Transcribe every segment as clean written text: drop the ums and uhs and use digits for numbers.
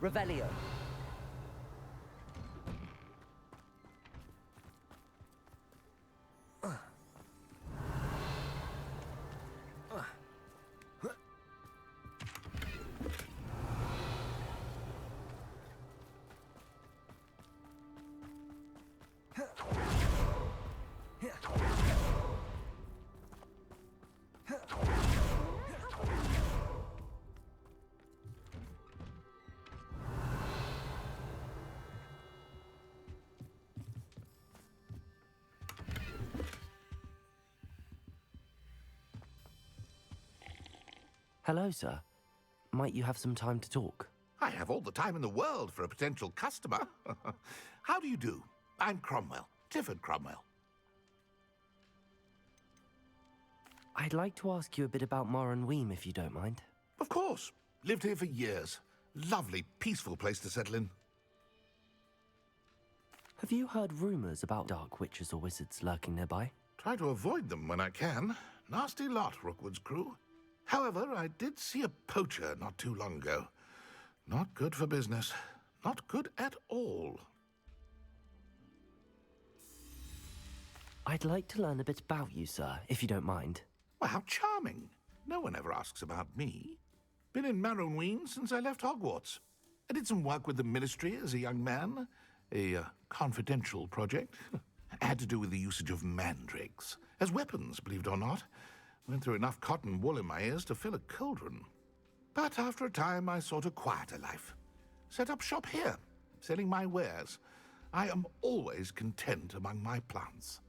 Revelio. Hello, sir. Might you have some time to talk? I have all the time in the world for a potential customer. How do you do? I'm Cromwell, Clifford Cromwell. I'd like to ask you a bit about Weem, if you don't mind. Of course. Lived here for years. Lovely, peaceful place to settle in. Have you heard rumors about dark witches or wizards lurking nearby? Try to avoid them when I can. Nasty lot, Rookwood's crew. However, I did see a poacher not too long ago. Not good for business. Not good at all. I'd like to learn a bit about you, sir, if you don't mind. Well, how charming. No one ever asks about me. Been in Marunween since I left Hogwarts. I did some work with the Ministry as a young man. A confidential project. Had to do with the usage of mandrakes. As weapons, believe it or not. Went through enough cotton wool in my ears to fill a cauldron. But after a time, I sought a quieter life. Set up shop here, selling my wares. I am always content among my plants.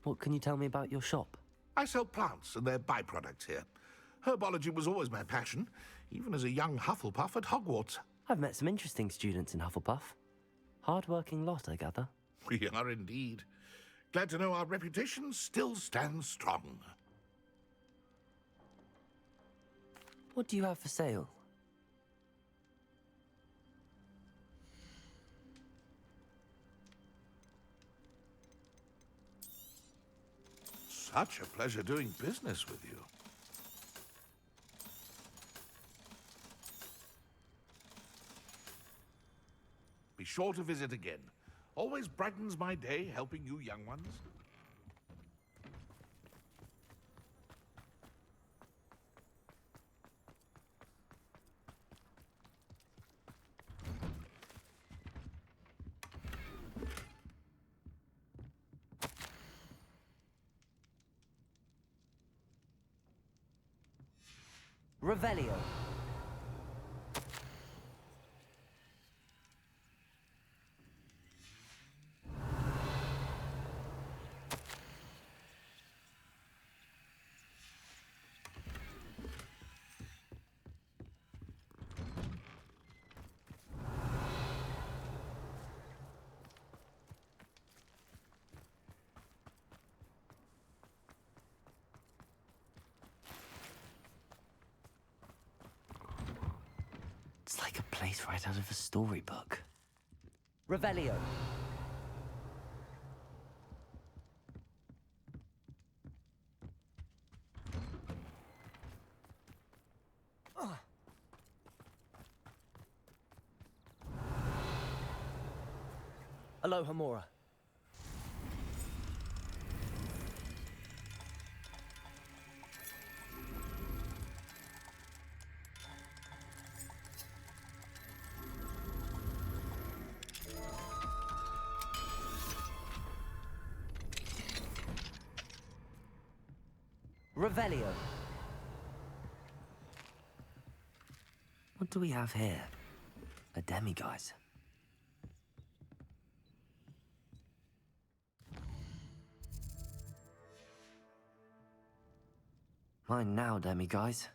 What can you tell me about your shop? I sell plants and their byproducts here. Herbology was always my passion, even as a young Hufflepuff at Hogwarts. I've met some interesting students in Hufflepuff. Hard-working lot, I gather. We are indeed. Glad to know our reputation still stands strong. What do you have for sale? Such a pleasure doing business with you. Be sure to visit again. Always brightens my day helping you young ones. Revelio. It's like a place right out of a storybook. Revelio. Aloha Mora. Revelio. What do we have here? A demiguise. Mine now, demiguise.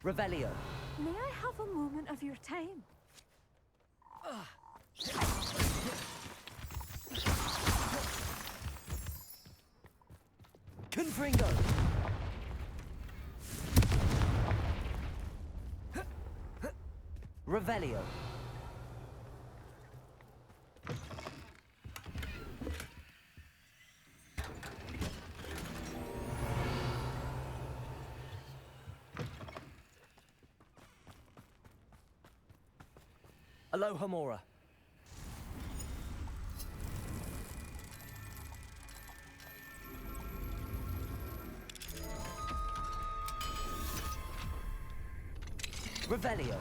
Revelio. May I have a moment of your time? Confringo. Revelio. Alohomora. Revelio.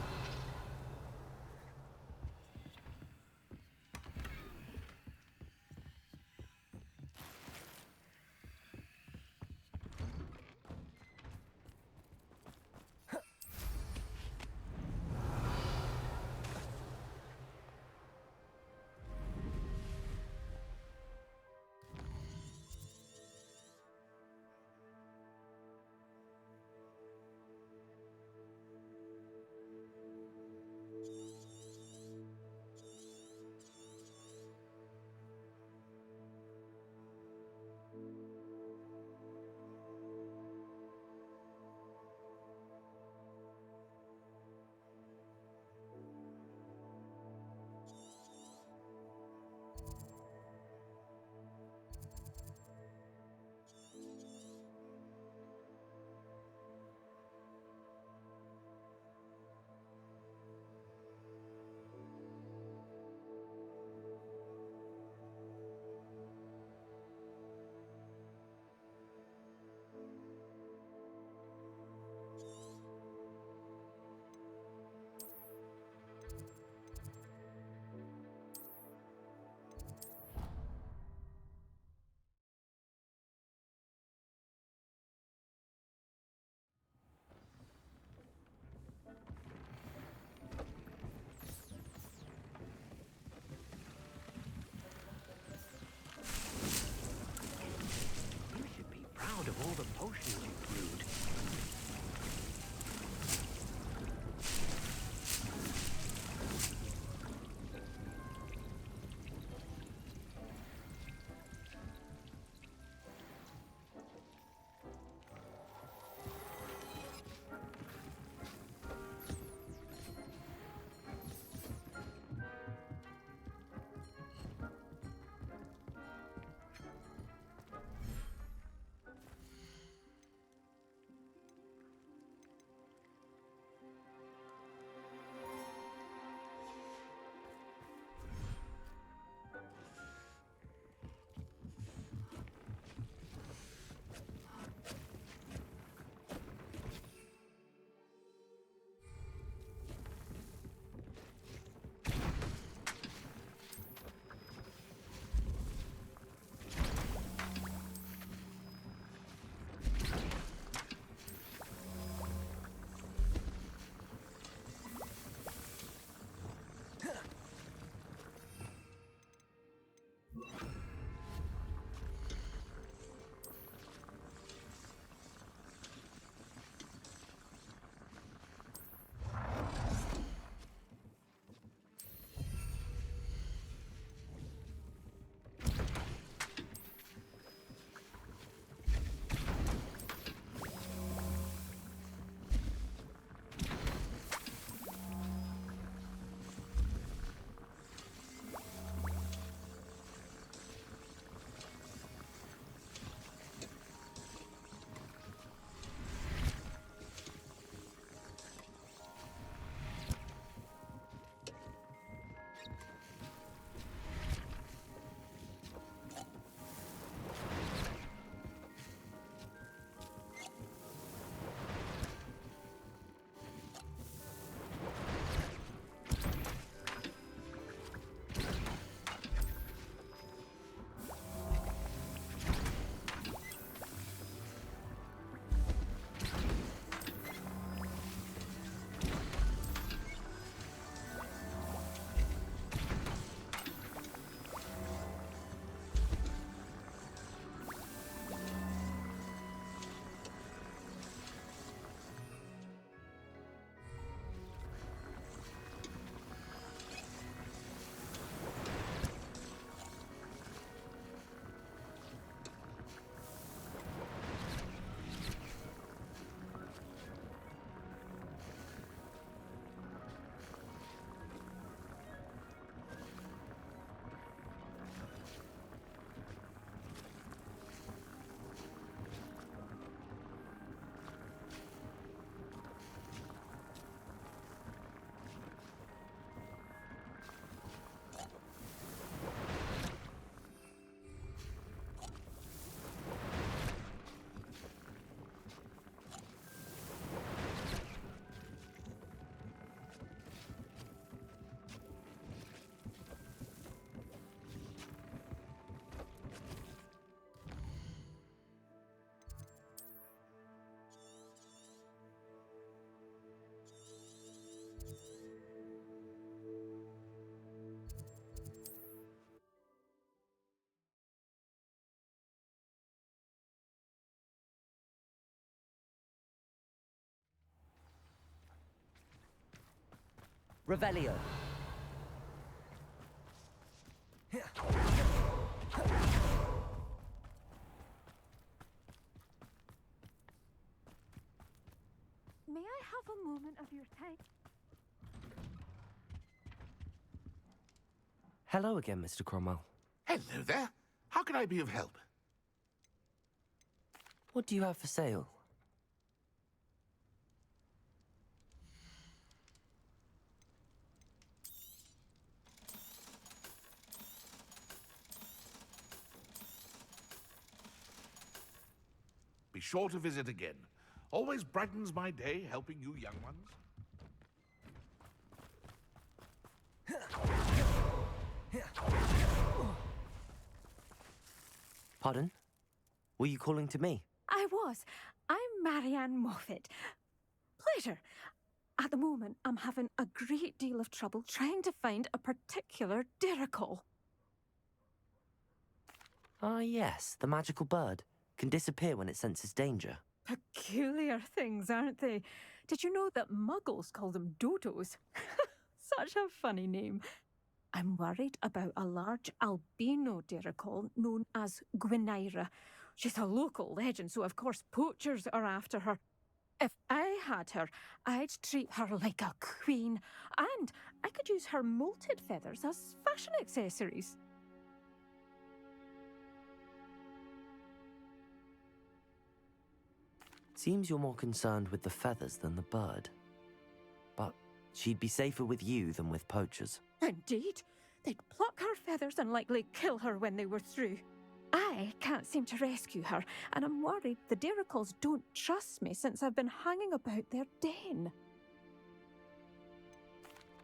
Revelio. May I have a moment of your time? Hello again, Mr. Cromwell. Hello there. How can I be of help? What do you have for sale? Be sure to visit again. Always brightens my day helping you young ones. Pardon? Were you calling to me? I was. I'm Marianne Moffat. Pleasure. At the moment, I'm having a great deal of trouble trying to find a particular diricle. Ah, yes, the magical bird. Can disappear when it senses danger. Peculiar things, aren't they? Did you know that muggles call them dodos? Such a funny name. I'm worried about a large albino diricle known as Gwynaira. She's a local legend, so of course poachers are after her. If I had her, I'd treat her like a queen, and I could use her molted feathers as fashion accessories. Seems you're more concerned with the feathers than the bird. But she'd be safer with you than with poachers. Indeed. They'd pluck her feathers and likely kill her when they were through. I can't seem to rescue her, and I'm worried the diricles don't trust me since I've been hanging about their den.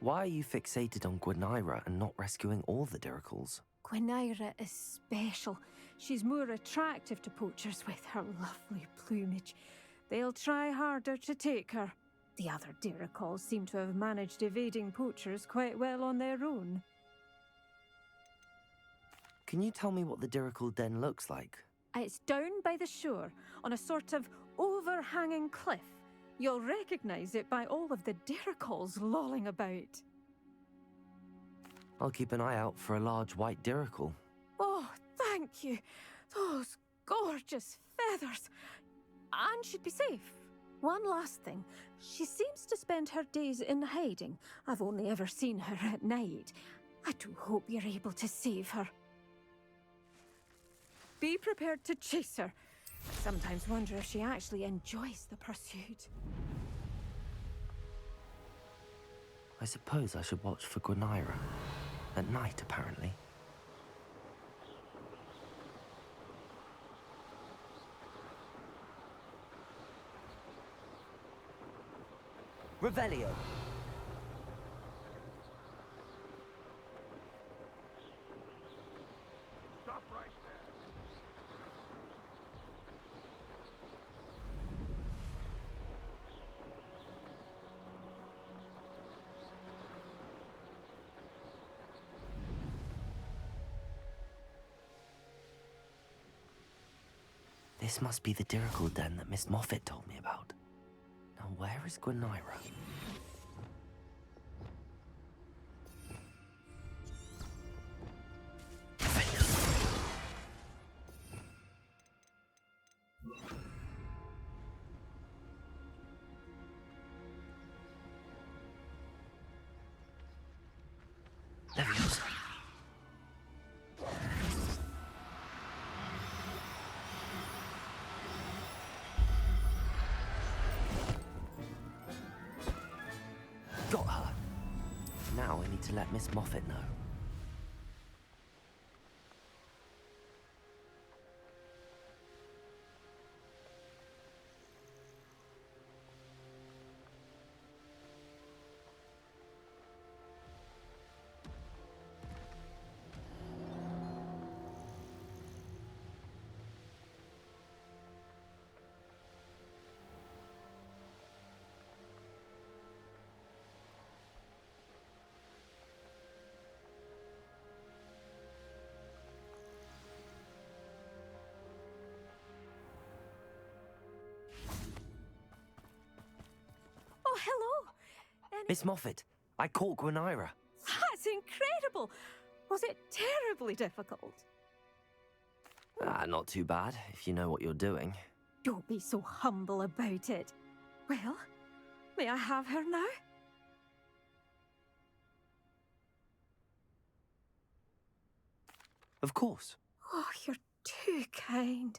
Why are you fixated on Gwynaira and not rescuing all the diricles? Gwynaira is special. She's more attractive to poachers with her lovely plumage. They'll try harder to take her. The other diricles seem to have managed evading poachers quite well on their own. Can you tell me what the diricle den looks like? It's down by the shore, on a sort of overhanging cliff. You'll recognise it by all of the diricles lolling about. I'll keep an eye out for a large white diricle. Oh, thank you. Those gorgeous feathers. And she'd be safe. One last thing. She seems to spend her days in hiding. I've only ever seen her at night. I do hope you're able to save her. Be prepared to chase her. I sometimes wonder if she actually enjoys the pursuit. I suppose I should watch for Gwynaira. At night, apparently. Revelio. Stop right there. This must be the diricle den that Miss Moffat told me about. Now, where is Gwynaira? Leviosa. Got her. Now I need to let Miss Moffat know. Oh, hello. Miss Moffat, I caught Gwenira. That's incredible! Was it terribly difficult? Not too bad, if you know what you're doing. Don't be so humble about it. Well, may I have her now? Of course. Oh, you're too kind.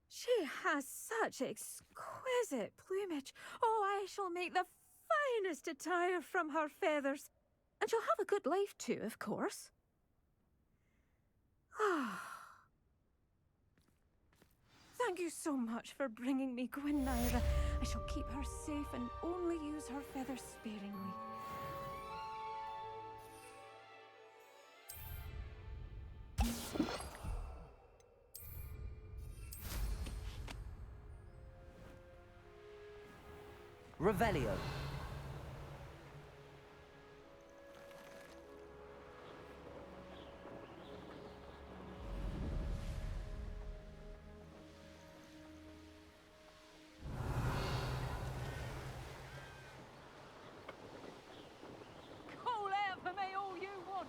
She has such exquisite plumage. Oh, I shall make the finest attire from her feathers. And she'll have a good life too, of course. Ah. Thank you so much for bringing me Gwenira. I shall keep her safe and only use her feathers sparingly. Revelio. Call out for me all you want.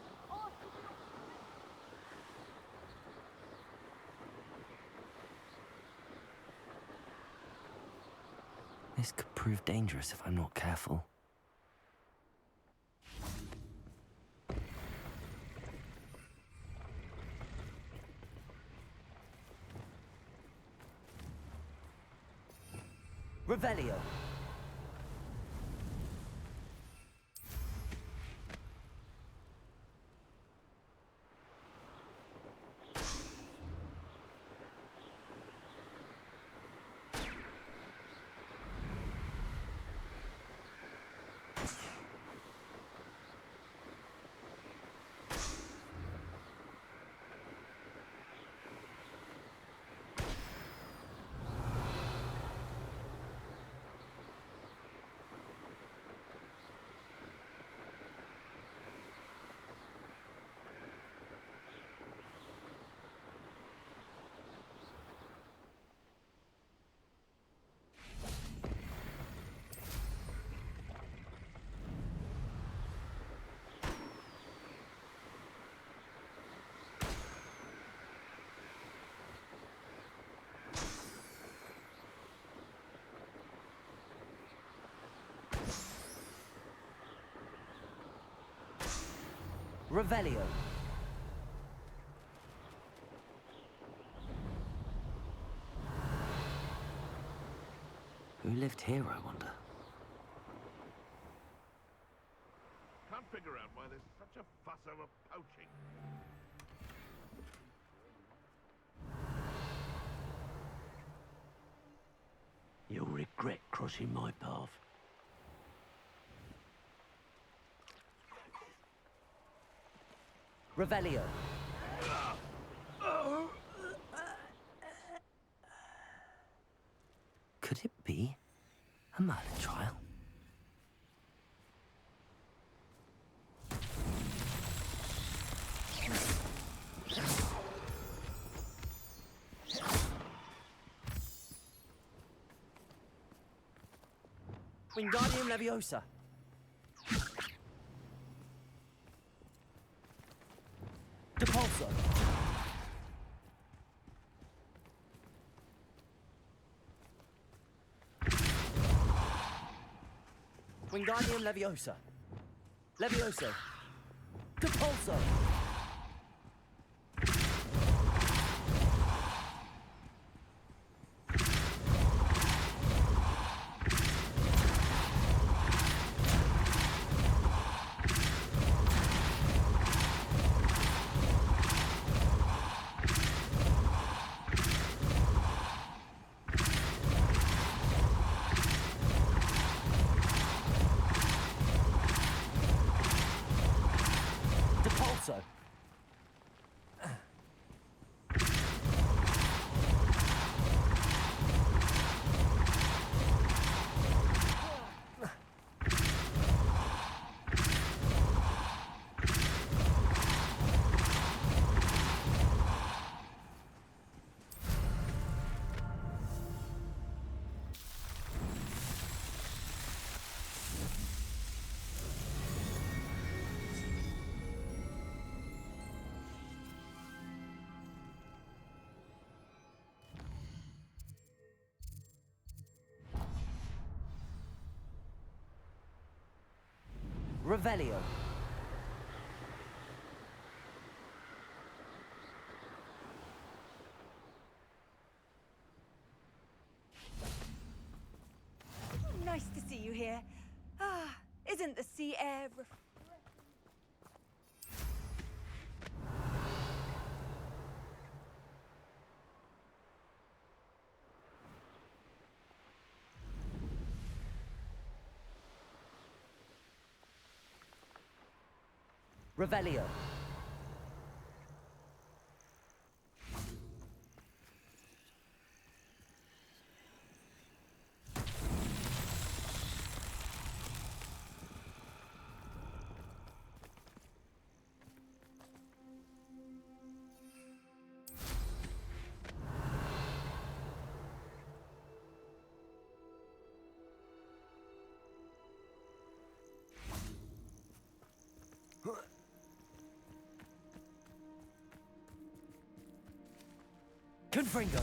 This could prove dangerous if I'm not careful. Revelio. Revelio. Who lived here, I wonder? Can't figure out why there's such a fuss over poaching. You'll regret crossing my path. Revelio. Could it be a murder trial? Wingardium Leviosa. Depulso. Wingardium Leviosa. Levioso. Depulso. Depulso. Revelio. Nice to see you here. Ah, isn't the sea air Revelio. Confringo.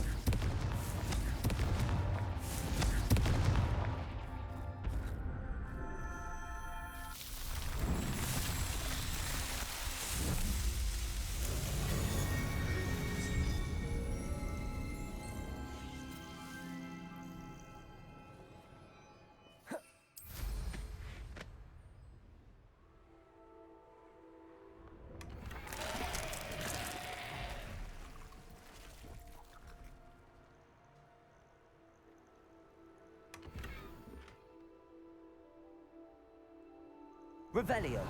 Revelio.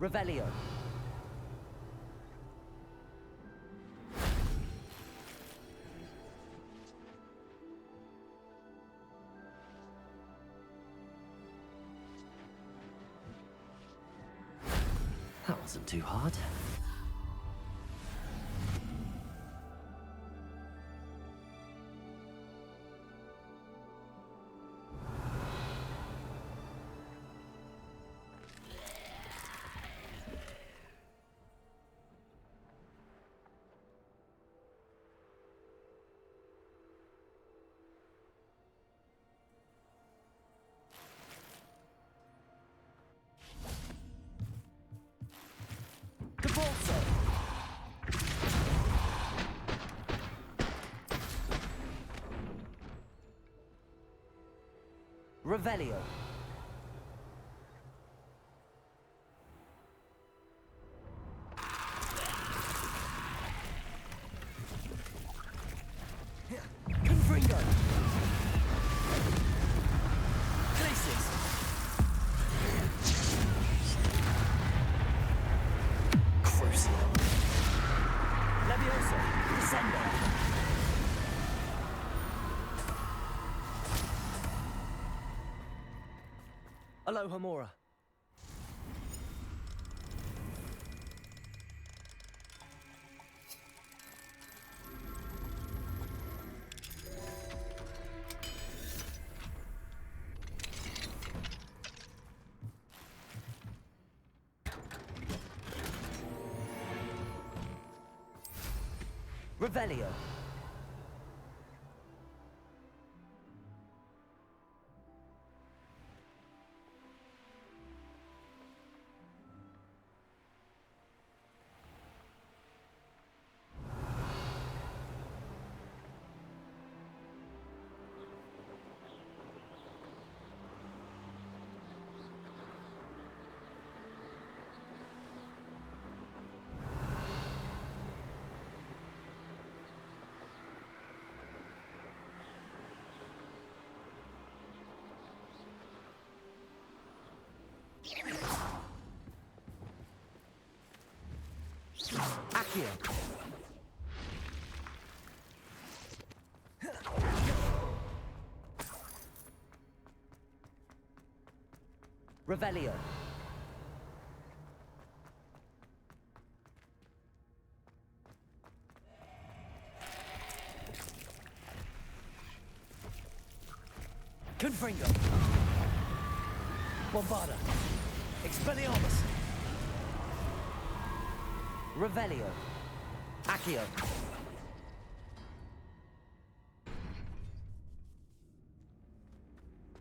Revelio. That wasn't too hard. Debolso. Revelio. Confringo. Glacis. Crucial. Levioso. Descendo. Aloha Mora. Revelio. Accio. Revelio. Confringo. Bombarda. Expelliarmus. Revelio. Accio.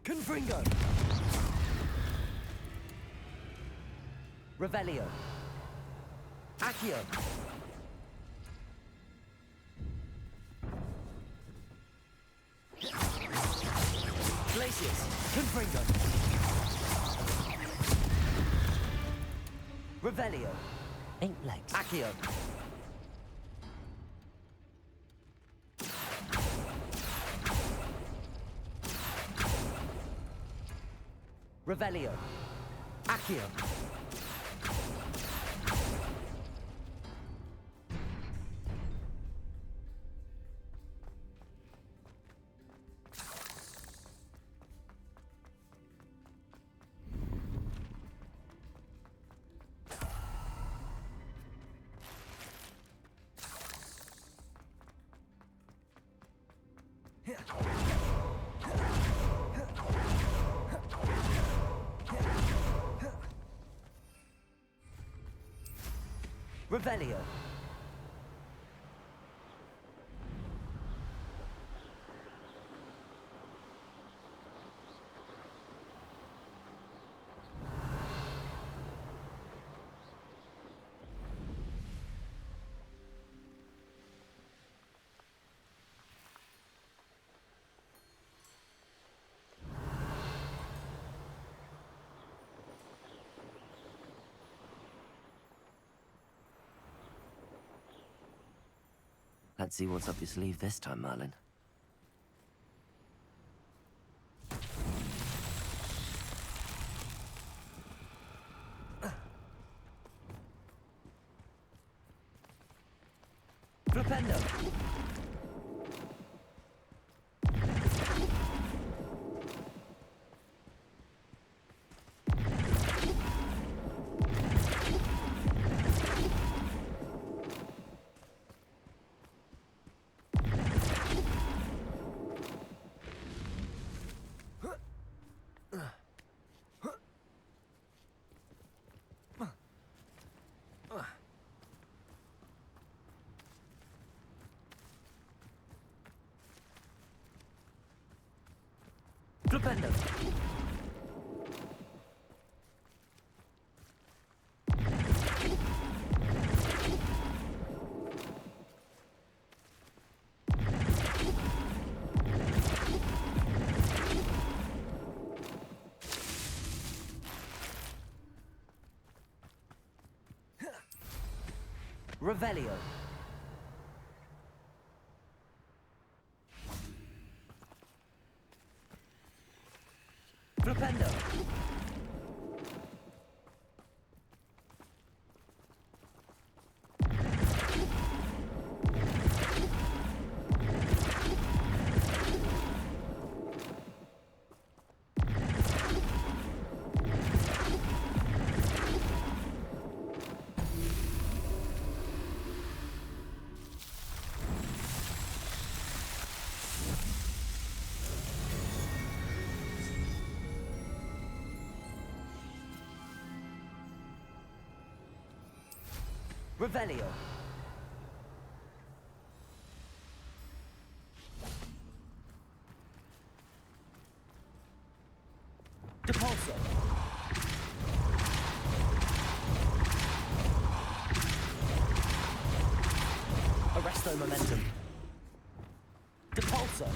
Confringo. Revelio. Accio. Glacius. Confringo. Revelio. Ink legs. Accio. Revelio. Accio. Revelio. Let's see what's up your sleeve this time, Merlin. Flipendo. Flipendo. Revelio. Flipendo. Revelio. Depulso. Arresto momentum. Depulso.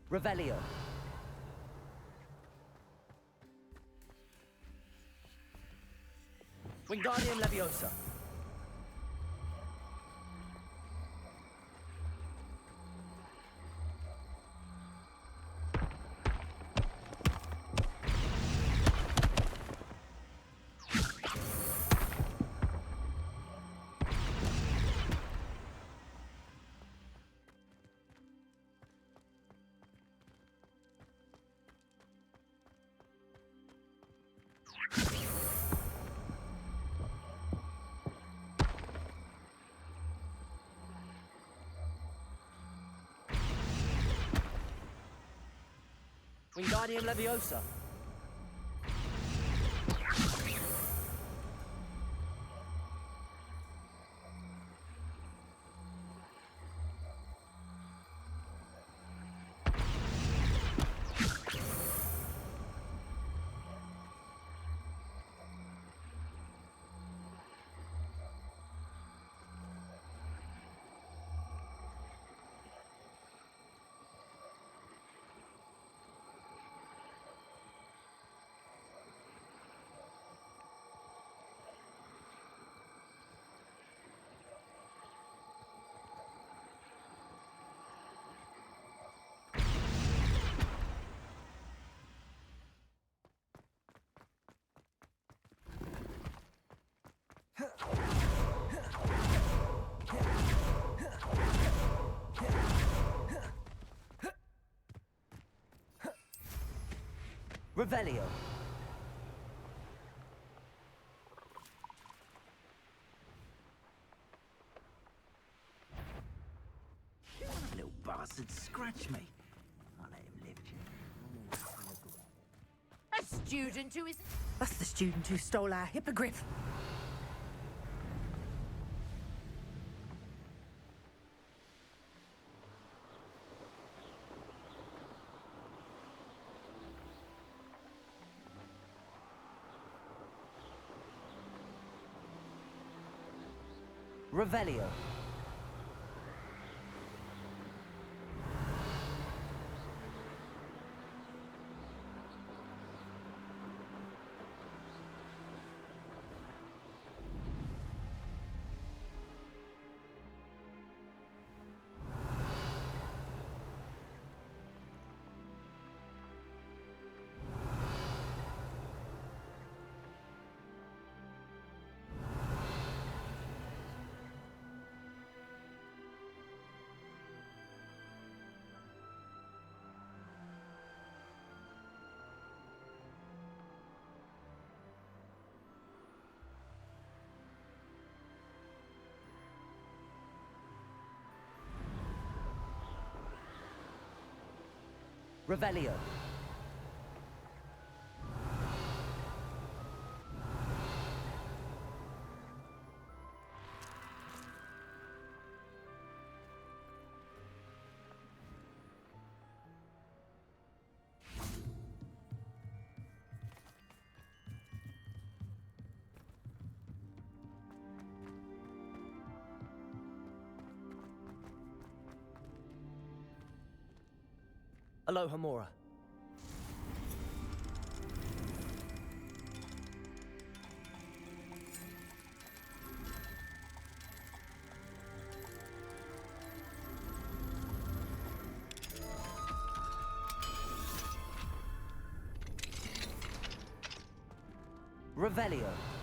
Revelio. Wingardium Leviosa. Wingardium Leviosa. Revelio. Little bastard scratch me. I'll let him live. A student who is... That's the student who stole our hippogriff. Revelio. Revelio. Aloha Mora. Revelio.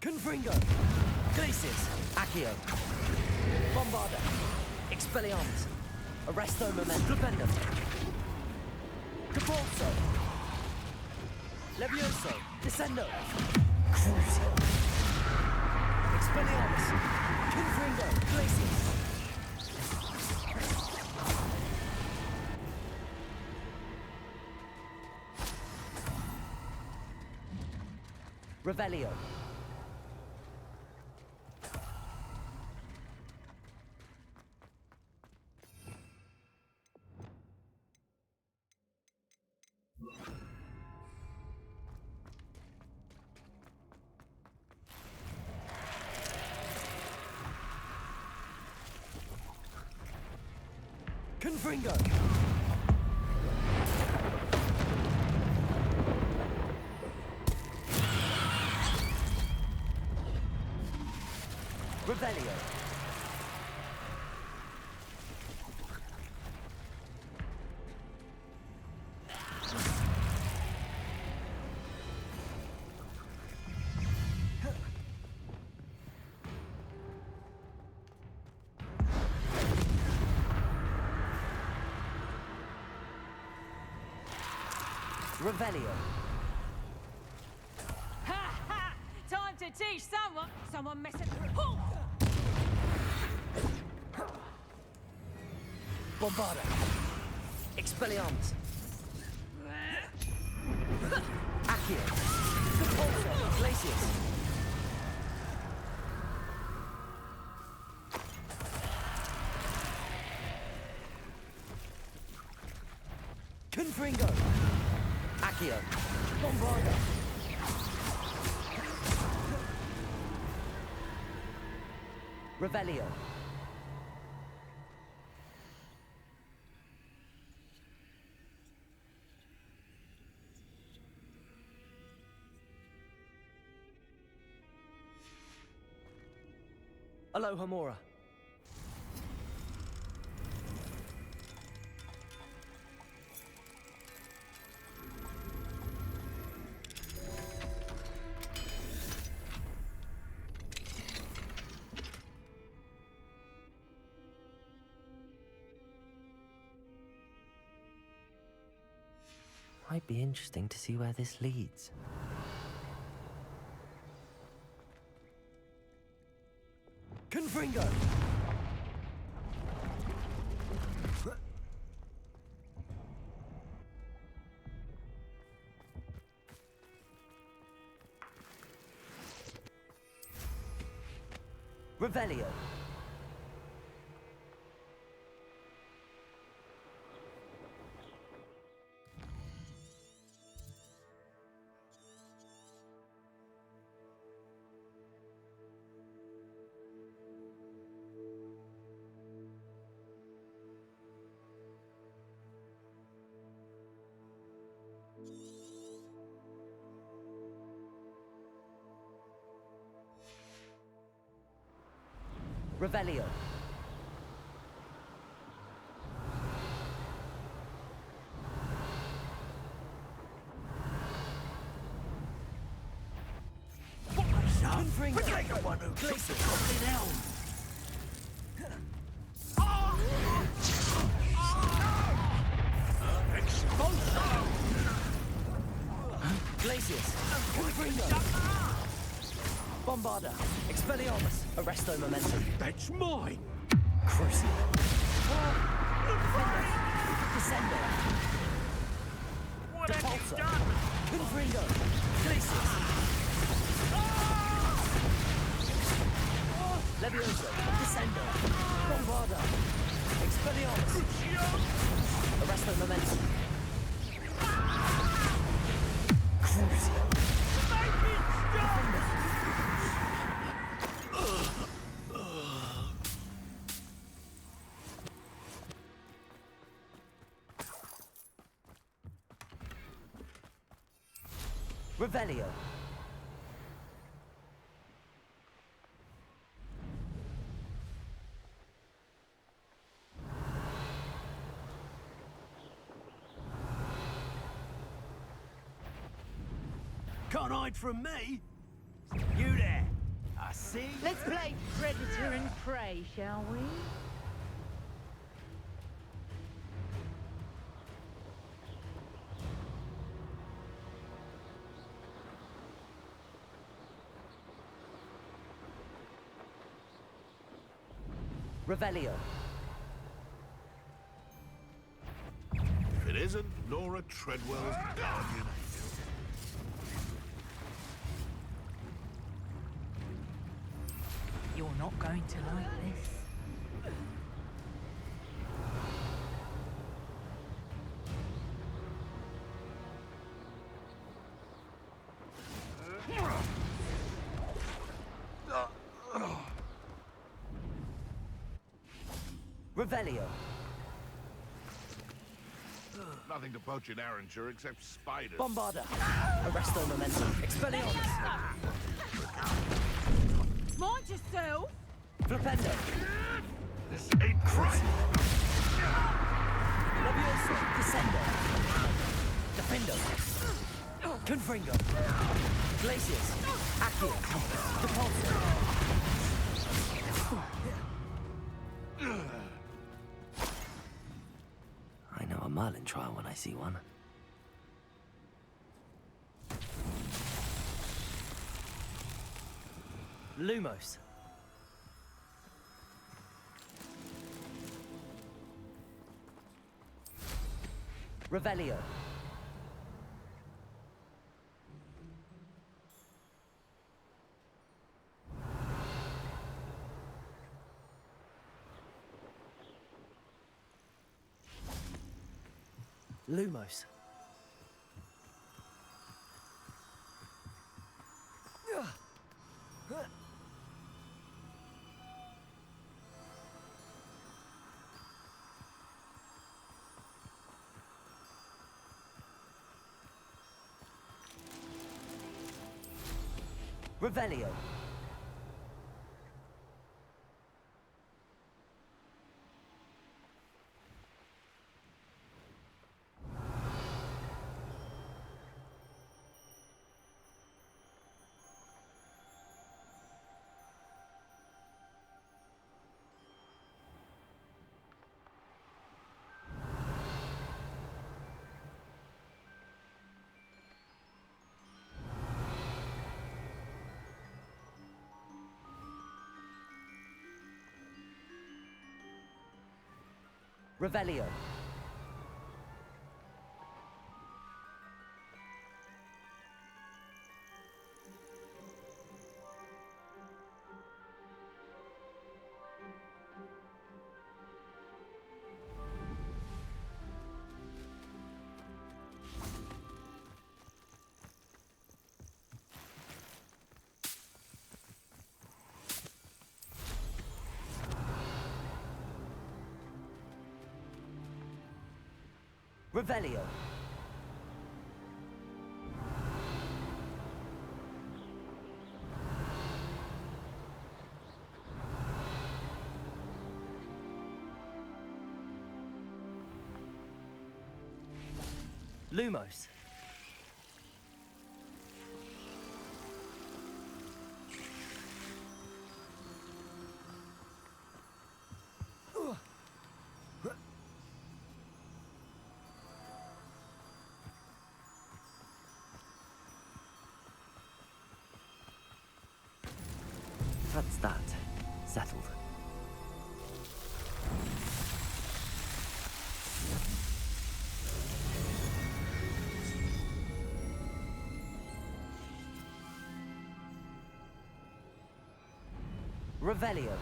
Confringo. Glacis. Accio. Bombarda. Expelliarmus. Arresto Momentum. Flipendum. Capulso. Levioso. Descendo. Crucio. Expelliarmus. Confringo. Glacis. Revelio. Confringo! Revelio! Revelio! Ha ha! Time to teach someone messing. Bombarda! Expelliarmus! Accio! Repulsor! Glacius! Confringo! Accio! Bombarda! Revelio! Aloha Mora. Might be interesting to see where this leads. Confringo! Revelio! Revelio! Confringo! Protect the one who took the goblin elm! Glacius! Confringo! Bombarda! Expelliarmus! Arresto Momentum! That's mine! Crucio! Descendo! What have you Repulsor! done? Confringo! Glacius! Levioso! Descendo! Bombarda! Expelliarmus! Arresto Momentum! Crucio! Revelio! Can't hide from me! You there! I see you. Let's play predator and prey, shall we? Revelio! If it isn't Laura Treadwell's guardian angel. You're not going to like this. Revelio! nothing to poach in Arranger except spiders. Bombarda. Arresto momentum. Expelliarmus. Mind yourself! Flipendo. This ain't right! Levioso. Descendo. Defendo. Confringo. Glacius. Accio. Depulso. I know a Merlin trial when I see one. Lumos. Revelio. Lumos. Revelio. Revelio. Revelio. Lumos. That's that. Settled. Revelio.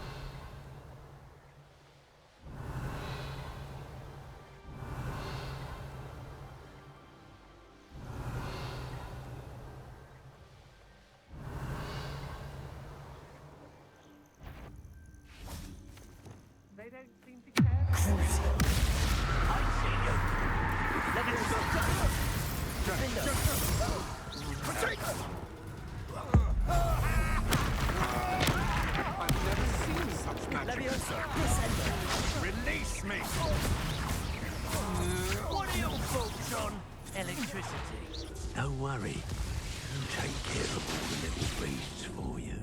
They don't seem to care. Crucio. I've seen you. Levioso. Defendo. I've never seen such magic. Levioso. Descendo. Release me! What are your thoughts on electricity? Don't worry. I'll take care of all the little beasts for you.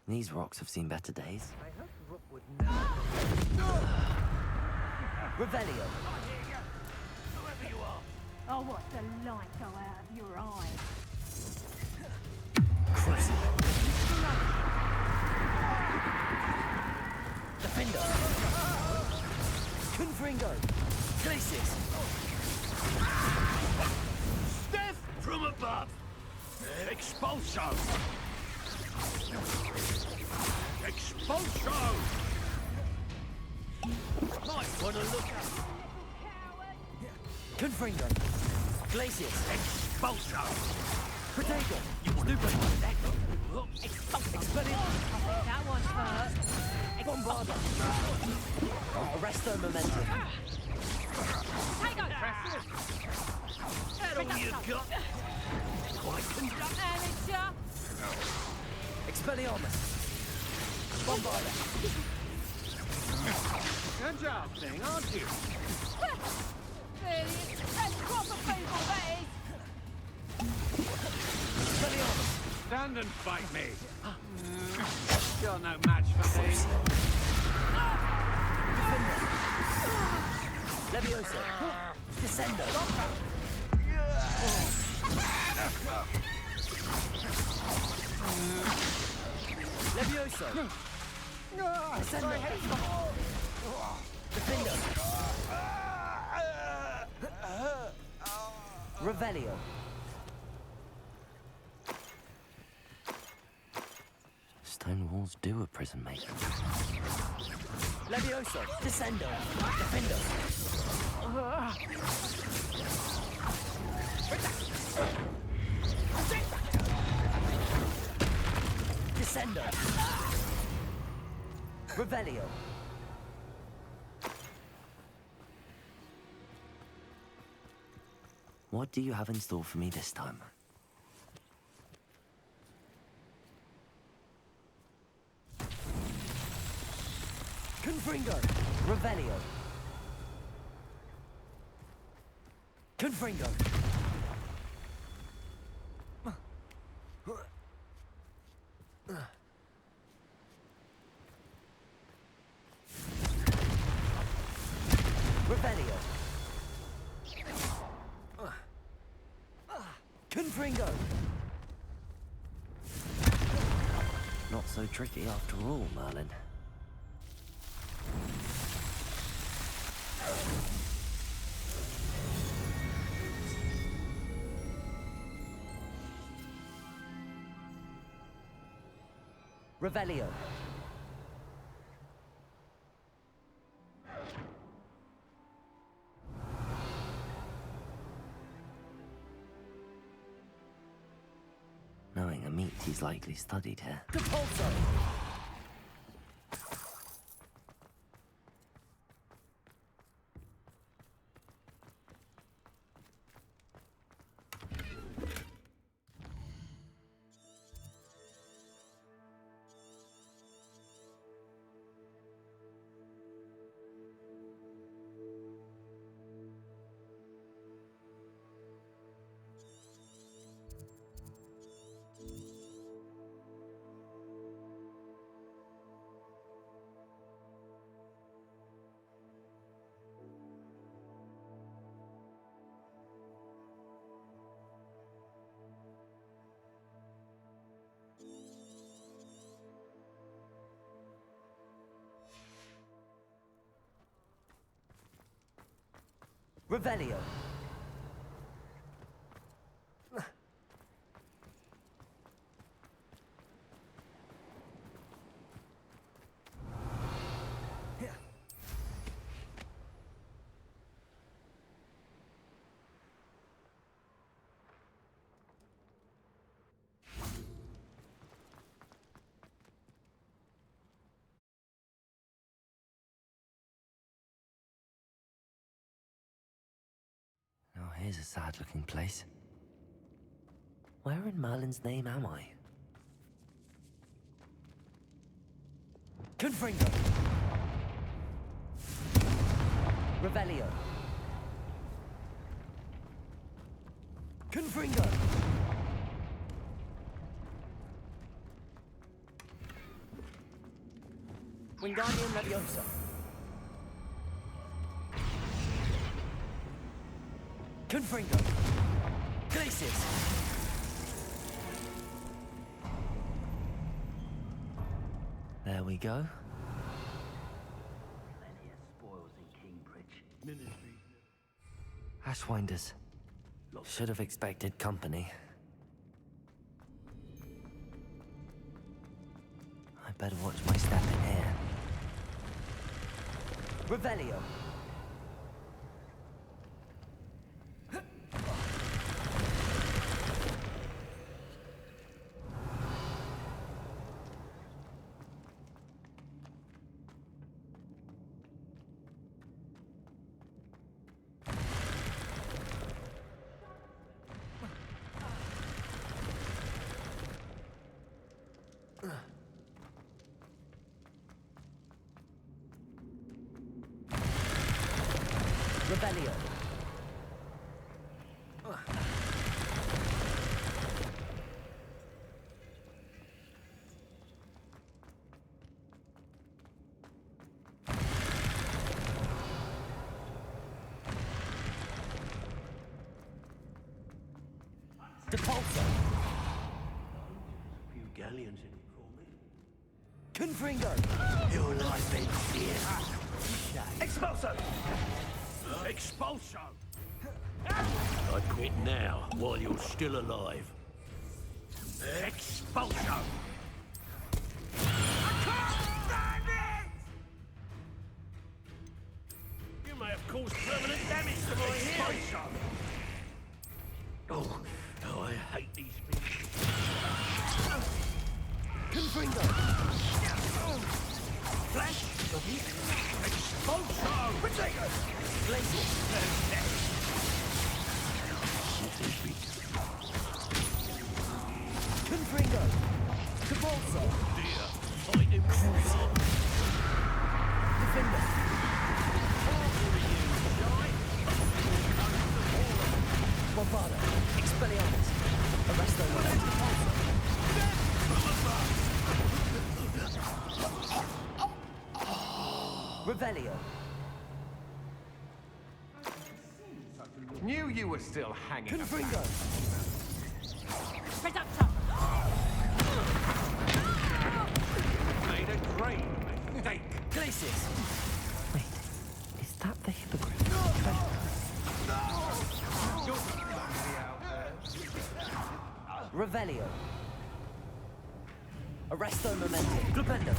These rocks have seen better days. I hope Rook would never. Revelio. Whoever you are. Oh, what the light go out of your eyes. Crucio. Defendo. Confringo. Glacius. Death from above. Expulso. Expulso. Might want to look up. Confringo. Glacius. Expulso! Protego. Stupid! Expelliarmus. That one hurt. Bombarda. Arresto momentum. Protego! That all you got? Quite conduct. Amateur! Expelliarmus. Bombarda. Good job, thing, aren't you? Really? That's proper people, that is! Expelliarmus. Stand and fight me. You're no match for me. Levioso. Descendo. Levioso. Descendo. Defendo. Revelio. Stone walls do a prison make. Levioso. Descendo. Defendo. Descendo. Revelio. What do you have in store for me this time? Confringo. Revelio. Confringo. Revelio. Confringo. Not so tricky after all, Merlin. Revelio. Knowing a meat he's likely studied here. Depulso. Revelio. Now here's a sad-looking place. Where in Merlin's name am I? Confringo. Revelio. Confringo. Wingardium Leviosa. Confringo. Glacis. There we go. Plenty of spoils in Cambridge. Ministry. Ashwinders. Should have expected company. I better watch my step in here. Revelio. Revelio. Depulso. Few galleons in it for me. Confringo. Your life ends here. Expulso! Expulso! I quit now, while you're still alive. Expulso! I can't stand it! You may have caused permanent damage to my hearing. Expulso! Oh, I hate these things. Confringo. Flash! Expulso! Potato! Glacius. Confringo. Depulso. Dear, fighting with Defender. Bombarda. Expelliarmus. Arresto. Revelio. Knew you were still hanging about. Confringo. Reductor. Made a great mistake. Glacius. Wait, is that the hippogriff? You're lonely out there. Revelio. Arresto Momentum. Glupendo.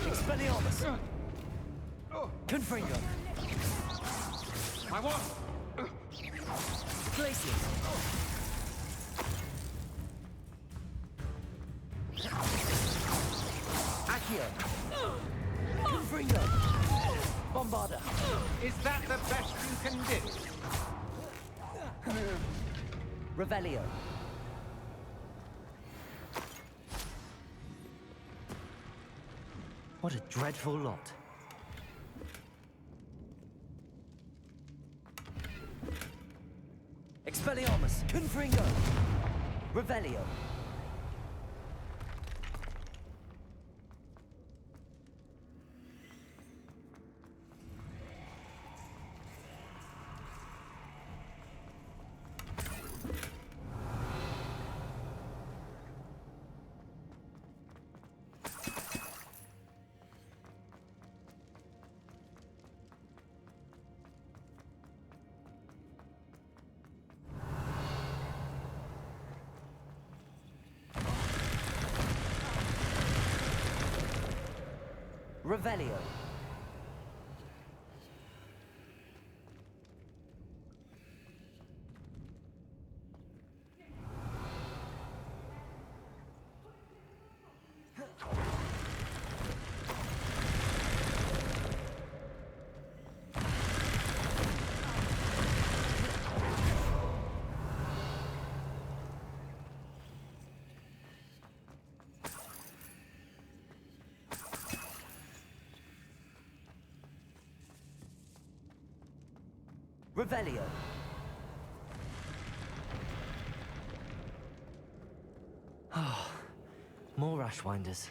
Expelliarmus. Confringo. I want. Glacius. Accio. Confringo. Bombarda. Is that the best you can do? Revelio. What a dreadful lot. Expelliarmus. Confringo. Revelio. Revelio. Revelio. More Ashwinders.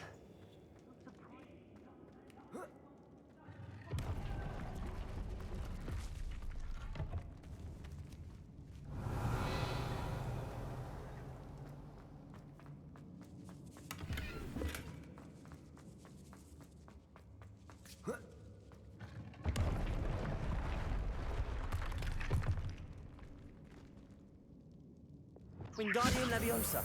Wingardium Leviosa.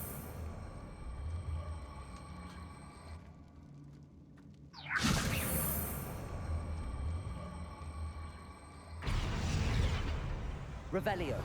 Revelio.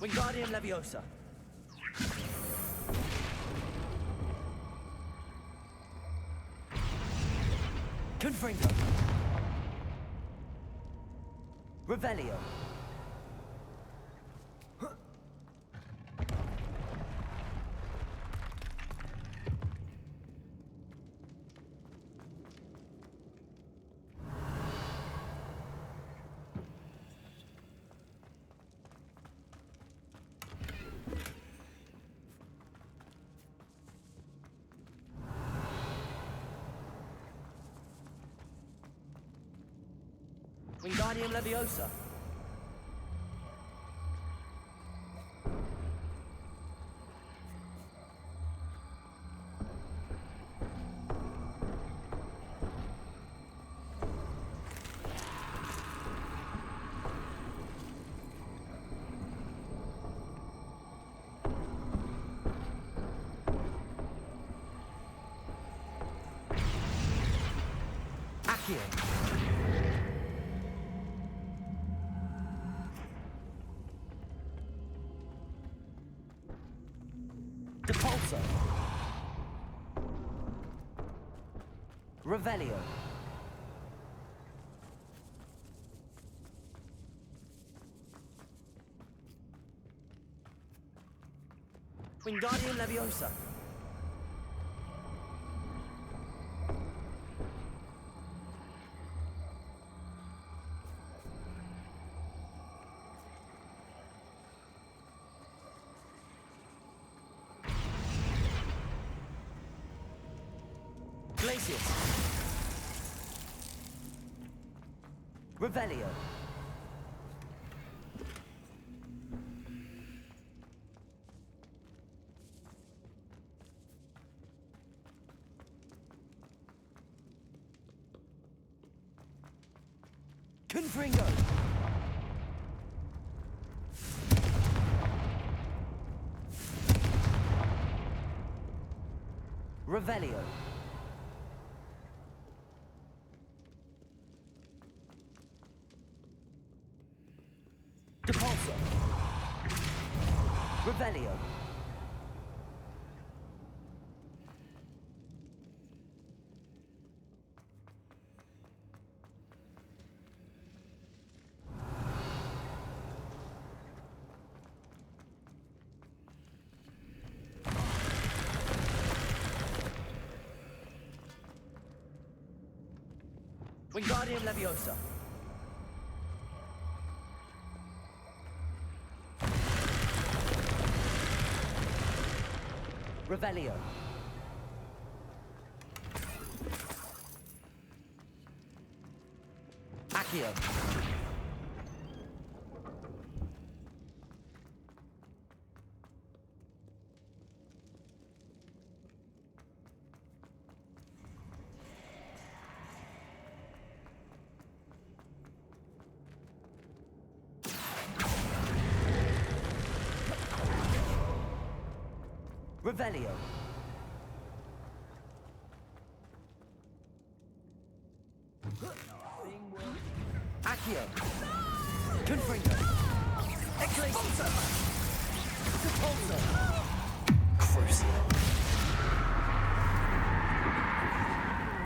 Wingardium Leviosa. Confringo. Revelio. Wingardium Leviosa. Accio. Depulso. Revelio. Wingardium Leviosa. Glacius. Revelio. Confringo. Revelio. Depulso. Revelio. Wingardium Leviosa. Revelio. Accio. Revelio. Accio. Confringo. Exclaimer. Depulso. Crucio.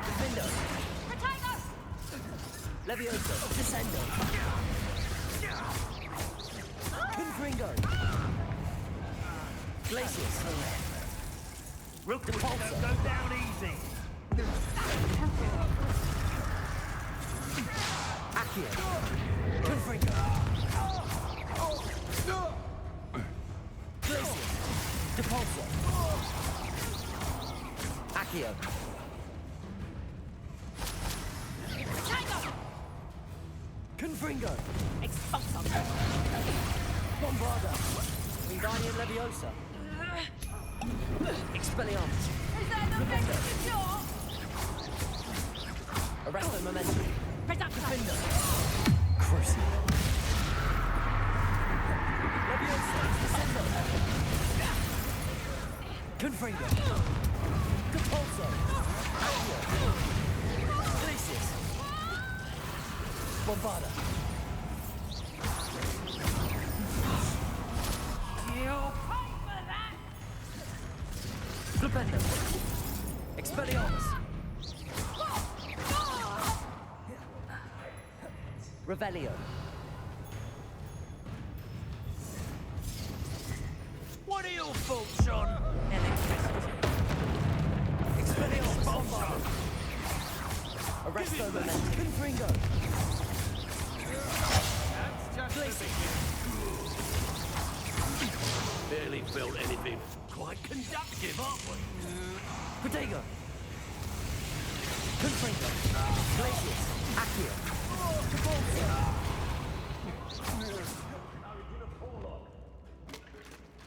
Defendo. Protego! Leviosa. Descendo. Confringo. Glacius. Rookwood, Depulso. don't go down easy. Accio. Confringo. Glacius. Depulso. Accio. Confringo. Expulso! Bombarda. Wingardium Leviosa. Expelliarmus. Is that the best you can do? Arresto Momentum. Defender! Crucio. Leviosa. Descendo. Confringo. Depulso. Accio. Glacius. Bombarda. You'll pay for that! Flipendo. Expelliarmus. Revelio. What are your thoughts on electricity? Expelliarmus. Bombard. Arresto Momentum. Confringo. That's just the beginning. Barely felt anything. Quite conductive, aren't we? Protego. Confringo. Glacius. Accio. Capulso.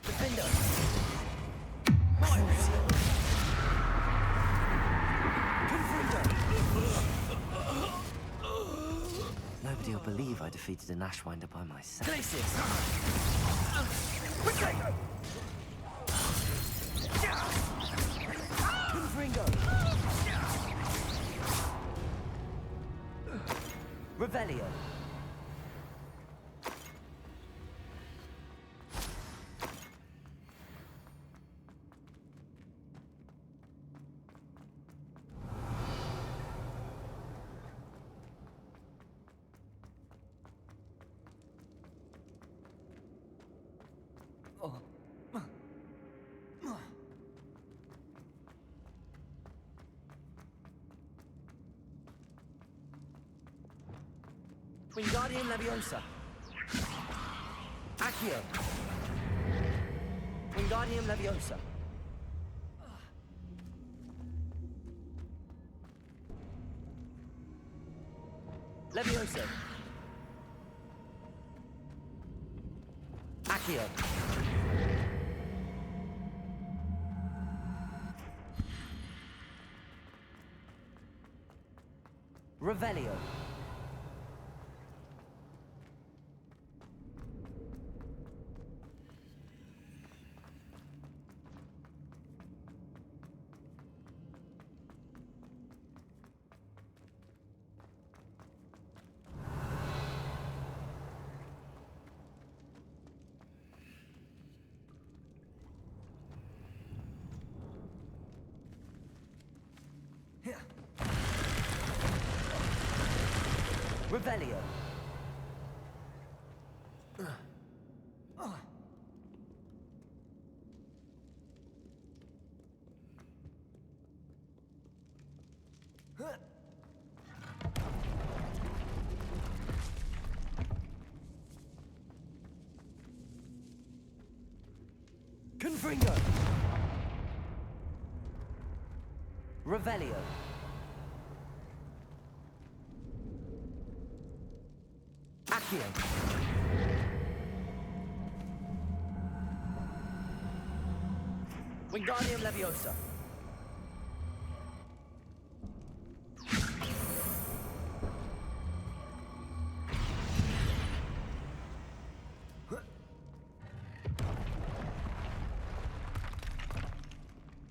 Defendo. Nobody will believe I defeated an Ashwinder by myself. Glacius. Protego. Confringo. Revelio. Wingardium Leviosa. Accio. Wingardium Leviosa. Leviosa. Accio. Revelio. Revelio. Confringo. Revelio. Accio. Wingardium Leviosa.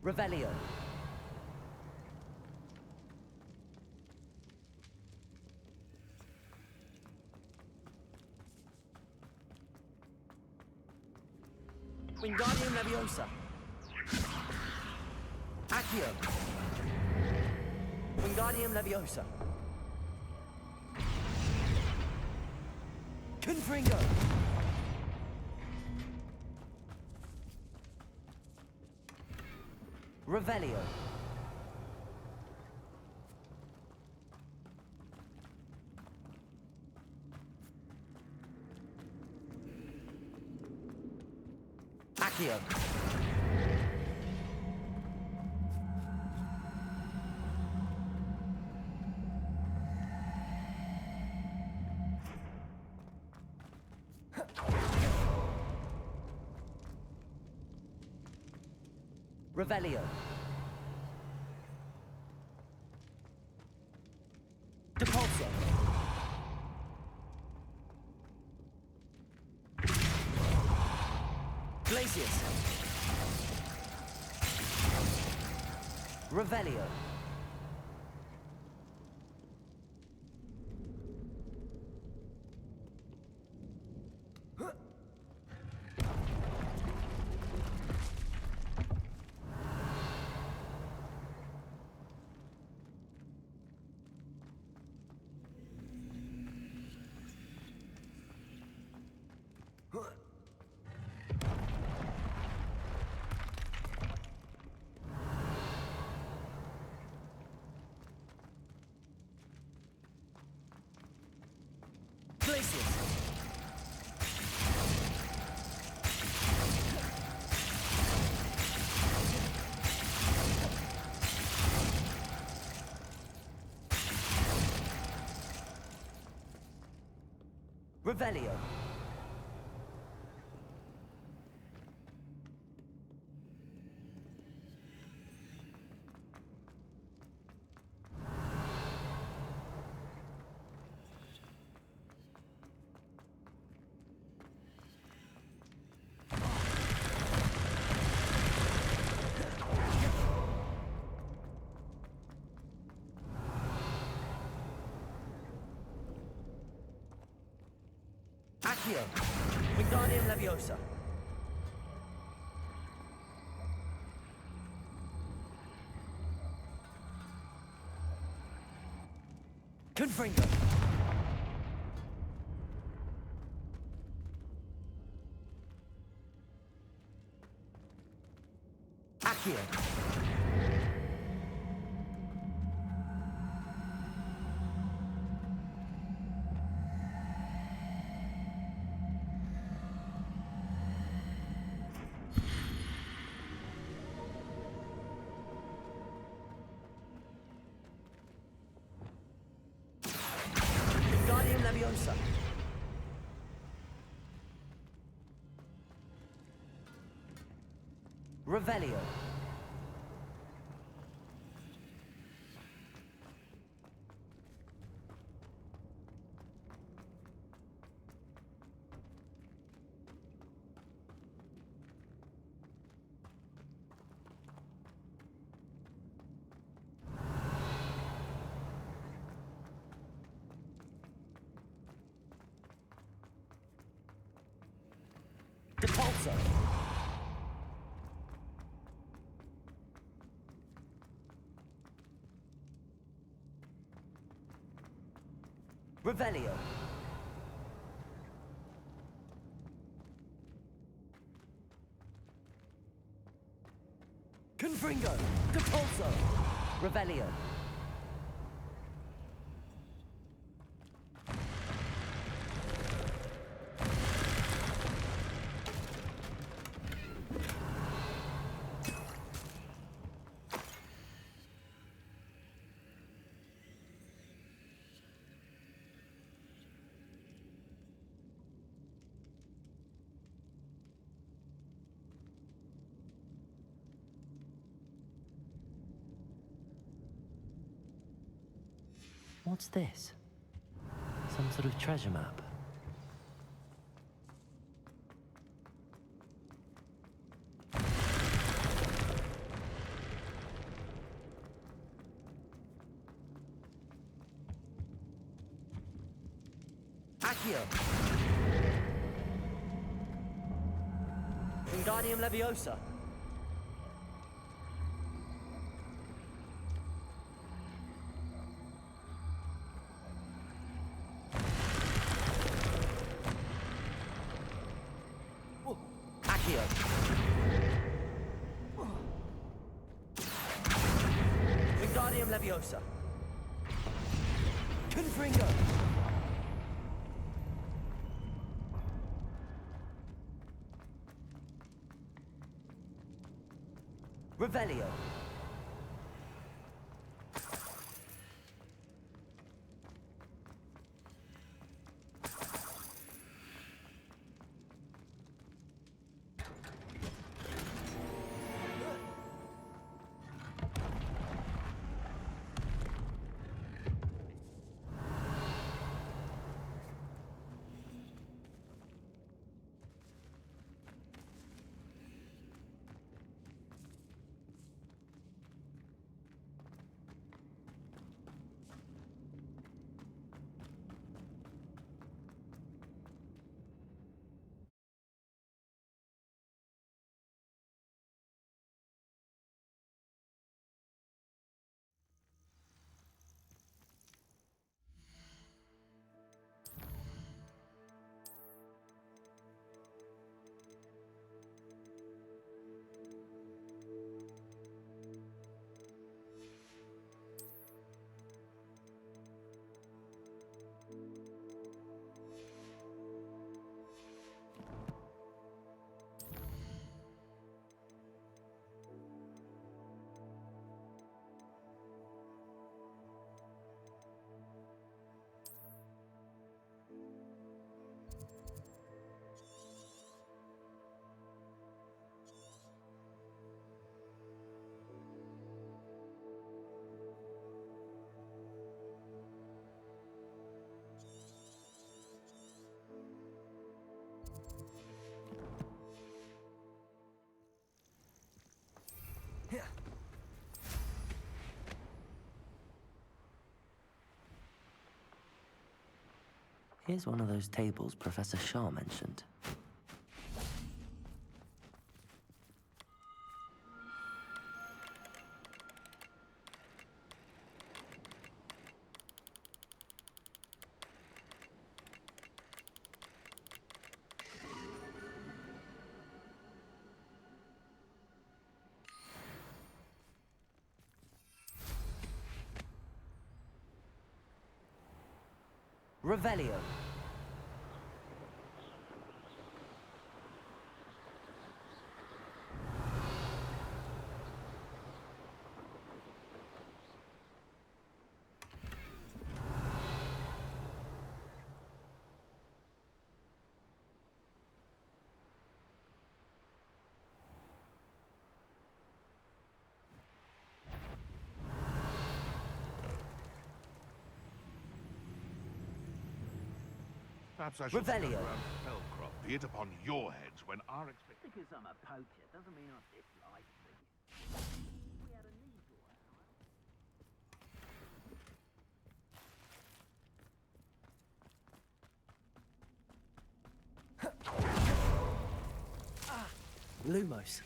Revelio. Wingardium Leviosa. Accio. Wingardium Leviosa. Confringo. Revelio. Accio. Revelio. Depulso. Glacius. Revelio. Revelio. Accio. Wingardium Leviosa. Confringo. Accio. Wingardium Leviosa. Revelio. Depulso. Revelio. Confringo. Depulso. Revelio. What's this? Some sort of treasure map. Accio. Wingardium Leviosa. Accio. Wingardium Leviosa. Confringo. Revelio. Here's one of those tables Professor Shah mentioned. Revelio. Perhaps I should Revelio. around Fellcroft, be it upon your heads when our expectations. Because I'm a poacher doesn't mean I dislike things. We had a need for Lumos.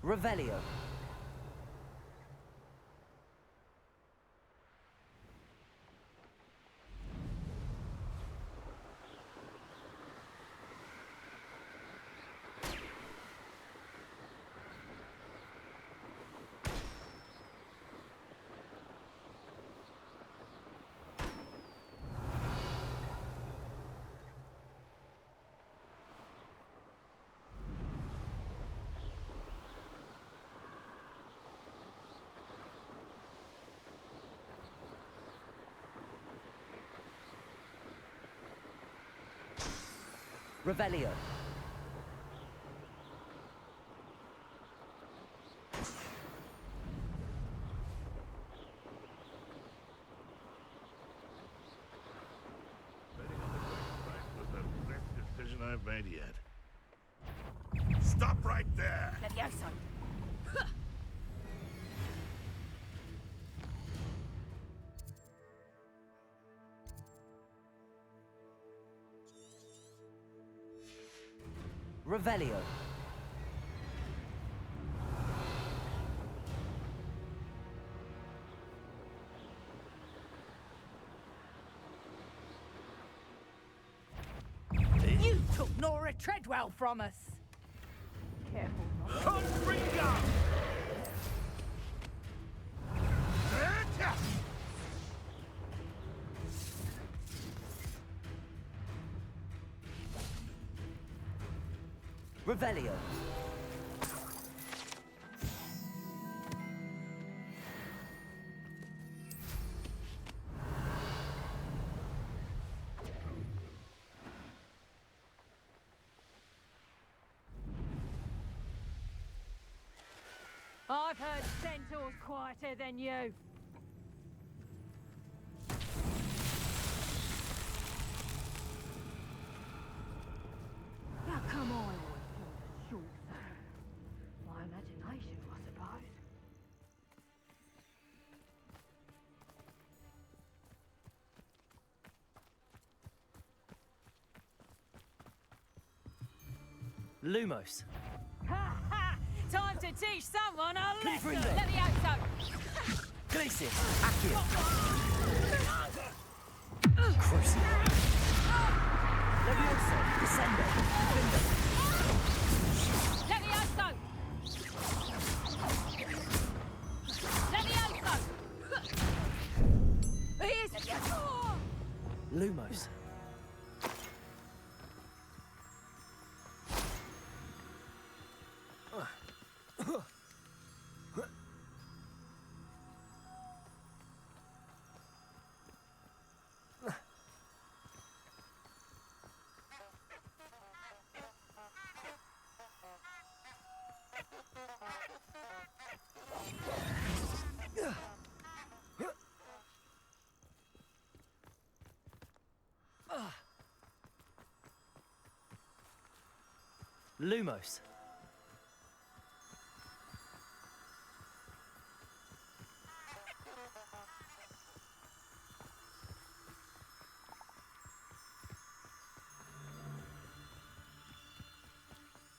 Revelio. Revelio. Betting on the great price was the best decision I've made yet. Stop right there! Levioso. Revelio. You took Nora Treadwell from us. Careful not. Confringo! Revelio. I've heard centaurs quieter than you. Now come on, short my imagination, I suppose. Lumos. Ha ha! Time to teach someone a lesson! Confringo. Levioso! Glacius. Accio. Crucible. Levioso. Descendo. Findo. Levioso! Levioso! Here's Lumos. Lumos.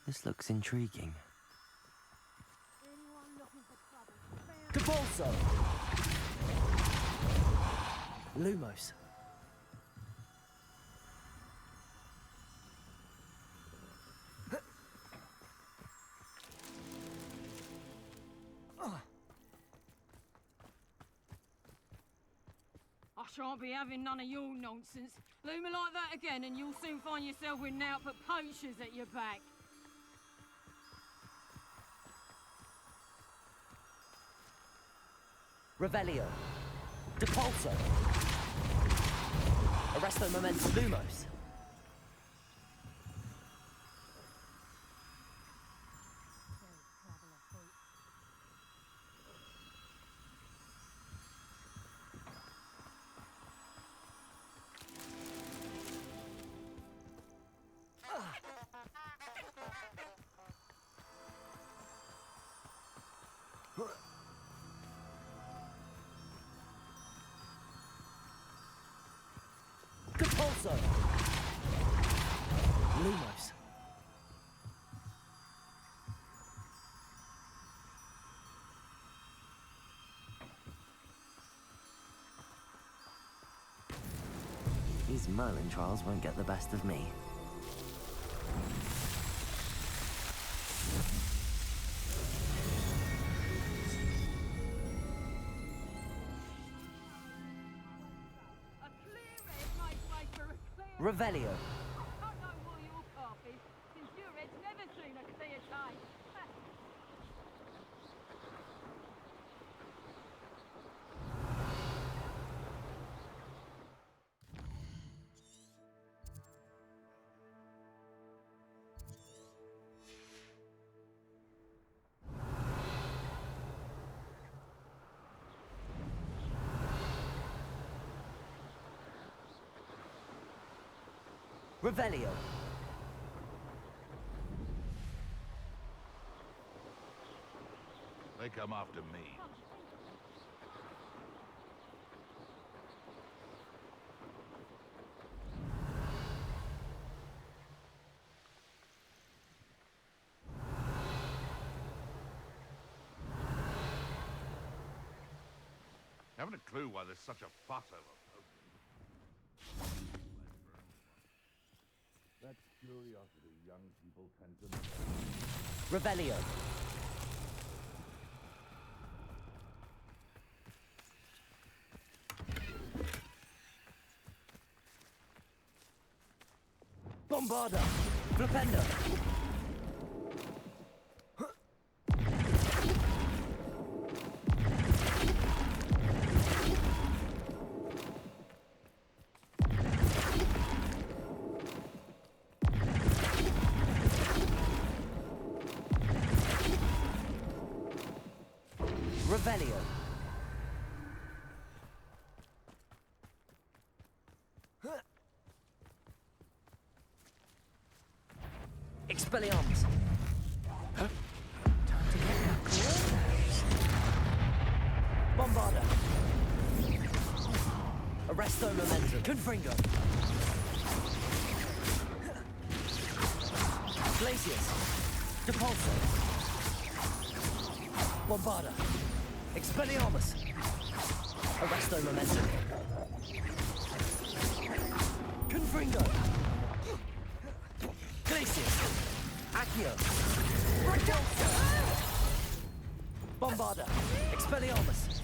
This looks intriguing. Capolso. Lumos. I shan't be having none of your nonsense. Leave me like that again and you'll soon find yourself with naught but poachers at your back. Revelio. Depulso. Arresto Momentum. Lumos. Depulso. Lumos. These Merlin trials won't get the best of me. Revelio. I don't know what your carp is, since your head's never seen a clear day. Revelio. They come after me. Haven't a clue why there's such a fuss over poking. That's curiosity young people tend to... Revelio. Bombarda. Flipendo. Revelio. Expelliarmus. Bombarda. Arresto Momentum. Confringo. Glacius. Depulso. Bombarda. Expelliarmus. Arresto Momentum. Confringo. Glacius. Accio. Bombarda. Expelliarmus.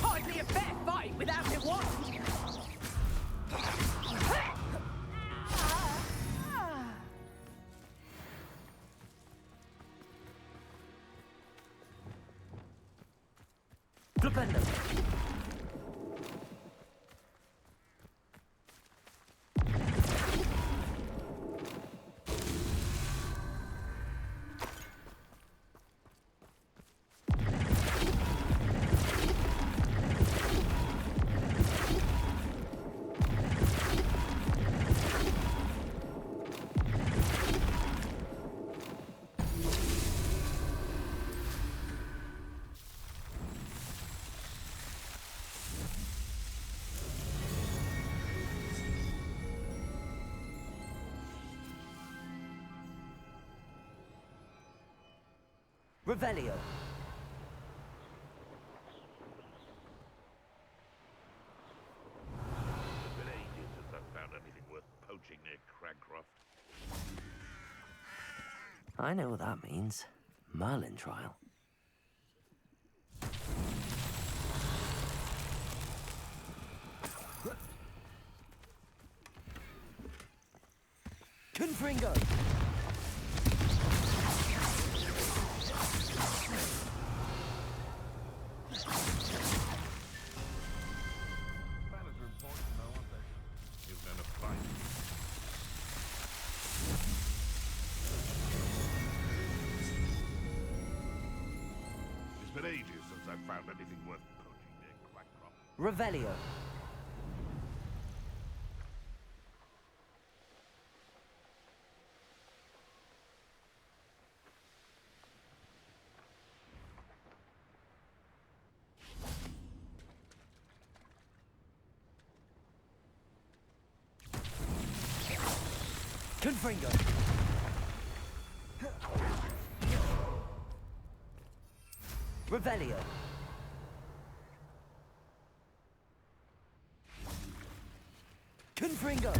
Hardly a fair fight without it one. Flipendo. Revelio. It's been ages since I've found anything worth poaching near Cragcroft. I know what that means. Merlin trial. Confringo. Battles are important though, aren't they? You've known a fight. It's been ages since I've found anything worth poaching near Cragcroft. Revelio. Confringo. Revelio. Confringo.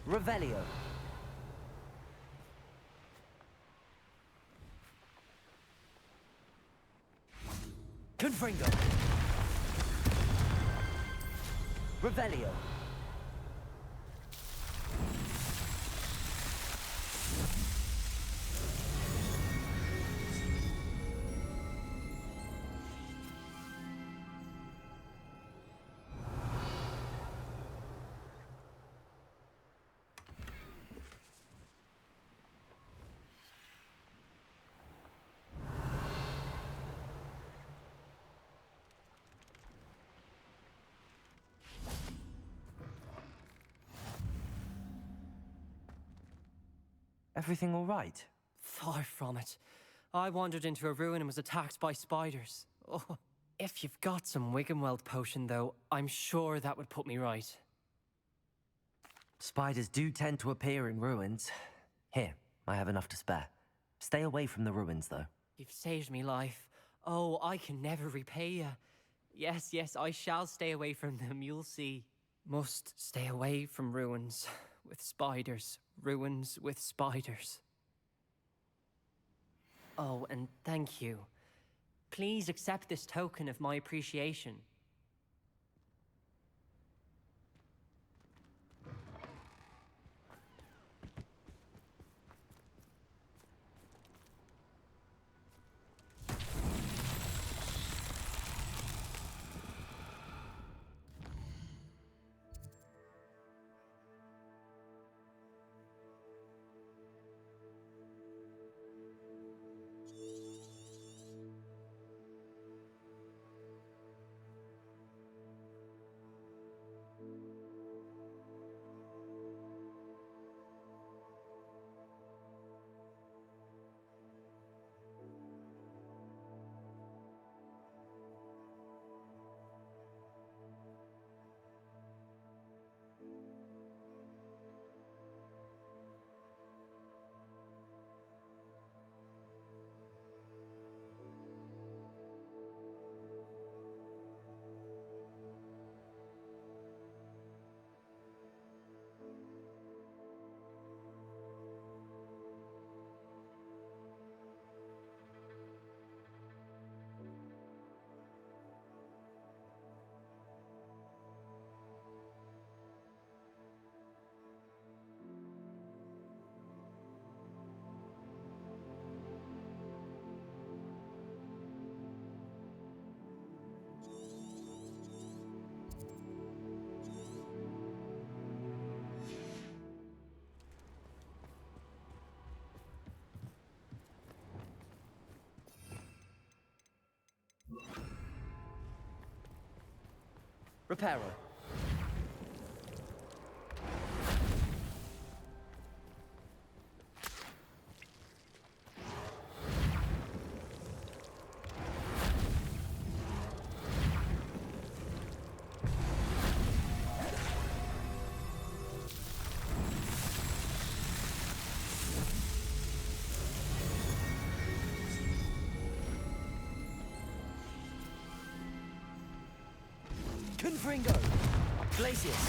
Revelio. Confringo. Revelio. Everything all right? Far from it. I wandered into a ruin and was attacked by spiders. Oh, if you've got some Wiggenweld potion, though, I'm sure that would put me right. Spiders do tend to appear in ruins. Here, I have enough to spare. Stay away from the ruins, though. You've saved me life. Oh, I can never repay you. Yes, yes, I shall stay away from them, you'll see. Must stay away from ruins with spiders. Ruins with spiders. Oh, and thank you. Please accept this token of my appreciation. Reparo. Confringo! Glacius!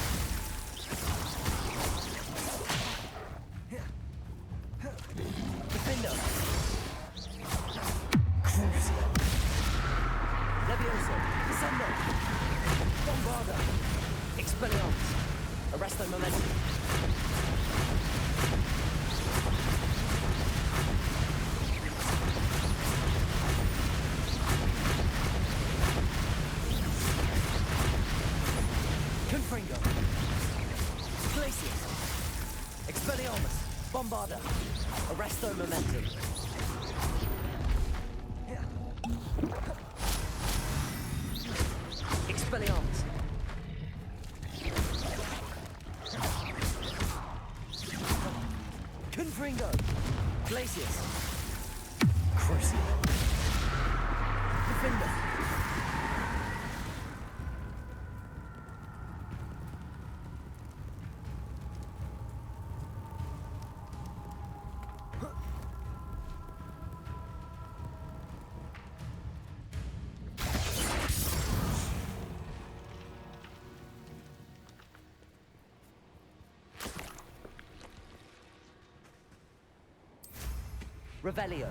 Defender! Crucio! Levioso! Descendo! Bombarda! Expelliarmus! Arresto Momentum! Confringo! Glacius! Expelliarmus! Bombarda! Arresto Momentum! Expelliarmus! Confringo! Glacius! Crucio! Defender! Revelio.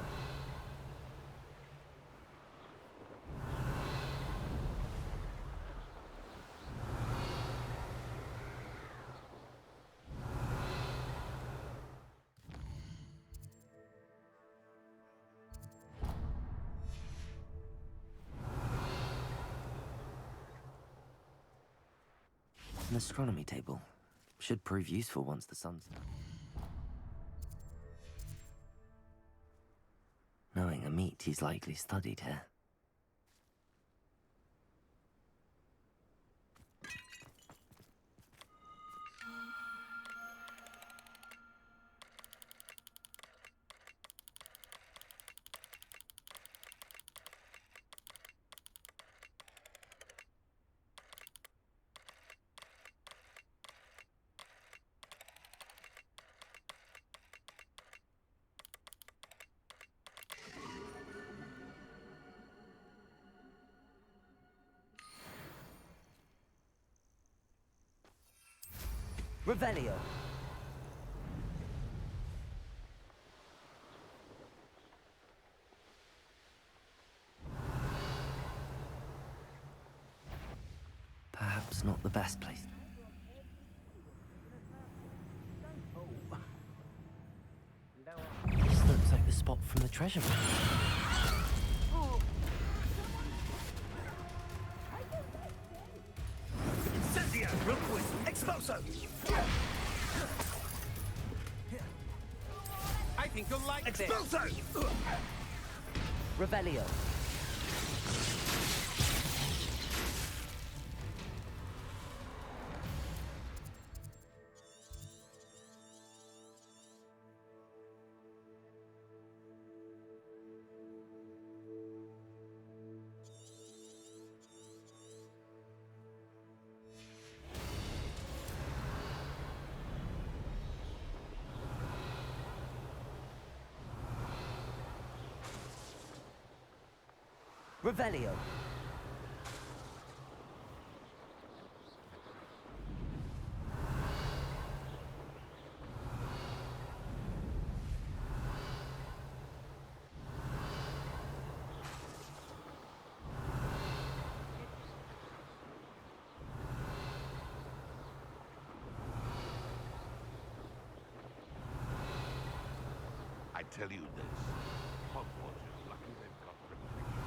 An astronomy table. Should prove useful once the sun's down. Knowing a meat he's likely studied here. Revelio. Perhaps not the best place. This looks like the spot from the treasure room. Incendio! Real quick! Exploso! I think you'll like Exploso! Revelio. Revelio. I tell you this, Hogwarts is lucky they've got reputation.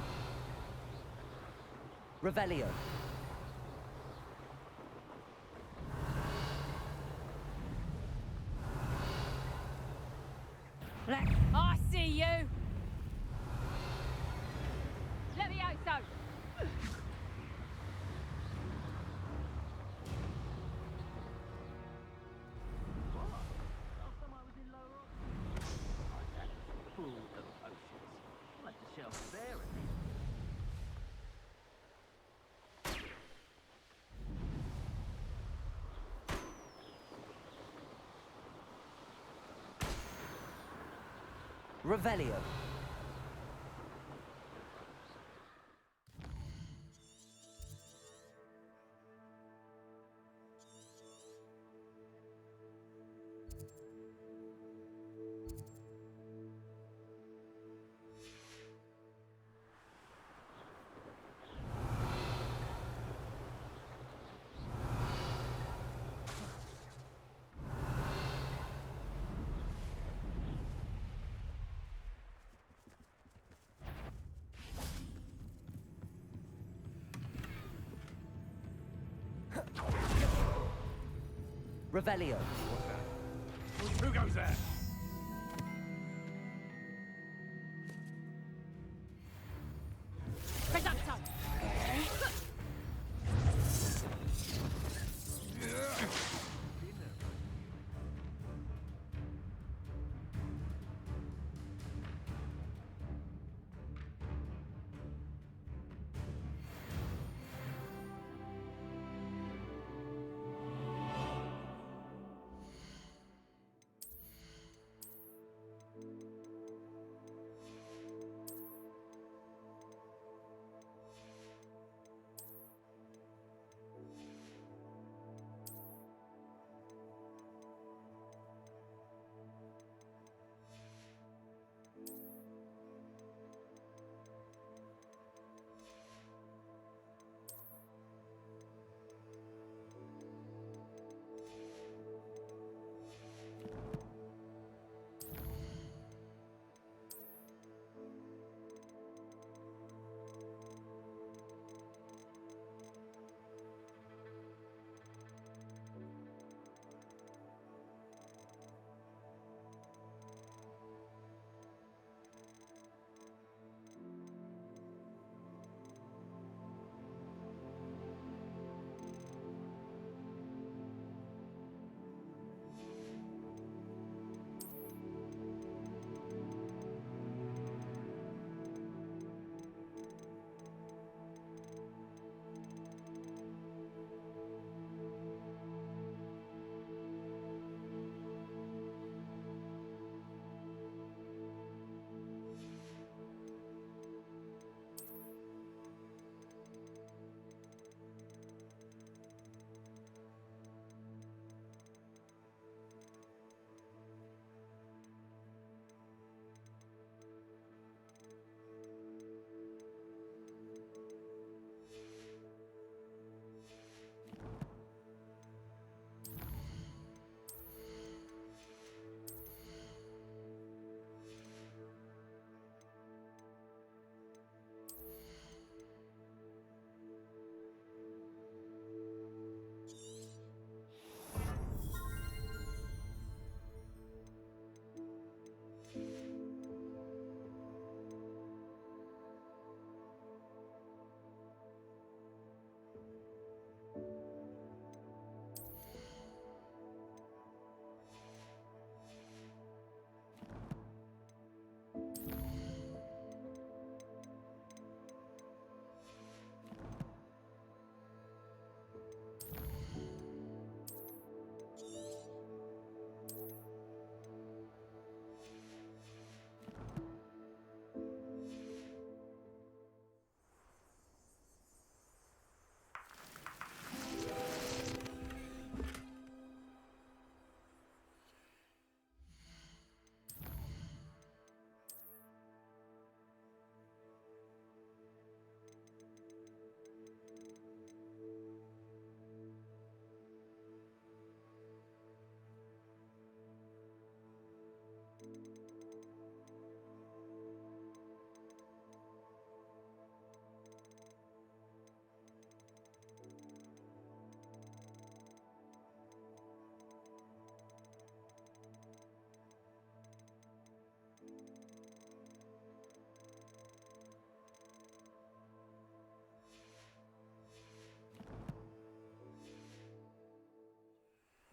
Revelio. I see you! Let me out, so! Revelio. Revelio. Who goes there? Reducto.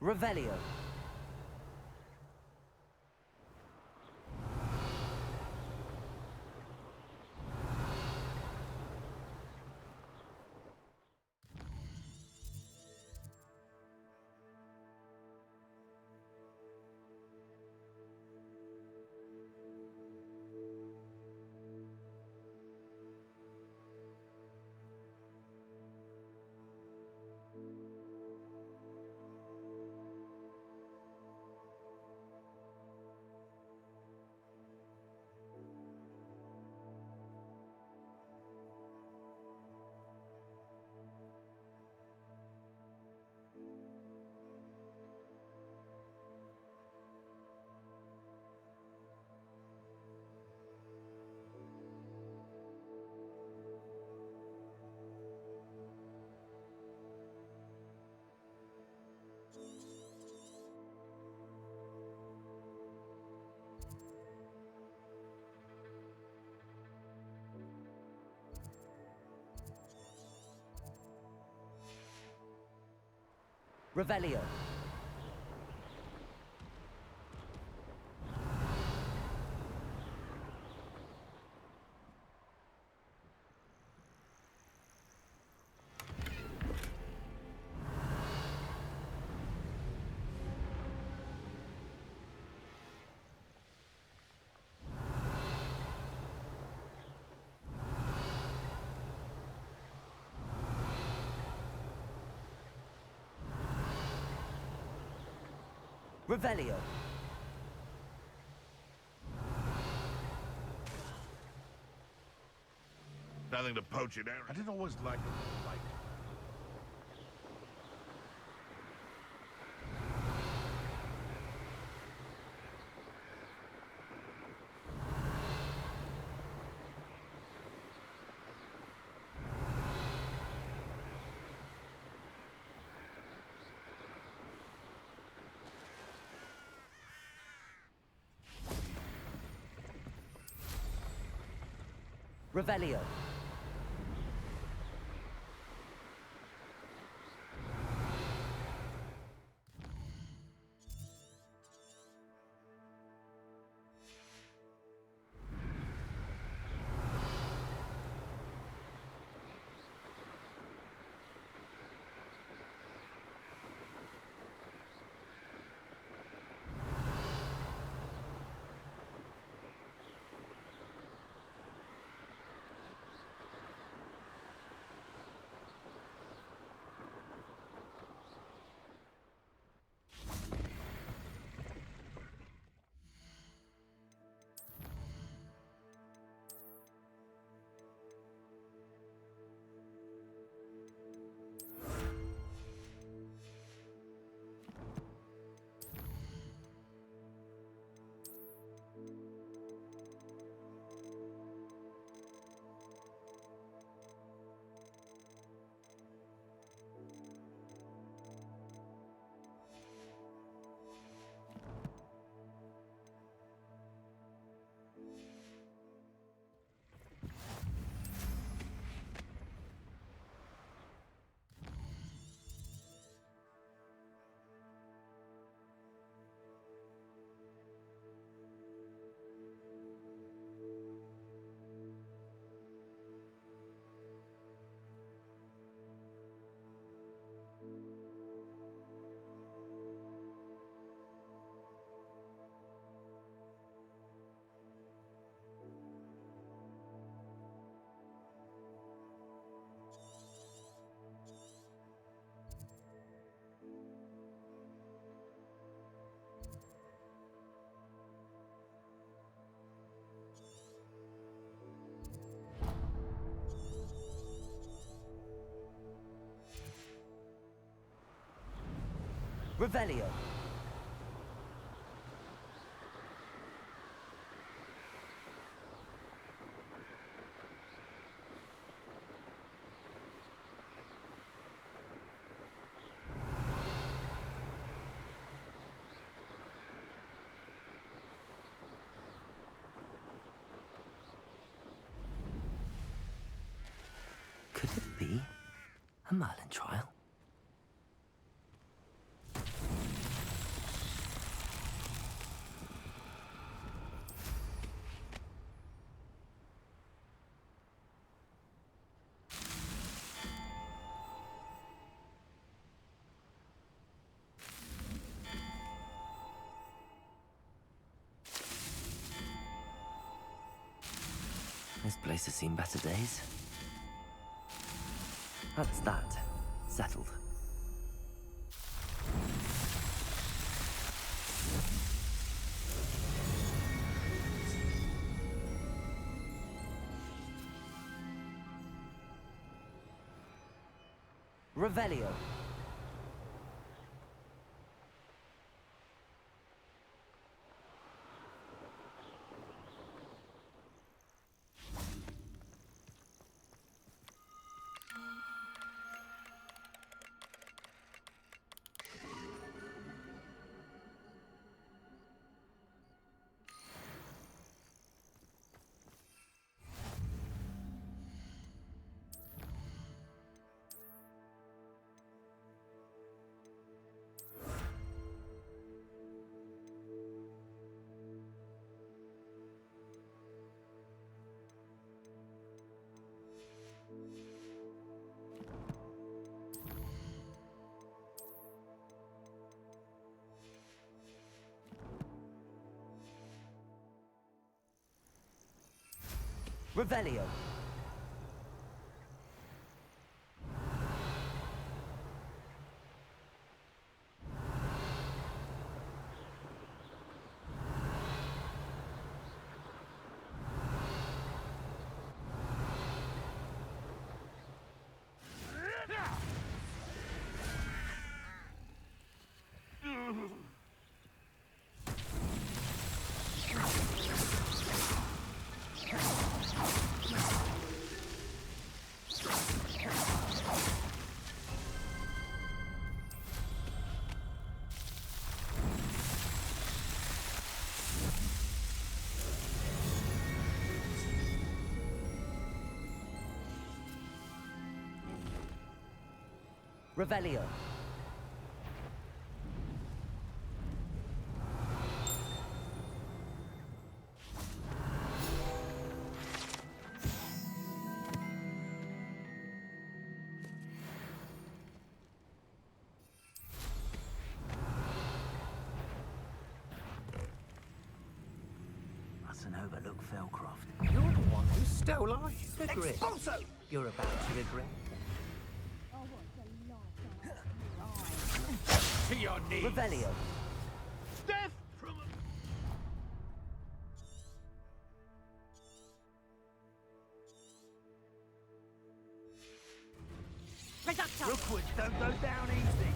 Revelio. Revelio. Revelio. Nothing to poach in there. I didn't always like it. Revelio. Revelio. Could it be a Merlin trial? This place has seen better days. That's that. Settled. Revelio. Revelio. Revelio. Mustn't overlook Felcroft. You're the one who stole our hippogriff. Expulso! You're about to regret. To your knees. Revelio. Death from Reducto! Rookwoods don't go down easy.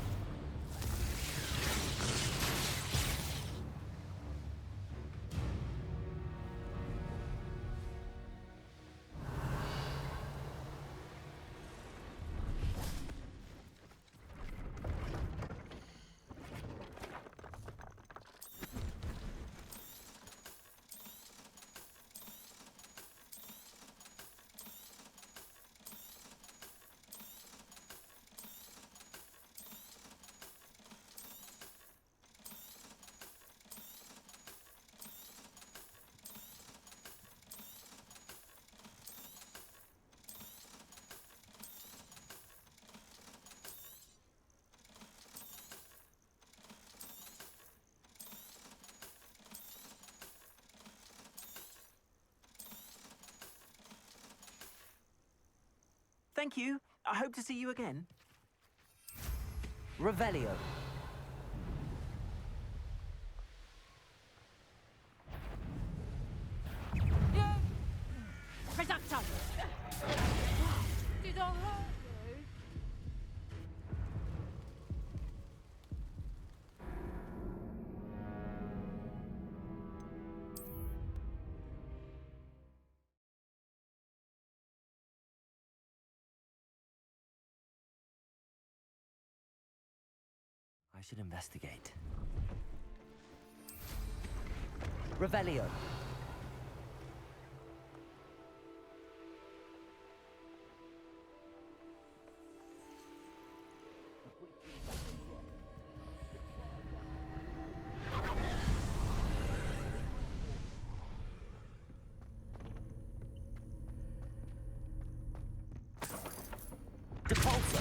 Thank you. I hope to see you again. Revelio. Reducto! Did I hurt you? I should investigate. Revelio. Depulso.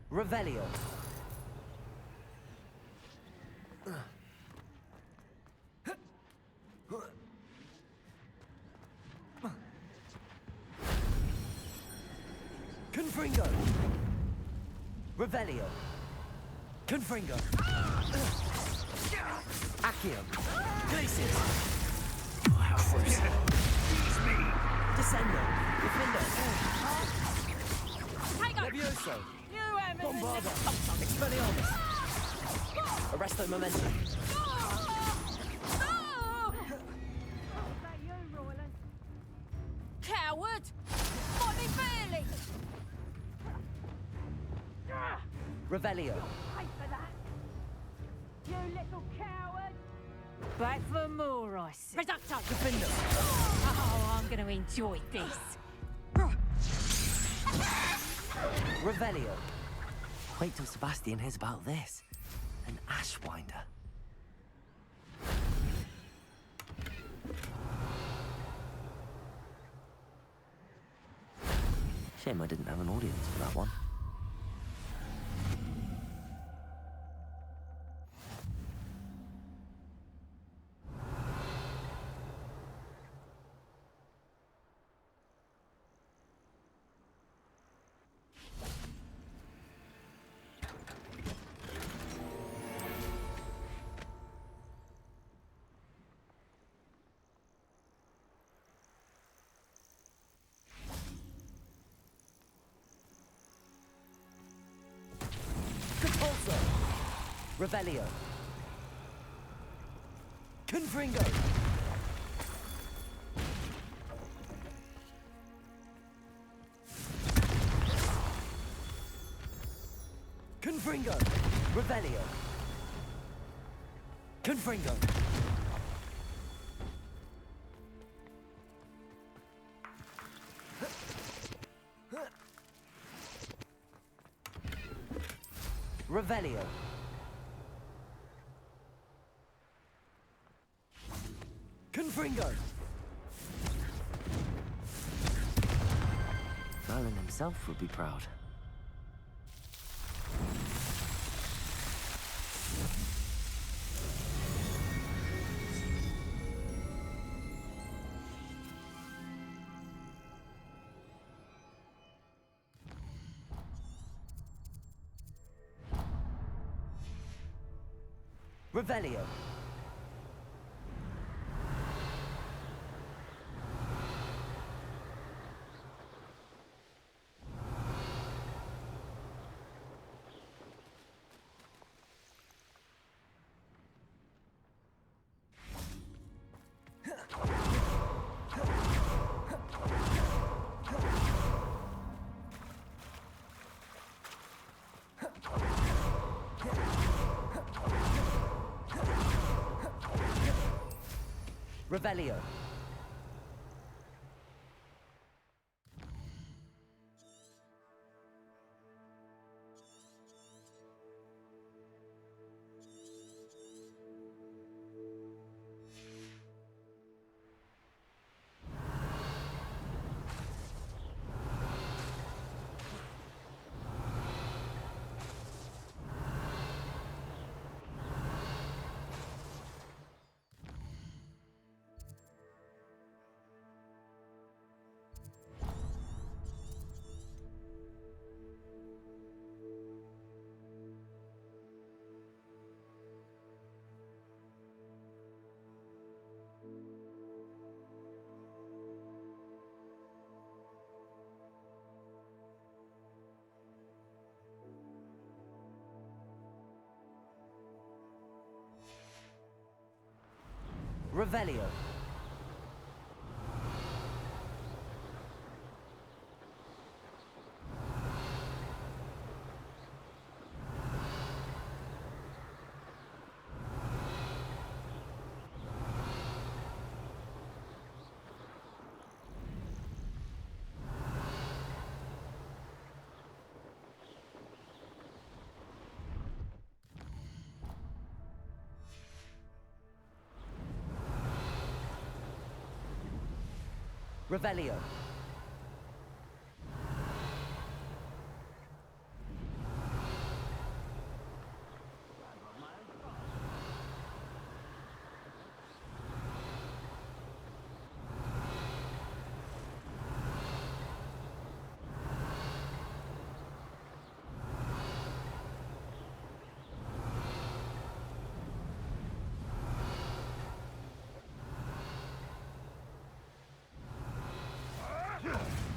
Revelio. Confringo. Revelio. Confringo. Accio. Glacius. Descendo. Defendo. Levioso. You haven't been Bombarda. Expelliarmus. Arresto Momentum. Coward! Might be failing! Revelio. Pay for that! You little coward! Back for more, I see. Reducto! Defendo. Oh, I'm going to enjoy this. Revelio. Wait till Sebastian hears about this. An Ashwinder. Shame I didn't have an audience for that one. Revelio. Confringo. Confringo. Revelio. Confringo. Revelio. Confringo. Merlin himself would be proud. Revelio. Revelio. Revelio. Revelio.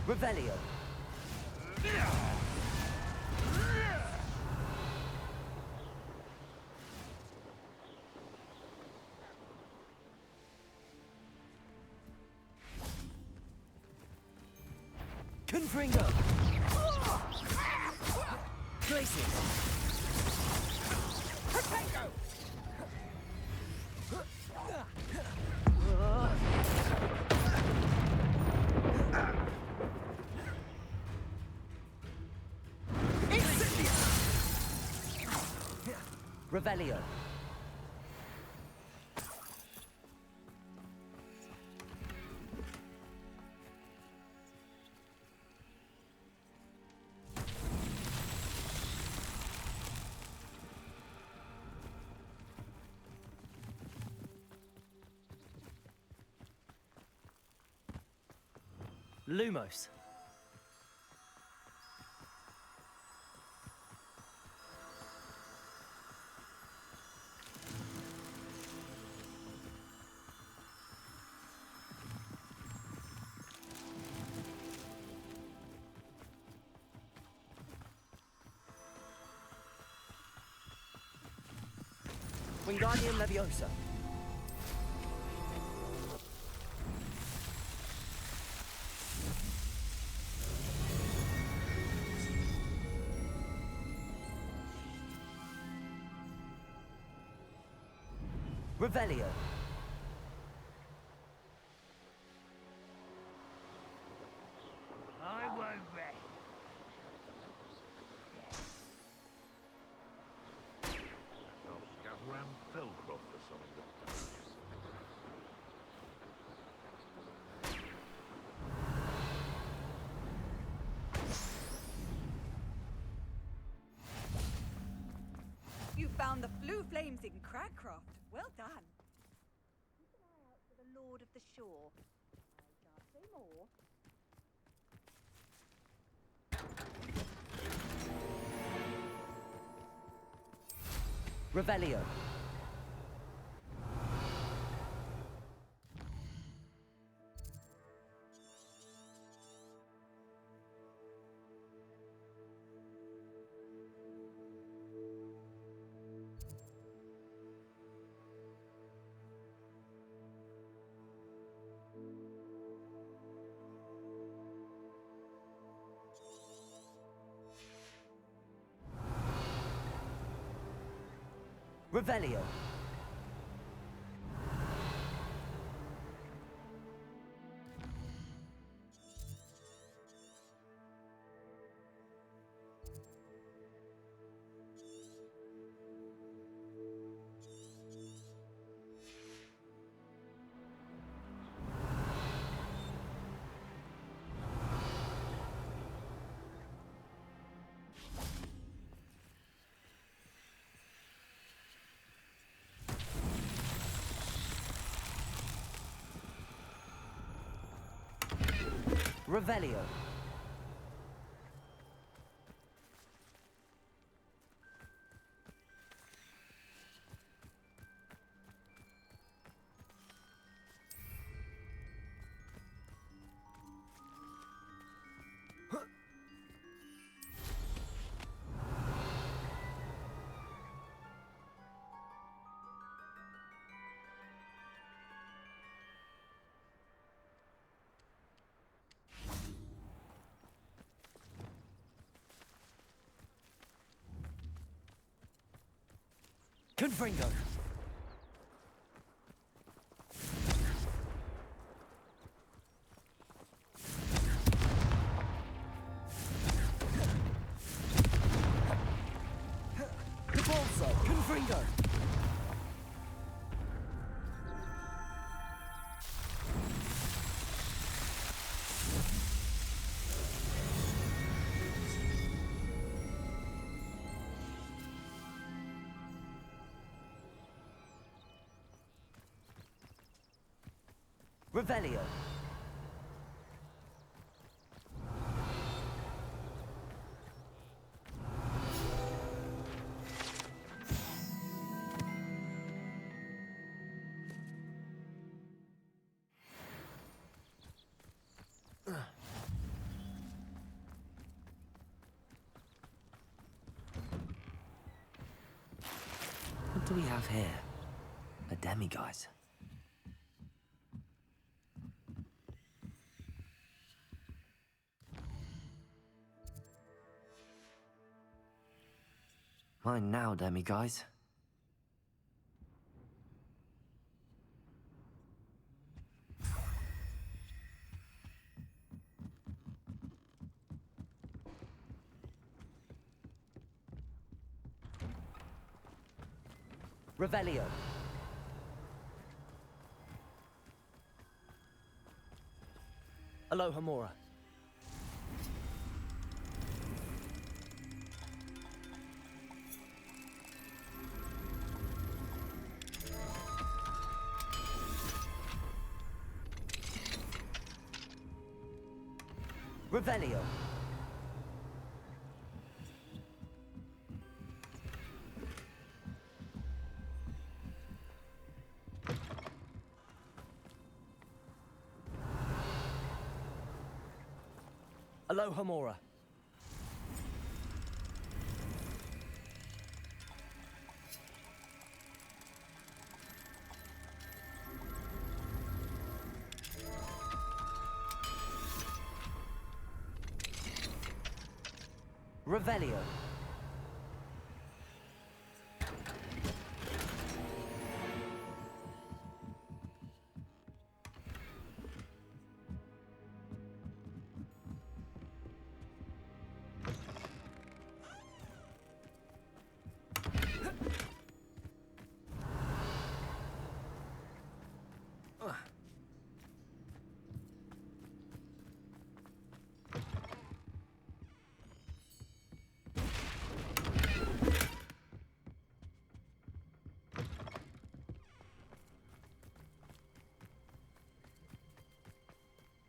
Revelio. Confringo. Glacier. Protego. Revelio. Lumos. Wingardium Leviosa. Revelio. I won't rest. I'll scout around Felcroft for something to... You found the blue flames in Crackcroft. Well done. Keep an eye out for the Lord of the Shore. I can't say more. Revelio. Revelio. Revelio. Confringo. Cabalso. Confringo. Revelio. What do we have here? A demiguise. Mine now, demiguise. Revelio. Alohomora. Revelio. Alohomora. Revelio.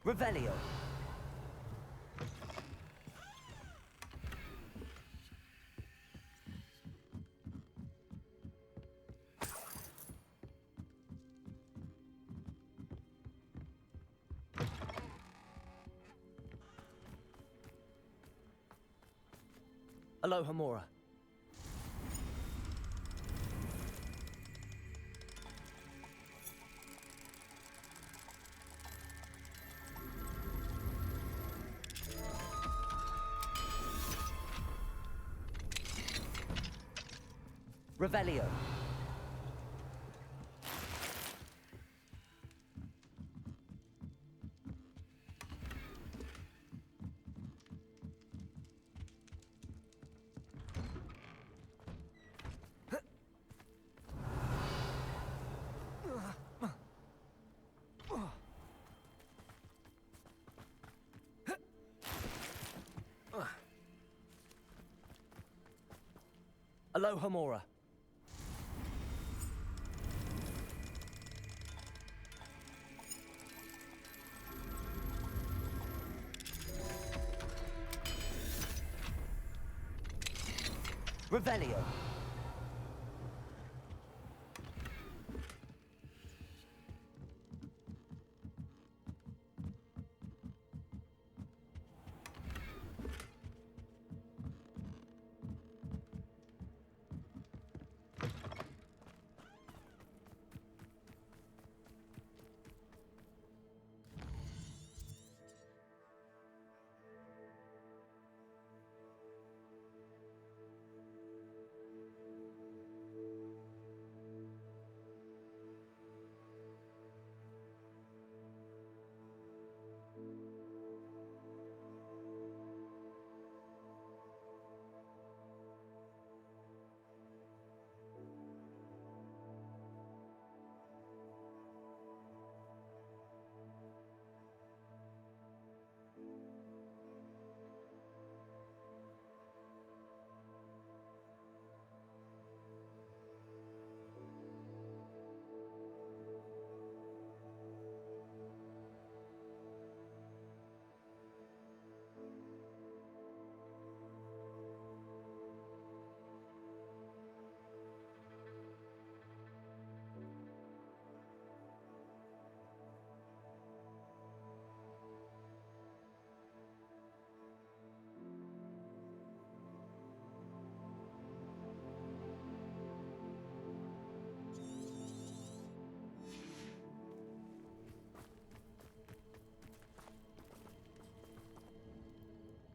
Revelio. Alohomora. Revelio. Alohomora. Revelio.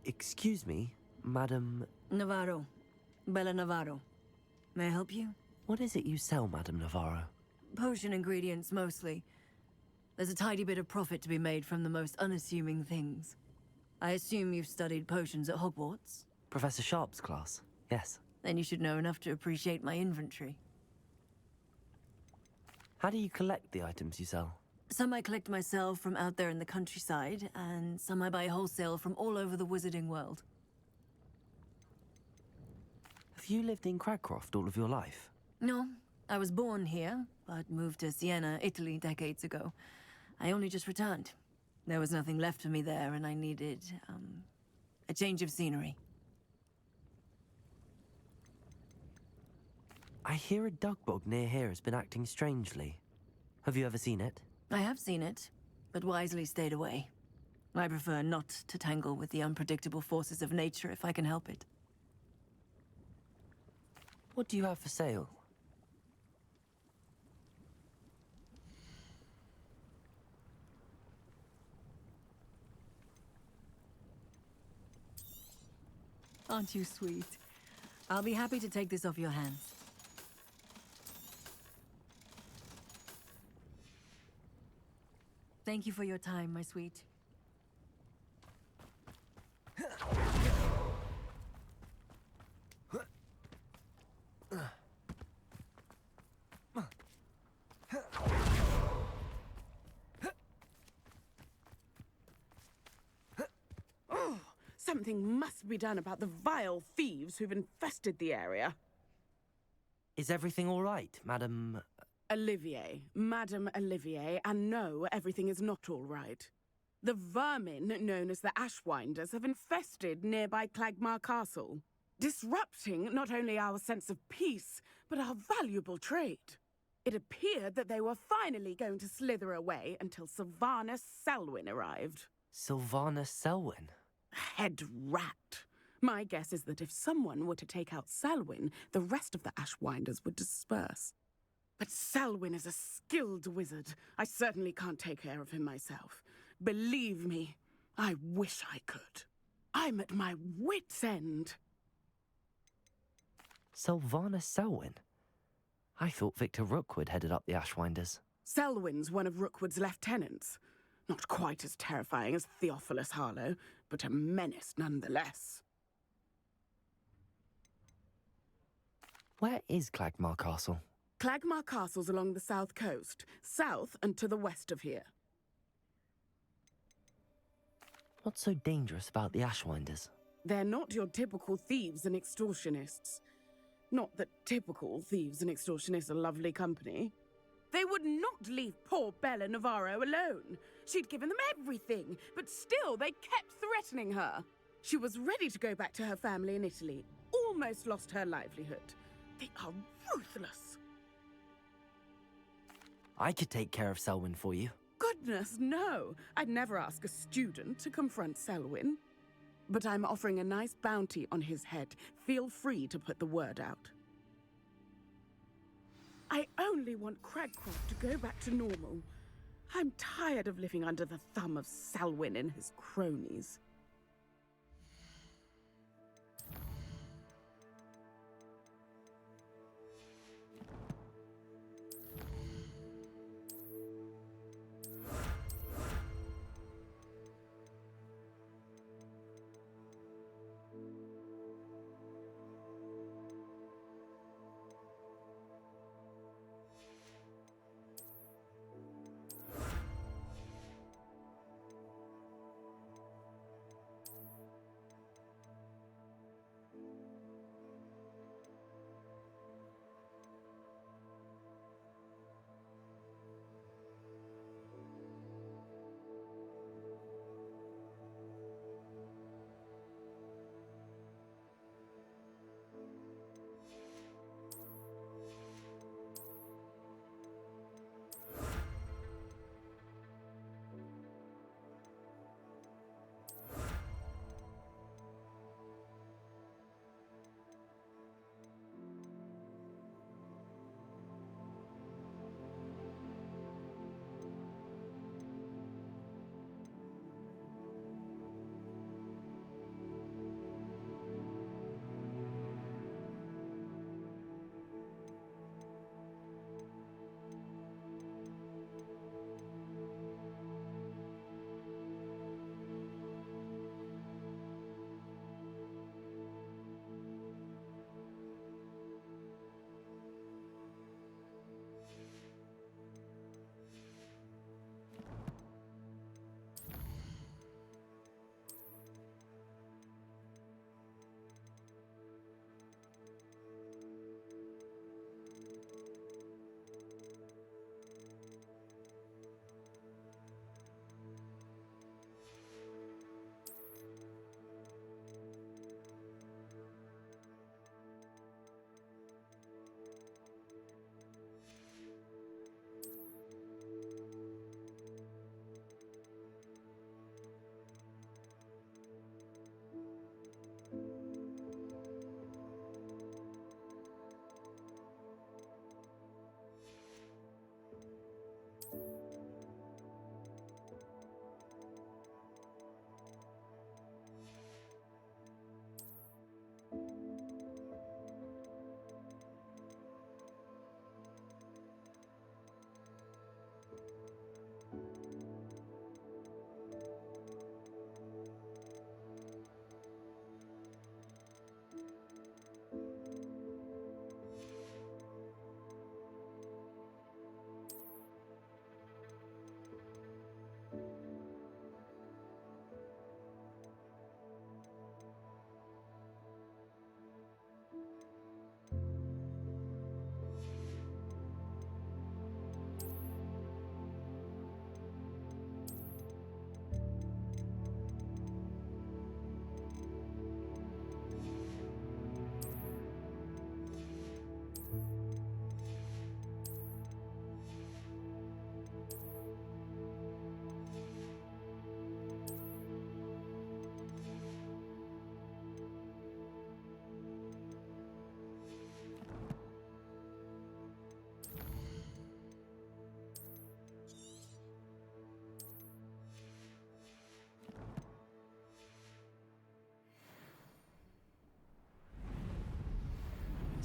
Excuse me, Madam... Navarro. Bella Navarro. May I help you? What is it you sell, Madam Navarro? Potion ingredients, mostly. There's a tidy bit of profit to be made from the most unassuming things. I assume you've studied potions at Hogwarts? Professor Sharp's class, yes. Then you should know enough to appreciate my inventory. How do you collect the items you sell? Some I collect myself from out there in the countryside, and some I buy wholesale from all over the wizarding world. Have you lived in Cragcroft all of your life? No, I was born here, but moved to Siena, Italy decades ago. I only just returned. There was nothing left for me there, and I needed, a change of scenery. I hear a dugbog near here has been acting strangely. Have you ever seen it? I have seen it, but wisely stayed away. I prefer not to tangle with the unpredictable forces of nature if I can help it. What do you have for sale? Aren't you sweet? I'll be happy to take this off your hands. Thank you for your time, my sweet. Something must be done about the vile thieves who've infested the area. Is everything all right, Madam... Olivier, Madame Olivier, and no, everything is not all right. The vermin known as the Ashwinders have infested nearby Clagmar Castle, disrupting not only our sense of peace, but our valuable trade. It appeared that they were finally going to slither away until Sylvanus Selwyn arrived. Sylvanus Selwyn? Head rat. My guess is that if someone were to take out Selwyn, the rest of the Ashwinders would disperse. But Selwyn is a skilled wizard. I certainly can't take care of him myself. Believe me, I wish I could. I'm at my wit's end. Sylvanus Selwyn? I thought Victor Rookwood headed up the Ashwinders. Selwyn's one of Rookwood's lieutenants. Not quite as terrifying as Theophilus Harlow, but a menace nonetheless. Where is Clagmar Castle? Clagmar Castle's along the south coast, south and to the west of here. What's so dangerous about the Ashwinders? They're not your typical thieves and extortionists. Not that typical thieves and extortionists are lovely company. They would not leave poor Bella Navarro alone. She'd given them everything, but still they kept threatening her. She was ready to go back to her family in Italy, almost lost her livelihood. They are ruthless. I could take care of Selwyn for you. Goodness, no. I'd never ask a student to confront Selwyn. But I'm offering a nice bounty on his head. Feel free to put the word out. I only want Cragcroft to go back to normal. I'm tired of living under the thumb of Selwyn and his cronies.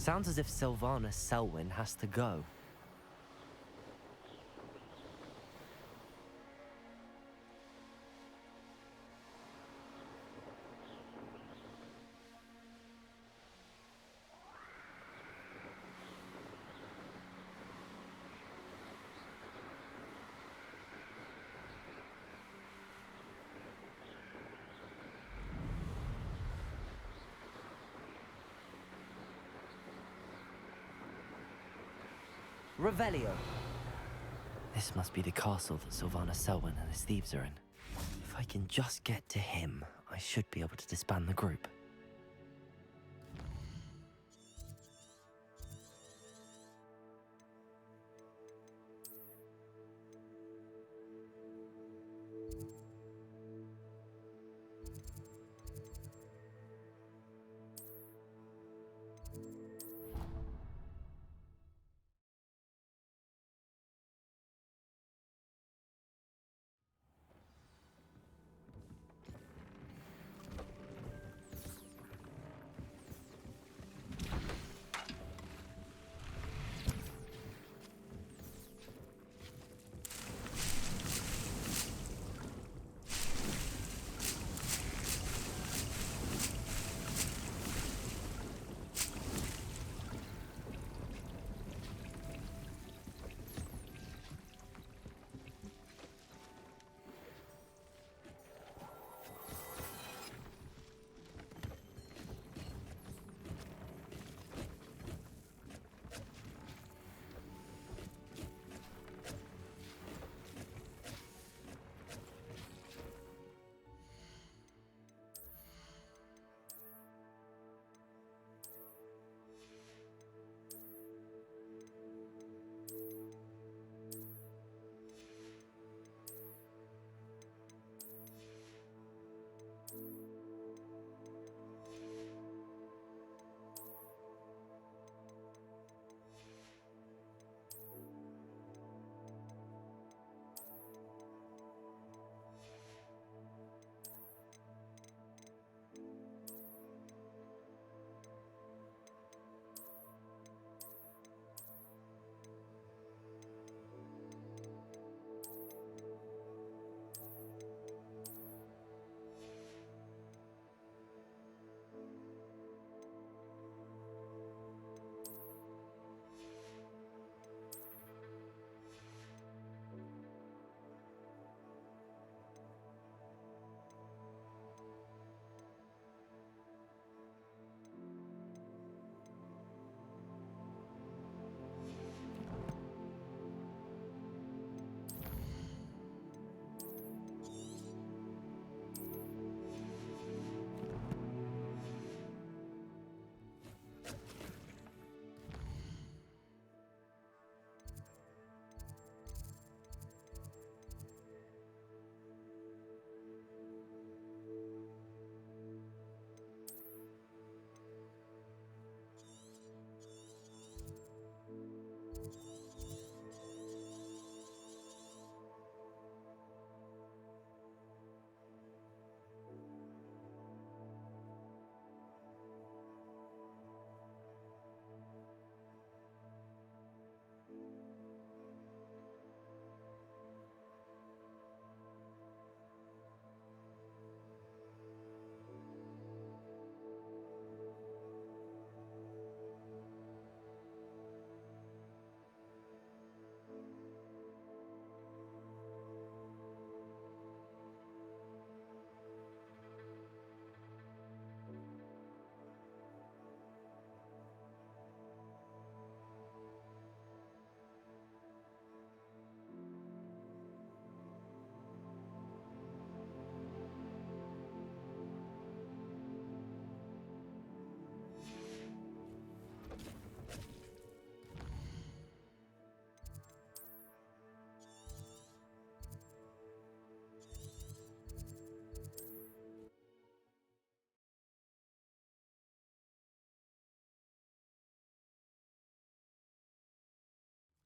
Sounds as if Sylvana Selwyn has to go. Revelio. This must be the castle that Sylvana Selwyn and his thieves are in. If I can just get to him, I should be able to disband the group.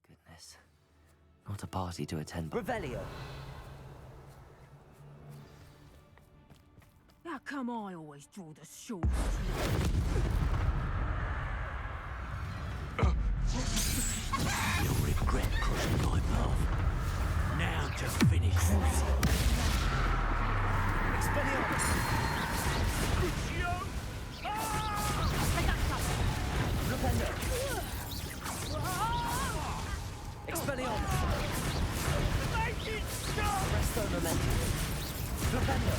Goodness. Not a party to attend, but... Revelio. How come I always draw the short straw? to finish. Expelliarmus! Rependo! Expelliarmus! Resto momentum! Rependo!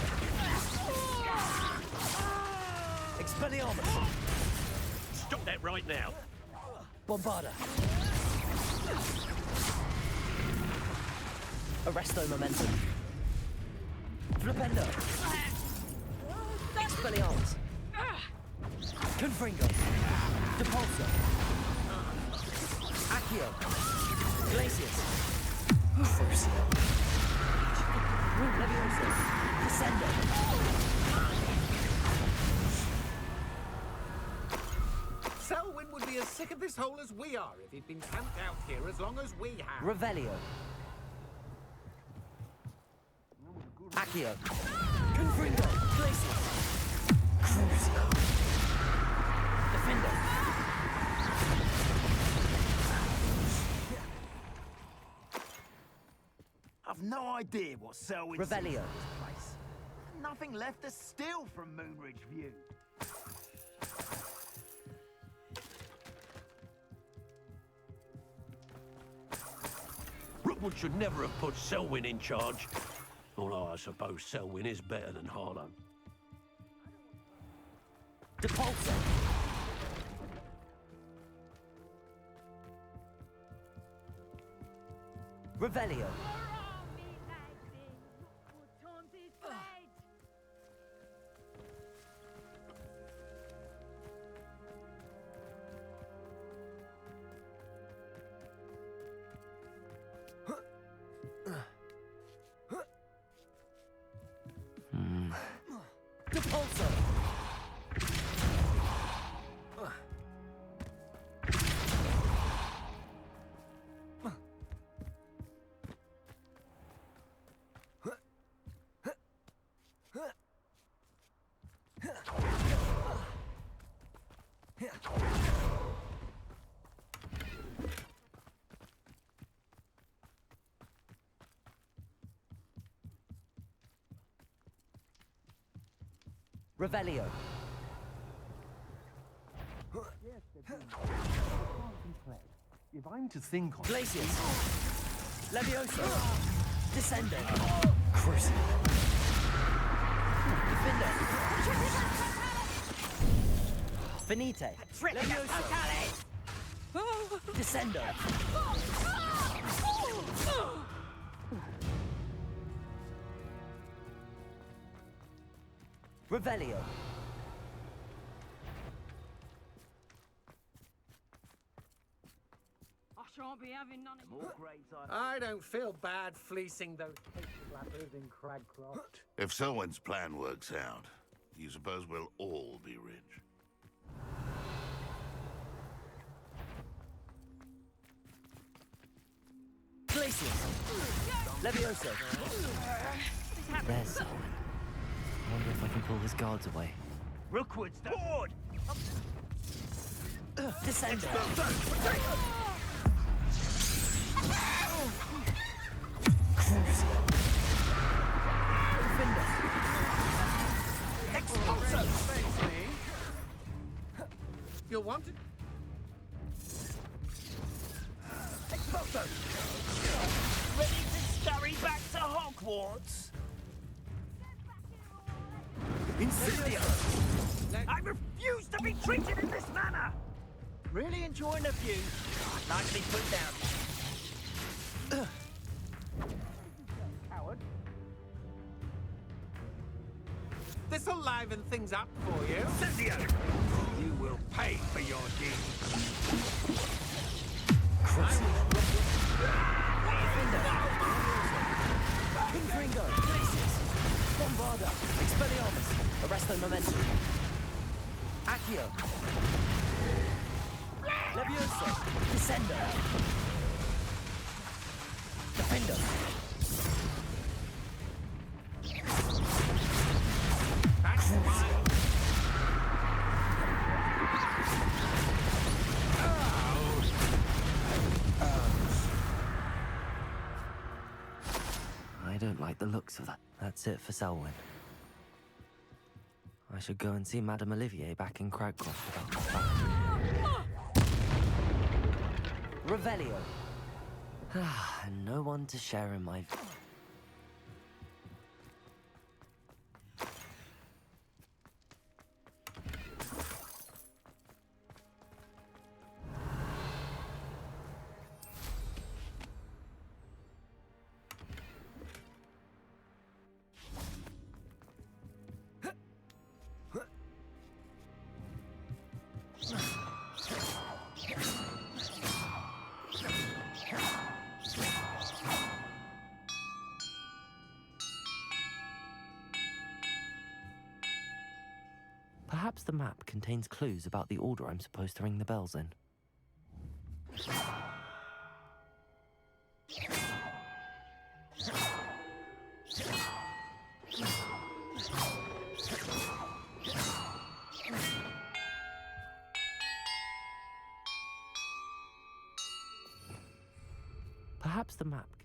Expelliarmus! Stop that right now. Bombarda! Arresto momentum! Flipendo! Expelliarmus! Confringo! Depulso! Accio! Glacius! Crucio! Levioso! Descendo! Selwyn would be as sick of this hole as we are if he'd been camped out here as long as we have. Revelio! Accio! Confringo! Glacius! Crucio! Defendo! I've no idea what Selwyn sees Revelio. in this place. Nothing left to steal from Moonridge View. Rookwood should never have put Selwyn in charge. Although I suppose Selwyn is better than Harlow. Depulso! Revelio! Depulso! Revelio! If I'm to think on Glacius! Levioso! Descendo! Crucio! Defendo! Finite! Levioso! Descendo! Revelio! I shan't be having none of more graves I don't feel bad fleecing those flappers in Cragcroft. If Selwyn's plan works out, you suppose we'll all be rich. Glacius! Levioso! There's Selwyn. I wonder if I can pull his guards away. Rookwood's board! Descendo! Crucio! Defendo! Expulso! You'll want it? Expulso! Ready to scurry back to Hogwarts? Incendio! I refuse to be treated in this manner! Really enjoying the view. Nicely put down. Coward. This'll liven things up for you. Incendio! You will pay for your deeds. Confringo! Glacius! Bombarda! Expelliarmus! Arresto momentum! Accio! Levioso! Descendo! Defendo! That's mine. like the looks of that. That's it for Selwyn. I should go and see Madame Olivier back in Cragcroft about the fact. Revelio. And no one to share in my... Perhaps the map contains clues about the order I'm supposed to ring the bells in. Perhaps the map contains...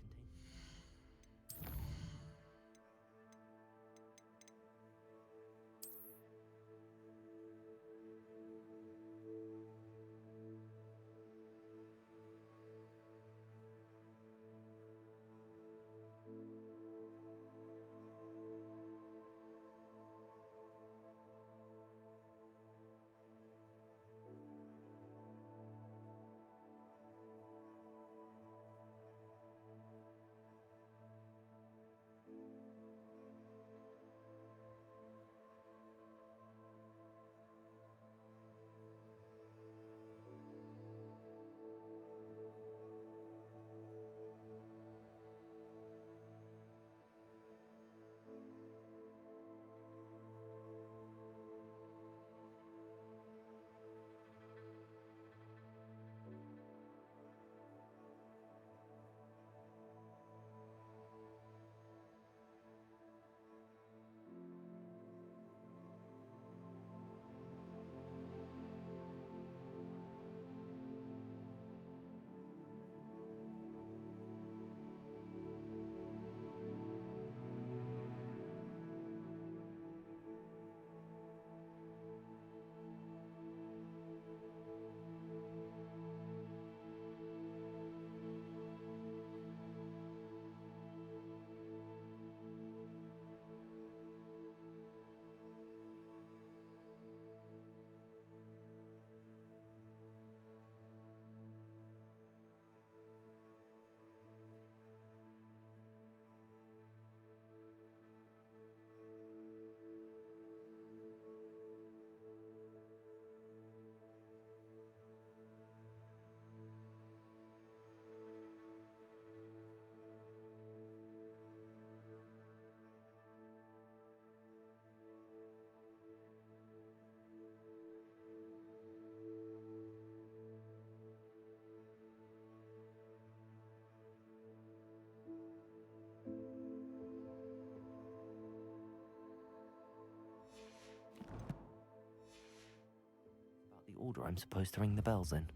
the order I'm supposed to ring the bells in.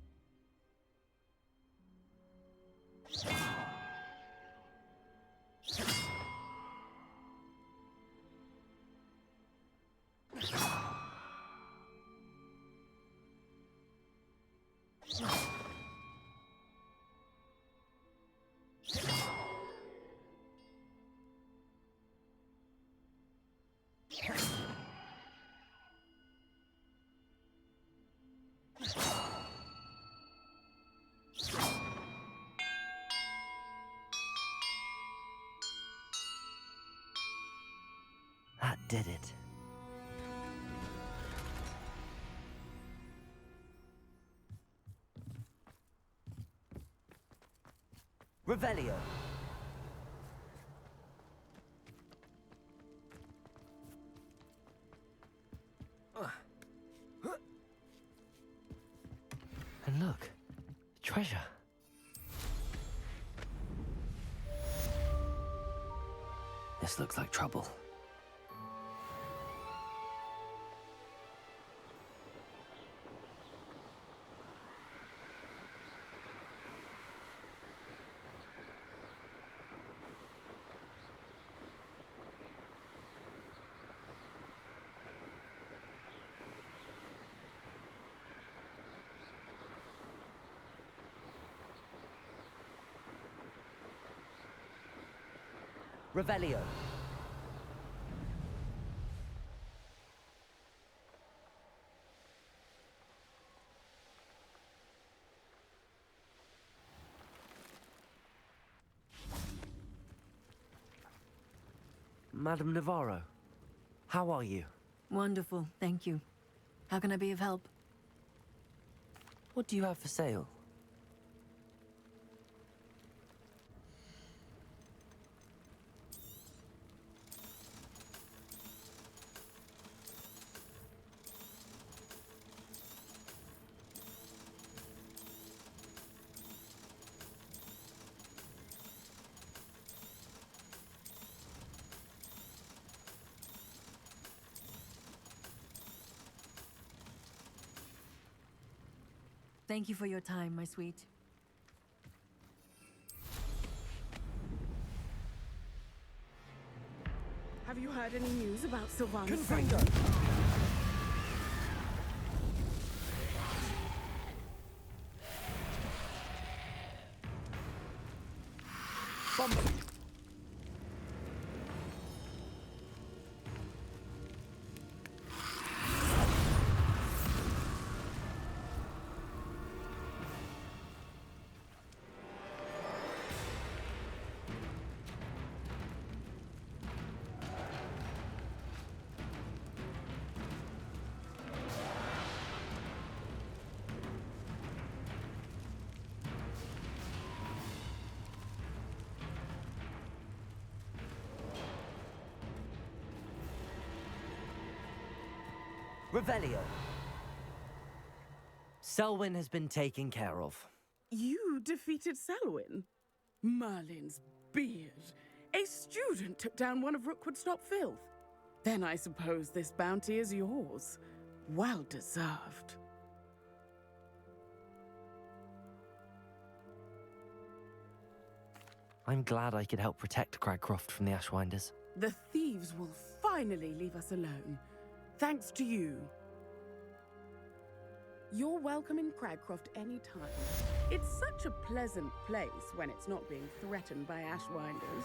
That did it. Revelio. And look, treasure. This looks like trouble. Revelio. Madame Navarro, how are you? Wonderful, thank you. How can I be of help? What do you have for sale? Thank you for your time, my sweet. Have you heard any news about Sylvana? Confringo! Bomber! Revelio. Selwyn has been taken care of. You defeated Selwyn? Merlin's beard. A student took down one of Rookwood's top filth. Then I suppose this bounty is yours. Well deserved. I'm glad I could help protect Cragcroft from the Ashwinders. The thieves will finally leave us alone. Thanks to you. You're welcome in Cragcroft anytime. It's such a pleasant place when it's not being threatened by Ashwinders.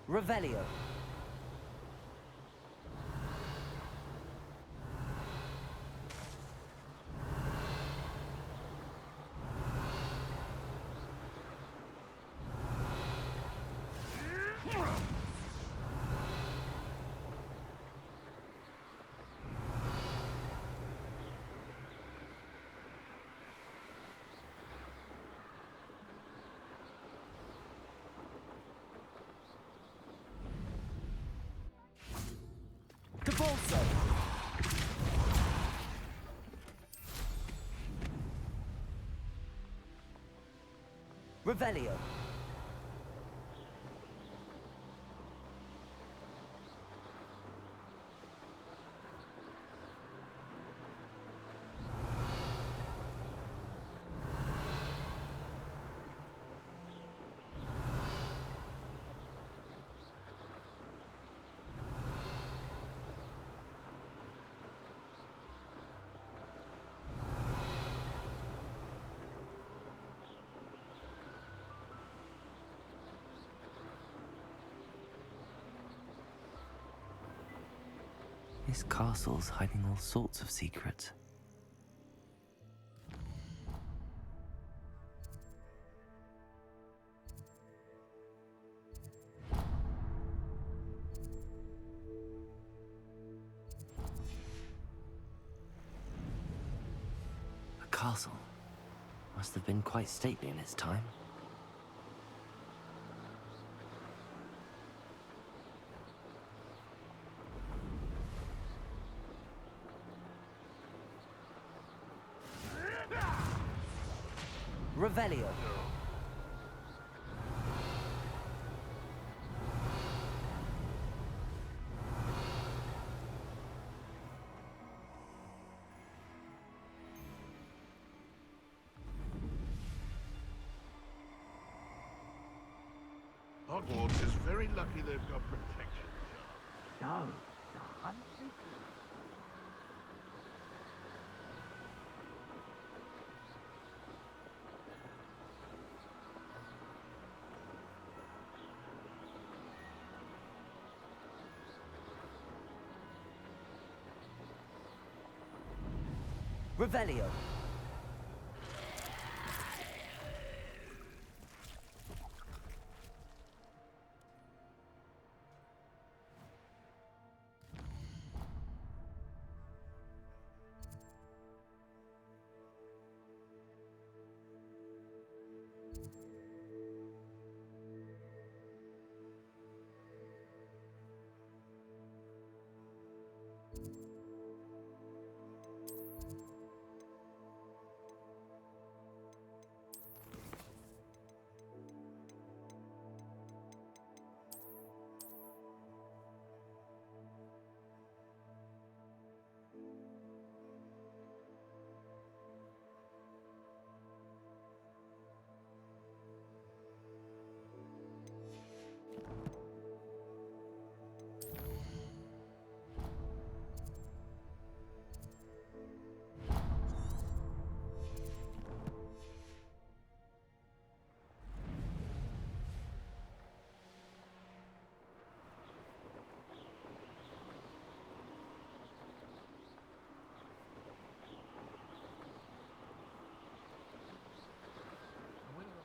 Revelio. Cabalso. Revelio. This castle's hiding all sorts of secrets. A castle. Must have been quite stately in its time. Revelio. Hogwarts is very lucky they've got protection. No, the hunting. Revelio.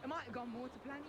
It might have gone more to plan.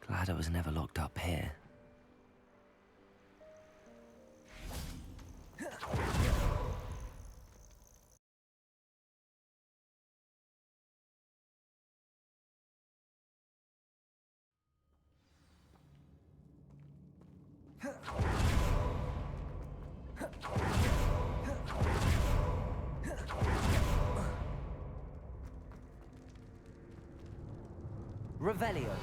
Glad I was never locked up here. Revelio.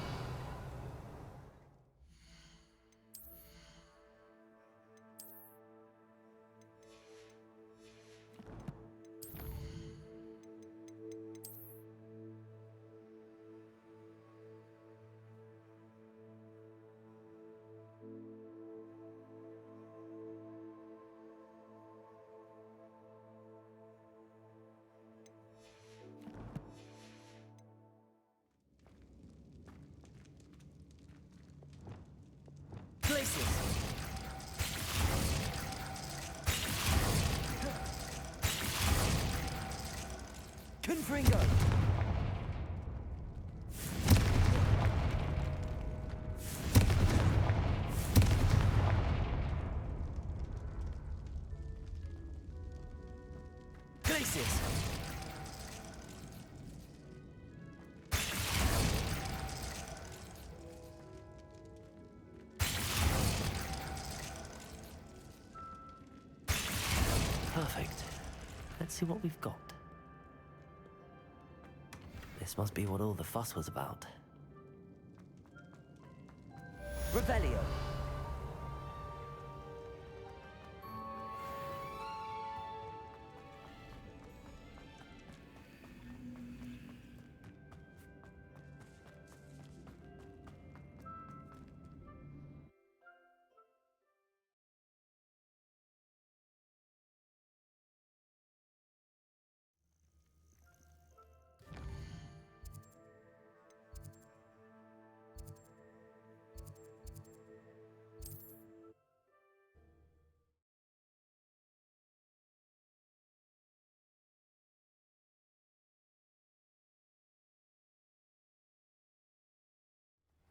Places. Confringo. Places. Perfect. Let's see what we've got. This must be what all the fuss was about. Revelio.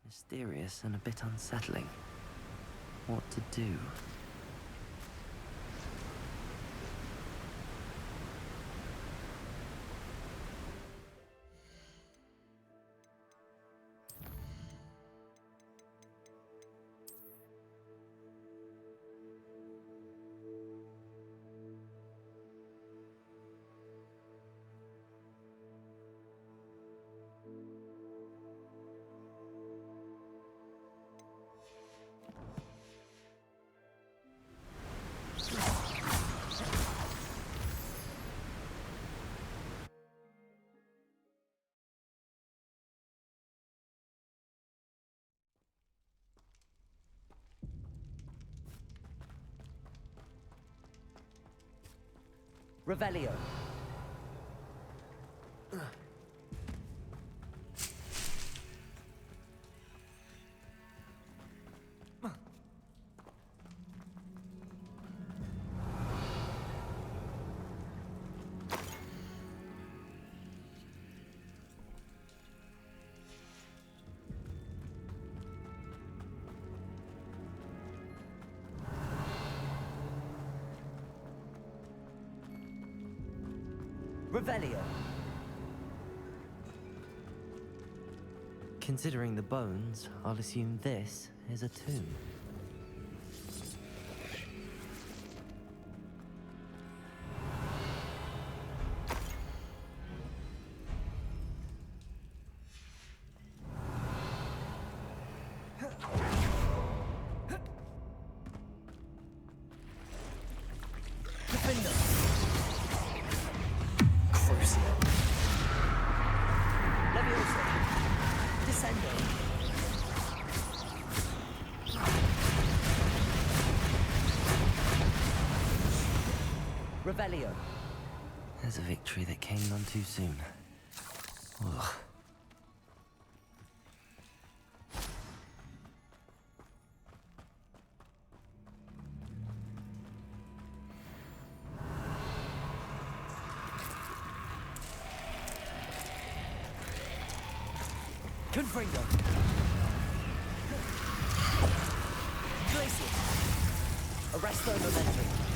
Mysterious and a bit unsettling. What to do? Revelio. Revelio. Considering the bones, I'll assume this is a tomb. Revelio. There's a victory that came none too soon. Ugh. Confringo. Glacius. Arresto momentum.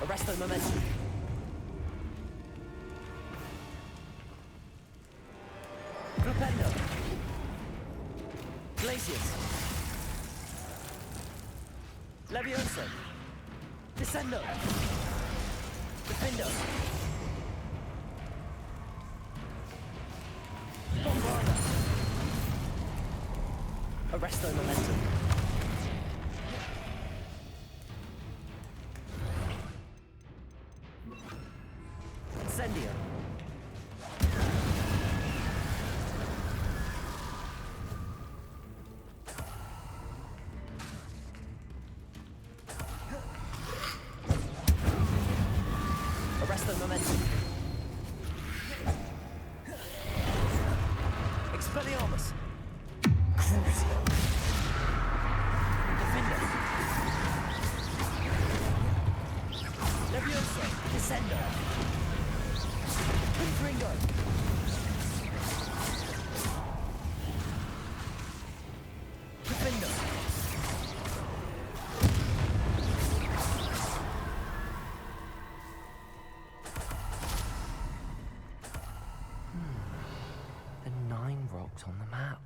Arresto momentum. Flipendo. Glacius. Levioso. Descendo. Defendo. Bombarda. Arresto momentum. Incendio. Arresto momentum. Expelliarmus. Crucio. Defender. Levioso. Descendo. Confringo. Defender. The 9 roll rocks on the map.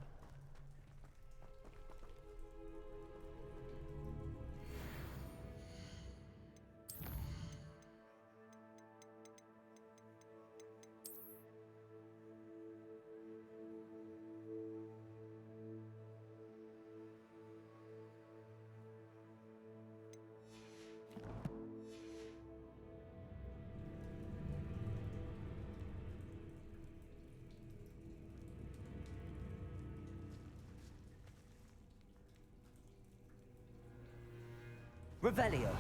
Revelio.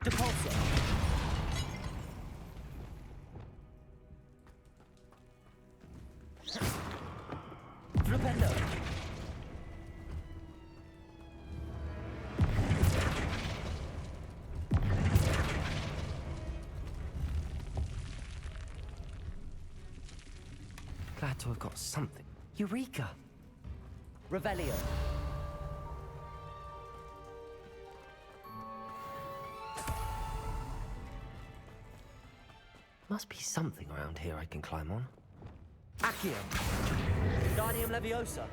Depulso. Flipendo. Glad to have got something. Eureka! Revelio. Must be something around here I can climb on. Accio. Guardium Leviosa.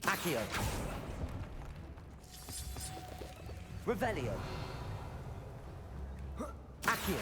Accio. Revelio. Accio.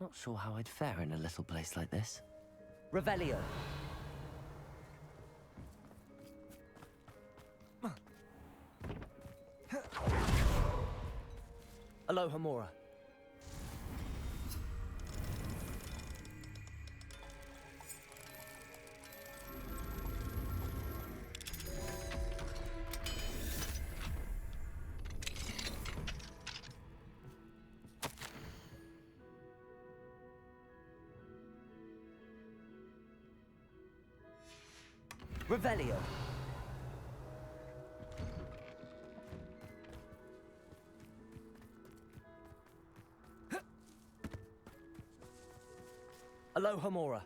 Not sure how I'd fare in a little place like this. Revelio. Alohomora. Revelio. Alohomora.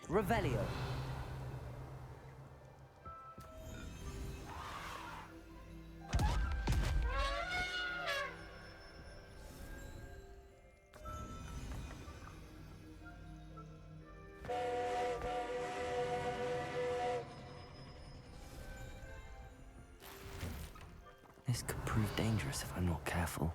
Revelio. This could prove dangerous if I'm not careful.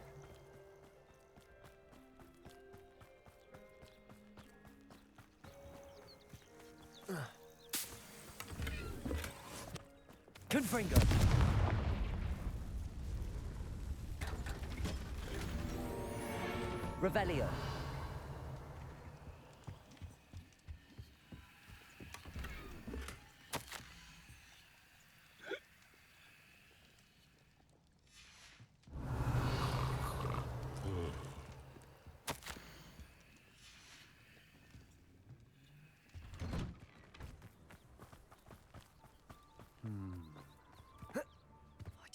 Confringo. Revelio.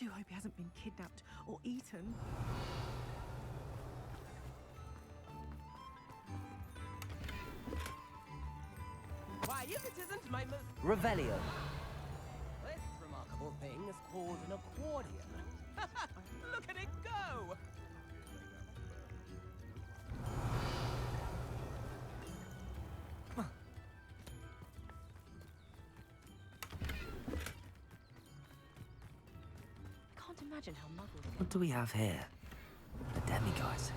do hope he hasn't been kidnapped or eaten. Why, if it isn't my most... Revelio. This remarkable thing is called an accordion. Look at it go! I can't imagine how muggles What do we have here? The demiguise.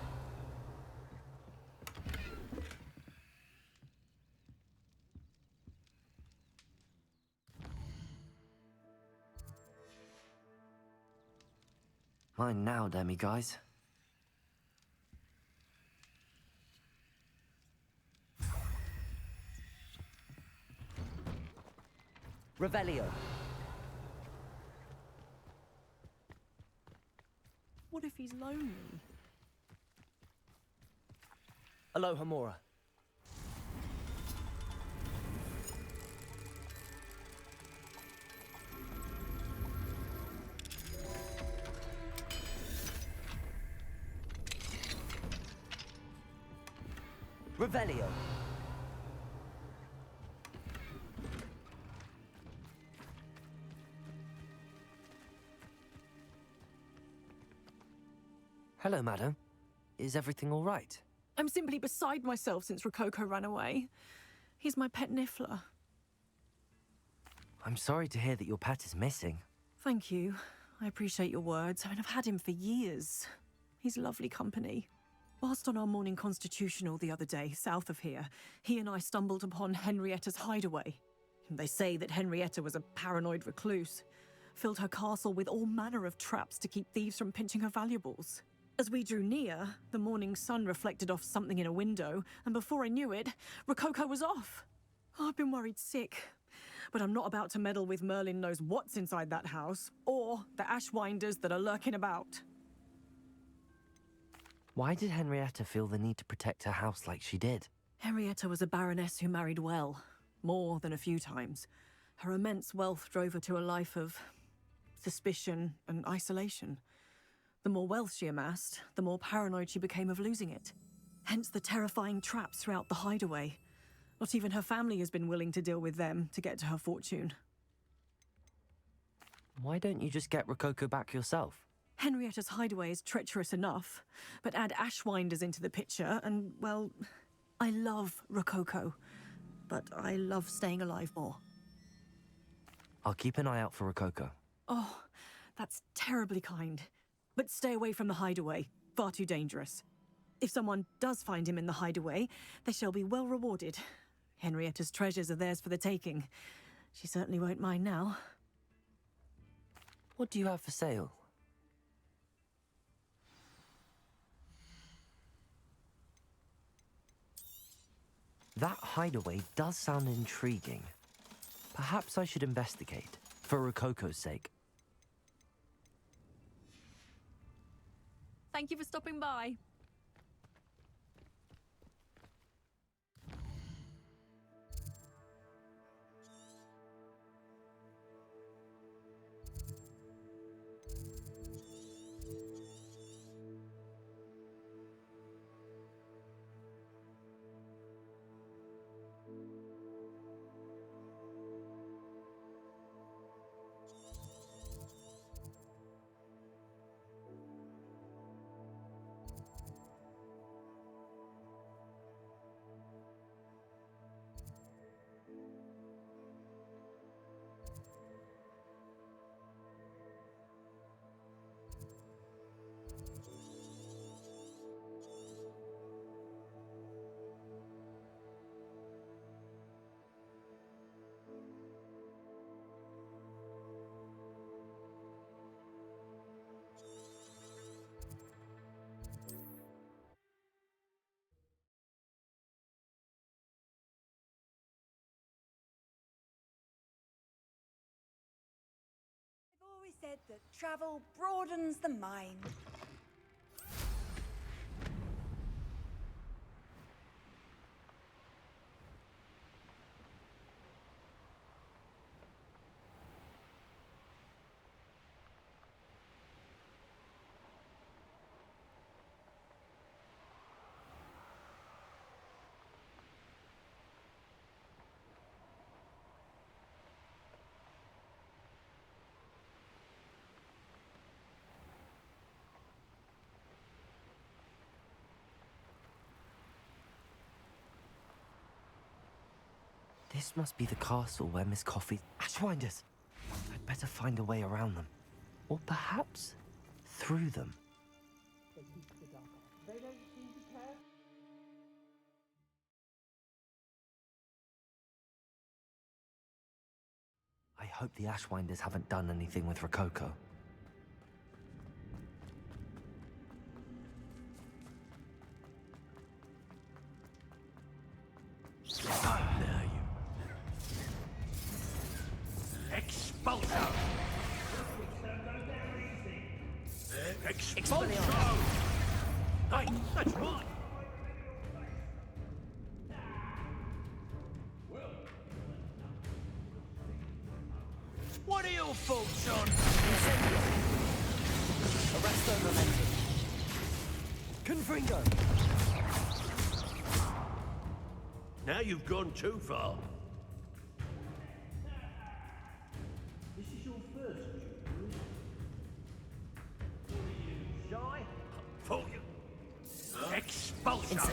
Mine now, demiguise. Revelio. What if he's lonely? Alohomora. Revelio. Hello, madam. Is everything all right? I'm simply beside myself since Rococo ran away. He's my pet Niffler. I'm sorry to hear that your pet is missing. Thank you. I appreciate your words. I mean, I've had him for years. He's lovely company. Whilst on our morning constitutional the other day, south of here, he and I stumbled upon Henrietta's hideaway. They say that Henrietta was a paranoid recluse, filled her castle with all manner of traps to keep thieves from pinching her valuables. As we drew near, the morning sun reflected off something in a window, and before I knew it, Rococo was off. I've been worried sick, but I'm not about to meddle with Merlin knows what's inside that house, or the Ashwinders that are lurking about. Why did Henrietta feel the need to protect her house like she did? Henrietta was a baroness who married well, more than a few times. Her immense wealth drove her to a life of suspicion and isolation. The more wealth she amassed, the more paranoid she became of losing it. Hence the terrifying traps throughout the hideaway. Not even her family has been willing to deal with them to get to her fortune. Why don't you just get Rococo back yourself? Henrietta's hideaway is treacherous enough, but add Ashwinders into the picture and, well, I love Rococo, but I love staying alive more. I'll keep an eye out for Rococo. Oh, that's terribly kind. But stay away from the hideaway. Far too dangerous. If someone does find him in the hideaway, they shall be well rewarded. Henrietta's treasures are theirs for the taking. She certainly won't mind now. What do you have for sale? That hideaway does sound intriguing. Perhaps I should investigate, for Rococo's sake. Thank you for stopping by. I've always said that travel broadens the mind. This must be the castle where Miss Coffee... Ashwinders! I'd better find a way around them. Or perhaps through them. I hope the Ashwinders haven't done anything with Rococo. Now you... Expulso! Expulso! Hey, that's right! What are your thoughts on... Arresto momentum. Confringo. Now you've gone too far. This is your first shy? Fool you. Expulso!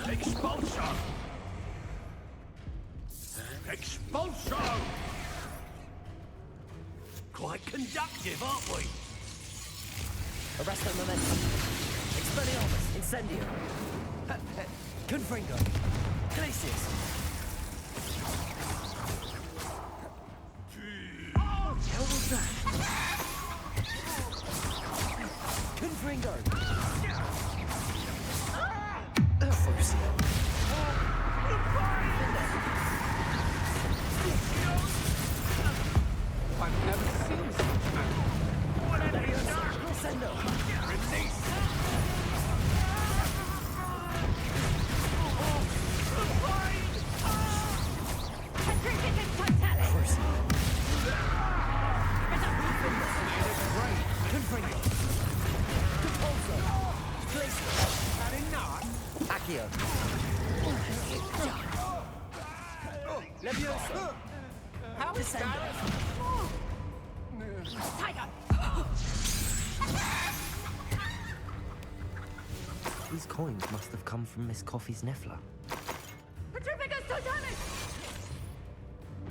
Expulso! Expulso! Quite conductive, aren't we? Arresto momentum. Expelliarmus. Incendio. Confringo. Glacius. What the hell was that? Confringo. I've never seen such magic. Whatever you're done! Sendo. Release! Confringo. Compulso. Glacius. Had enough? Accio. Levioso. How is that? These coins must have come from Miss Coffee's Niffler.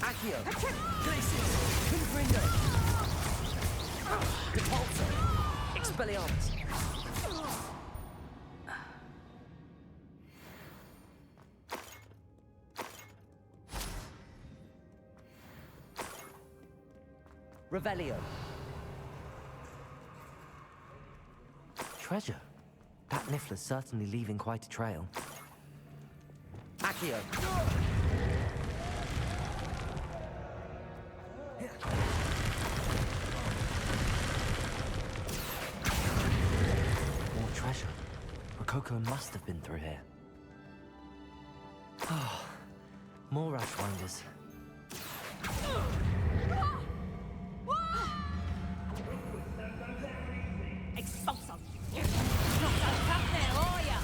Accio. Glacius. Confringo. Compulso. Expelliarmus. Revelio. Treasure. That Niffler's certainly leaving quite a trail. Accio. More treasure. Rococo must have been through here. Ah, more Ashwinders. Expulso. Not so tough now, are ya?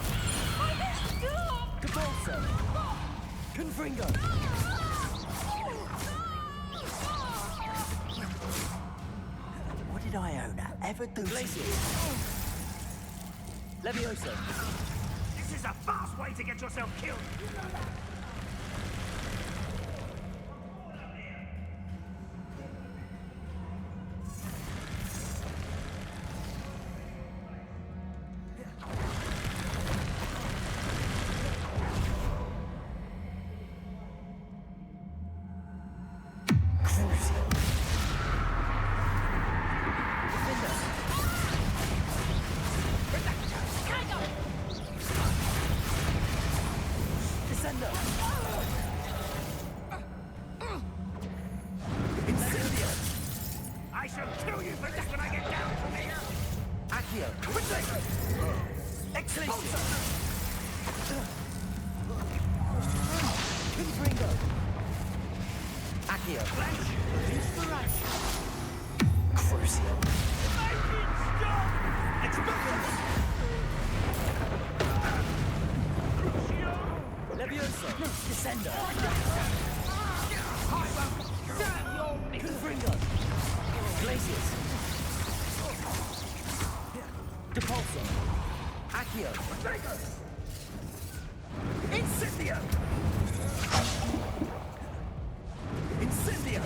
Compulso. Confringo. What did Iona ever do? Glacius. Levioso. This is a fast way to get yourself killed! Descendo. I shall kill you for this when I get down from here! Accio. Expulso. Confringo. Accio. Inspiration. Crucio. Make it stop! Expulso! Levioso. Descendo. Confringo. Glacius. Depulso. Accio. Instant Incendio! Incendio!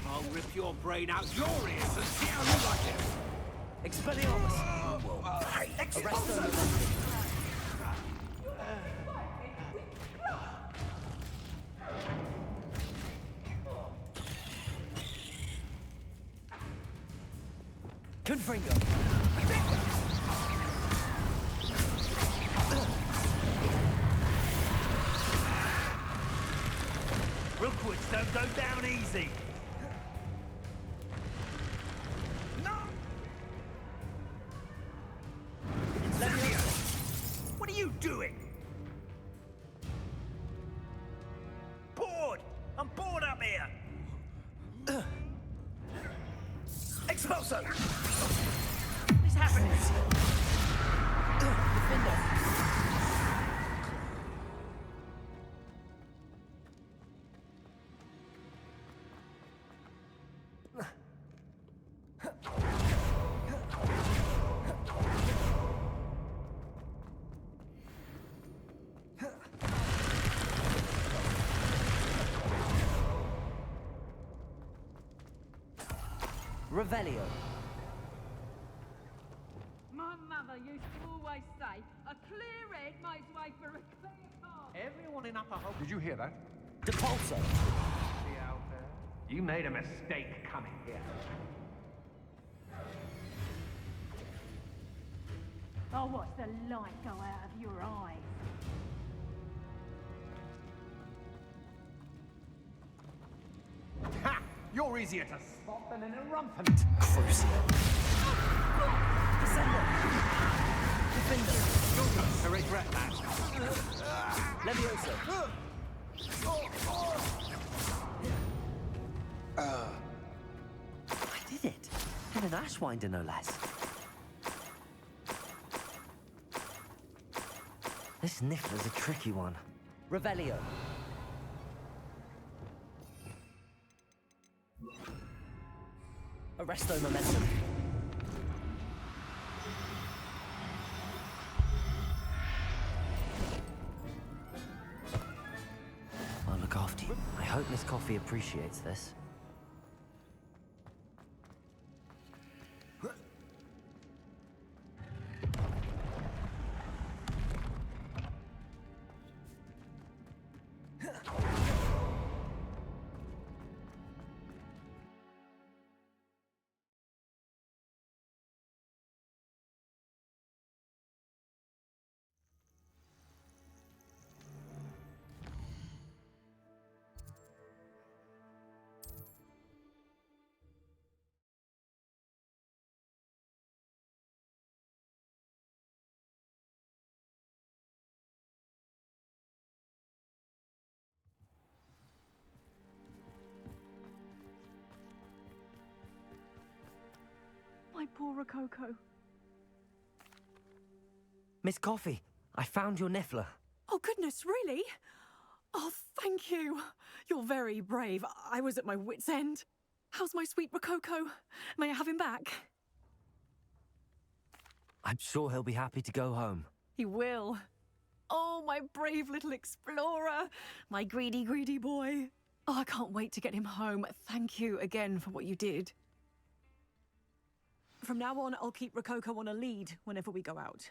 I'll rip your brain out your ears and see how you like it. Expelliarmus! You will pay! Arresto. Confringo! Rookwoods don't go down easy! No! Leviosa! What are you doing? Bored! I'm bored up here! Expulso! What's happening? Revelio. My mother used to always say, a clear head makes way for a clear path. Everyone in Upper Hogwarts. Did you hear that? Depulso! See out there? You made a mistake coming here. I'll watch the light go out of your eyes. Ha! You're easier to spot than an irrumpent. Crucio! Descender! Defender! You're going to regret that. Leviosa! I did it. In an Ashwinder, no less. This Niffler's a tricky one. Revelio! Arresto momentum. I'll look after you. I hope Miss Coffee appreciates this. My poor Rococo. Miss Coffee, I found your Niffler. Oh, goodness, really? Oh, thank you. You're very brave. I was at my wit's end. How's my sweet Rococo? May I have him back? I'm sure he'll be happy to go home. He will. Oh, my brave little explorer. My greedy, greedy boy. Oh, I can't wait to get him home. Thank you again for what you did. From now on, I'll keep Rococo on a lead whenever we go out.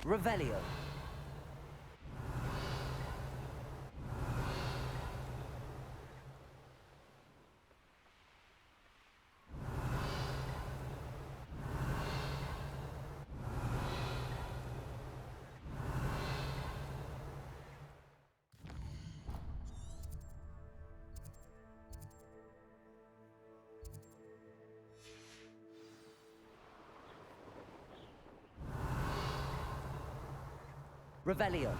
Revelio. Revelio.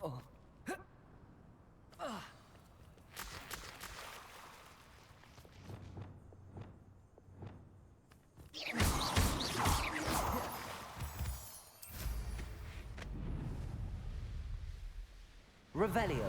Oh. Revelio.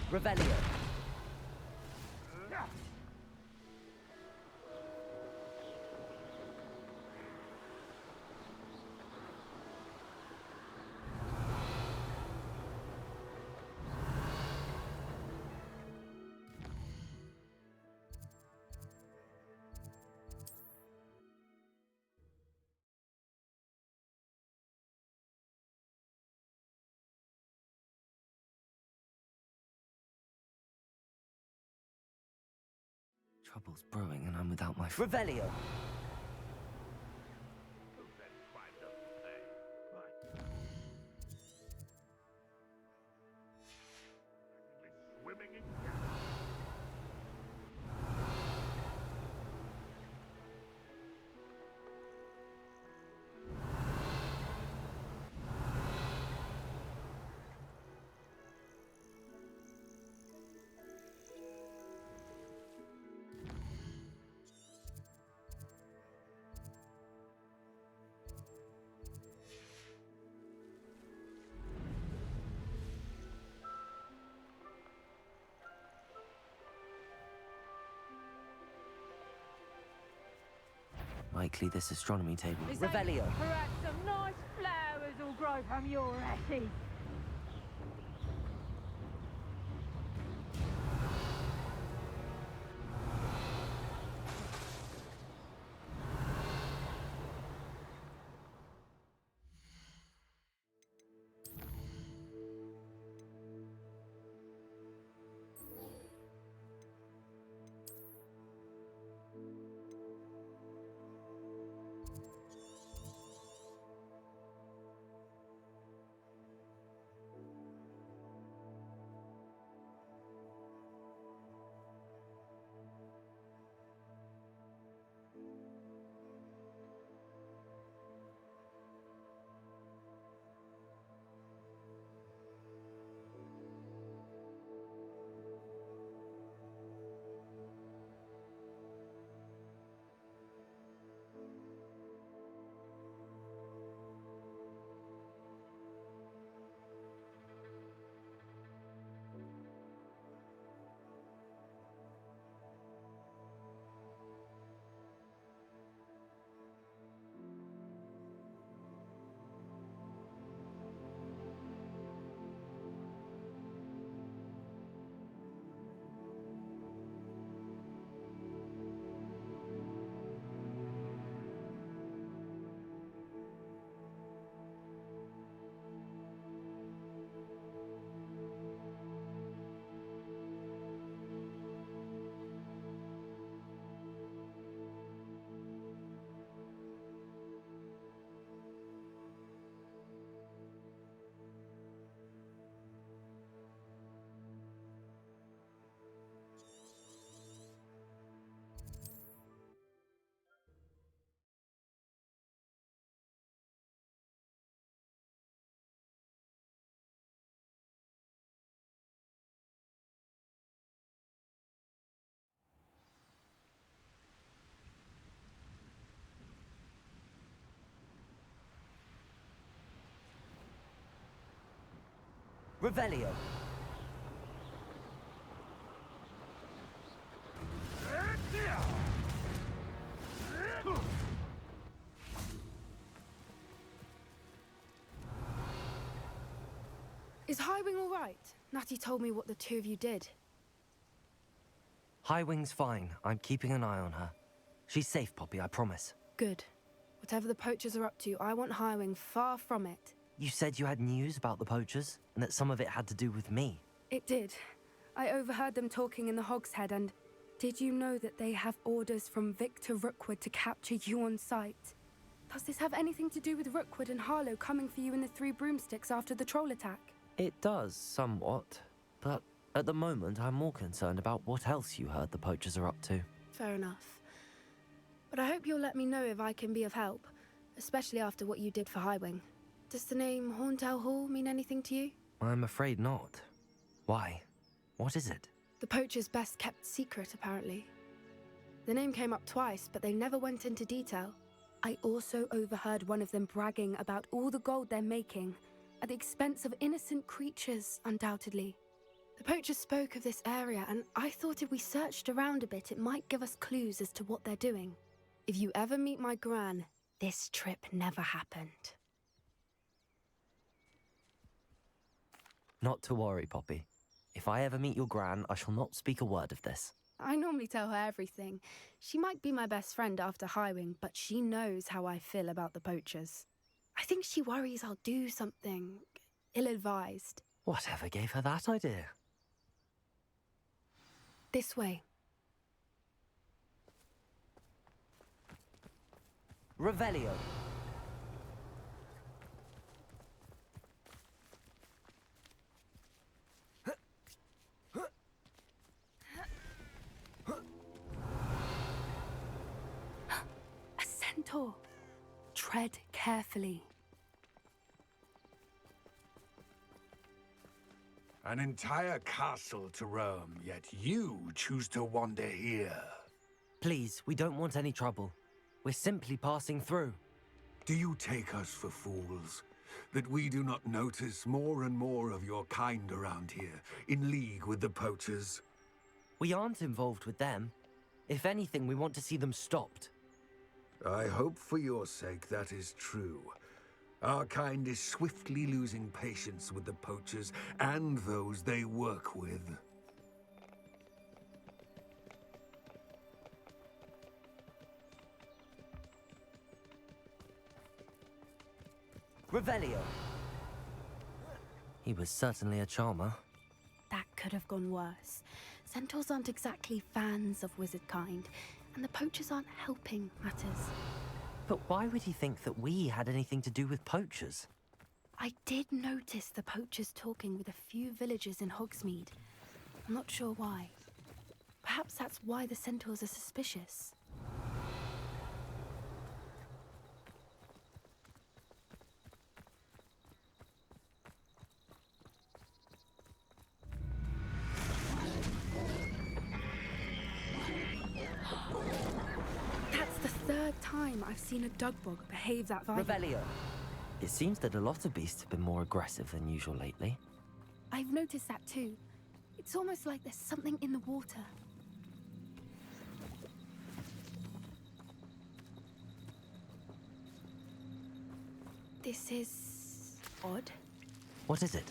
Revelio. Trouble's brewing and I'm without my... Revelio. Swimming in Likely this astronomy table. Revelio. Perhaps some nice flowers will grow from your ashes. Revelio. Is Highwing all right? Natty told me what the two of you did. Highwing's fine. I'm keeping an eye on her. She's safe, Poppy, I promise. Good. Whatever the poachers are up to, I want Highwing far from it. You said you had news about the poachers, and that some of it had to do with me. It did. I overheard them talking in the Hogshead, and did you know that they have orders from Victor Rookwood to capture you on sight? Does this have anything to do with Rookwood and Harlow coming for you in the Three Broomsticks after the troll attack? It does, somewhat. But at the moment, I'm more concerned about what else you heard the poachers are up to. Fair enough. But I hope you'll let me know if I can be of help, especially after what you did for Highwing. Does the name Horntail Hall mean anything to you? I'm afraid not. Why? What is it? The poachers' best kept secret, apparently. The name came up twice, but they never went into detail. I also overheard one of them bragging about all the gold they're making, at the expense of innocent creatures, undoubtedly. The poachers spoke of this area, and I thought if we searched around a bit, it might give us clues as to what they're doing. If you ever meet my gran, this trip never happened. Not to worry, Poppy. If I ever meet your gran, I shall not speak a word of this. I normally tell her everything. She might be my best friend after Highwing, but she knows how I feel about the poachers. I think she worries I'll do something ill-advised. Whatever gave her that idea? This way. Revelio. A centaur. Tread carefully. An entire castle to roam, yet you choose to wander here. Please, we don't want any trouble. We're simply passing through. Do you take us for fools? That we do not notice more and more of your kind around here, in league with the poachers? We aren't involved with them. If anything, we want to see them stopped. I hope for your sake that is true. Our kind is swiftly losing patience with the poachers and those they work with. Revelio. He was certainly a charmer. That could have gone worse. Centaurs aren't exactly fans of wizard kind, and the poachers aren't helping matters. But why would he think that we had anything to do with poachers? I did notice the poachers talking with a few villagers in Hogsmeade. I'm not sure why. Perhaps that's why the centaurs are suspicious. That's the third time I've seen a dugbog behave that violently. Revelio. It seems that a lot of beasts have been more aggressive than usual lately. I've noticed that too. It's almost like there's something in the water. This is odd. What is it?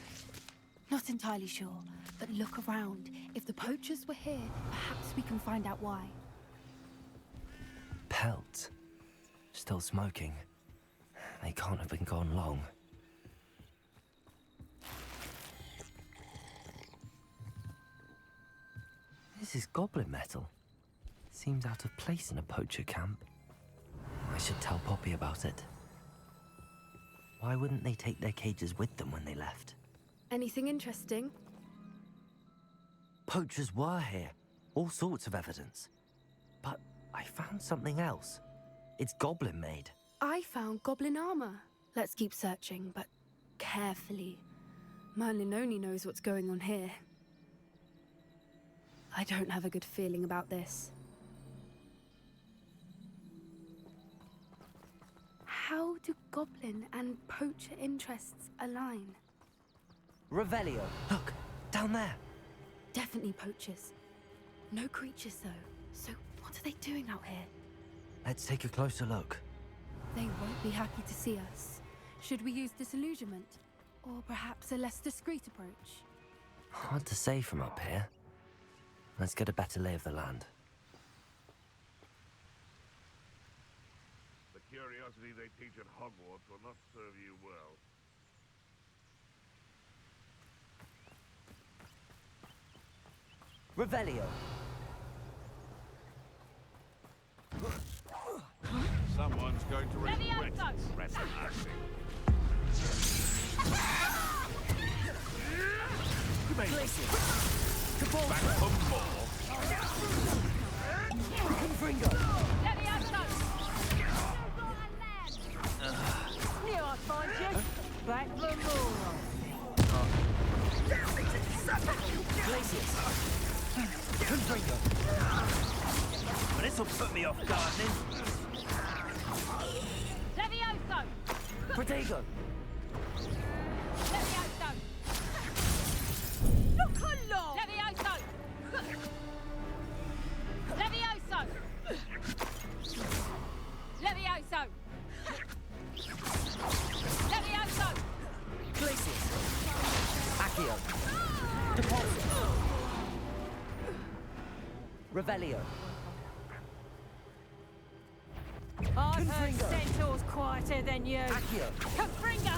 Not entirely sure, but look around. If the poachers were here, perhaps we can find out why. Pelt. Still smoking. They can't have been gone long. This is goblin metal. Seems out of place in a poacher camp. I should tell Poppy about it. Why wouldn't they take their cages with them when they left? Anything interesting? Poachers were here. All sorts of evidence. But I found something else. It's goblin made. I found goblin armor. Let's keep searching, but carefully. Merlin only knows what's going on here. I don't have a good feeling about this. How do goblin and poacher interests align? Revelio. Look, down there. Definitely poachers. No creatures, though. So what are they doing out here? Let's take a closer look. They won't be happy to see us. Should we use disillusionment? Or perhaps a less discreet approach? Hard to say from up here. Let's get a better lay of the land. The curiosity they teach at Hogwarts will not serve you well. Revelio. Someone's going to regret trespassing. Places. Back for more. Confringo. Knew I'd find you. Back for more. Places. Confringo. Well, this'll put me off gardening. Levioso! Protego. Levioso! Look along! Levioso! Levioso! Levioso! Levioso! Places. Accio. Deposit. Revelio. I've heard Confringo. centaurs quieter than you. Accio. Confringo!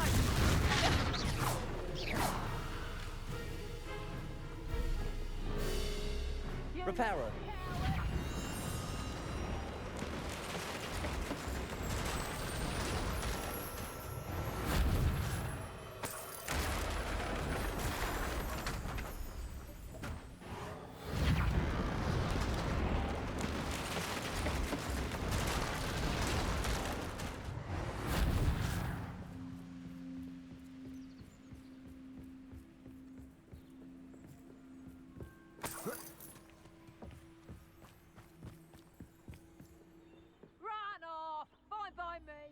Reparo. Run off! Fine by me!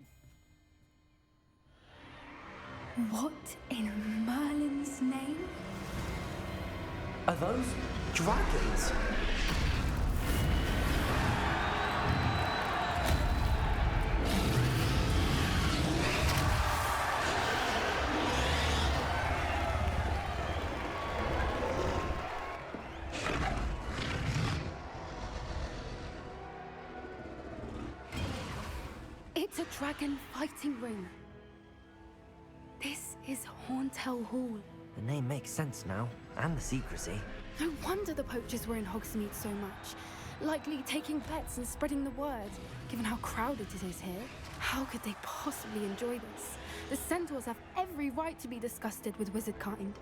What in Merlin's name? Are those dragons? It's a dragon fighting ring. This is Hauntel Hall. The name makes sense now, and the secrecy. No wonder the poachers were in Hogsmeade so much. Likely taking bets and spreading the word, given how crowded it is here. How could they possibly enjoy this? The centaurs have every right to be disgusted with wizardkind.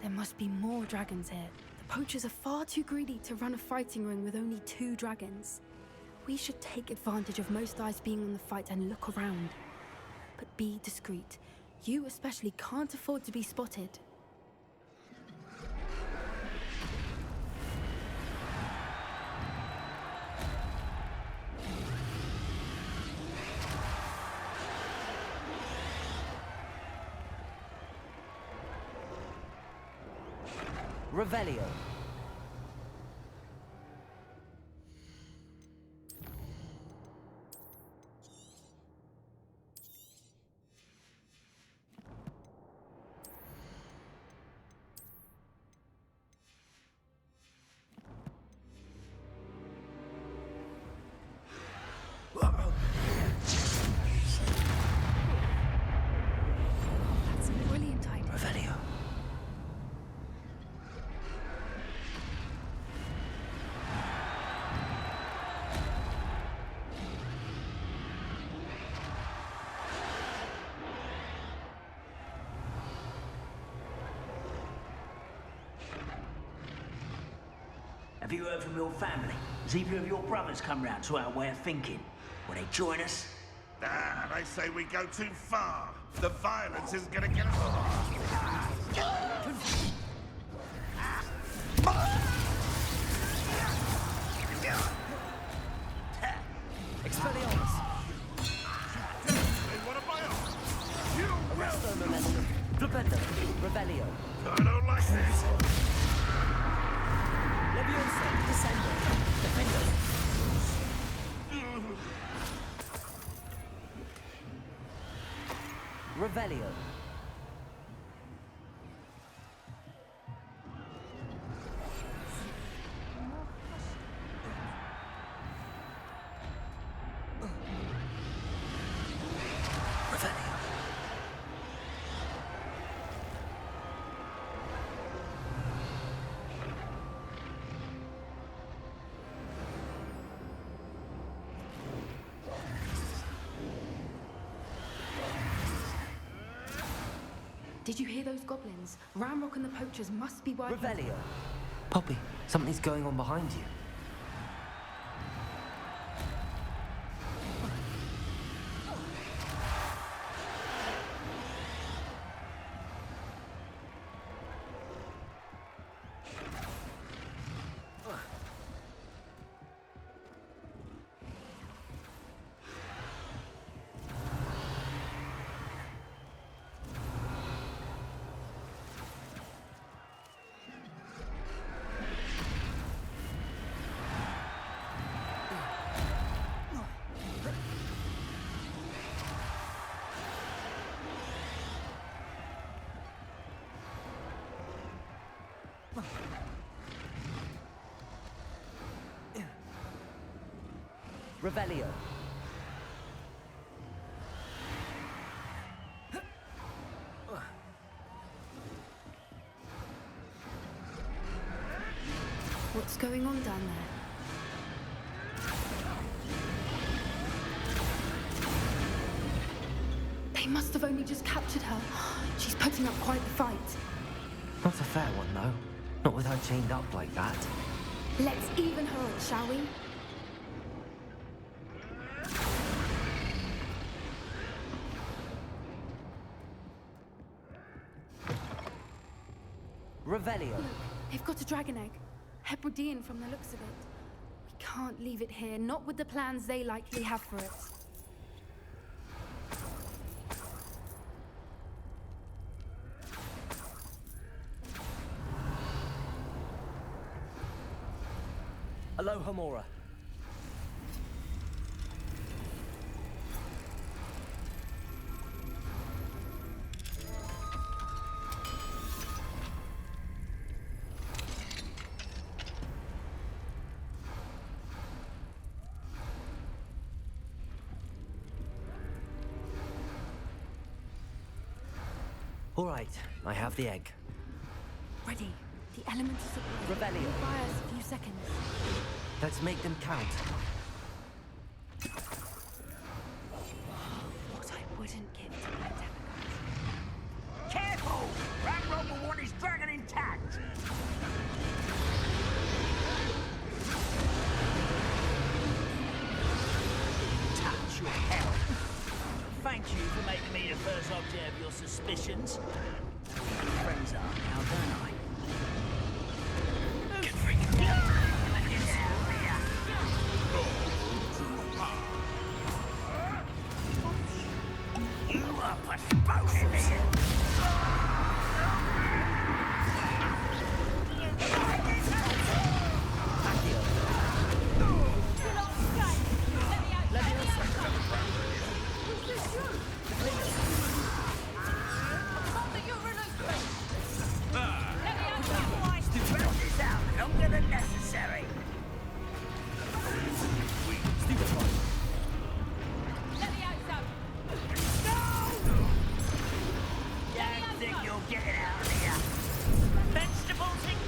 There must be more dragons here. The poachers are far too greedy to run a fighting ring with only 2 dragons. We should take advantage of most eyes being on the fight and look around. But be discreet. You especially can't afford to be spotted. Revelio. That's a brilliant idea. Revelio. Have you heard from your family? Has either of your brothers come round to our way of thinking? Will they join us? Ah, they say we go too far. The violence isn't going to get us. Expelliarmus. They want to buy us. You Arresto momentum. Flipendo. Revelio. Revelio. Did you hear those goblins? Ramrock and the poachers must be working. Revelio. Poppy, something's going on behind you. Revelio. What's going on down there? They must have only just captured her. She's putting up quite the fight. Not a fair one, though. Not with her chained up like that. Let's even her up, shall we? Revelio. Look, they've got a dragon egg. Hebridean from the looks of it. We can't leave it here, not with the plans they likely have for it. Aloha Mora. All right, I have the egg. Ready. The elemental supply. Revelio. Buy us a few seconds. Let's make them count. What I wouldn't give to be a demigod. Careful! Ramrock will want his dragon intact! Touch your hell! Thank you for making me the first object of your suspicions. Friends are now, don't I? Get free. You are postponing me! Longer than necessary. Don't think you'll get it out of here. Vegetables and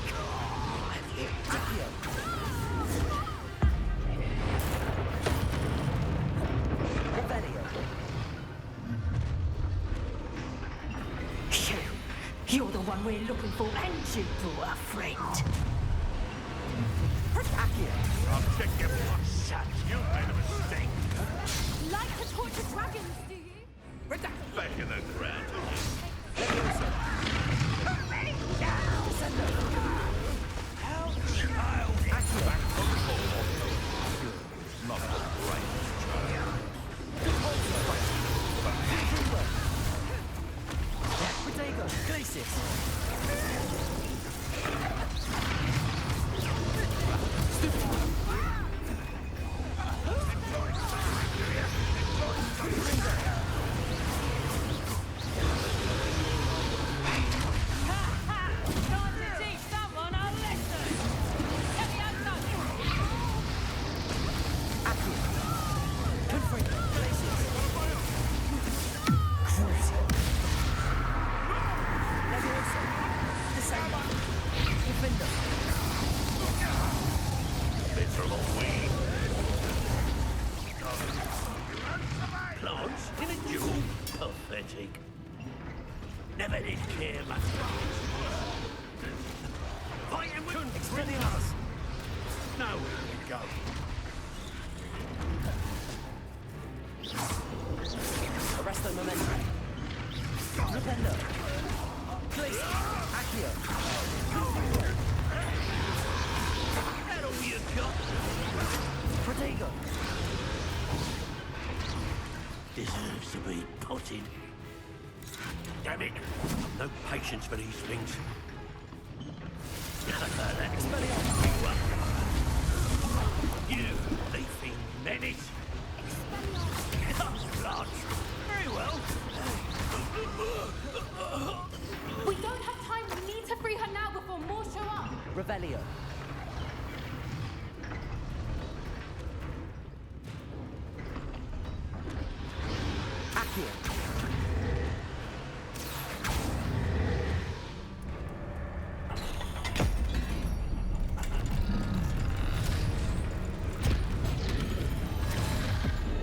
You're the one we're looking for, and you brought a friend. I'll check your blood. Shut. You made a mistake. Like to torture dragons, do you? Back in the ground. Not a great Protego. Glacis. Plants in a duel? Pathetic. Never did care much for fighting with Expelliarmus! nowhere to go. Arresto Momentum. Rependo. Glacier. Accio. That all you got? Protego. Deserves to be potted. Damn it! No patience for these things. You leafy menace! Plants! Very well. We don't have time. We need to free her now before more show up. Revelio. Accio.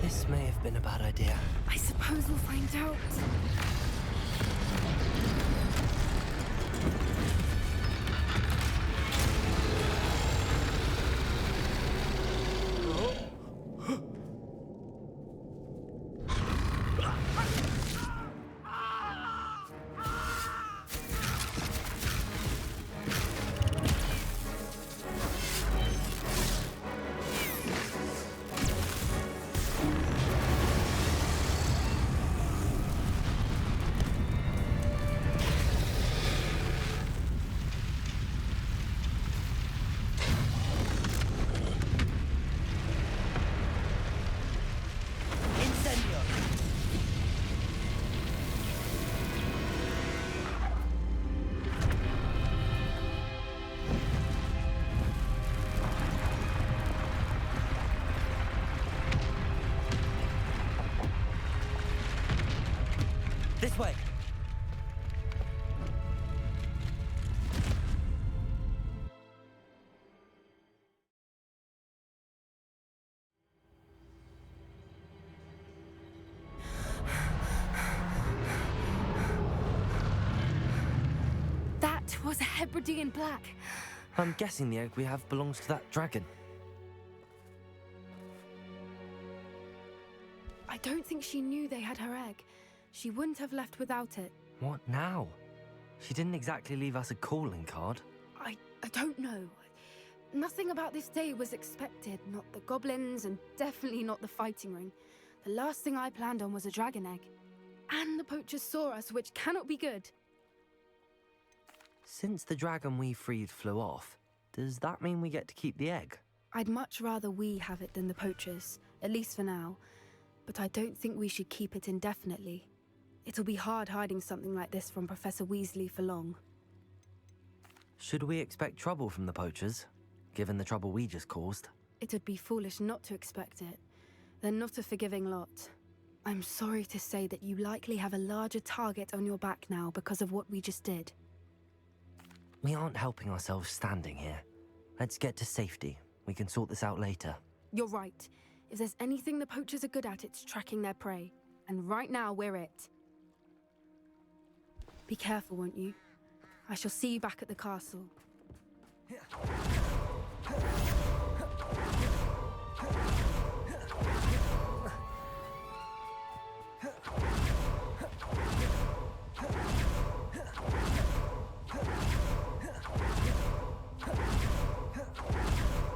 This may have been a bad idea. I suppose we'll find out. Incendio. This way. That was a Hebridean black. I'm guessing the egg we have belongs to that dragon. I don't think she knew they had her egg. She wouldn't have left without it. What now? She didn't exactly leave us a calling card. I don't know. Nothing about this day was expected. Not the goblins, and definitely not the fighting ring. The last thing I planned on was a dragon egg. And the poachers saw us, which cannot be good. Since the dragon we freed flew off, does that mean we get to keep the egg? I'd much rather we have it than the poachers, at least for now. But I don't think we should keep it indefinitely. It'll be hard hiding something like this from Professor Weasley for long. Should we expect trouble from the poachers, given the trouble we just caused? It would be foolish not to expect it. They're not a forgiving lot. I'm sorry to say that you likely have a larger target on your back now because of what we just did. We aren't helping ourselves standing here. Let's get to safety. We can sort this out later. You're right. If there's anything the poachers are good at, it's tracking their prey. And right now, we're it. Be careful, won't you? I shall see you back at the castle.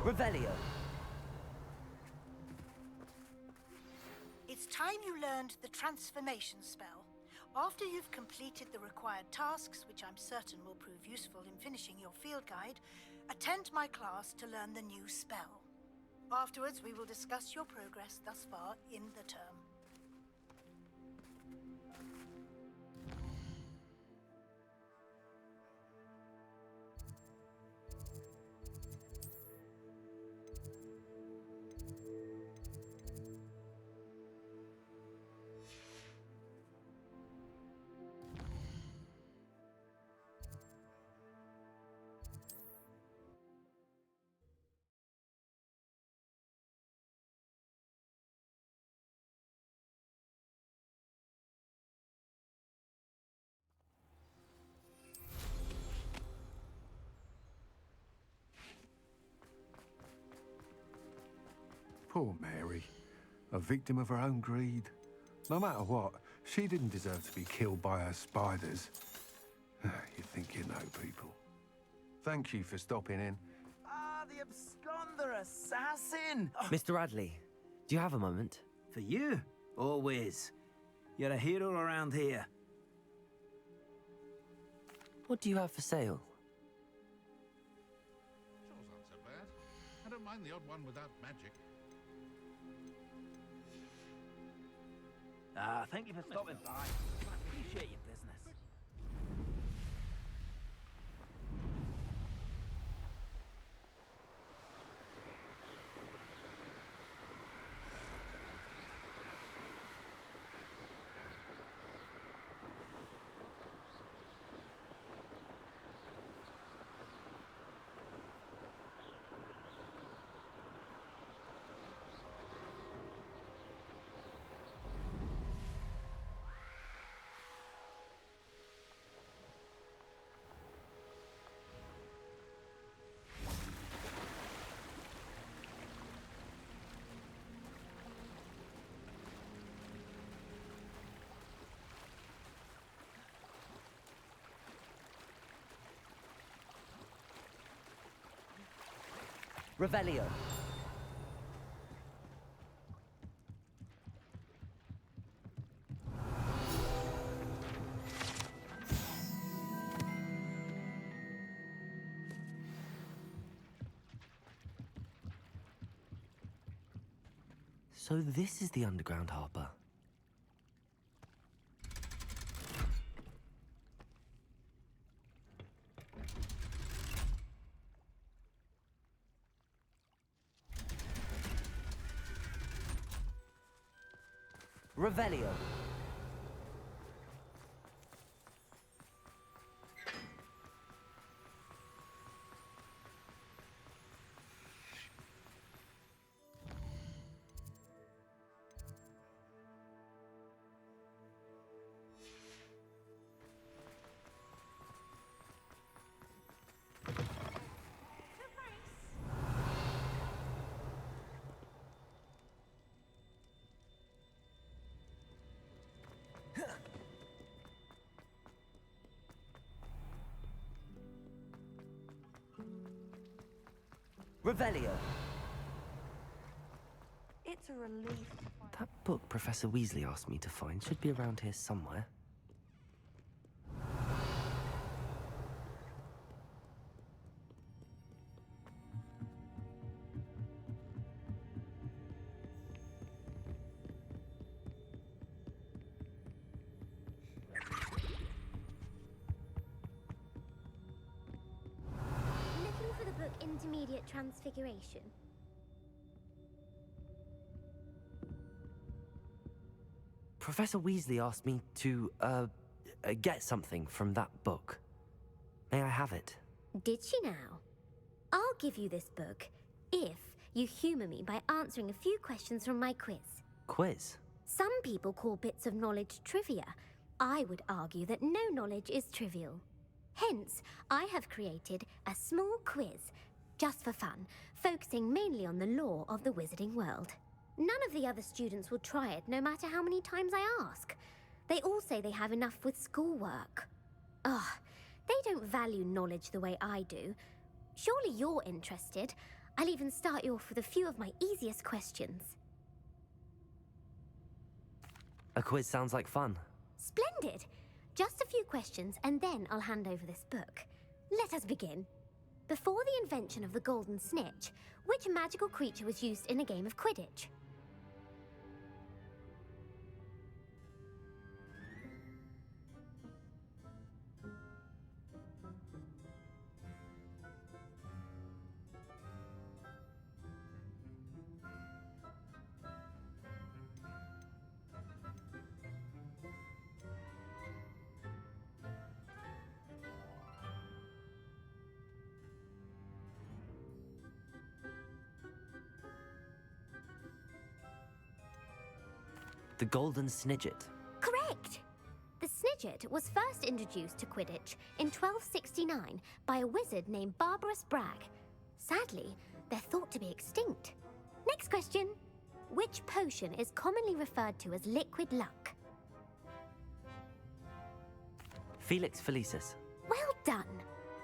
Revelio. It's time you learned the transformation spell. After you've completed the required tasks, which I'm certain will prove useful in finishing your field guide, attend my class to learn the new spell. Afterwards, we will discuss your progress thus far in the term. Poor Mary. A victim of her own greed. No matter what, she didn't deserve to be killed by her spiders. You think you know people. Thank you for stopping in. Ah, the absconder assassin! Mr. Radley, do you have a moment? For you? Always. You're a hero around here. What do you have for sale? Yours aren't so bad. I don't mind the odd one without magic. Thank you for stopping by. I appreciate your business. Revelio. So this is the underground harbor. Revelio. Revelio. It's a relief. That book Professor Weasley asked me to find should be around here somewhere. Looking for the book Intermediate Transfiguration. Professor Weasley asked me to, get something from that book. May I have it? Did she now? I'll give you this book if you humour me by answering a few questions from my quiz. Quiz? Some people call bits of knowledge trivia. I would argue that no knowledge is trivial. Hence, I have created a small quiz, just for fun, focusing mainly on the lore of the wizarding world. None of the other students will try it, no matter how many times I ask. They all say they have enough with schoolwork. Ugh, they don't value knowledge the way I do. Surely you're interested. I'll even start you off with a few of my easiest questions. A quiz sounds like fun. Splendid! Just a few questions, and then I'll hand over this book. Let us begin. Before the invention of the golden snitch, which magical creature was used in a game of Quidditch? The Golden Snidget. Correct! The Snidget was first introduced to Quidditch in 1269 by a wizard named Barbarous Bragg. Sadly, they're thought to be extinct. Next question. Which potion is commonly referred to as liquid luck? Felix Felicis. Well done.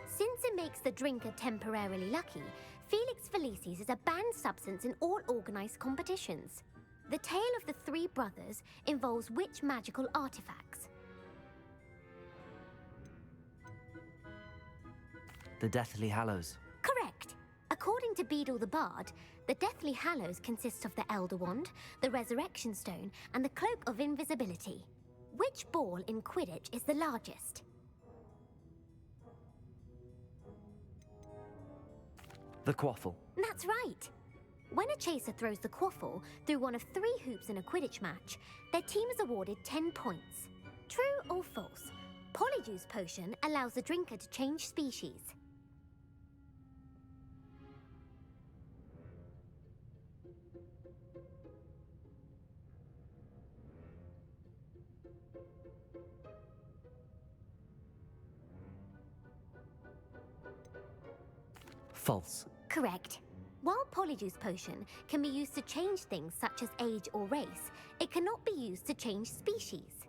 Since it makes the drinker temporarily lucky, Felix Felicis is a banned substance in all organized competitions. The tale of the three brothers involves which magical artifacts? The Deathly Hallows. Correct. According to Beadle the Bard, the Deathly Hallows consists of the Elder Wand, the Resurrection Stone, and the Cloak of Invisibility. Which ball in Quidditch is the largest? The Quaffle. That's right. When a chaser throws the quaffle through one of 3 hoops in a Quidditch match, their team is awarded 10 points. True or false? Polyjuice Potion allows the drinker to change species. False. Correct. While Polyjuice Potion can be used to change things such as age or race, it cannot be used to change species.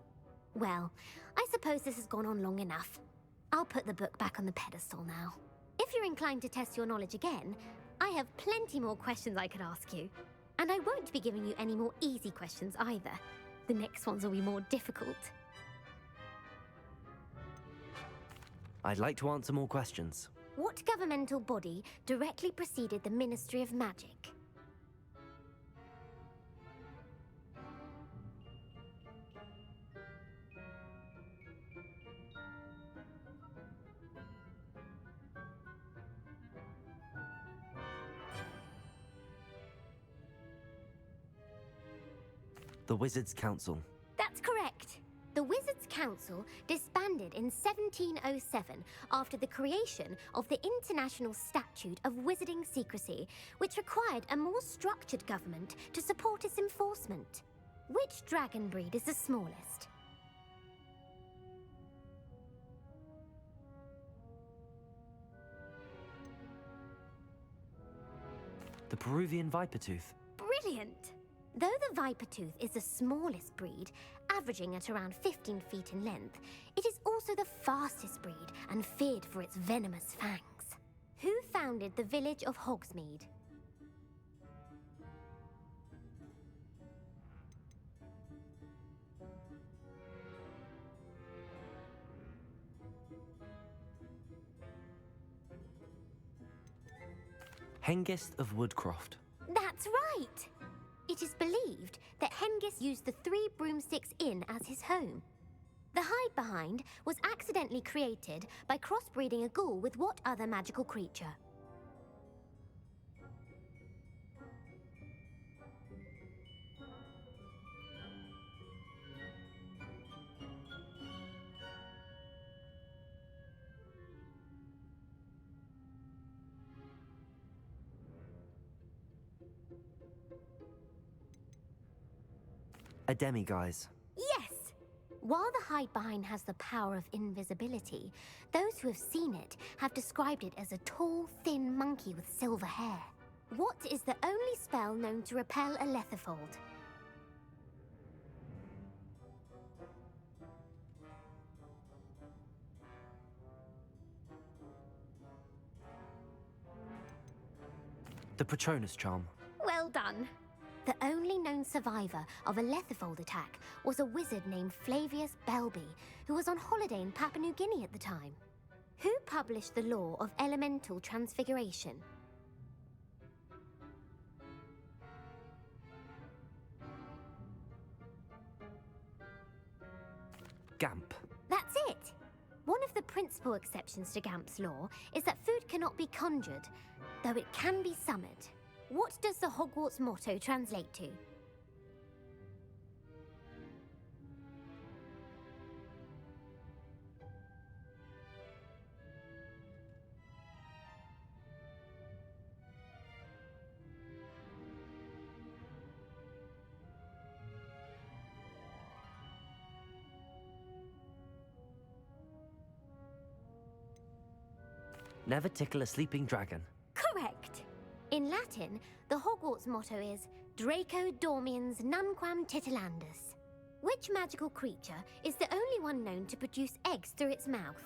Well, I suppose this has gone on long enough. I'll put the book back on the pedestal now. If you're inclined to test your knowledge again, I have plenty more questions I could ask you. And I won't be giving you any more easy questions either. The next ones will be more difficult. I'd like to answer more questions. What governmental body directly preceded the Ministry of Magic? The Wizards' Council. That's correct. The Wizards' Council disbanded in 1707 after the creation of the International Statute of Wizarding Secrecy, which required a more structured government to support its enforcement. Which dragon breed is the smallest? The Peruvian Vipertooth. Brilliant! Though the Vipertooth is the smallest breed, averaging at around 15 feet in length, it is also the fastest breed and feared for its venomous fangs. Who founded the village of Hogsmeade? Hengist of Woodcroft. That's right! It is believed that Hengist used the 3 Broomsticks Inn as his home. The hide-behind was accidentally created by crossbreeding a ghoul with what other magical creature? A Demiguise. Yes! While the hide-behind has the power of invisibility, those who have seen it have described it as a tall, thin monkey with silver hair. What is the only spell known to repel a Lethifold? The Patronus Charm. Well done. The only known survivor of a Lethifold attack was a wizard named Flavius Belby, who was on holiday in Papua New Guinea at the time. Who published the law of elemental transfiguration? Gamp. That's it! One of the principal exceptions to Gamp's law is that food cannot be conjured, though it can be summoned. What does the Hogwarts motto translate to? Never tickle a sleeping dragon. Correct! In Latin, the Hogwarts motto is Draco Dormiens Nunquam Titilandus. Which magical creature is the only one known to produce eggs through its mouth?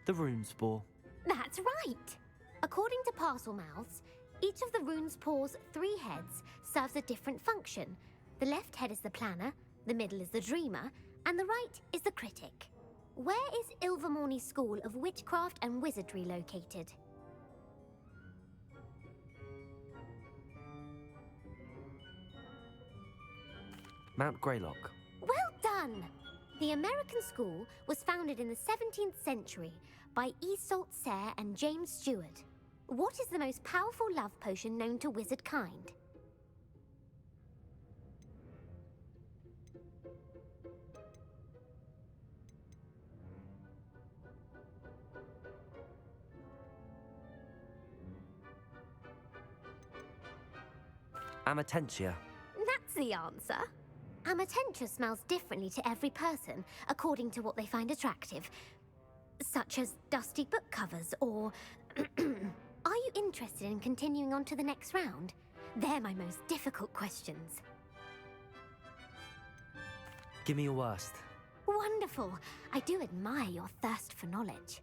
The rune spore. That's right! According to parcel mouths, each of the rune's paws' 3 heads serves a different function. The left head is the planner, the middle is the dreamer, and the right is the critic. Where is Ilvermorny's School of Witchcraft and Wizardry located? Mount Greylock. Well done! The American school was founded in the 17th century by Iseult Sayre and James Stewart. What is the most powerful love potion known to wizard kind? Amatentia. That's the answer. Amatentia smells differently to every person, according to what they find attractive, such as dusty book covers or... Are you interested in continuing on to the next round? They're my most difficult questions. Give me your worst. Wonderful. I do admire your thirst for knowledge.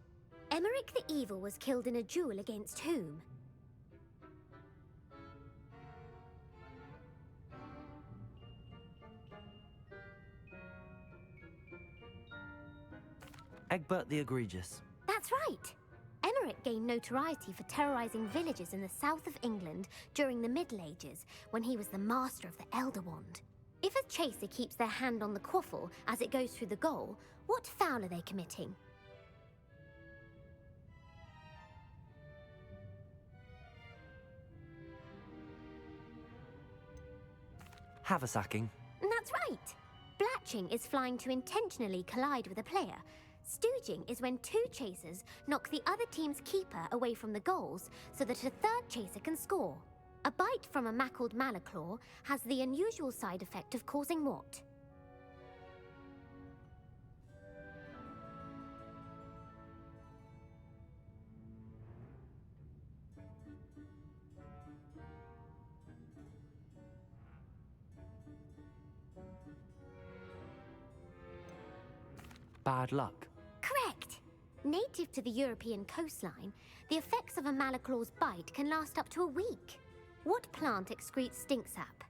Emeric the Evil was killed in a duel against whom? Egbert the Egregious. That's right. Emeric gained notoriety for terrorizing villages in the south of England during the Middle Ages, when he was the master of the Elder Wand. If a chaser keeps their hand on the quaffle as it goes through the goal, what foul are they committing? Haversacking. That's right. Blatching is flying to intentionally collide with a player. Stooging is when 2 chasers knock the other team's keeper away from the goals so that a third chaser can score. A bite from a mackled malaclaw has the unusual side effect of causing what? Bad luck. Correct! Native to the European coastline, the effects of a malaclaw's bite can last up to a week. What plant excretes stink sap?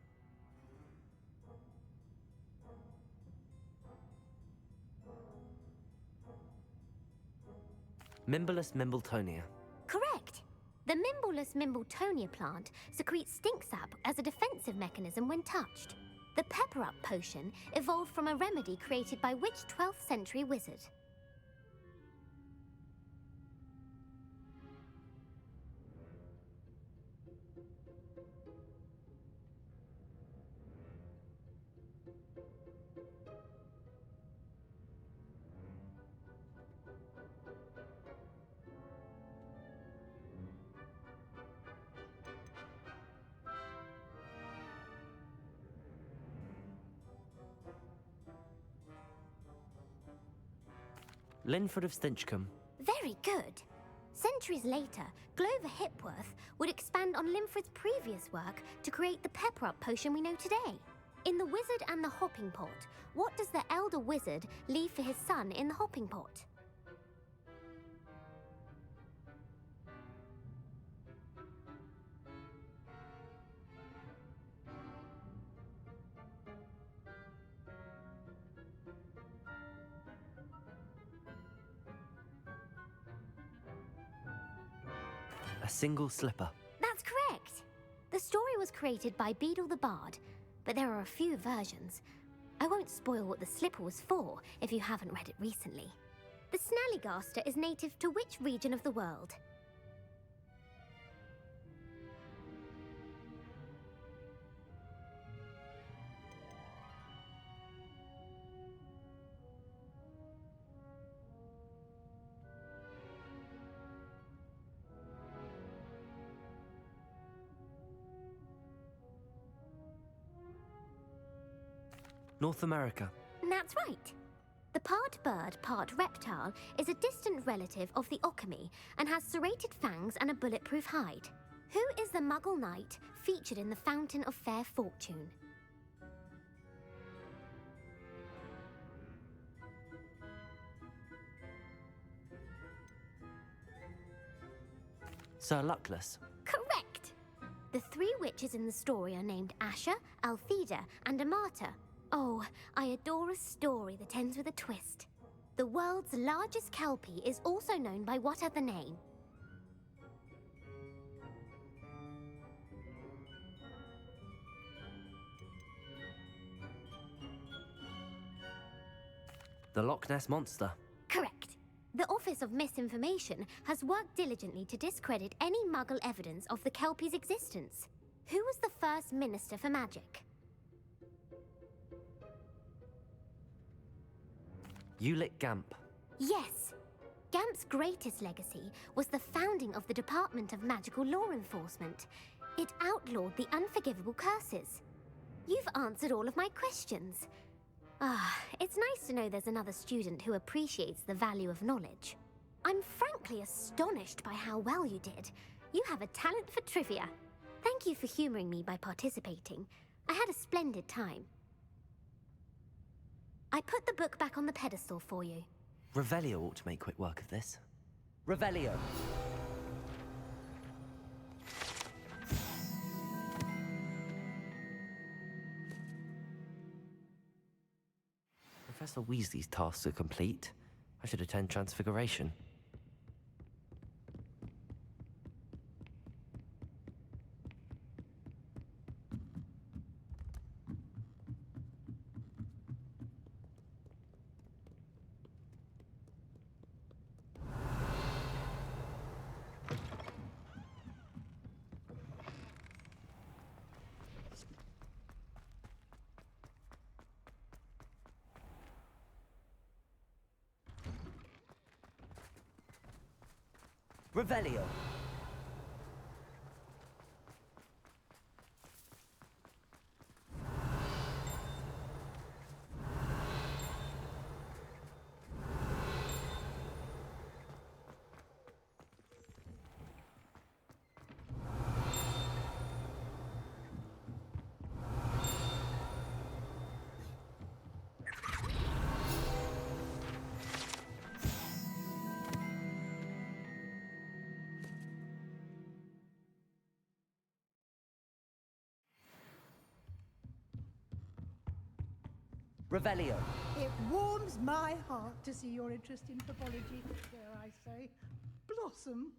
Mimbolus Mimbletonia. Correct! The Mimbolus Mimbletonia plant secretes stink sap as a defensive mechanism when touched. The pepper-up potion evolved from a remedy created by which 12th century wizard? Linford of Stinchcombe. Very good. Centuries later, Glover Hipworth would expand on Linford's previous work to create the pepper-up potion we know today. In The Wizard and the Hopping Pot, what does the elder wizard leave for his son in the hopping pot? A single slipper. That's correct. The story was created by Beadle the Bard, but there are a few versions. I won't spoil what the slipper was for if you haven't read it recently. The Snallygaster is native to which region of the world? North America. That's right. The part bird, part reptile is a distant relative of the Occamy and has serrated fangs and a bulletproof hide. Who is the Muggle knight featured in the Fountain of Fair Fortune? Sir Luckless. Correct! The three witches in the story are named Asher, Altheda, and Amata. Oh, I adore a story that ends with a twist. The world's largest kelpie is also known by what other name? The Loch Ness Monster. Correct. The Office of Misinformation has worked diligently to discredit any Muggle evidence of the Kelpie's existence. Who was the first Minister for Magic? Ulick Gamp. Yes. Gamp's greatest legacy was the founding of the Department of Magical Law Enforcement. It outlawed the unforgivable curses. You've answered all of my questions. It's nice to know there's another student who appreciates the value of knowledge. I'm frankly astonished by how well you did. You have a talent for trivia. Thank you for humoring me by participating. I had a splendid time. I put the book back on the pedestal for you. Revelio ought to make quick work of this. Revelio. Professor Weasley's tasks are complete. I should attend Transfiguration. Revelio. Revelio. It warms my heart to see your interest in pathology, dare I say, blossom.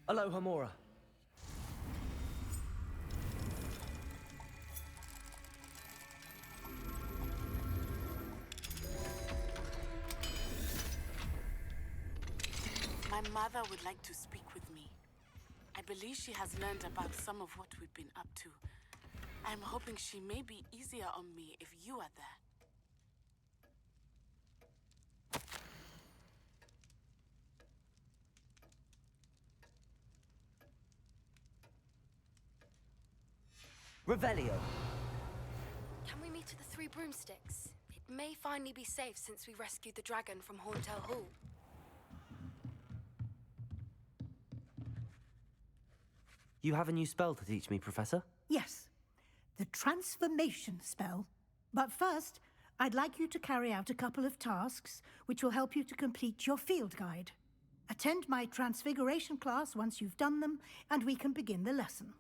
Aloha Mora. My mother would like to speak with me. I believe she has learned about some of what we've been up to. I'm hoping she may be easier on me if you are there. Revelio. Can we meet at the Three Broomsticks? It may finally be safe since we rescued the dragon from Hauntel Hall. You have a new spell to teach me, Professor? Yes, the transformation spell. But first, I'd like you to carry out a couple of tasks which will help you to complete your field guide. Attend my transfiguration class once you've done them, and we can begin the lesson.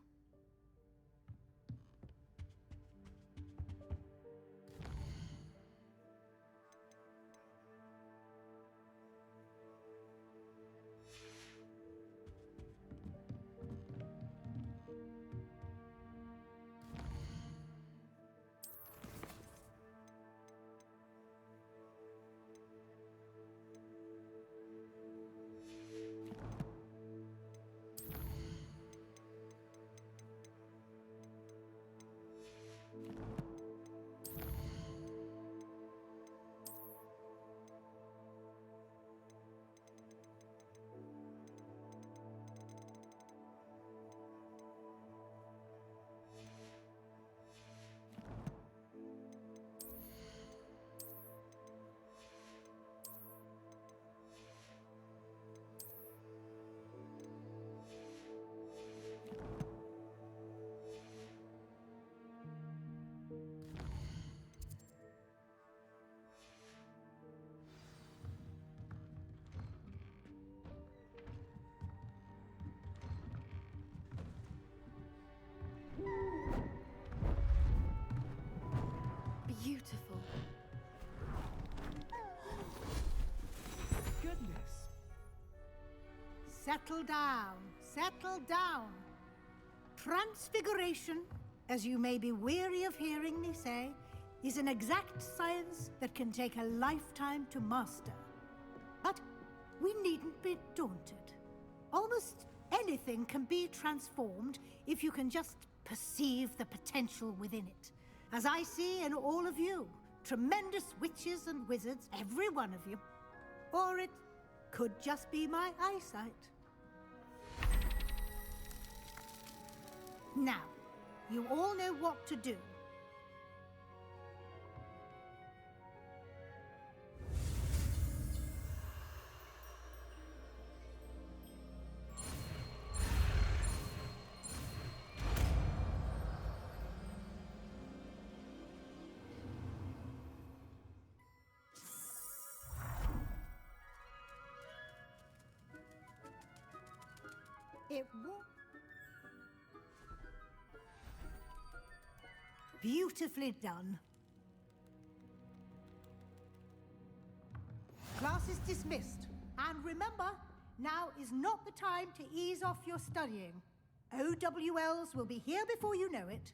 settle down. Settle down. Transfiguration, as you may be weary of hearing me say, is an exact science that can take a lifetime to master. But we needn't be daunted. Almost anything can be transformed if you can just perceive the potential within it. As I see in all of you, tremendous witches and wizards, every one of you. Or it could just be my eyesight. Now, you all know what to do. It won't. Beautifully done. Class is dismissed. And remember, now is not the time to ease off your studying. OWLs will be here before you know it.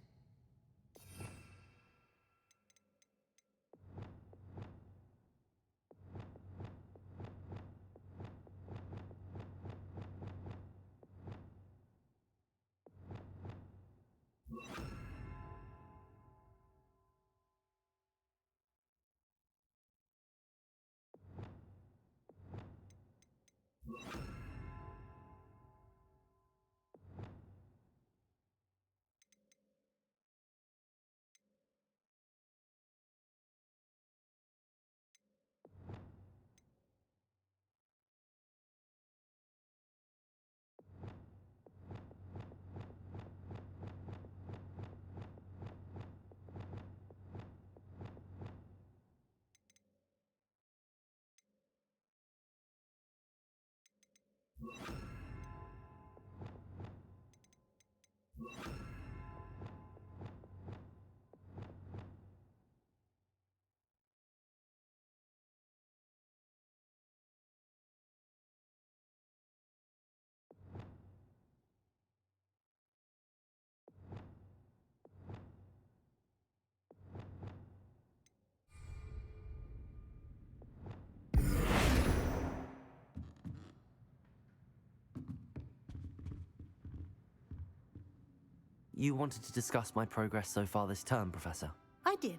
You wanted to discuss my progress so far this term, Professor? I did.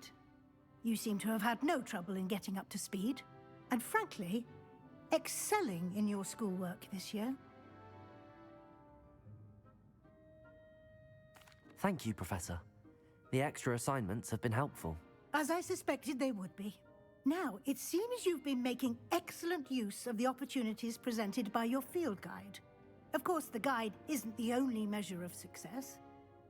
You seem to have had no trouble in getting up to speed. And frankly, excelling in your schoolwork this year. Thank you, Professor. The extra assignments have been helpful. As I suspected they would be. Now, it seems you've been making excellent use of the opportunities presented by your field guide. Of course, the guide isn't the only measure of success.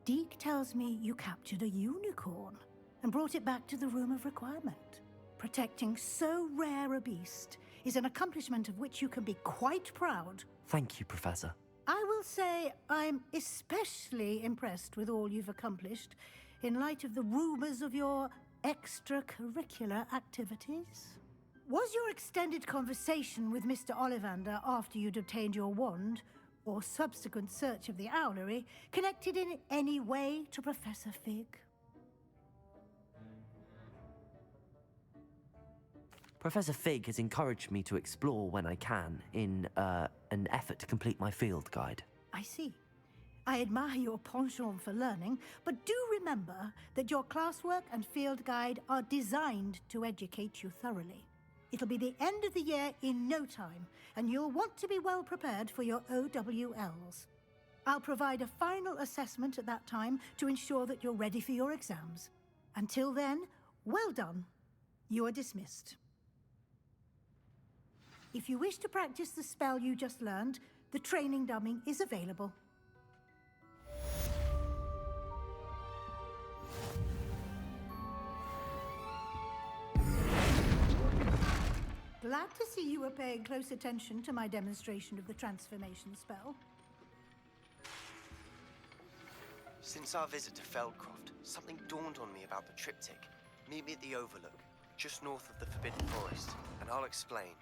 Deke tells me you captured a unicorn and brought it back to the Room of Requirement. Protecting so rare a beast is an accomplishment of which you can be quite proud. Thank you, Professor. I will say I'm especially impressed with all you've accomplished in light of the rumors of your extracurricular activities. Was your extended conversation with Mr. Ollivander after you'd obtained your wand, or subsequent search of the owlery, connected in any way to Professor Fig? Professor Fig has encouraged me to explore when I can in an effort to complete my field guide. I see. I admire your penchant for learning, but do remember that your classwork and field guide are designed to educate you thoroughly. It'll be the end of the year in no time, and you'll want to be well prepared for your OWLs. I'll provide a final assessment at that time to ensure that you're ready for your exams. Until then, well done. You are dismissed. If you wish to practice the spell you just learned, the training dummy is available. Glad to see you were paying close attention to my demonstration of the transformation spell. Since our visit to Feldcroft, something dawned on me about the triptych. Meet me at the Overlook, just north of the Forbidden Forest, and I'll explain.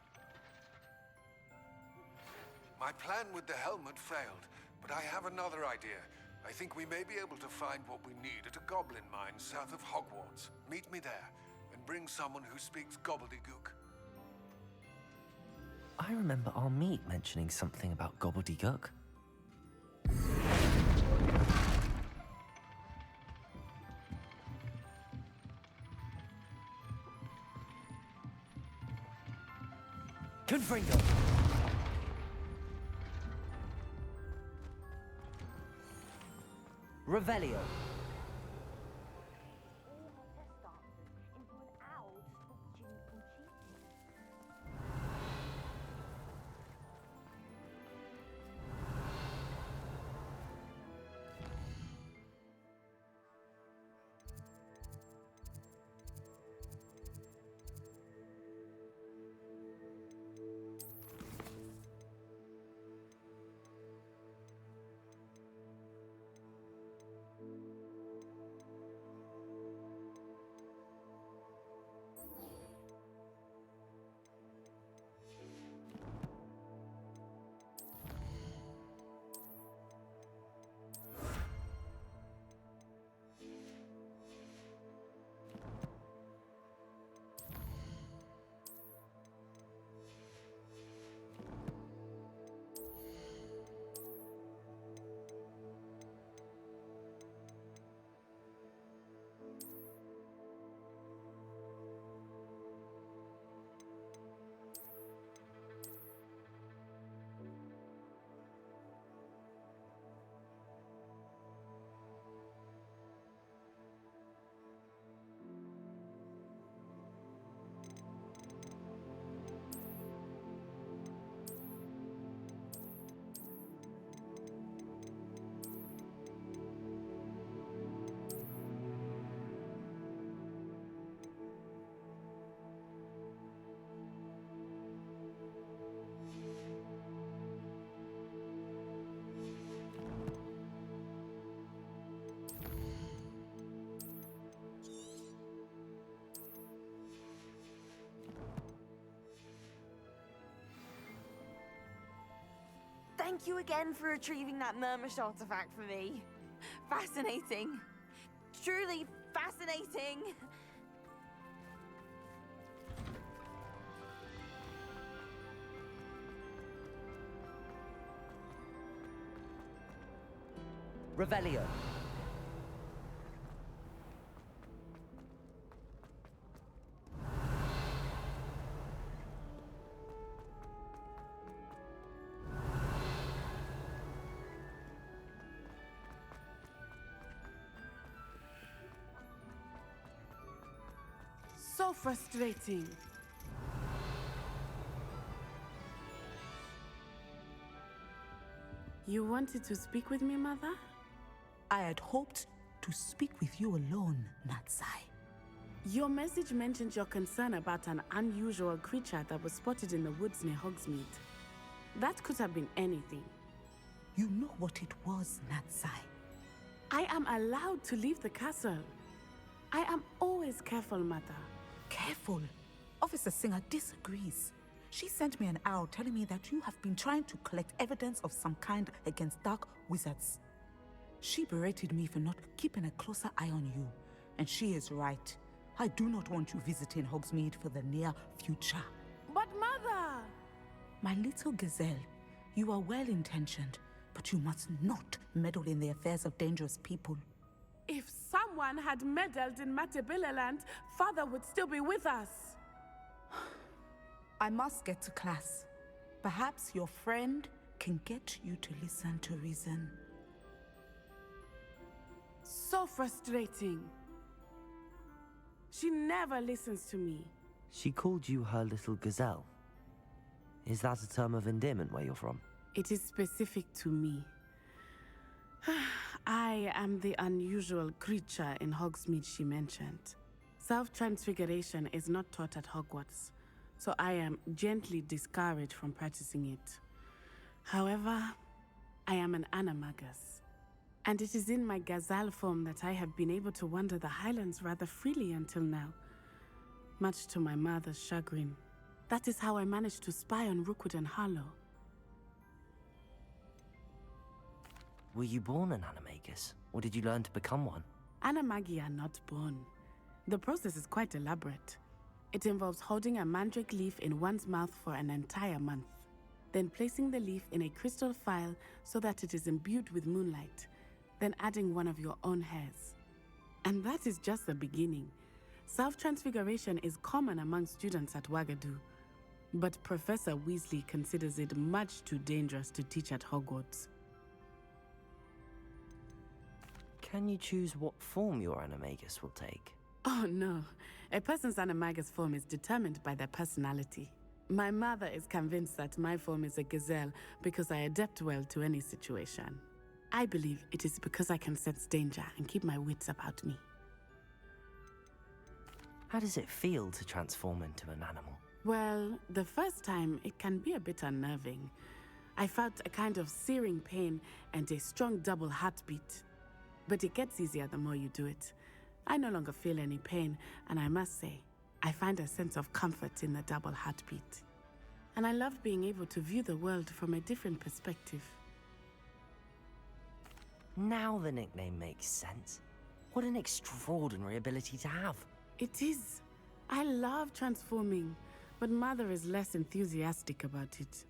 My plan with the helmet failed, but I have another idea. I think we may be able to find what we need at a goblin mine south of Hogwarts. Meet me there, and bring someone who speaks gobbledygook. I remember our meet mentioning something about gobbledygook. Confringo! Revelio! Thank you again for retrieving that Murmush artifact for me. Fascinating. Truly fascinating. Revelio! So frustrating. You wanted to speak with me, Mother? I had hoped to speak with you alone, Natsai. Your message mentioned your concern about an unusual creature that was spotted in the woods near Hogsmeade. That could have been anything. You know what it was, Natsai. I am allowed to leave the castle. I am always careful, Mother. Careful? Officer Singer disagrees. She sent me an owl telling me that you have been trying to collect evidence of some kind against dark wizards. She berated me for not keeping a closer eye on you, and she is right. I do not want you visiting Hogsmeade for the near future. But Mother! My little gazelle, you are well-intentioned, but you must not meddle in the affairs of dangerous people. If someone had meddled in Matabeleland, Father would still be with us. I must get to class. Perhaps your friend can get you to listen to reason. So frustrating. She never listens to me. She called you her little gazelle. Is that a term of endearment where you're from? It is specific to me. I am the unusual creature in Hogsmeade she mentioned. Self-transfiguration is not taught at Hogwarts, so I am gently discouraged from practicing it. However, I am an animagus, and it is in my gazelle form that I have been able to wander the Highlands rather freely until now, much to my mother's chagrin. That is how I managed to spy on Rookwood and Harlow. Were you born an animagus, or did you learn to become one? Animagi are not born. The process is quite elaborate. It involves holding a mandrake leaf in one's mouth for an entire month, then placing the leaf in a crystal phial so that it is imbued with moonlight, then adding one of your own hairs. And that is just the beginning. Self-transfiguration is common among students at Wagadu, but Professor Weasley considers it much too dangerous to teach at Hogwarts. Can you choose what form your animagus will take? Oh no, a person's animagus form is determined by their personality. My mother is convinced that my form is a gazelle because I adapt well to any situation. I believe it is because I can sense danger and keep my wits about me. How does it feel to transform into an animal? Well, the first time it can be a bit unnerving. I felt a kind of searing pain and a strong double heartbeat. But it gets easier the more you do it. I no longer feel any pain, and I must say, I find a sense of comfort in the double heartbeat. And I love being able to view the world from a different perspective. Now the nickname makes sense. What an extraordinary ability to have. It is. I love transforming, but Mother is less enthusiastic about it.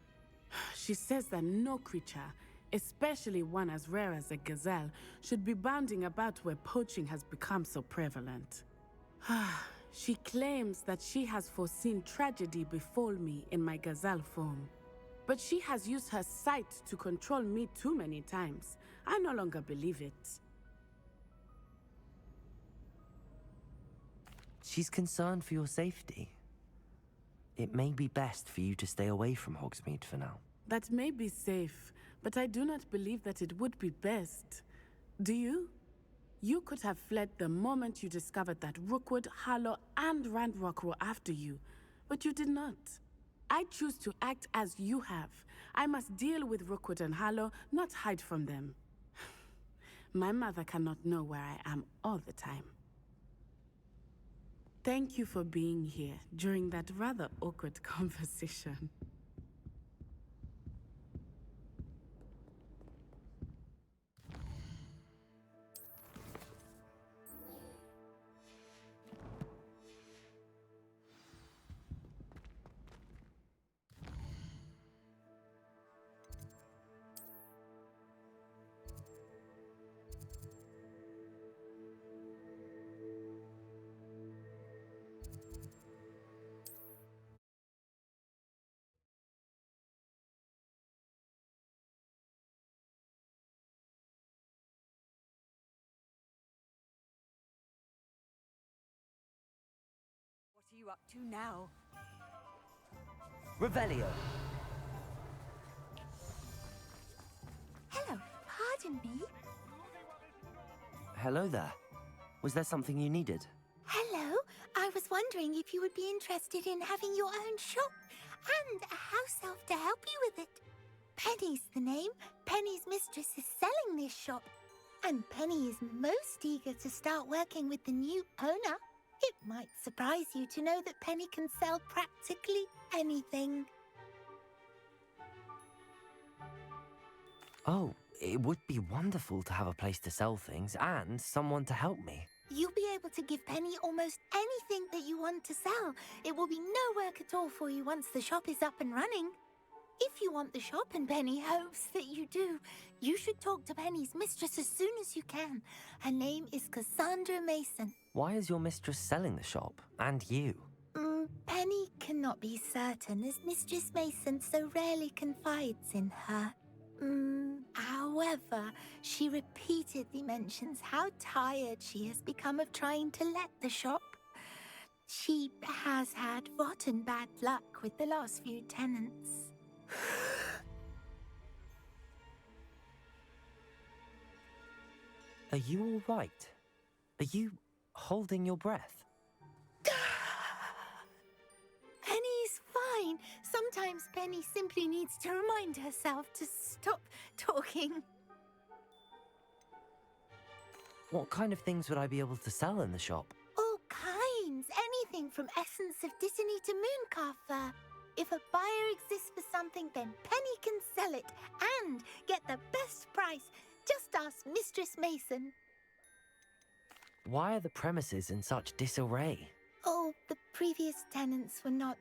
She says that no creature, especially one as rare as a gazelle, should be bounding about where poaching has become so prevalent. She claims that she has foreseen tragedy befall me in my gazelle form. But she has used her sight to control me too many times. I no longer believe it. She's concerned for your safety. It may be best for you to stay away from Hogsmeade for now. That may be safe, but I do not believe that it would be best. Do you? You could have fled the moment you discovered that Rookwood, Harlow, and Ranrock were after you, but you did not. I choose to act as you have. I must deal with Rookwood and Harlow, not hide from them. My mother cannot know where I am all the time. Thank you for being here during that rather awkward conversation. What are you up to now? Revelio. Hello, pardon me. Hello there. Was there something you needed? Hello, I was wondering if you would be interested in having your own shop and a house elf to help you with it. Penny's the name. Penny's mistress is selling this shop, and Penny is most eager to start working with the new owner. It might surprise you to know that Penny can sell practically anything. Oh, it would be wonderful to have a place to sell things and someone to help me. You'll be able to give Penny almost anything that you want to sell. It will be no work at all for you once the shop is up and running. If you want the shop and Penny hopes that you do, you should talk to Penny's mistress as soon as you can. Her name is Cassandra Mason. Why is your mistress selling the shop? And you? Penny cannot be certain, as Mistress Mason so rarely confides in her. However, she repeatedly mentions how tired she has become of trying to let the shop. She has had rotten bad luck with the last few tenants. Are you all right? Are you holding your breath? Penny's fine. Sometimes Penny simply needs to remind herself to stop talking. What kind of things would I be able to sell in the shop? All kinds. Anything from essence of Dittany to Mooncalf fur. If a buyer exists for something, then Penny can sell it and get the best price. Just ask Mistress Mason. Why are the premises in such disarray? Oh, the previous tenants were not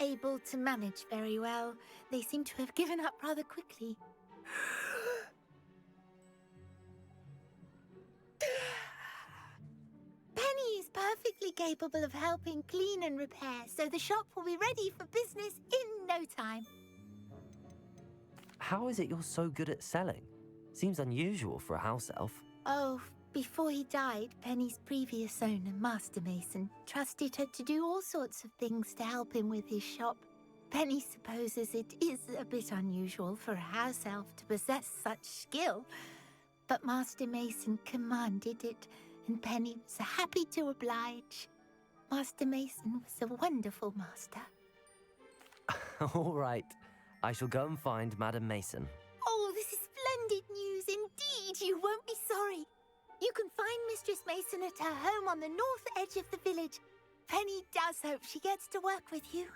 able to manage very well. They seem to have given up rather quickly. Penny is perfectly capable of helping clean and repair, so the shop will be ready for business in no time. How is it you're so good at selling? Seems unusual for a house elf. Oh, before he died, Penny's previous owner, Master Mason, trusted her to do all sorts of things to help him with his shop. Penny supposes it is a bit unusual for a house elf to possess such skill, but Master Mason commanded it, and Penny was happy to oblige. Master Mason was a wonderful master. All right. I shall go and find Madam Mason. Oh, this is splendid news indeed. You won't be sorry. You can find Mistress Mason at her home on the north edge of the village. Penny does hope she gets to work with you.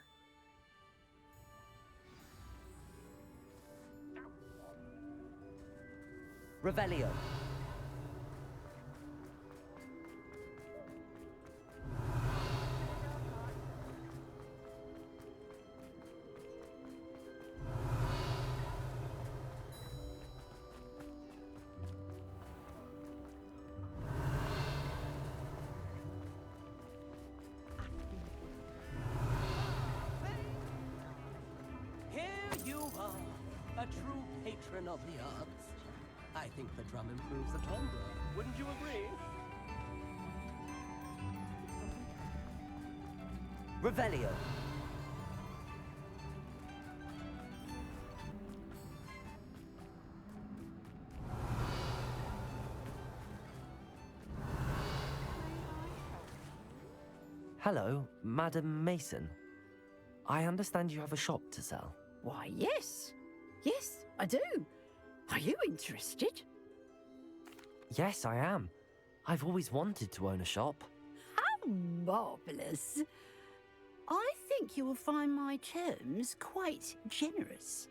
Revelio. Here you are, a true patron of the arts. I think the drum improves the timbre. Wouldn't you agree? Revelio. Hello, Madam Mason. I understand you have a shop to sell. Why, yes. Yes, I do. Are you interested? Yes, I am. I've always wanted to own a shop. How marvellous. I think you will find my terms quite generous.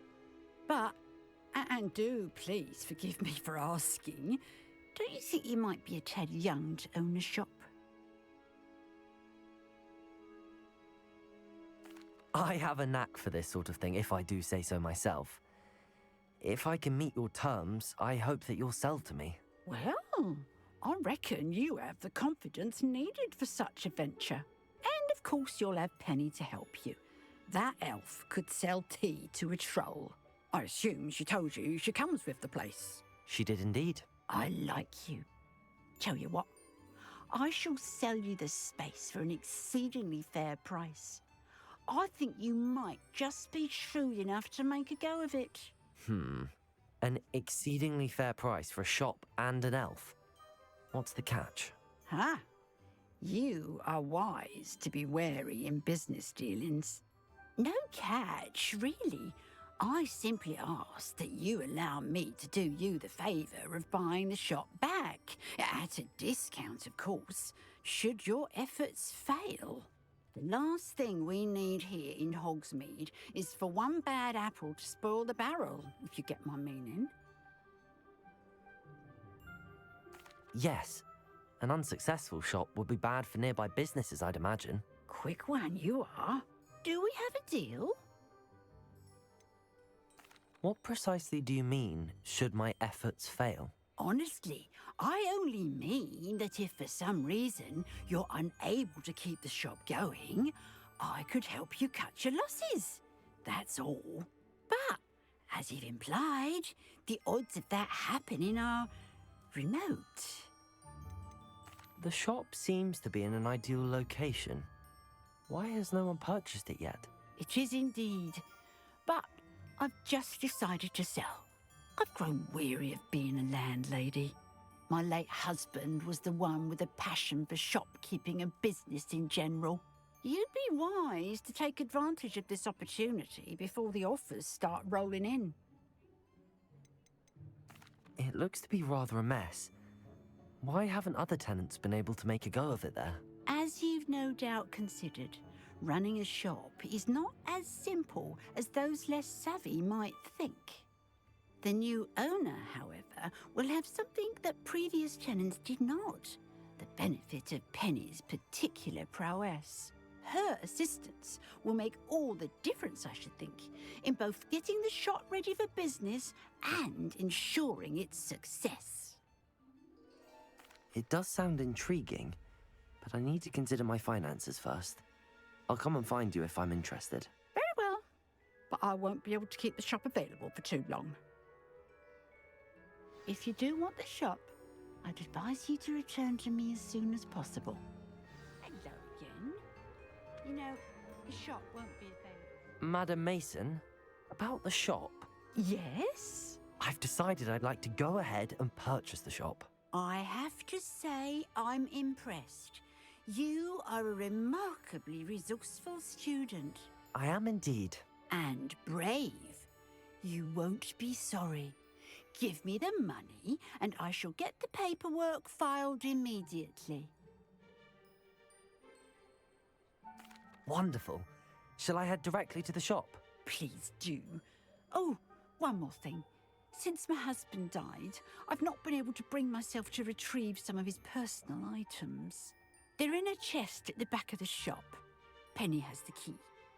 But, and do please forgive me for asking, don't you think you might be a tad young to own a shop? I have a knack for this sort of thing, if I do say so myself. If I can meet your terms, I hope that you'll sell to me. Well, I reckon you have the confidence needed for such a venture. And of course you'll have Penny to help you. That elf could sell tea to a troll. I assume she told you she comes with the place. She did indeed. I like you. Tell you what, I shall sell you the space for an exceedingly fair price. I think you might just be shrewd enough to make a go of it. An exceedingly fair price for a shop and an elf. What's the catch? Huh? You are wise to be wary in business dealings. No catch, really. I simply ask that you allow me to do you the favour of buying the shop back. At a discount, of course, should your efforts fail. The last thing we need here in Hogsmeade is for one bad apple to spoil the barrel, if you get my meaning. Yes. An unsuccessful shop would be bad for nearby businesses, I'd imagine. Quick one you are. Do we have a deal? What precisely do you mean, should my efforts fail? Honestly, I only mean that if for some reason you're unable to keep the shop going, I could help you cut your losses. That's all. But, as you've implied, the odds of that happening are remote. The shop seems to be in an ideal location. Why has no one purchased it yet? It is indeed. But I've just decided to sell. I've grown weary of being a landlady. My late husband was the one with a passion for shopkeeping and business in general. You'd be wise to take advantage of this opportunity before the offers start rolling in. It looks to be rather a mess. Why haven't other tenants been able to make a go of it there? As you've no doubt considered, running a shop is not as simple as those less savvy might think. The new owner, however, will have something that previous tenants did not. The benefit of Penny's particular prowess. Her assistance will make all the difference, I should think, in both getting the shop ready for business and ensuring its success. It does sound intriguing, but I need to consider my finances first. I'll come and find you if I'm interested. Very well, but I won't be able to keep the shop available for too long. If you do want the shop, I'd advise you to return to me as soon as possible. Hello again. You know, the shop won't be available. Madam Mason, about the shop. Yes? I've decided I'd like to go ahead and purchase the shop. I have to say I'm impressed. You are a remarkably resourceful student. I am indeed. And brave. You won't be sorry. Give me the money, and I shall get the paperwork filed immediately. Wonderful. Shall I head directly to the shop? Please do. Oh, one more thing. Since my husband died, I've not been able to bring myself to retrieve some of his personal items. They're in a chest at the back of the shop. Penny has the key.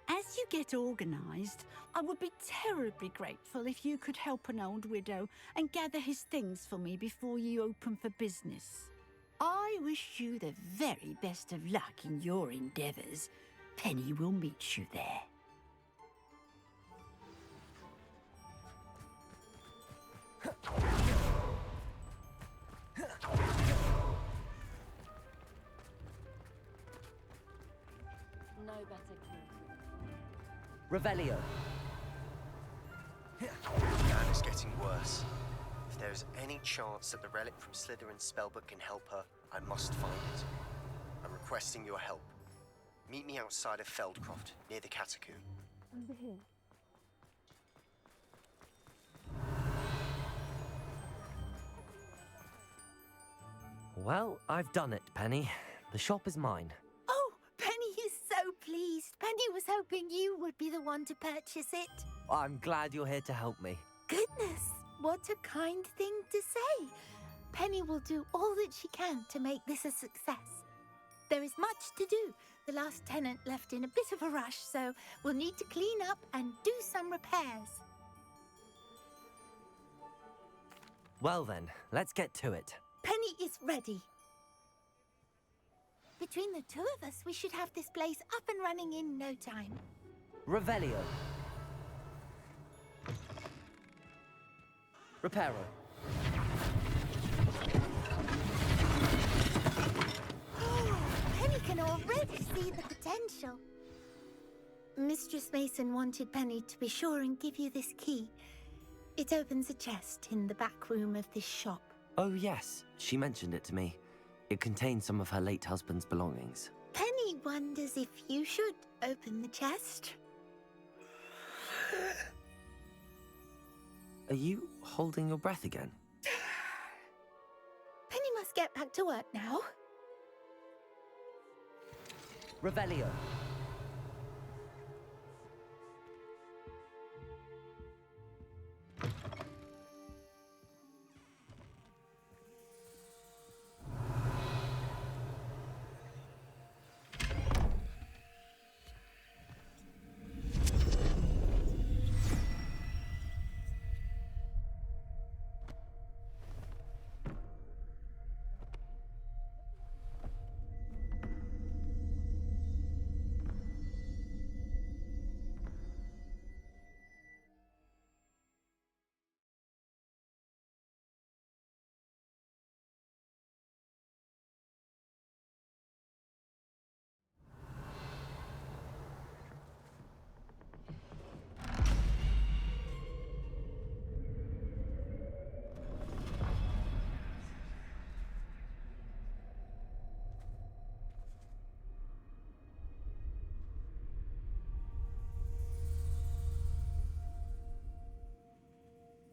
As you get organised, I would be terribly grateful if you could help an old widow and gather his things for me before you open for business. I wish you the very best of luck in your endeavours. Penny will meet you there. No better key. Revelio. Nan is getting worse. If there is any chance that the relic from Slytherin's spellbook can help her, I must find it. I'm requesting your help. Meet me outside of Feldcroft, near the Catacomb. Over here. Well, I've done it, Penny. The shop is mine. Oh, Penny is so pleased. Penny was hoping you would be the one to purchase it. I'm glad you're here to help me. Goodness, what a kind thing to say. Penny will do all that she can to make this a success. There is much to do. The last tenant left in a bit of a rush, so we'll need to clean up and do some repairs. Well then, let's get to it. Penny is ready. Between the two of us, we should have this place up and running in no time. Revelio. Reparo. Penny can already see the potential. Mistress Mason wanted Penny to be sure and give you this key. It opens a chest in the back room of this shop. Oh yes, she mentioned it to me. It contains some of her late husband's belongings. Penny wonders if you should open the chest. Are you holding your breath again? Penny must get back to work now. Revelio.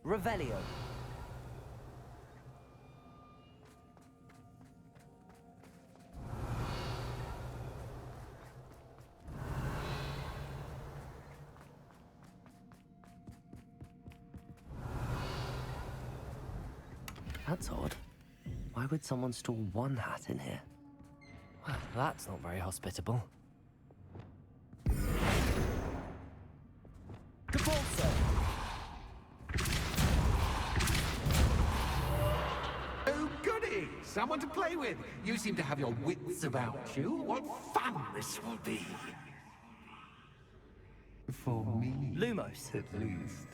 Revelio. That's odd. Why would someone store one hat in here? Well, that's not very hospitable. Depulso! Oh, goody! Someone to play with. You seem to have your wits about you. What fun this will be. For me, Lumos. at least.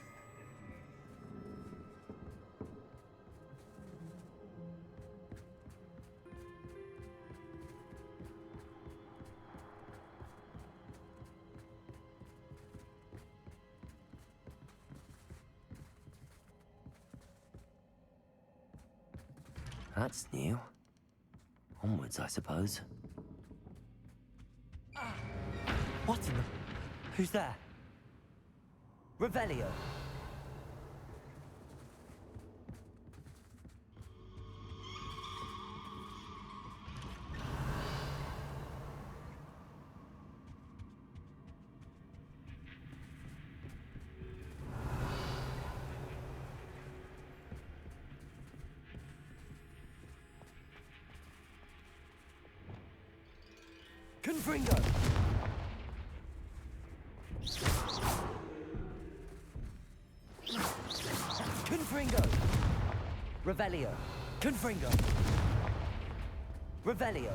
That's new. Onwards, I suppose. What in the... Who's there? Revelio. Confringo! Confringo! Revelio! Confringo! Revelio!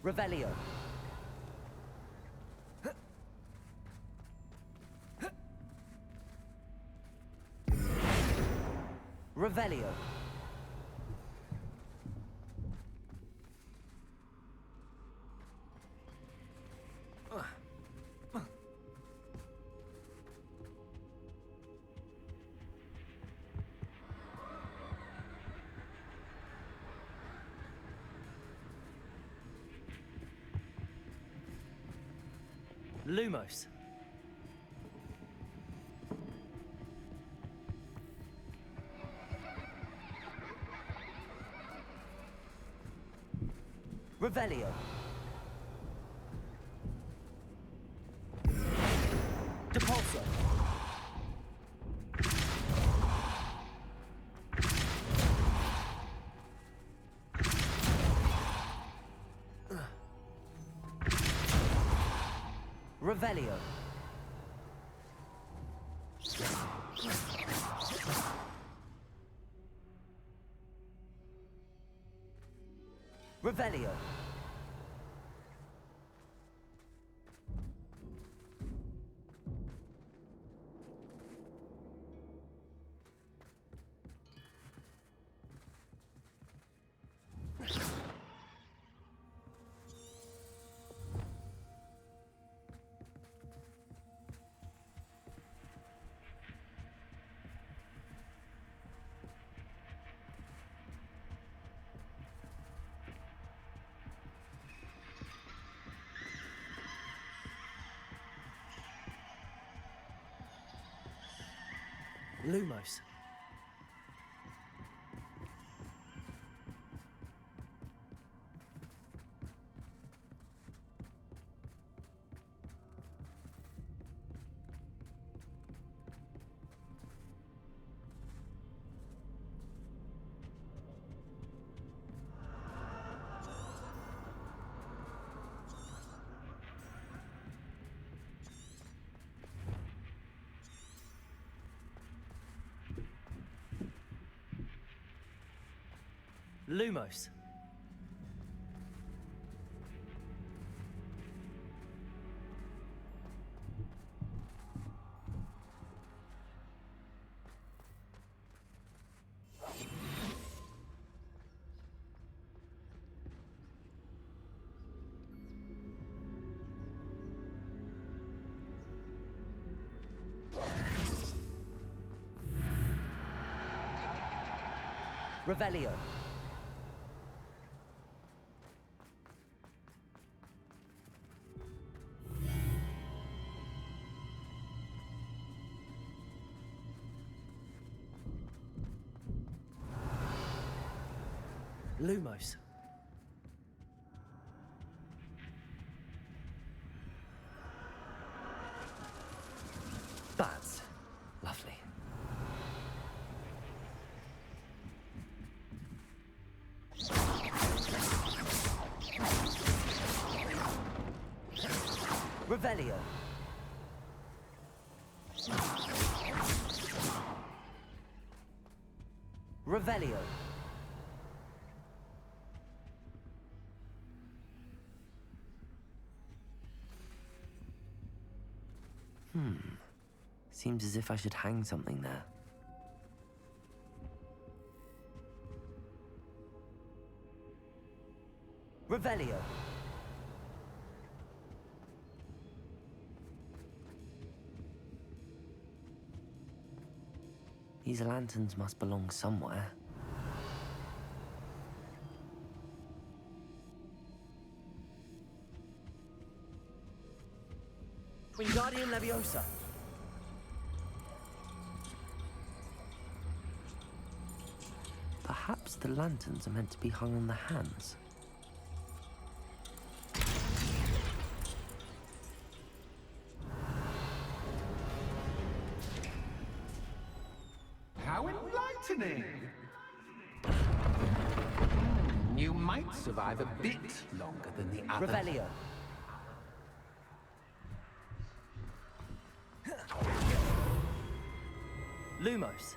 Revelio! Revelio. Lumos. Revelio. Depulso. Revelio. Revelio. Lumos. Lumos. Revelio. Lumos. Revelio. Revelio. Seems as if I should hang something there. Revelio. These lanterns must belong somewhere. Wingardium Leviosa. Perhaps the lanterns are meant to be hung on the hands. How enlightening! You might survive a bit longer than the other. Revelio. Lumos.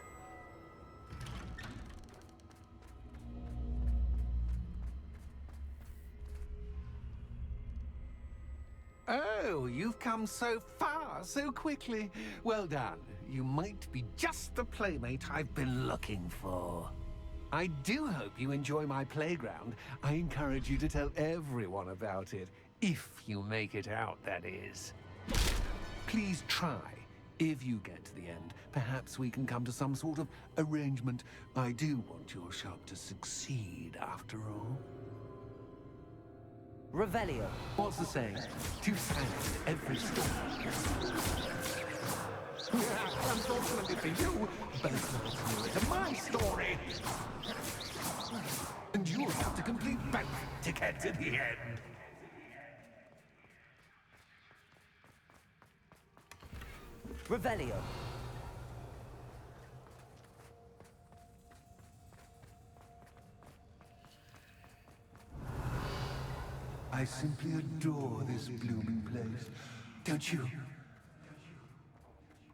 Oh, you've come so far so quickly. Well done. You might be just the playmate I've been looking for. I do hope you enjoy my playground. I encourage you to tell everyone about it. If you make it out, that is. Please try. If you get to the end, perhaps we can come to some sort of arrangement. I do want your shop to succeed, after all. Revelio. What's the saying? Two sides to every story. Unfortunately for you, both sides newer to my story. And you'll have to complete both to get to the end. Revelio. I simply adore this blooming place, don't you?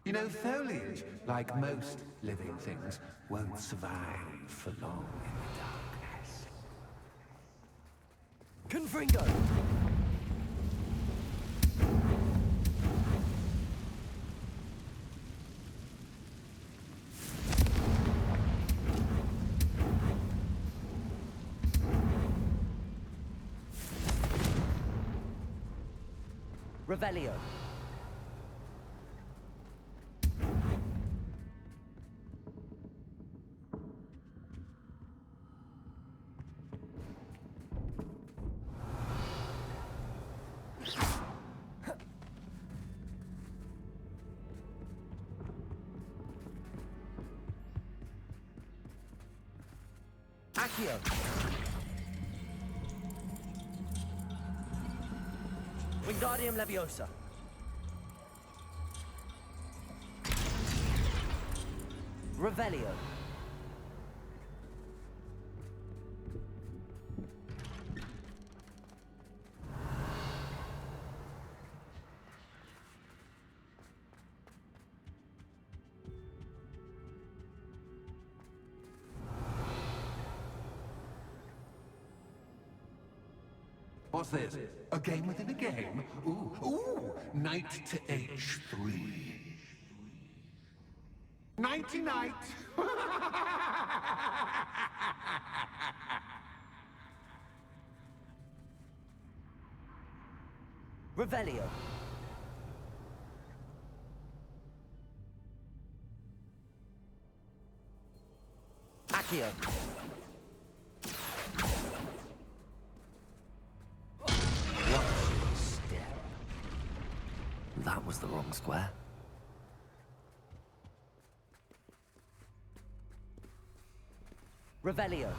You know, foliage, like most living things, won't survive for long in the darkness. Confringo! Revelio. Accio. Wingardium Leviosa. Revelio. What's this? A game within a game? Ooh, knight to H3. Nighty-night! Revelio. Accio. One step. That was the wrong square. Revelio.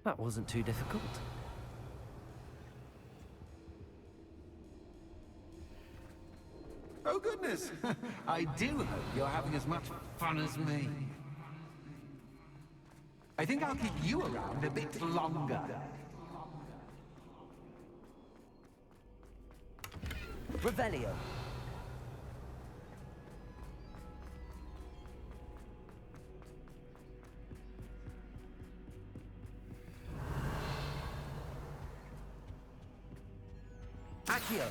That wasn't too difficult. Oh goodness! I do hope you're having as much fun as me. I think I'll keep you around a bit longer. Revelio. Accio.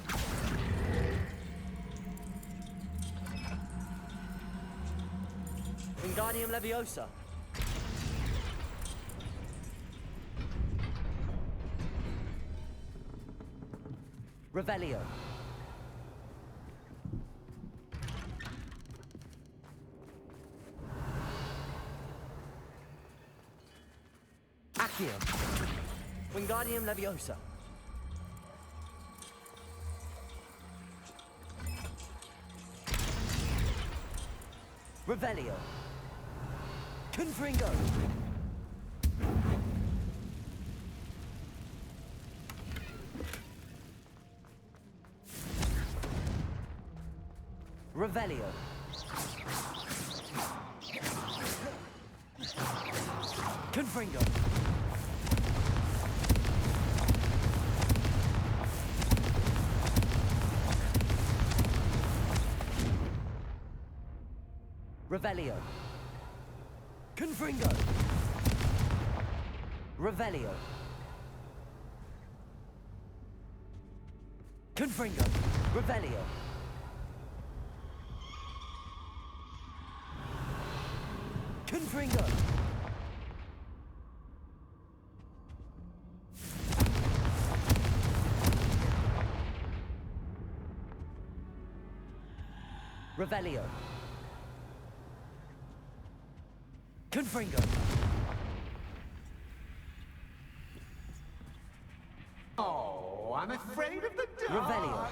Wingardium Leviosa. Revelio. Accio. Wingardium Leviosa. Revelio. Confringo. Revelio. Confringo. Revelio. Confringo. Revelio. Confringo. Revelio. Confringo. Revelio. Confringo. Oh, I'm afraid of the dark. Revelio.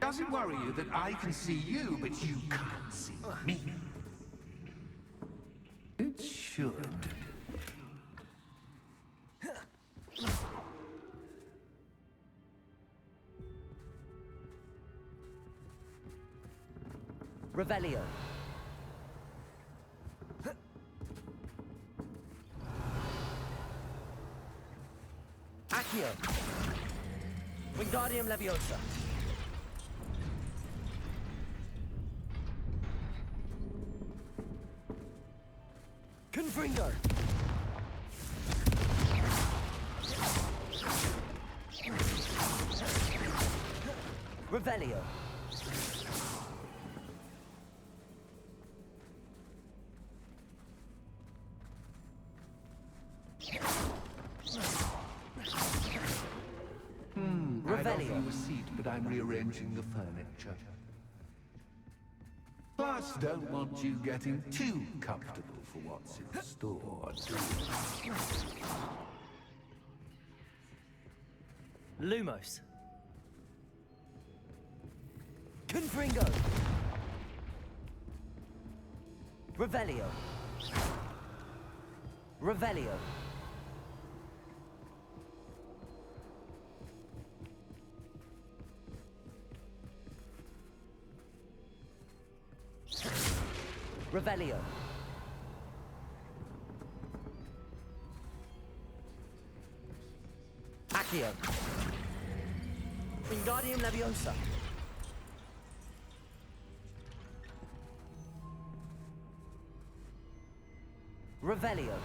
Does it worry you that I can see you, but you can't see me? It should. Revelio. Accio. Wingardium Leviosa. Confringo. Revelio. I'd offer you a seat, but I'm rearranging the furniture. Plus, don't want you getting too comfortable for what's in store. Lumos. Confringo. Revelio. Revelio. Revelio. Accio. Wingardium Leviosa. Revelio.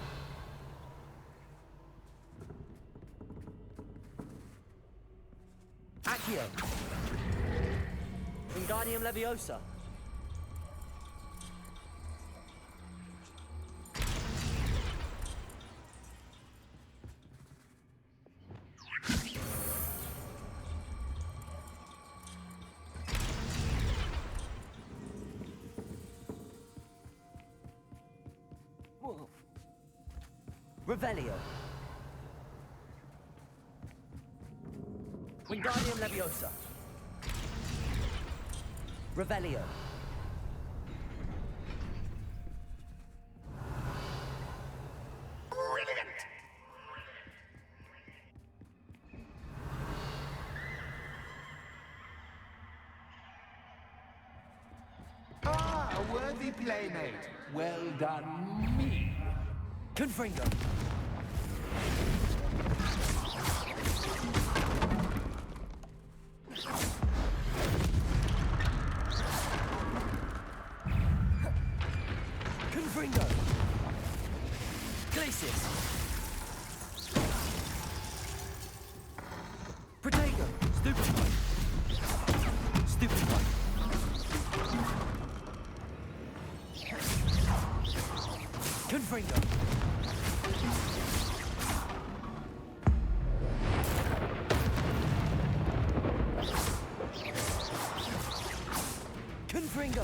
Accio. Wingardium Leviosa. Revelio. Wingardium Leviosa. Revelio. Brilliant! worthy playmate. Well done, me. Confringo. Confringo. Glacius. Protego. Stupefy. Stupefy. Confringo. Confringo.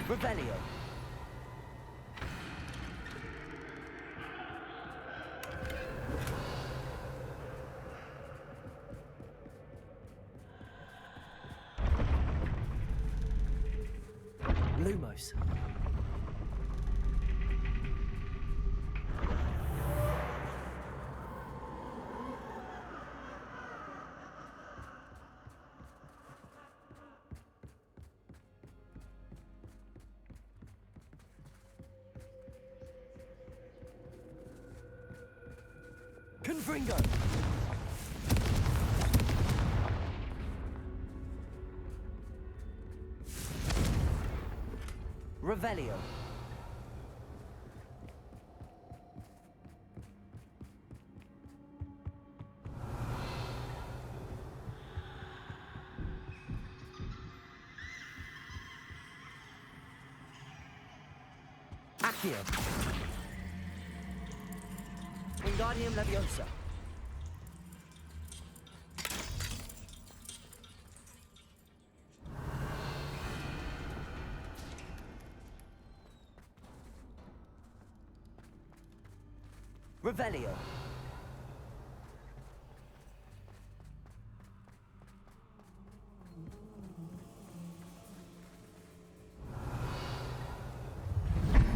Revelio. Lumos. Confringo. Revelio. Accio. Wingardium Leviosa. Revelio.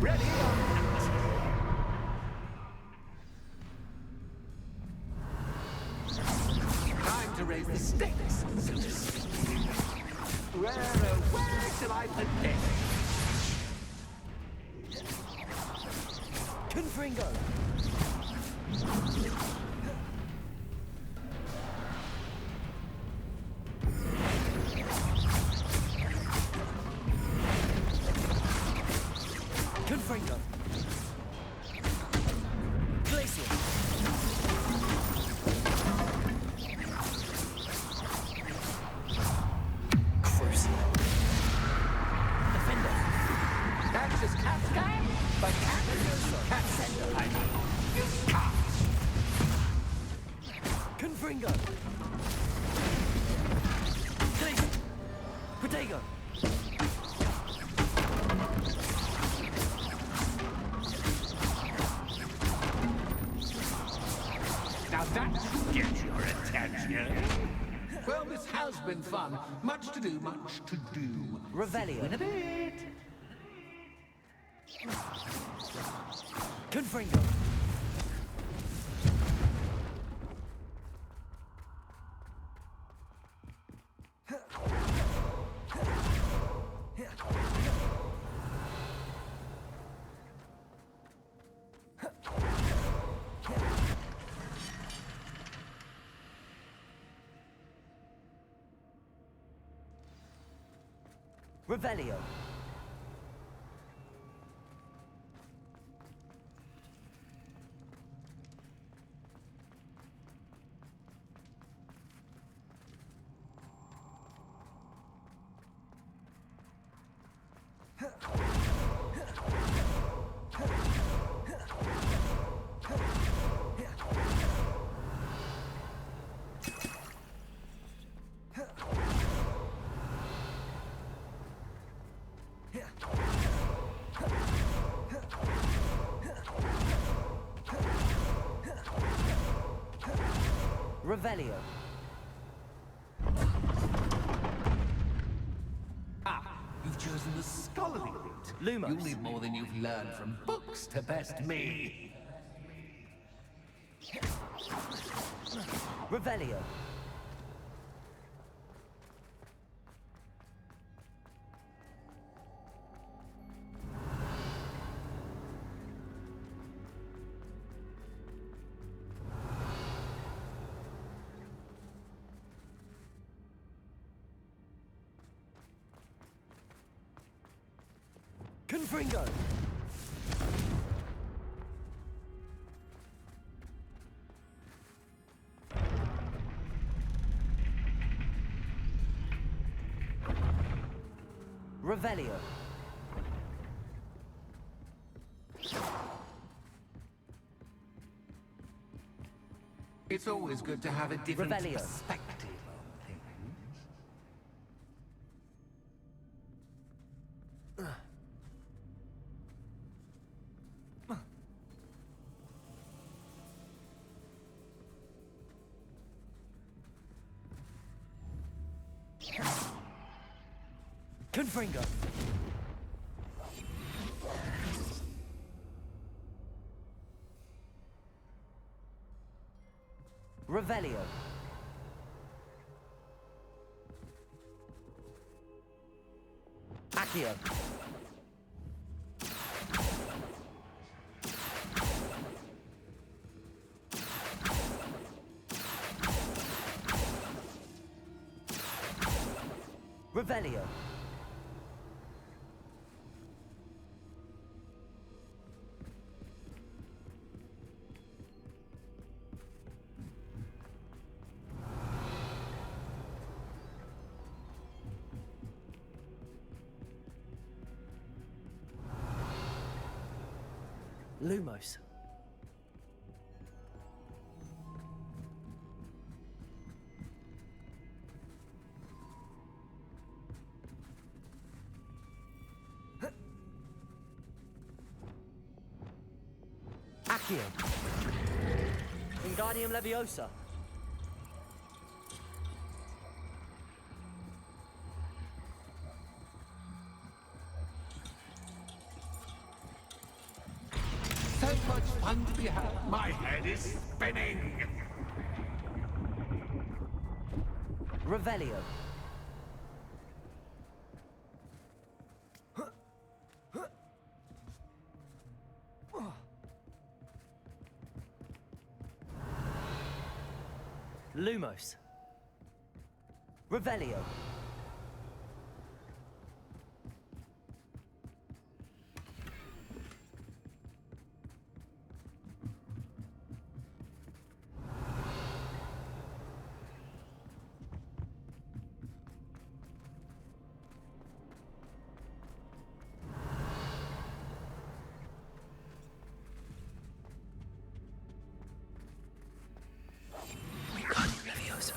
Ready? Time to raise the stakes, so to speak. Where shall I put this? Confringo. Confringo. Glacier. Crucial. Defender. That's just Cascade, but Catsender, I mean. You can't. Confringo. Glacier. Protego. Now that should get your attention. Well, this has been fun. Much to do, much to do. Revelio. See you in a bit. Confringo. Revelio. Revelio. You've chosen the scholarly route. Lumos. You'll need more than you've learned from books to best me. Revelio. Confringo! Revelio. It's always good to have a different Revelio. perspective on things. Confringo. Revelio. Accio. Revelio. Lumos. Accio. Wingardium Leviosa. So much fun to be had. My head is spinning. Revelio. Lumos. Revelio. Wingardium Leviosa.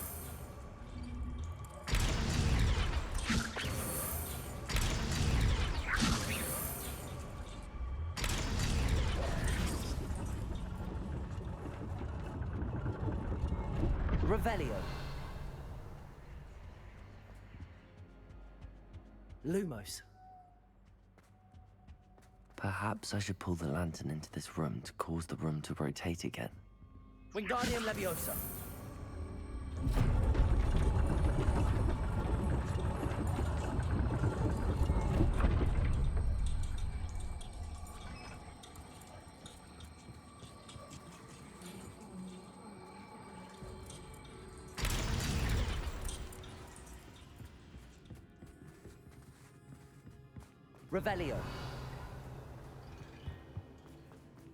Revelio. Lumos. Perhaps I should pull the lantern into this room to cause the room to rotate again. Wingardium Leviosa. Revelio.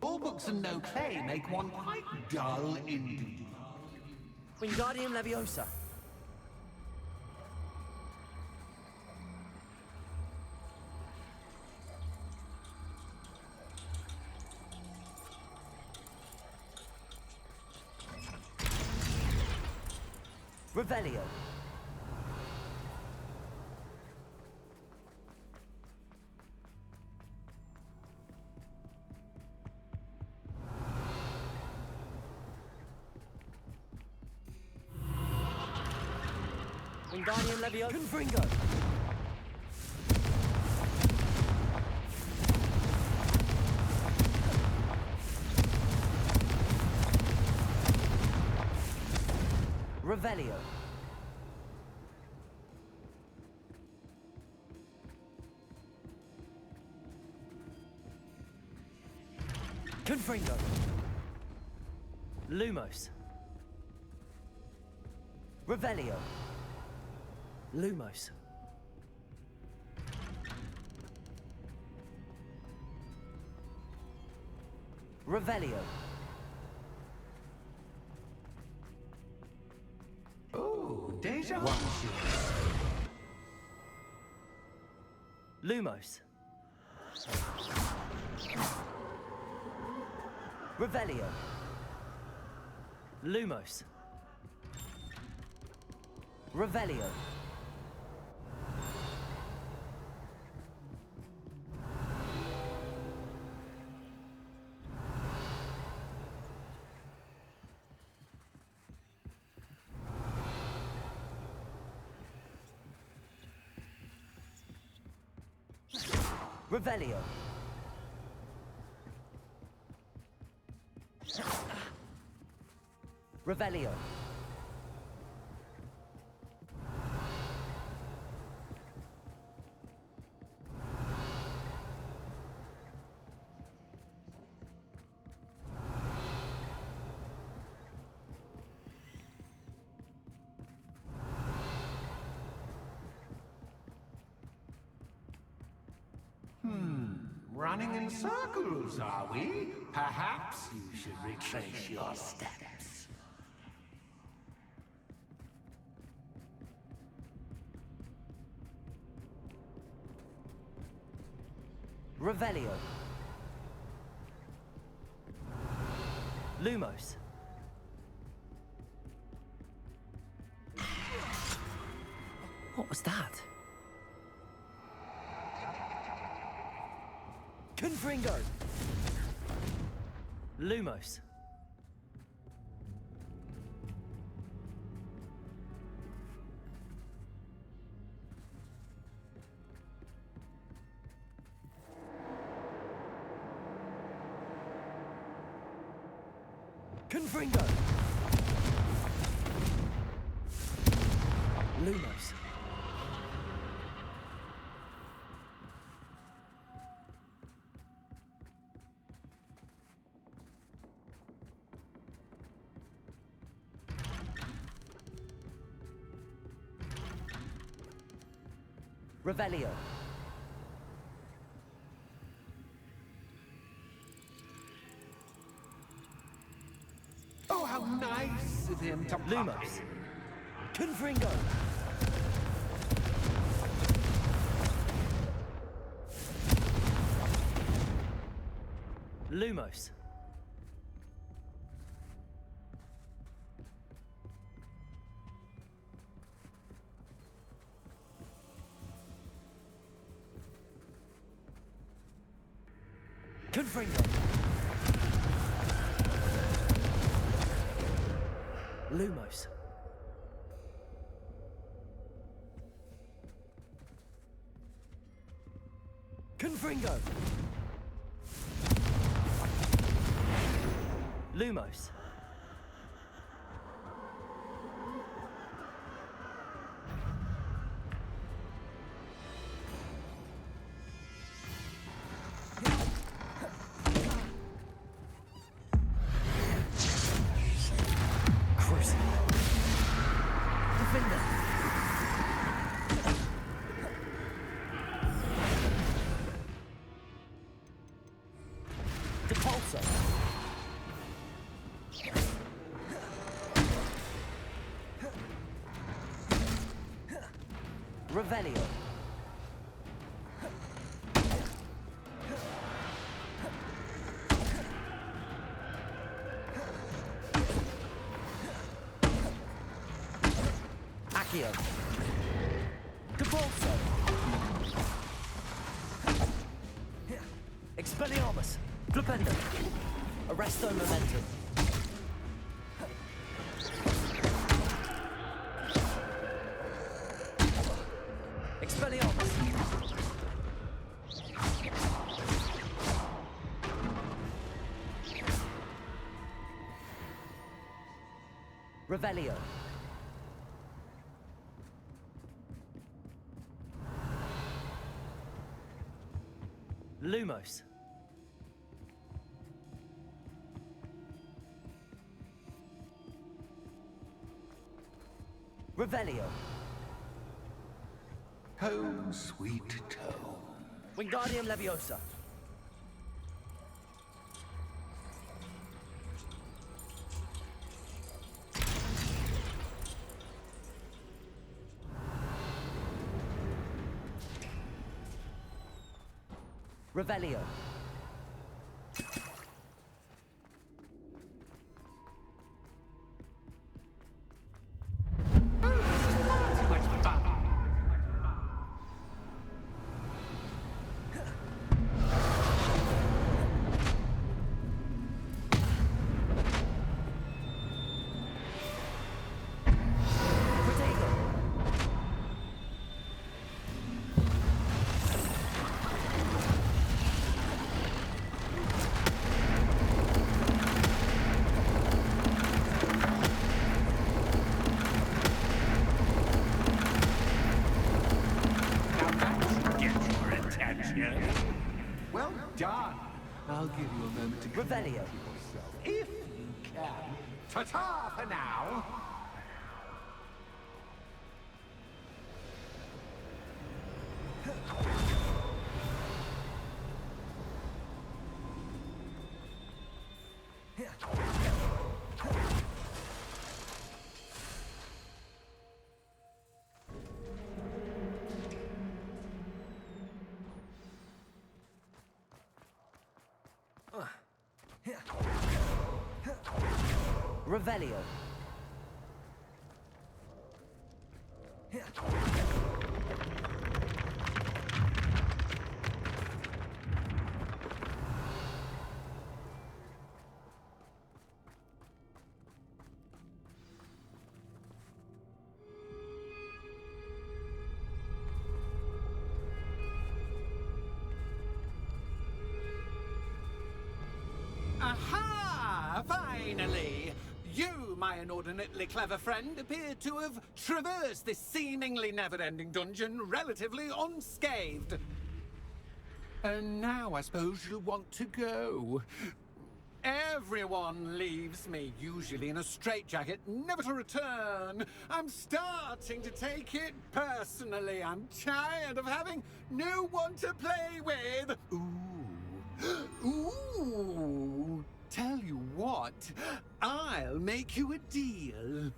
All books and no play make one quite dull indeed. Wingardium Leviosa. Revelio. Wingardium Leviosa. Confringo. Revelio. Confringo. Lumos. Revelio. Lumos. Revelio. Oh, deja vu. Lumos. Revelio. Lumos. Revelio. Revelio. Revelio. Running in circles, are we? Perhaps you should retrace your steps. Revelio. Lumos. What was that? Confringo. Lumos. Confringo. Lumos. Revelio. Oh, how nice of him to Lumos. Confringo. Lumos. Confringo. Lumos. Confringo. Lumos. Revelio. Accio. Depulso. Expelliarmus. Flipendo. Arresto Momentum. Expelliarmus. Revelio. Lumos. Revelio. Home, sweet home. Wingardium Leviosa. Revelio. Well done. I'll give you a moment to Revelio. yourself, if you can. Ta-ta for now. Revelio. Aha! Finally! You, my inordinately clever friend, appear to have traversed this seemingly never-ending dungeon relatively unscathed. And now I suppose you'll want to go. Everyone leaves me, usually in a straitjacket, never to return. I'm starting to take it personally. I'm tired of having no one to play with. Ooh. Ooh. Tell you what, I'll make you a deal.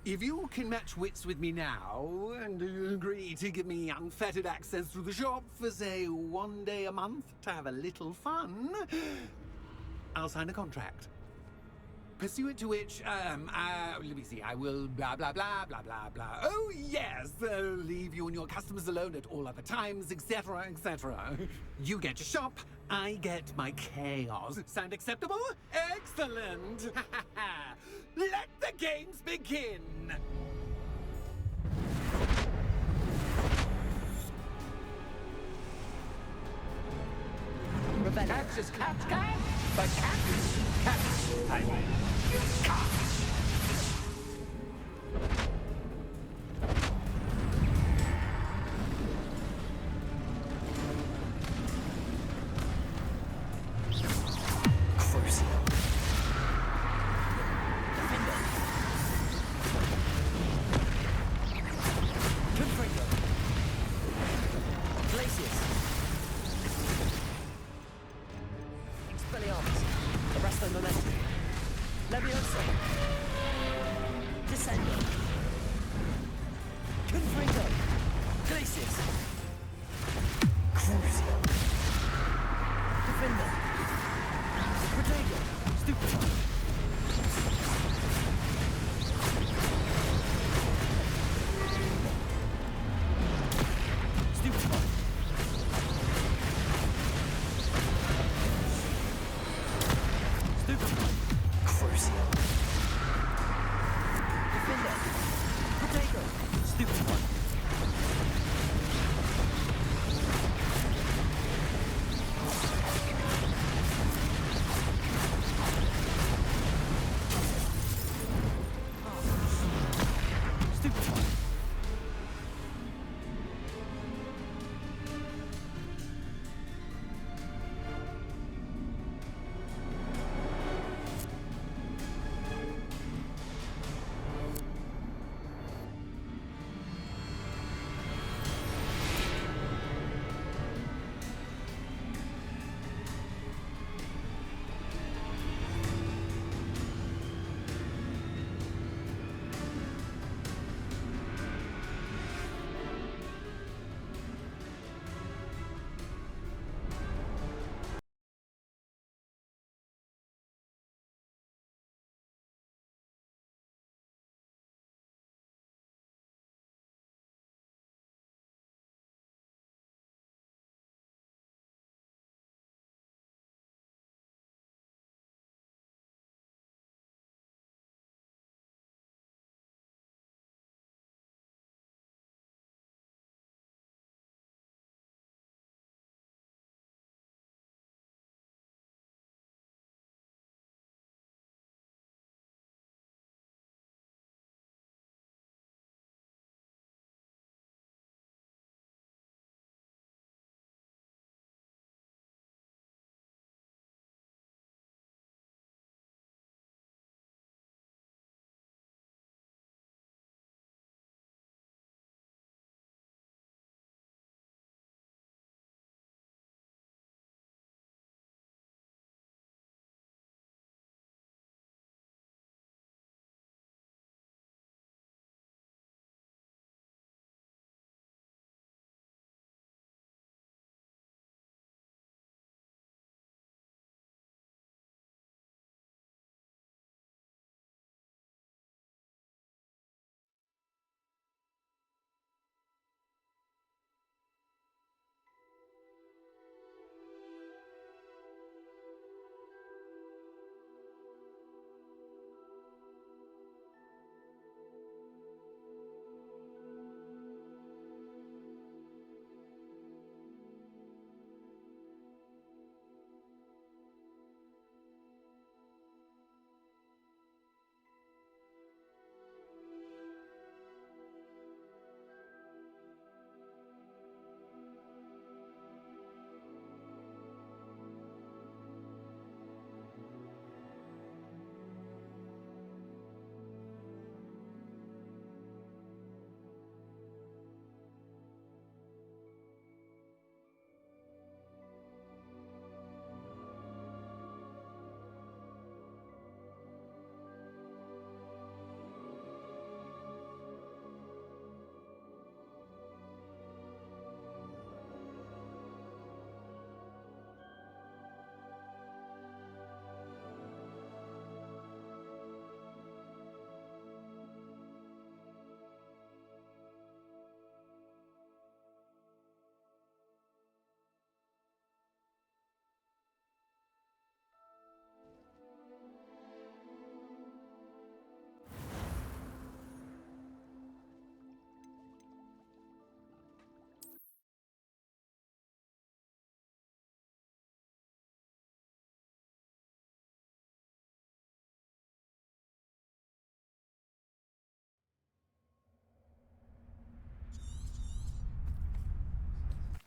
If you can match wits with me now, and agree to give me unfettered access to the shop for, say, 1 day a month to have a little fun, I'll sign a contract. Pursuant to which, let me see, I will blah, blah, blah, blah, blah, blah. Oh, yes, leave you and your customers alone at all other times, etc., etc. You get your shop, I get my chaos. Sound acceptable? Excellent! Let the games begin! Catch is catch, but catch, I win. You catch! Expelliarmus. Arresto momentum. Leviosa.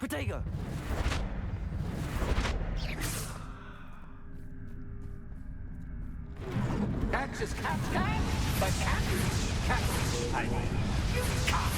Protego! Catch as cats can, but cats, I mean, you can't.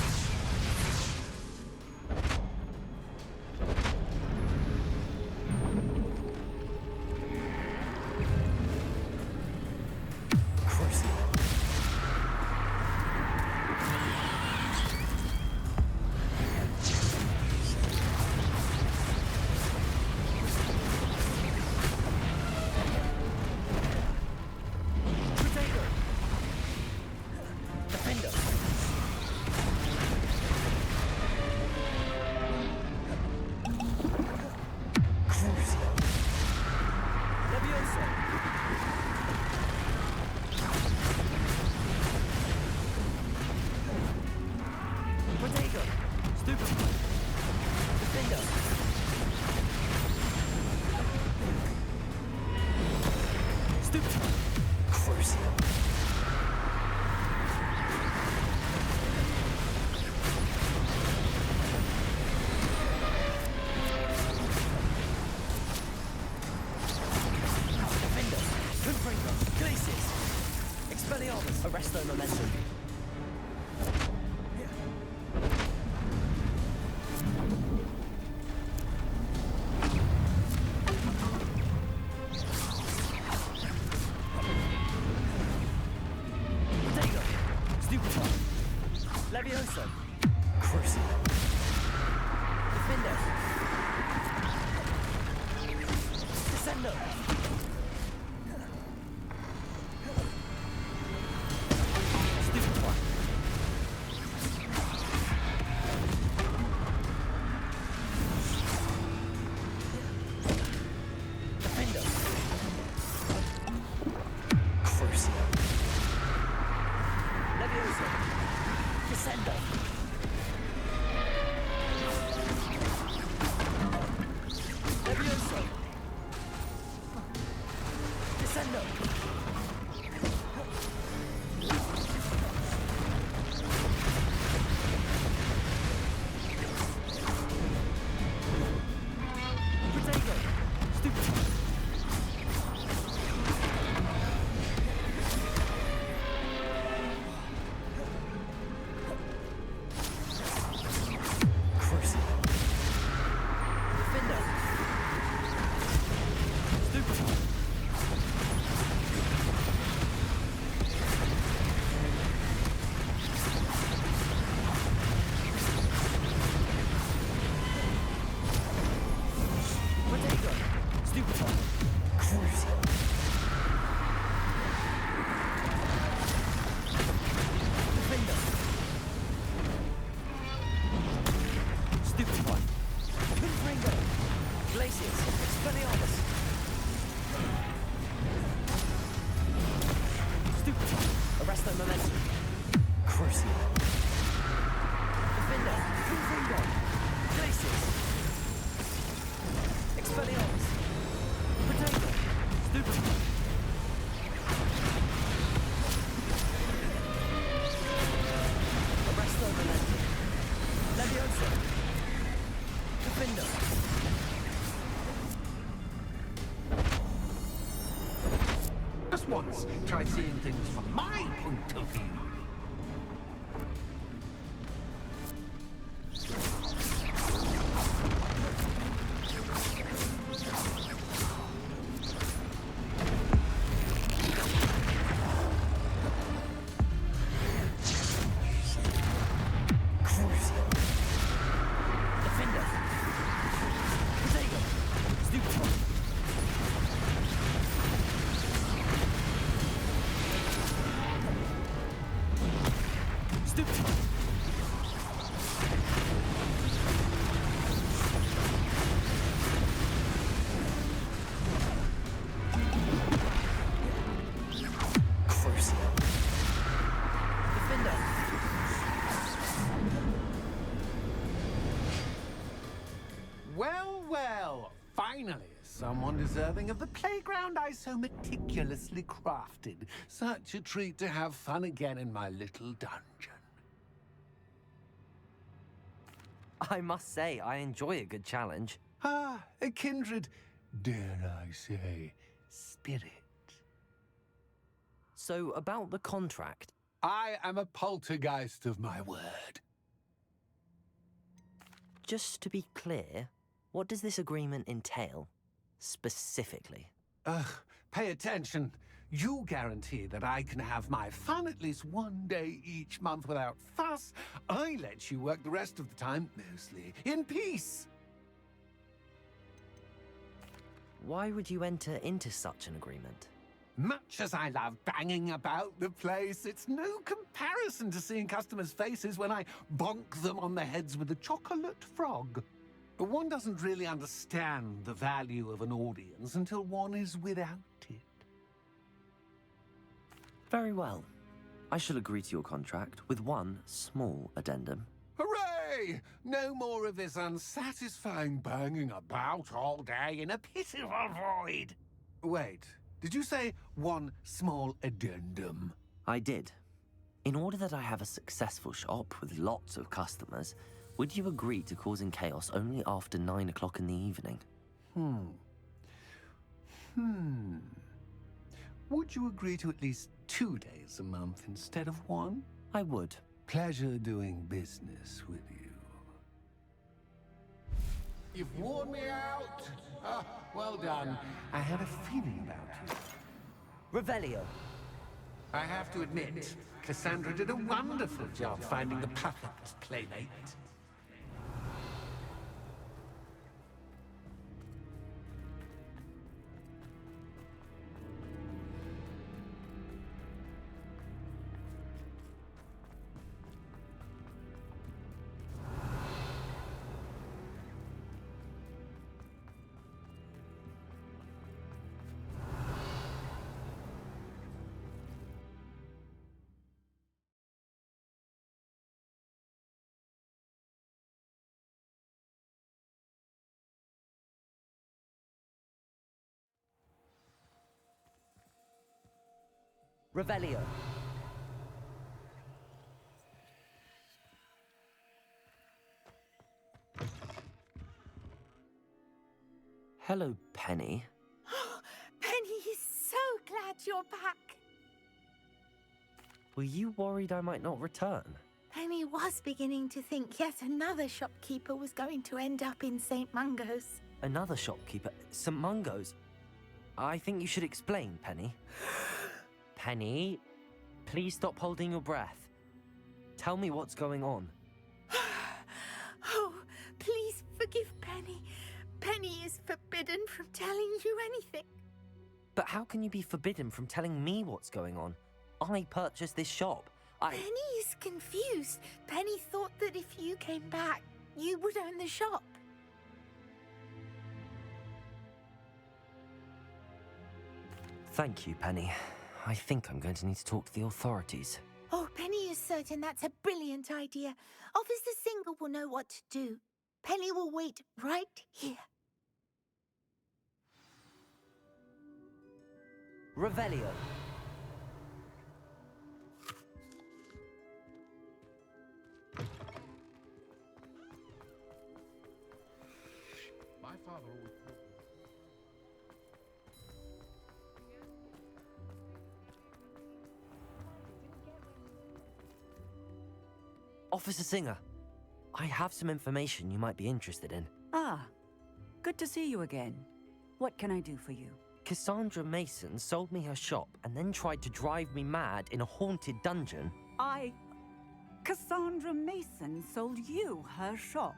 Arrest their momentum. Protego! Stupefy! Levioso! Crucio! Defender! Descendo! Arrest their momentum. Crucio. Defender. Confringo. Glacius. Expelliarmus. Protego. Stupefy. Arrest their momentum. Levioso. Defender. Just once, try seeing things from my point of view. Well, well, finally, someone deserving of the playground I so meticulously crafted. Such a treat to have fun again in my little dungeon. I must say, I enjoy a good challenge. Ah, a kindred, dare I say, spirit. So, about the contract. I am a poltergeist of my word. Just to be clear, what does this agreement entail, specifically? Ugh, pay attention. You guarantee that I can have my fun at least one day each month without fuss. I let you work the rest of the time, mostly in peace. Why would you enter into such an agreement? Much as I love banging about the place, it's no comparison to seeing customers' faces when I bonk them on the heads with a chocolate frog. One doesn't really understand the value of an audience until one is without it. Very well. I shall agree to your contract with one small addendum. Hooray! No more of this unsatisfying banging about all day in a pitiful void. Wait, did you say one small addendum? I did. In order that I have a successful shop with lots of customers, would you agree to causing chaos only after 9 o'clock in the evening? Would you agree to at least 2 days a month instead of one? I would. Pleasure doing business with you. You've worn me out. Ah, well done. I had a feeling about you. Revelio. I have to admit, Cassandra did a wonderful job finding the perfect playmate. Revelio. Hello, Penny. Penny is so glad you're back. Were you worried I might not return? Penny was beginning to think yet another shopkeeper was going to end up in St. Mungo's. Another shopkeeper? St. Mungo's? I think you should explain, Penny. Penny, please stop holding your breath. Tell me what's going on. Oh, please forgive Penny. Penny is forbidden from telling you anything. But how can you be forbidden from telling me what's going on? I purchased this shop. Penny is confused. Penny thought that if you came back, you would own the shop. Thank you, Penny. I think I'm going to need to talk to the authorities. Oh, Penny is certain that's a brilliant idea. Officer Singer will know what to do. Penny will wait right here. Revelio. My father always taught me. Officer Singer, I have some information you might be interested in. Ah, good to see you again. What can I do for you? Cassandra Mason sold me her shop and then tried to drive me mad in a haunted dungeon. Cassandra Mason sold you her shop?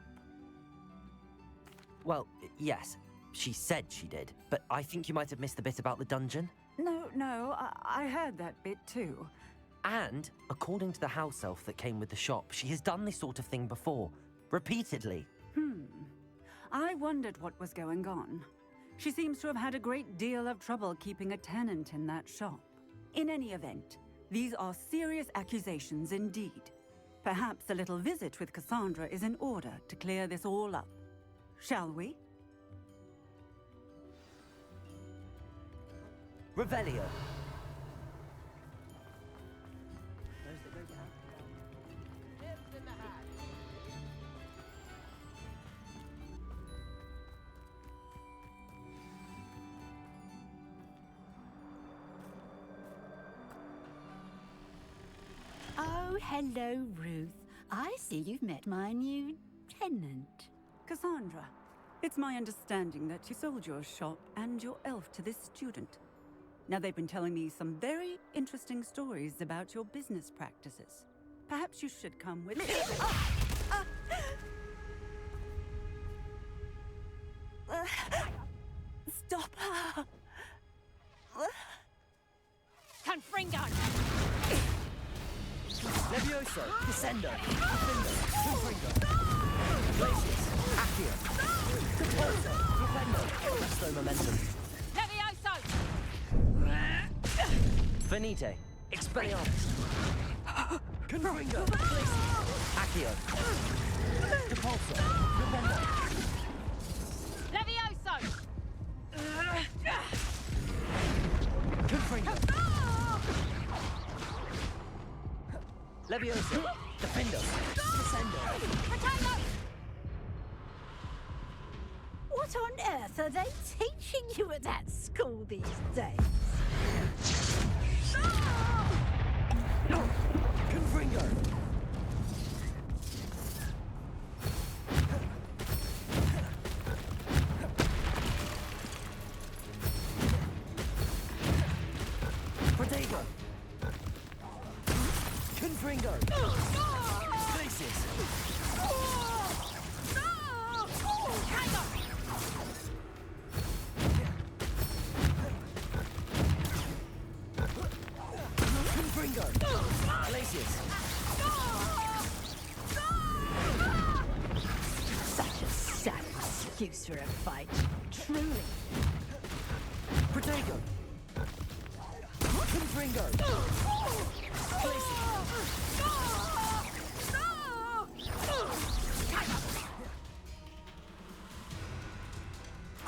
Well, yes, she said she did, but I think you might have missed the bit about the dungeon. No, I heard that bit too. And, according to the house elf that came with the shop, she has done this sort of thing before. Repeatedly. I wondered what was going on. She seems to have had a great deal of trouble keeping a tenant in that shop. In any event, these are serious accusations indeed. Perhaps a little visit with Cassandra is in order to clear this all up. Shall we? Revelio. hello, Ruth. I see you've met my new tenant. Cassandra, it's my understanding that you sold your shop and your elf to this student. Now, they've been telling me some very interesting stories about your business practices. Perhaps you should come with me. Stop her! Confringo! Levioso, Descendo, Defendo, Confringo, Glacius, Accio, Depulso, Flipendo, Presto Momentum, Levioso! Venite, Expelliarmus, Confringo, Glacius, Accio, Depulso, Flipendo, Levioso! Confringo, Levioso, Defendo, Descendo. What on earth are they teaching you at that school these days? Confringo! Protego! Confringo! Glacius! Confringo! Glacius! Such a sad excuse for a fight, truly. Protego! Confringo!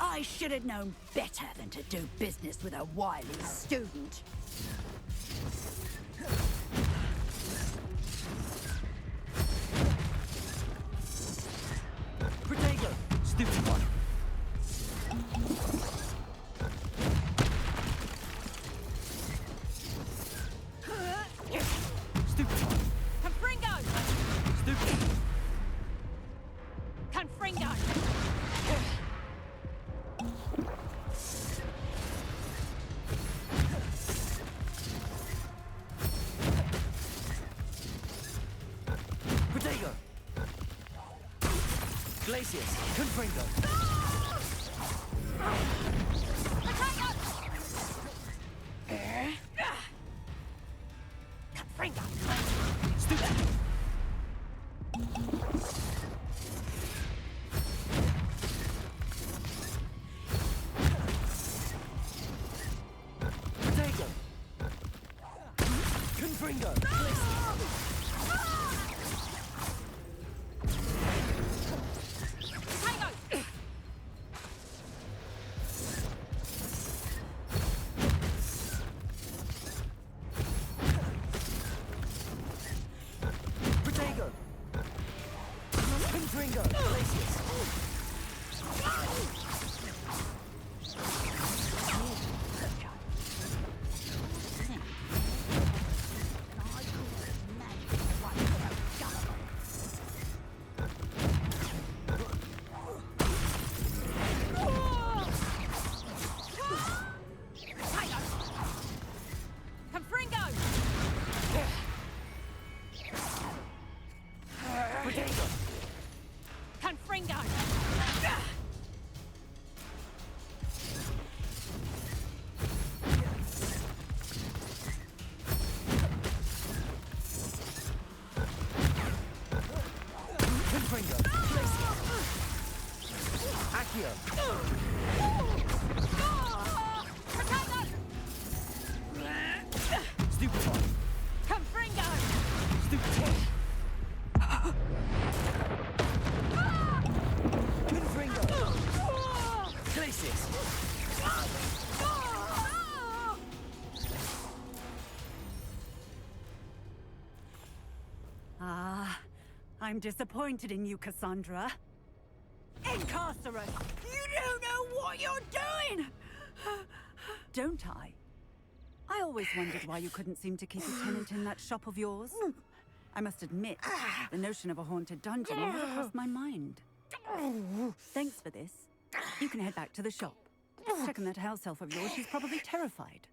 I should have known better than to do business with a wily student. Protego! Stupid one! Stupid one! Confringo! Stupid! Confringo! Protego! Glacius! Confringo! Confringo! Stupid! Protego! Confringo! Protego! Confringo! Glacius! Confringo! Protego! Confringo! Confringo! Glacius! Accio! Stupid one! Confringo! Stupid one! Confringo! Glacius! Ah, I'm disappointed in you, Cassandra. Incarcerate! You don't know what you're doing! Don't I? I always wondered why you couldn't seem to keep a tenant in that shop of yours. I must admit, the notion of a haunted dungeon never crossed my mind. Thanks for this. You can head back to the shop. Check on that house elf of yours. She's probably terrified.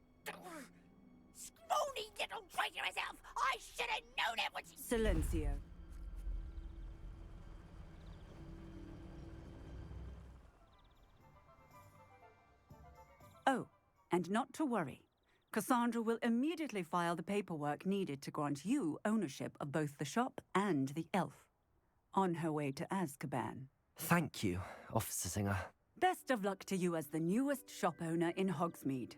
Scrawny little traitorous elf! I should have known it was... Silencio. Oh, and not to worry. Cassandra will immediately file the paperwork needed to grant you ownership of both the shop and the elf. On her way to Azkaban. Thank you, Officer Singer. Best of luck to you as the newest shop owner in Hogsmeade.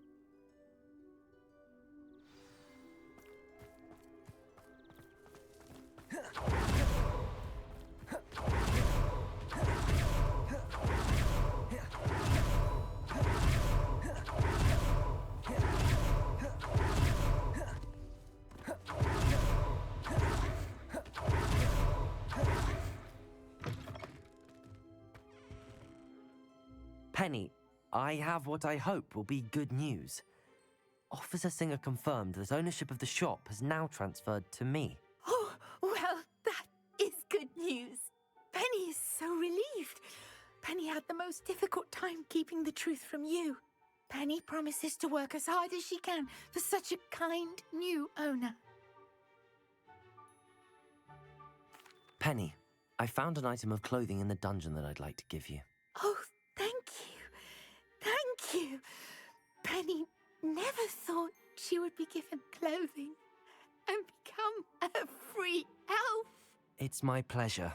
Penny, I have what I hope will be good news. Officer Singer confirmed that ownership of the shop has now transferred to me. Oh, well, that is good news. Penny is so relieved. Penny had the most difficult time keeping the truth from you. Penny promises to work as hard as she can for such a kind new owner. Penny, I found an item of clothing in the dungeon that I'd like to give you. Oh, thank you. Thank you. Penny never thought she would be given clothing and become a free elf. It's my pleasure.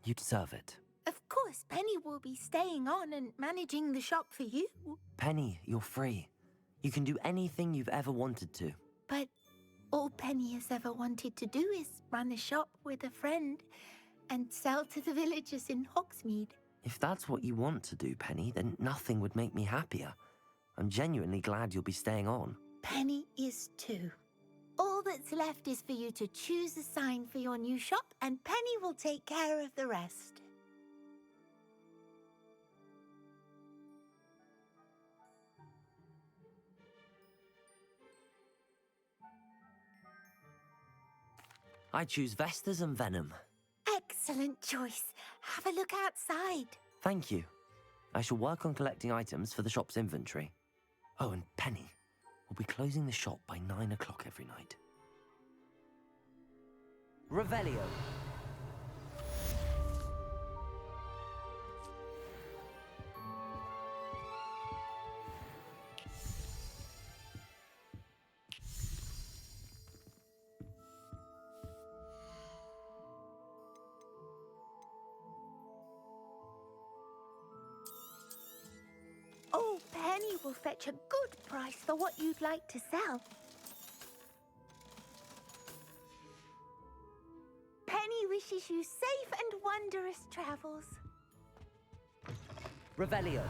You deserve it. Of course, Penny will be staying on and managing the shop for you. Penny, you're free. You can do anything you've ever wanted to. But all Penny has ever wanted to do is run a shop with a friend and sell to the villagers in Hogsmeade. If that's what you want to do, Penny, then nothing would make me happier. I'm genuinely glad you'll be staying on. Penny is too. All that's left is for you to choose a sign for your new shop, and Penny will take care of the rest. I choose Vestas and Venom. Excellent choice. Have a look outside. Thank you. I shall work on collecting items for the shop's inventory. Oh, and Penny, we'll be closing the shop by 9 o'clock every night. Revelio. Oh, Penny will fetch a good price for what you'd like to sell. Penny wishes you safe and wondrous travels. Revelio.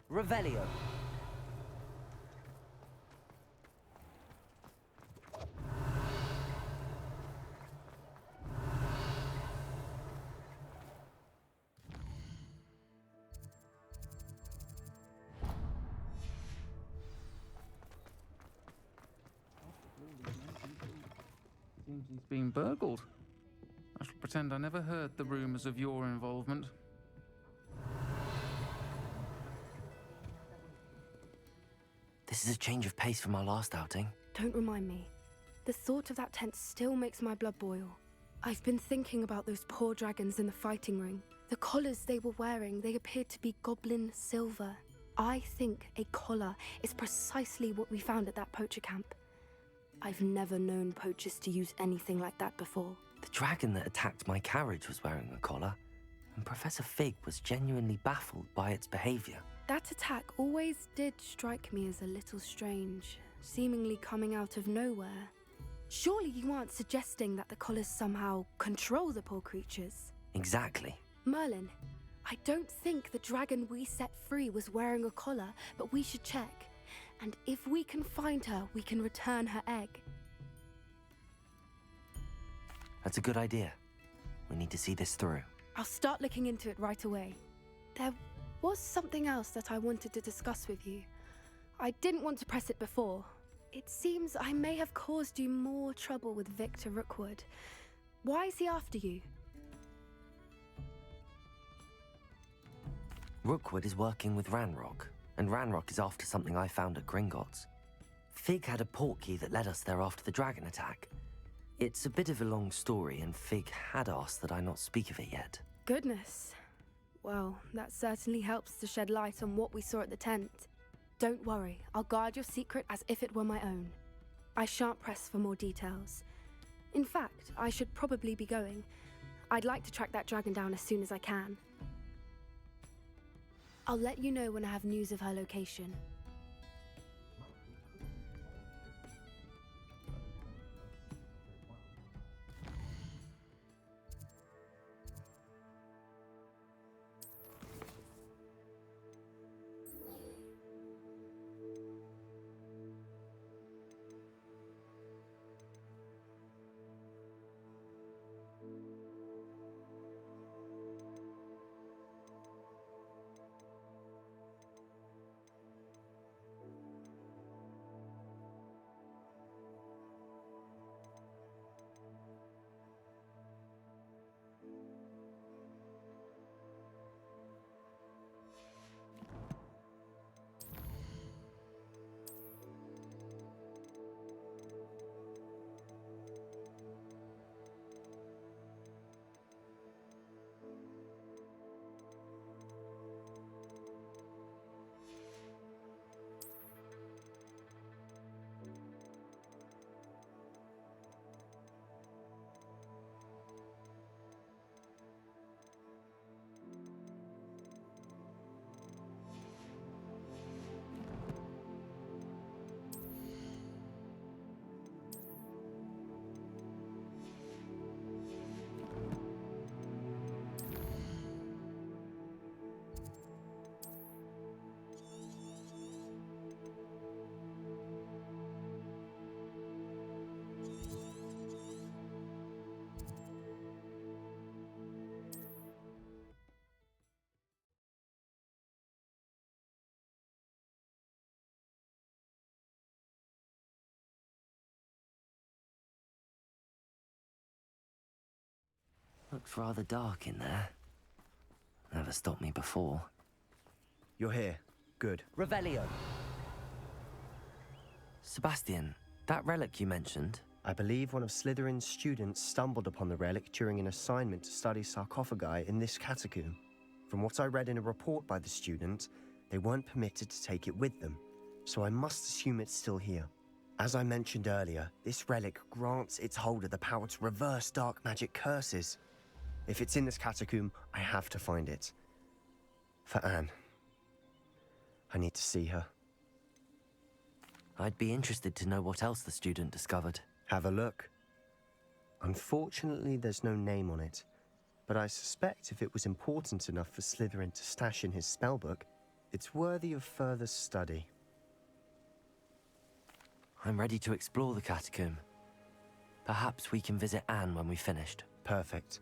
Revelio. Seems he's been burgled. I shall pretend I never heard the rumours of your involvement. This is a change of pace from our last outing. Don't remind me. The thought of that tent still makes my blood boil. I've been thinking about those poor dragons in the fighting ring. The collars they were wearing, they appeared to be goblin silver. I think a collar is precisely what we found at that poacher camp. I've never known poachers to use anything like that before. The dragon that attacked my carriage was wearing a collar, and Professor Fig was genuinely baffled by its behaviour. That attack always did strike me as a little strange, seemingly coming out of nowhere. Surely you aren't suggesting that the collars somehow control the poor creatures? Exactly. Merlin, I don't think the dragon we set free was wearing a collar, but we should check. And if we can find her, we can return her egg. That's a good idea. We need to see this through. I'll start looking into it right away. There was something else that I wanted to discuss with you. I didn't want to press it before. It seems I may have caused you more trouble with Victor Rookwood. Why is he after you? Rookwood is working with Ranrock, and Ranrock is after something I found at Gringotts. Fig had a portkey that led us there after the dragon attack. It's a bit of a long story, and Fig had asked that I not speak of it yet. Goodness. Well, that certainly helps to shed light on what we saw at the tent. Don't worry, I'll guard your secret as if it were my own. I shan't press for more details. In fact, I should probably be going. I'd like to track that dragon down as soon as I can. I'll let you know when I have news of her location. Looks rather dark in there. Never stopped me before. You're here. Good. Revelio. Sebastian, that relic you mentioned? I believe one of Slytherin's students stumbled upon the relic during an assignment to study sarcophagi in this catacomb. From what I read in a report by the student, they weren't permitted to take it with them, so I must assume it's still here. As I mentioned earlier, this relic grants its holder the power to reverse dark magic curses. If it's in this catacomb, I have to find it. For Anne. I need to see her. I'd be interested to know what else the student discovered. Have a look. Unfortunately, there's no name on it, but I suspect if it was important enough for Slytherin to stash in his spellbook, it's worthy of further study. I'm ready to explore the catacomb. Perhaps we can visit Anne when we've finished. Perfect.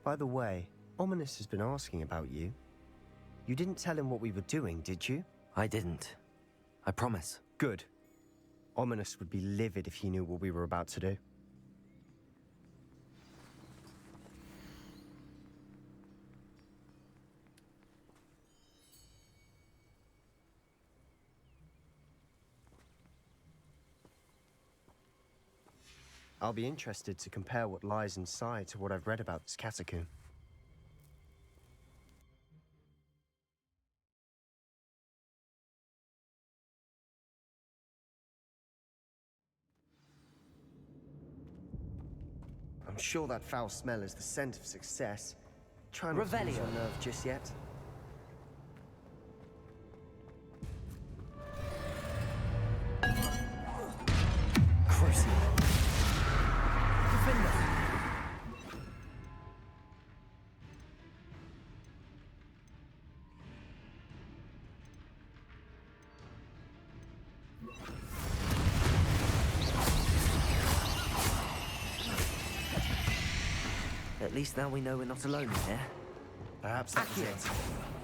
By the way, Ominous has been asking about you. You didn't tell him what we were doing, did you? I didn't. I promise. Good. Ominous would be livid if he knew what we were about to do. I'll be interested to compare what lies inside to what I've read about this catacomb. I'm sure that foul smell is the scent of success. Try not to lose your nerve just yet. Crucible. least now we know we're not alone in here. Perhaps that was it.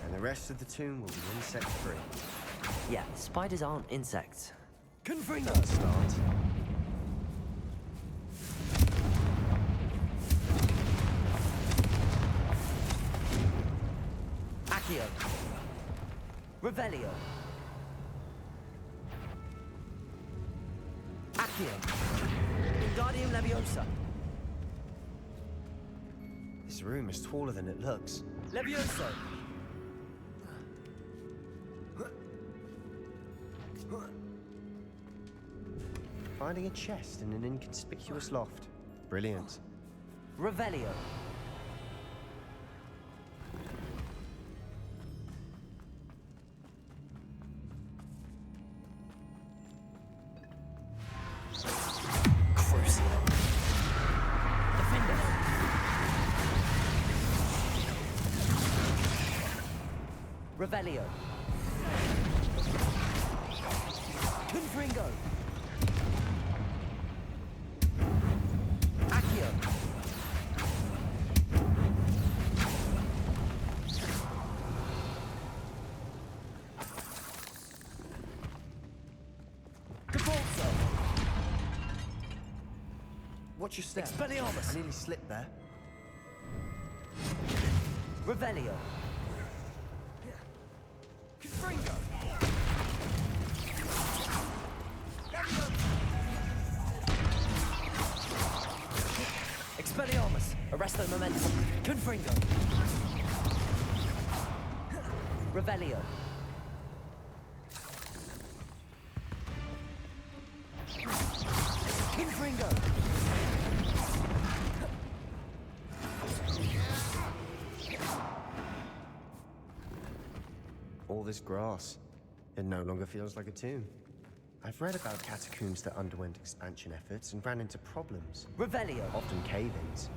And the rest of the tomb will be insect-free. Yeah, spiders aren't insects. Confringo! Start. Accio. Revelio. Accio. Wingardium Leviosa. This room is taller than it looks. Levioso. Finding a chest in an inconspicuous loft. Brilliant. Revelio. Crucial. Defender. Revelio. Confringo. Accio. Devolso. Watch your step. Expelliarmus. I nearly slipped there. Revelio. Confringo. Expelliarmus. Arresto Momentum. Confringo. Revelio. Confringo. All this grass. It no longer feels like a tomb. I've read about catacombs that underwent expansion efforts and ran into problems. Revelio. Often cave-ins.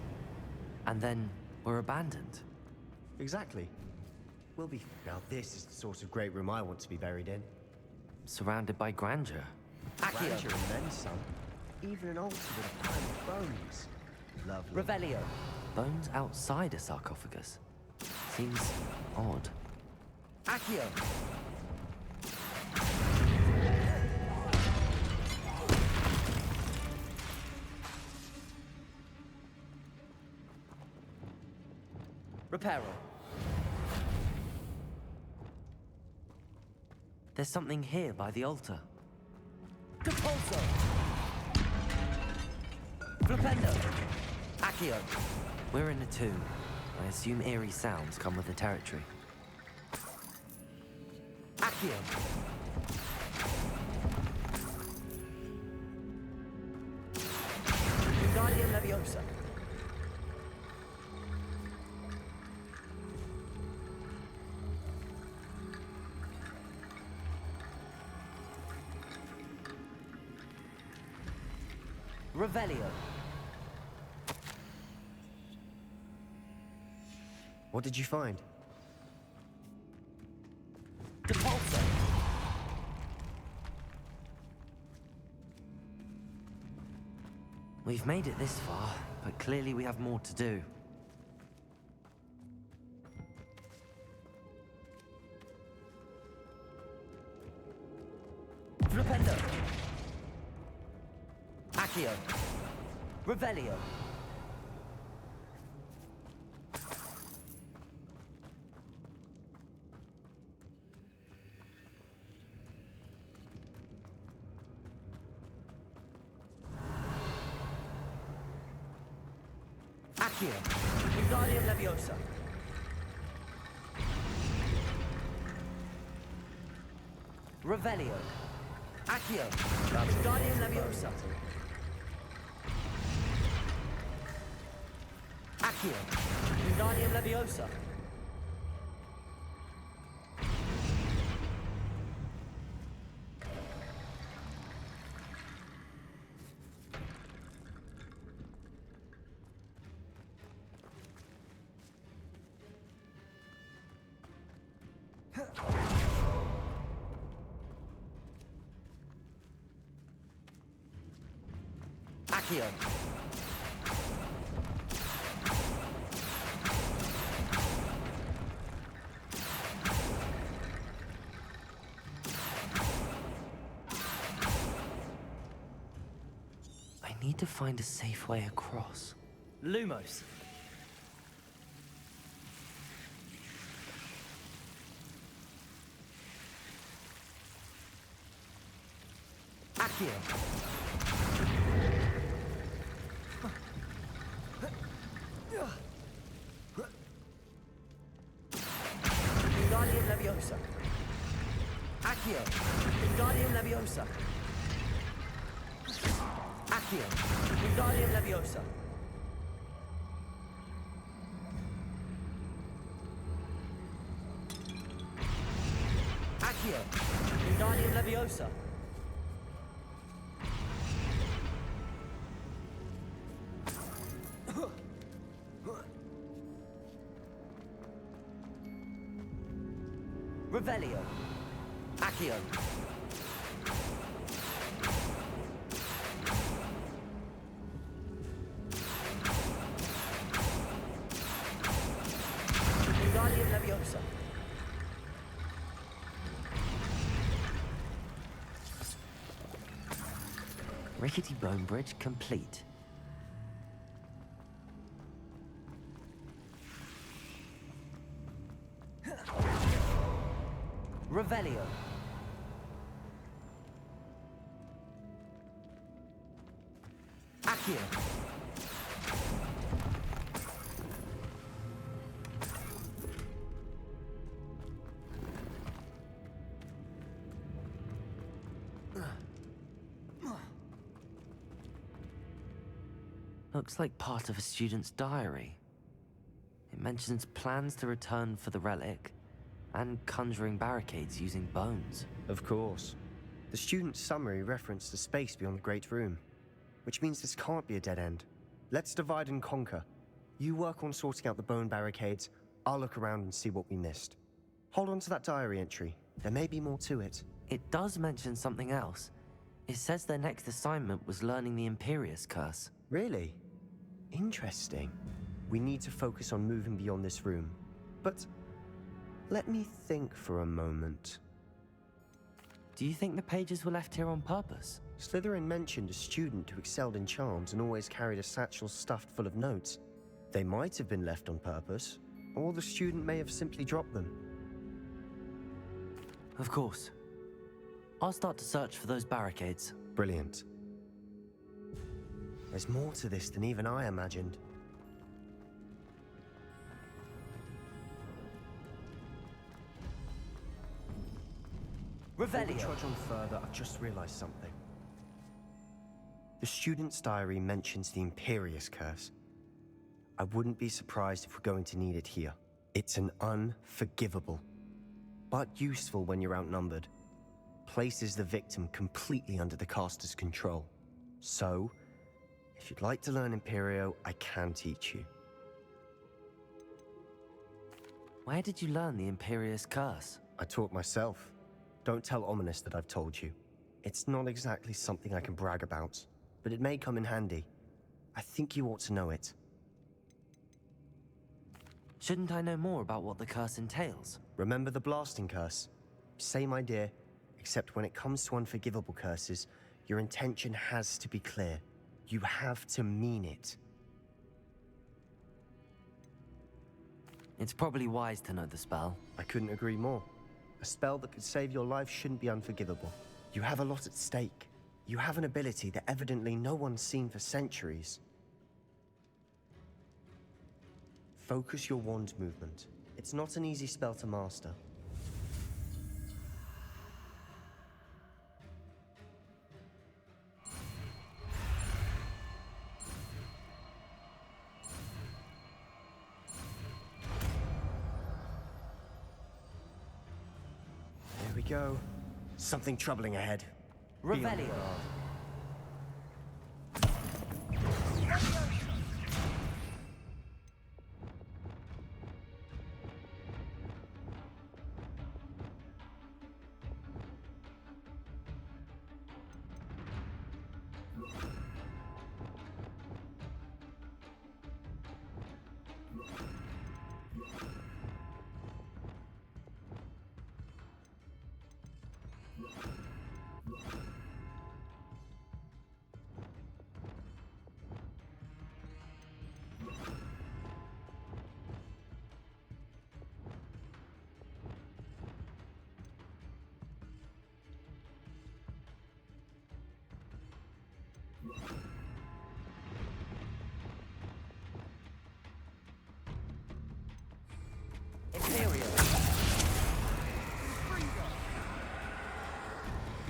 And then were abandoned. Exactly. We'll be... Now this is the sort of great room I want to be buried in. Surrounded by grandeur. Grandeur and then some. Even an altar with a pile of bones. Lovely. Revelio. Bones outside a sarcophagus. Seems odd. Accio. Reparo. There's something here by the altar. Compulso. Flipendo. Accio. We're in a tomb. I assume eerie sounds come with the territory. Accio. Wingardium Leviosa. Revelio. What did you find? Depulso. We've made it this far, but clearly we have more to do. Flipendo. Accio. Revelio. Accio. Wingardium Leviosa. Revelio. Accio. Wingardium Leviosa. Accio. Wingardium Leviosa. Accio. I need to find a safe way across. Lumos. Accio. Wingardium Leviosa. Accio. Wingardium Leviosa. Accio. Wingardium Leviosa. Accio. Wingardium Leviosa. Revelio. Accio. Wingardium Leviosa. Rickety bone bridge complete. Revelio. Accio. Looks like part of a student's diary. It mentions plans to return for the relic and conjuring barricades using bones. Of course. The student's summary referenced the space beyond the Great Room, which means this can't be a dead end. Let's divide and conquer. You work on sorting out the bone barricades, I'll look around and see what we missed. Hold on to that diary entry. There may be more to it. It does mention something else. It says their next assignment was learning the Imperius Curse. Really? Interesting. We need to focus on moving beyond this room. But let me think for a moment. Do you think the pages were left here on purpose? Slytherin mentioned a student who excelled in charms and always carried a satchel stuffed full of notes. They might have been left on purpose, or the student may have simply dropped them. Of course. I'll start to search for those barricades. Brilliant. There's more to this than even I imagined. Before we trudge on further, I've just realized something. The student's diary mentions the Imperius Curse. I wouldn't be surprised if we're going to need it here. It's an unforgivable, but useful when you're outnumbered. Places the victim completely under the caster's control. So, if you'd like to learn Imperio, I can teach you. Where did you learn the Imperius Curse? I taught myself. Don't tell Ominous that I've told you. It's not exactly something I can brag about, but it may come in handy. I think you ought to know it. Shouldn't I know more about what the curse entails? Remember the blasting curse? Same idea, except when it comes to unforgivable curses, your intention has to be clear. You have to mean it. It's probably wise to know the spell. I couldn't agree more. A spell that could save your life shouldn't be unforgivable. You have a lot at stake. You have an ability that evidently no one's seen for centuries. Focus your wand movement. It's not an easy spell to master. There we go. Something troubling ahead. Revelio.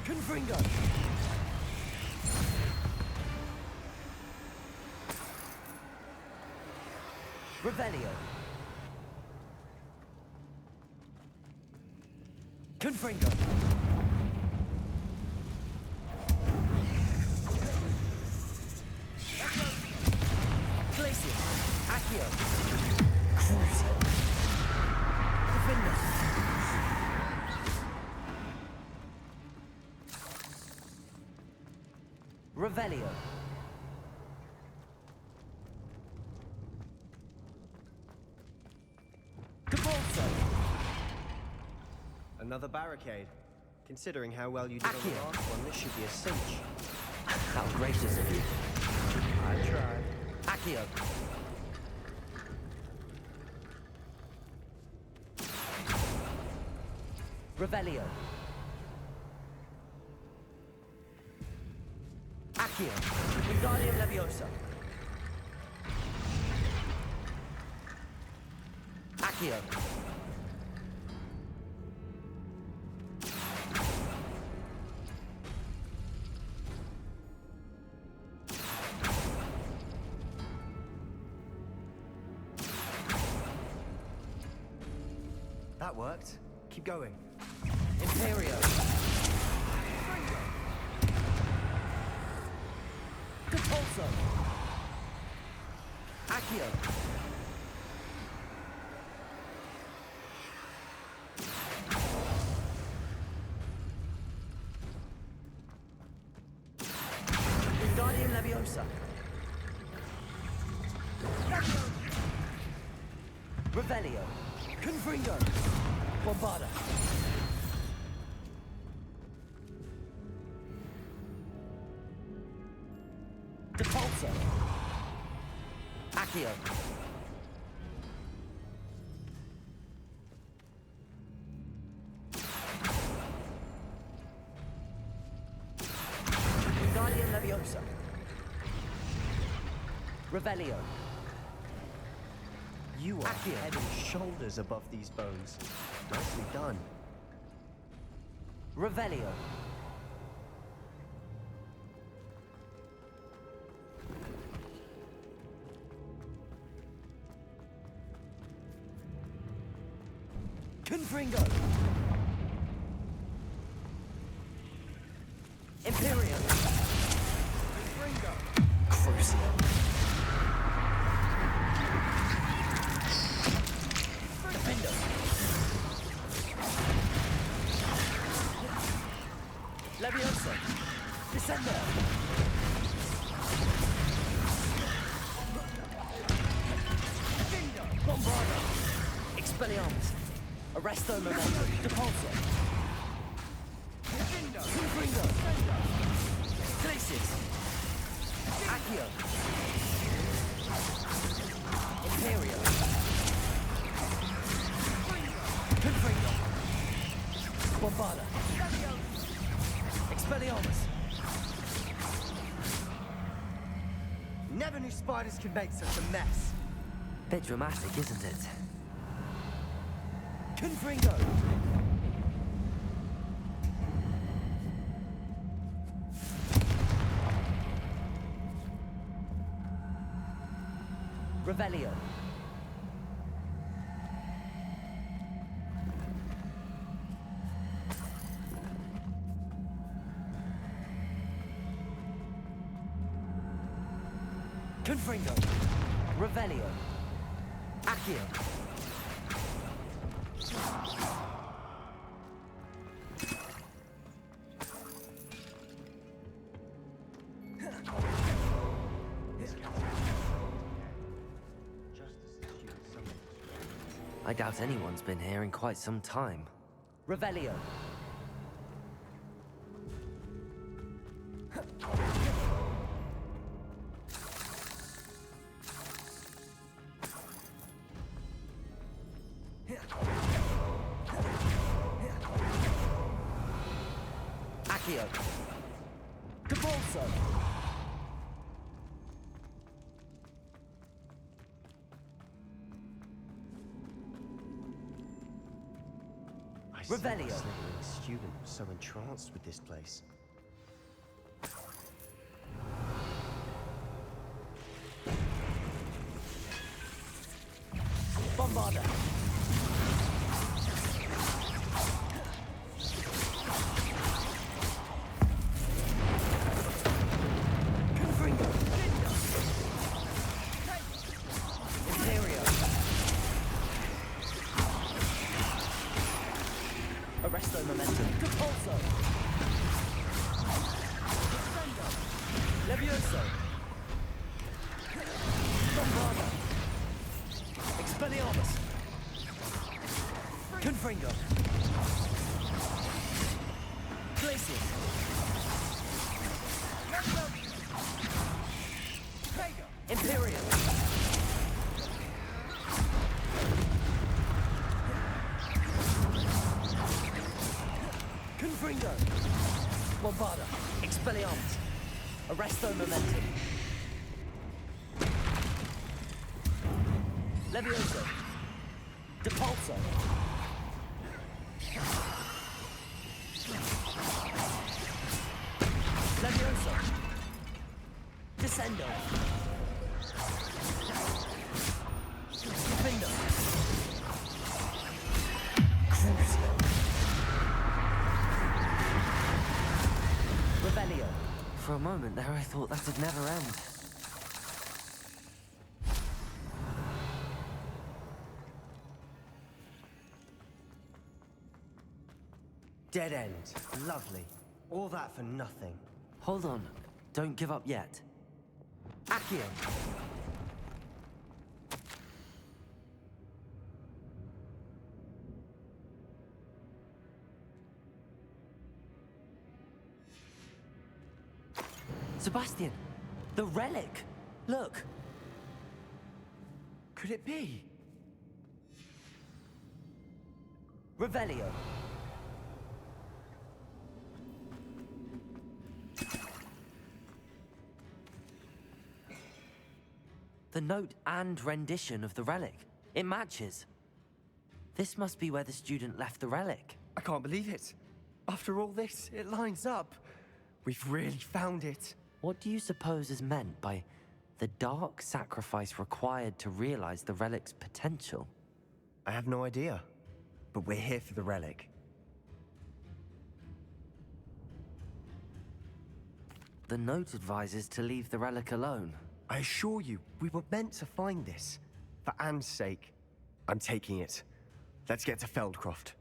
Confringo! Revelio! Confringo! Glacier! Accio! Cruiser! Defender! Revelio! Cabalso! Another barricade. Considering how well you did on the last one, this should be a cinch. How gracious of you. I tried. Accio! Revelio! Accio! Wingardium Leviosa! Accio! That worked. Keep going. Imperio! Compulso! Accio! Wingardium Leviosa! Revelio! Confringo! Bombarda! Depulso! Accio! Wingardium Leviosa! Revelio! You are head and shoulders above these bones. Nicely done. Revelio! Confringo! Imperium! Confringo! Crucio! Defendo! Leviosa! Descendo! Bombarda! Expelliarmus! Arresto Memento! Depulso! Confringo! Glacius! Accio! Imperio! Confringo! Bombarda! Expelliarmus! Never knew spiders could make such a mess. Bit dramatic, isn't it? Confringo! Revelio! Confringo! Revelio! Accio! I doubt anyone's been here in quite some time. Revelio! Accio! Depulso! I Revelio. Slytherin student was so entranced with this place. Bombarda. Confringo. Imperio. Arresto momentum. Repulso. Levioso. Bombarda. Expelliarmus. Confringo. Glacius. Imperial. Confringo. Bombarda. Expelliarmus. Arresto momentum. Levioso. Depulso. Levioso. Descendo. Findo. Crucio. Revelio. For a moment there, I thought that'd never end. Dead end. Lovely. All that for nothing. Hold on. Don't give up yet. Accio. Sebastian! The relic! Look! Could it be? Revelio. The note and rendition of the relic. It matches. This must be where the student left the relic. I can't believe it. After all this, it lines up. We've really found it. What do you suppose is meant by the dark sacrifice required to realize the relic's potential? I have no idea. But we're here for the relic. The note advises to leave the relic alone. I assure you, we were meant to find this. For Anne's sake. I'm taking it. Let's get to Feldcroft.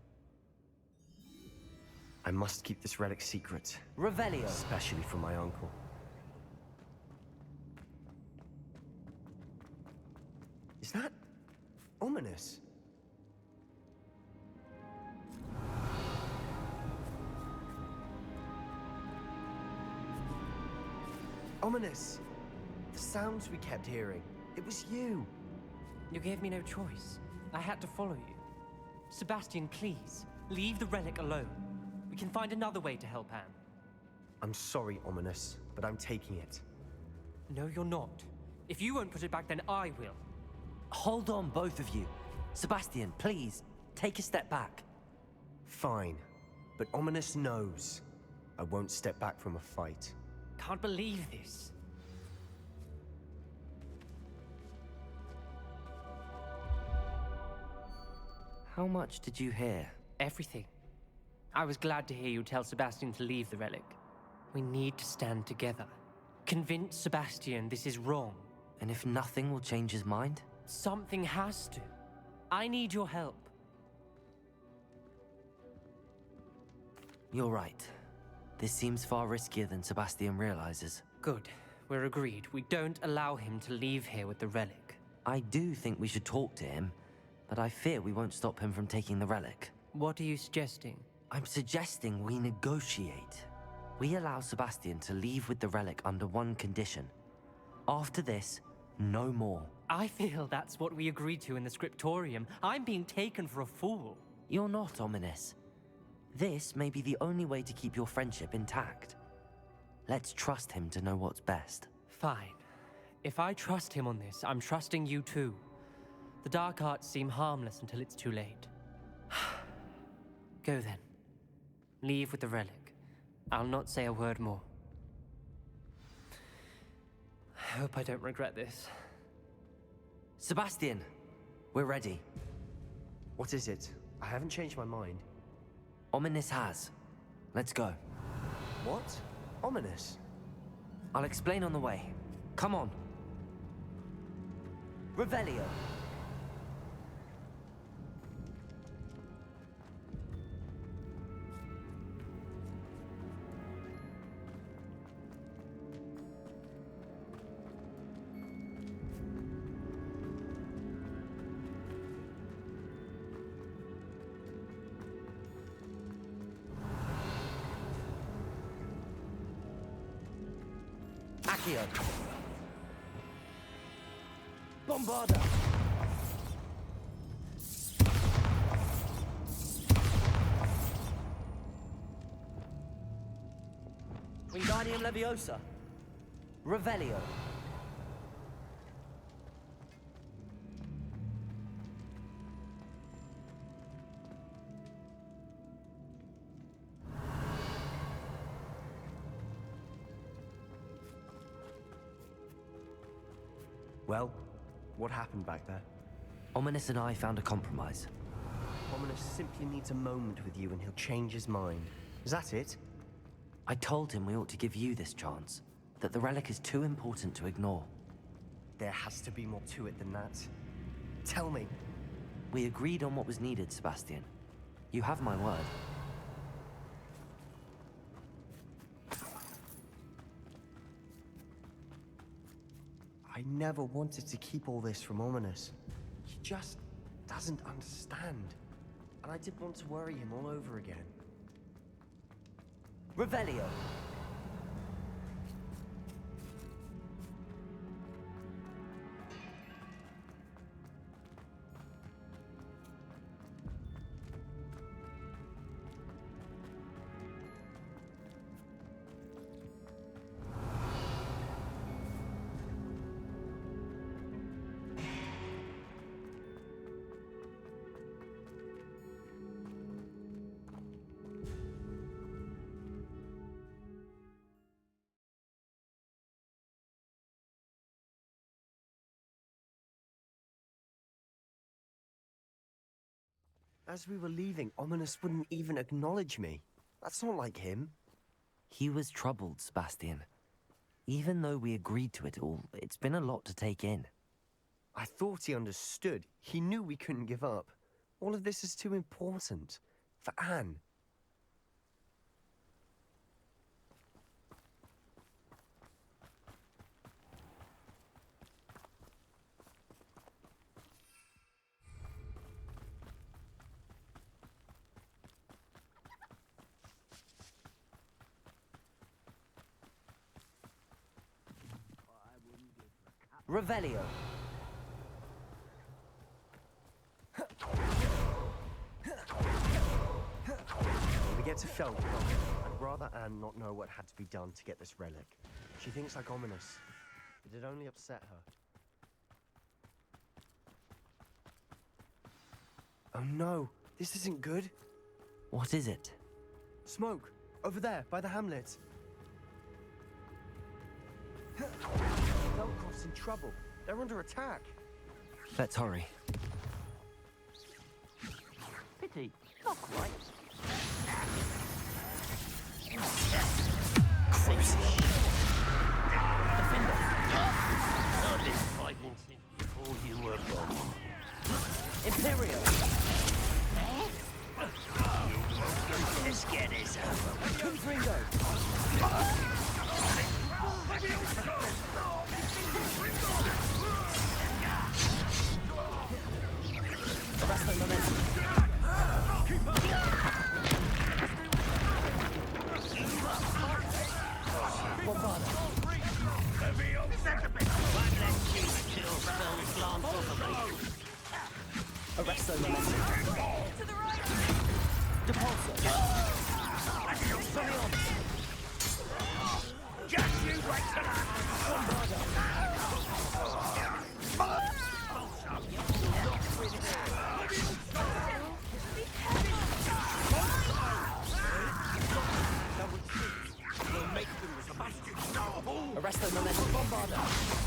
I must keep this relic secret. Revelio. Especially from my uncle. Is that ominous? Ominous. The sounds we kept hearing. It was you. You gave me no choice. I had to follow you. Sebastian, please, leave the relic alone. We can find another way to help Anne. I'm sorry, Ominous, but I'm taking it. No, you're not. If you won't put it back, then I will. Hold on, both of you. Sebastian, please, take a step back. Fine, but Ominous knows. I won't step back from a fight. Can't believe this. How much did you hear? Everything. I was glad to hear you tell Sebastian to leave the relic. We need to stand together. Convince Sebastian this is wrong. And if nothing will change his mind? Something has to. I need your help. You're right. This seems far riskier than Sebastian realizes. Good. We're agreed. We don't allow him to leave here with the relic. I do think we should talk to him, but I fear we won't stop him from taking the relic. What are you suggesting? I'm suggesting we negotiate. We allow Sebastian to leave with the relic under one condition. After this, no more. I feel that's what we agreed to in the scriptorium. I'm being taken for a fool. You're not, Ominous. This may be the only way to keep your friendship intact. Let's trust him to know what's best. Fine. If I trust him on this, I'm trusting you too. The dark arts seem harmless until it's too late. Go then. Leave with the relic. I'll not say a word more. I hope I don't regret this. Sebastian, we're ready. What is it? I haven't changed my mind. Ominous has. Let's go. What? Ominous? I'll explain on the way. Come on. Revelio. Accio. Bombarda. Wingardium Leviosa. Revelio. Well, what happened back there? Ominous and I found a compromise. Ominous simply needs a moment with you and he'll change his mind. Is that it? I told him we ought to give you this chance, that the relic is too important to ignore. There has to be more to it than that. Tell me. We agreed on what was needed, Sebastian. You have my word. I never wanted to keep all this from Ominous. He just doesn't understand. And I didn't want to worry him all over again. Revelio. As we were leaving, Ominous wouldn't even acknowledge me. That's not like him. He was troubled, Sebastian. Even though we agreed to it all, it's been a lot to take in. I thought he understood. He knew we couldn't give up. All of this is too important. For Anne. Revelio. When we get to Feldcroft, I'd rather Anne not know what had to be done to get this relic. She thinks like Ominous. It'd only upset her. Oh no, this isn't good. What is it? Smoke! Over there, by the hamlet. Feldcroft's in trouble. They're under attack. Let's hurry. Pity, not quite. Defender. I've been fighting since before you were born. Imperial. Let's get this over. King's Ringo. Arrest the momentum. Keep up. Bombarda. One less human kill spells glance off of me. Arrest the momentum. To the right! Depulso. From the on. Just you wait till I... Bombarda. Presto Momentum Bombarder!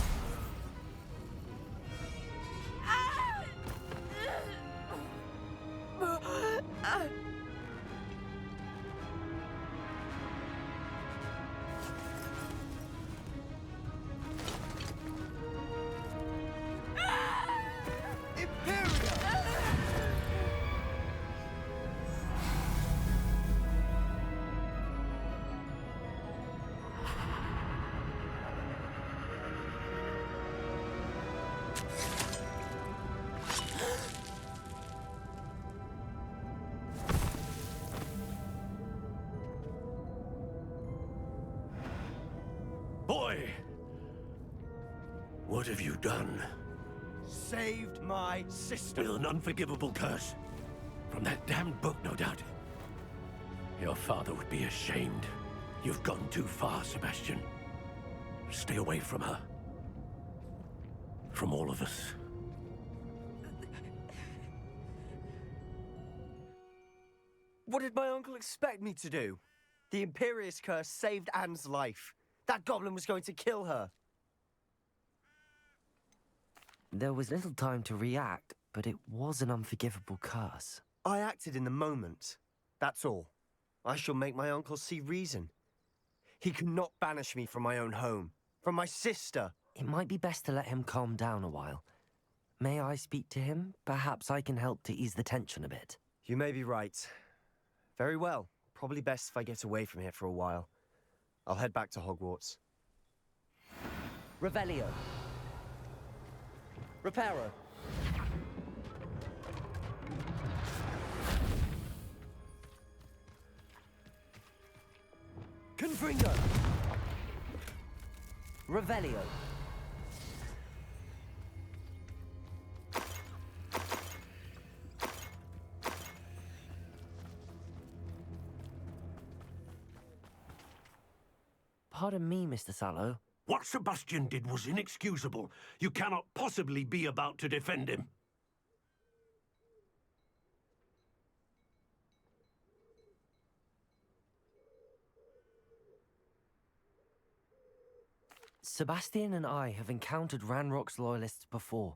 Boy! What have you done? Saved my sister. With an unforgivable curse. From that damned book, no doubt. Your father would be ashamed. You've gone too far, Sebastian. Stay away from her. From all of us. What did my uncle expect me to do? The Imperious curse saved Anne's life. That goblin was going to kill her. There was little time to react, but it was an unforgivable curse. I acted in the moment. That's all. I shall make my uncle see reason. He cannot banish me from my own home, from my sister. It might be best to let him calm down a while. May I speak to him? Perhaps I can help to ease the tension a bit. You may be right. Very well. Probably best if I get away from here for a while. I'll head back to Hogwarts. Revelio. Reparo. Confringo. Revelio. Pardon me, Mr. Sallow. What Sebastian did was inexcusable. You cannot possibly be about to defend him. Sebastian and I have encountered Ranrock's loyalists before.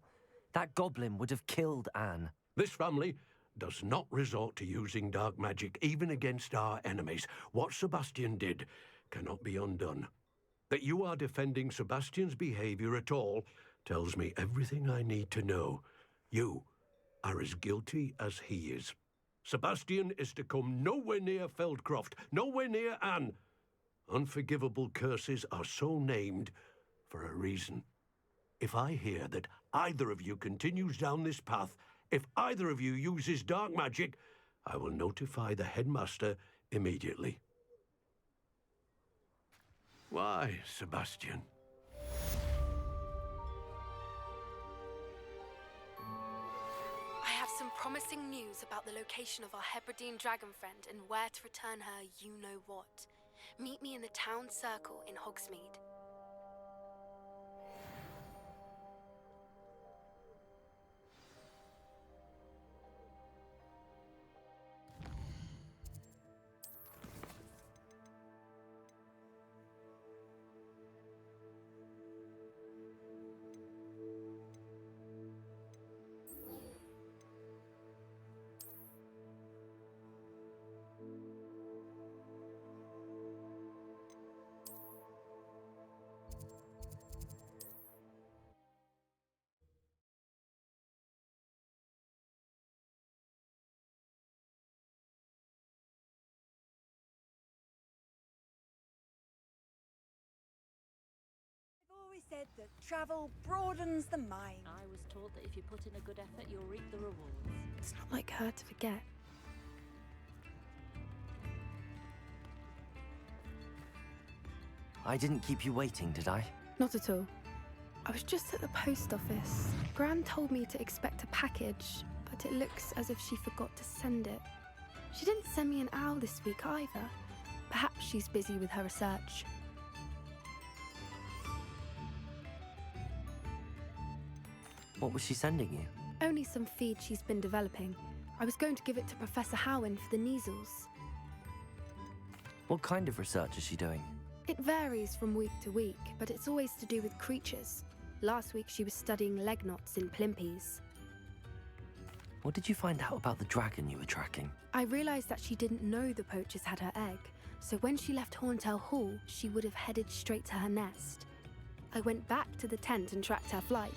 That goblin would have killed Anne. This family does not resort to using dark magic, even against our enemies. What Sebastian did cannot be undone. That you are defending Sebastian's behavior at all tells me everything I need to know. You are as guilty as he is. Sebastian is to come nowhere near Feldcroft, nowhere near Anne. Unforgivable curses are so named for a reason. If I hear that either of you continues down this path, if either of you uses dark magic, I will notify the headmaster immediately. Why, Sebastian? I have some promising news about the location of our Hebridean dragon friend and where to return her you-know-what. Meet me in the town circle in Hogsmeade. Always said that travel broadens the mind. I was taught that if you put in a good effort, you'll reap the rewards. It's not like her to forget. I didn't keep you waiting, did I? Not at all. I was just at the post office. Gran told me to expect a package, but it looks as if she forgot to send it. She didn't send me an owl this week either. Perhaps she's busy with her research. What was she sending you? Only some feed she's been developing. I was going to give it to Professor Howin for the measles. What kind of research is she doing? It varies from week to week, but it's always to do with creatures. Last week she was studying leg knots in Plimpies. What did you find out about the dragon you were tracking? I realized that she didn't know the poachers had her egg, so when she left Horntail Hall, she would have headed straight to her nest. I went back to the tent and tracked her flight.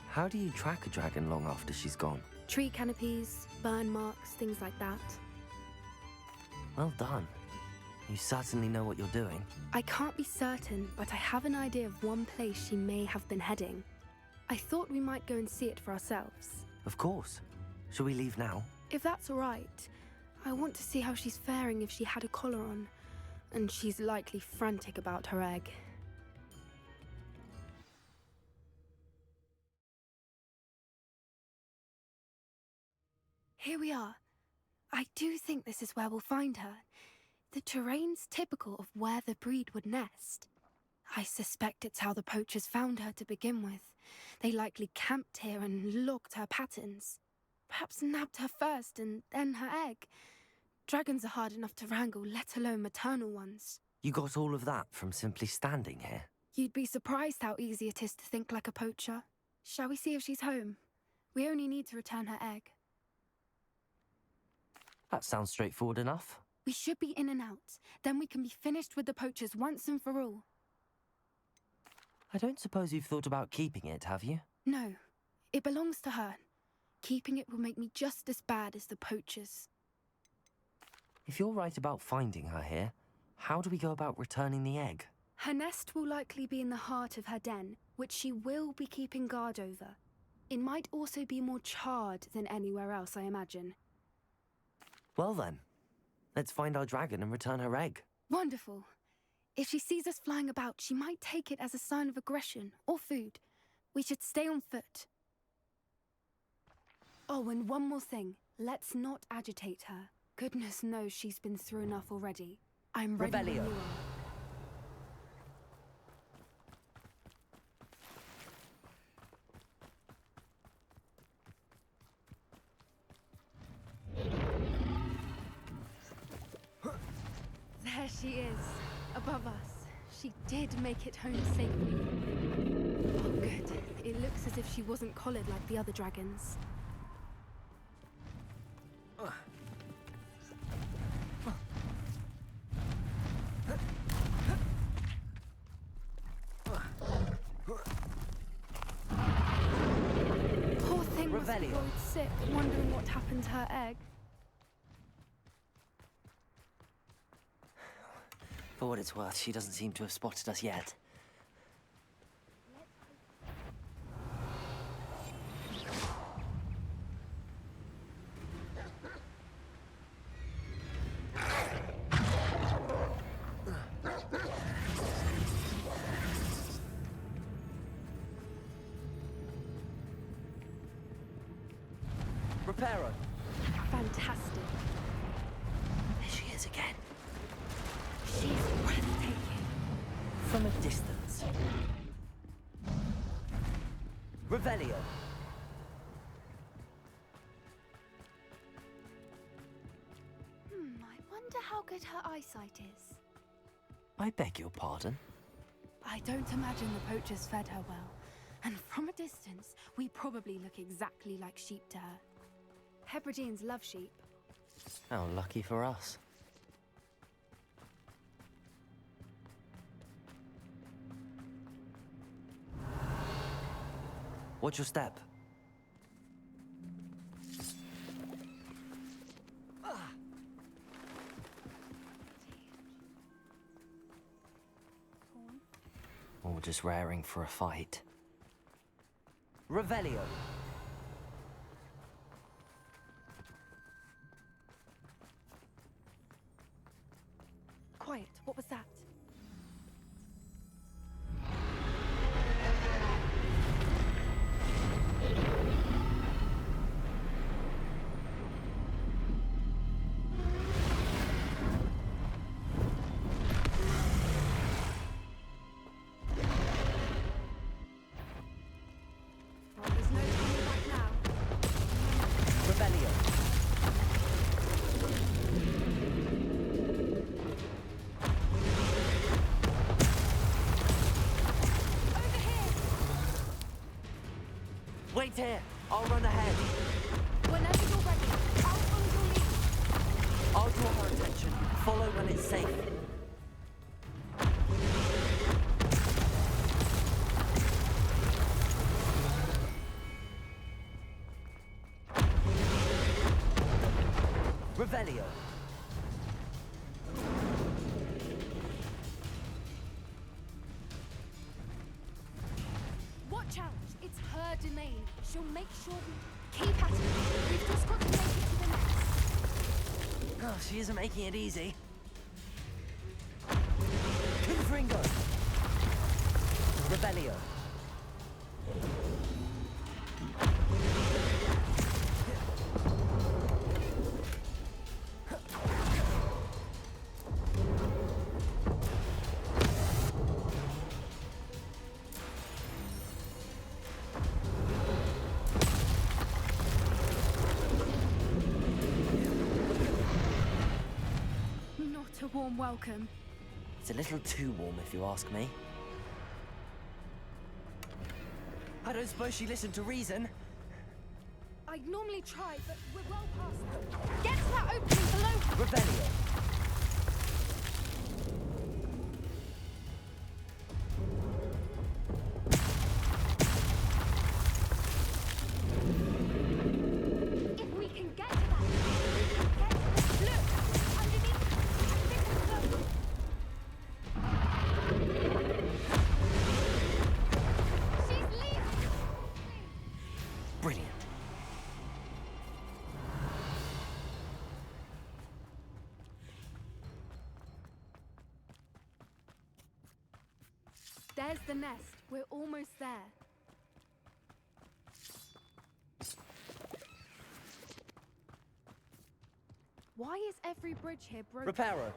How do you track a dragon long after she's gone? Tree canopies, burn marks, things like that. Well done. You certainly know what you're doing. I can't be certain, but I have an idea of one place she may have been heading. I thought we might go and see it for ourselves. Of course. Shall we leave now? If that's all right. I want to see how she's faring if she had a collar on. And she's likely frantic about her egg. Here we are. I do think this is where we'll find her. The terrain's typical of where the breed would nest. I suspect it's how the poachers found her to begin with. They likely camped here and logged her patterns. Perhaps nabbed her first and then her egg. Dragons are hard enough to wrangle, let alone maternal ones. You got all of that from simply standing here? You'd be surprised how easy it is to think like a poacher. Shall we see if she's home? We only need to return her egg. That sounds straightforward enough. We should be in and out. Then we can be finished with the poachers once and for all. I don't suppose you've thought about keeping it, have you? No. It belongs to her. Keeping it will make me just as bad as the poachers. If you're right about finding her here, how do we go about returning the egg? Her nest will likely be in the heart of her den, which she will be keeping guard over. It might also be more charred than anywhere else, I imagine. Well then, let's find our dragon and return her egg. Wonderful. If she sees us flying about, she might take it as a sign of aggression or food. We should stay on foot. Oh, and one more thing. Let's not agitate her. Goodness knows she's been through enough already. I'm ready when you are. There she is, above us. She did make it home safely. Oh, good. It looks as if she wasn't collared like the other dragons. Poor thing was worried sick, wondering what happened to her egg. For what it's worth, she doesn't seem to have spotted us yet. Reparo. Fantastic. There she is again. She's breathtaking. From a distance. Revelio. I wonder how good her eyesight is. I beg your pardon? I don't imagine the poachers fed her well. And from a distance, we probably look exactly like sheep to her. Hebrideans love sheep. How lucky for us. Watch your step. Or just raring for a fight. Revelio. Quiet, what was that? Wait here. I'll run ahead. Whenever you're ready, I'll follow your lead. I'll draw her attention. Follow when it's safe. Revelio. Watch out! It's her domain. She'll make sure we keep at it. We've just got to make it to the nest. Oh, she isn't making it easy. Confringo. Revelio. Not a warm welcome. It's a little too warm, if you ask me. I don't suppose she listened to reason. I'd normally try, but we're well past that. Get to that opening below! Revelio. If we can get to that, we can get to the... Look! Underneath! She's leaving! Brilliant. There's the nest. We're almost there. Why is every bridge here broken? Reparo.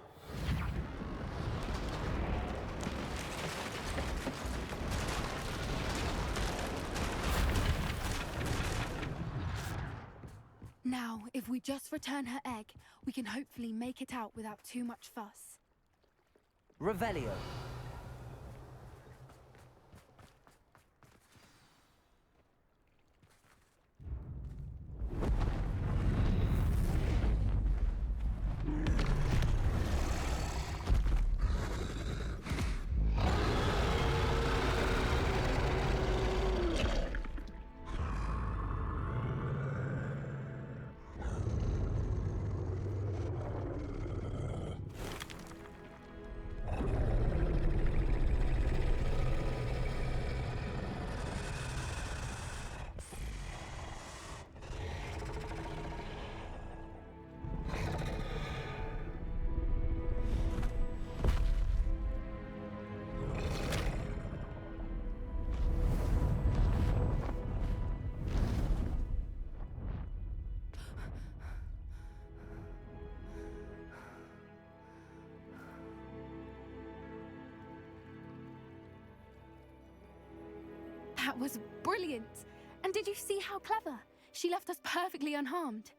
Now, if we just return her egg, we can hopefully make it out without too much fuss. Revelio. That was brilliant! And did you see how clever? She left us perfectly unharmed.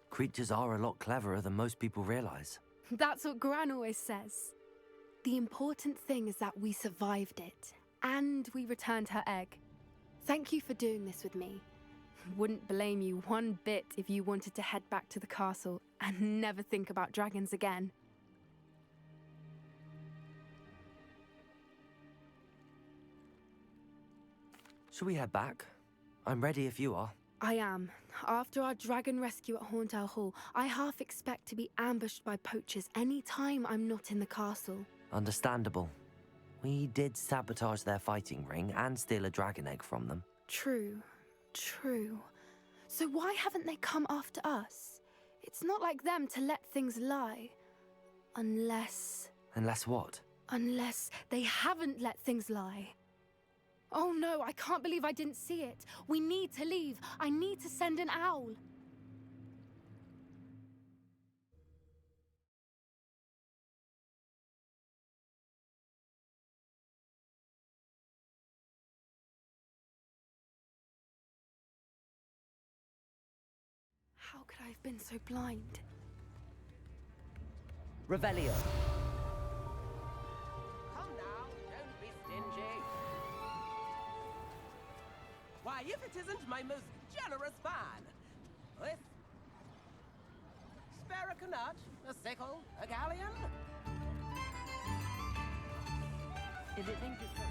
Creatures are a lot cleverer than most people realize. That's what Gran always says. The important thing is that we survived it, and we returned her egg. Thank you for doing this with me. Wouldn't blame you one bit if you wanted to head back to the castle and never think about dragons again. Shall we head back? I'm ready if you are. I am. After our dragon rescue at Hauntow Hall, I half expect to be ambushed by poachers any time I'm not in the castle. Understandable. We did sabotage their fighting ring and steal a dragon egg from them. True. True. So why haven't they come after us? It's not like them to let things lie. Unless... Unless what? Unless they haven't let things lie. Oh no, I can't believe I didn't see it. We need to leave. I need to send an owl. How could I have been so blind? Revelio. Come now, don't be stingy. Why, if it isn't my most generous fan! With... spare a nut, a sickle, a galleon? If it thinks it's got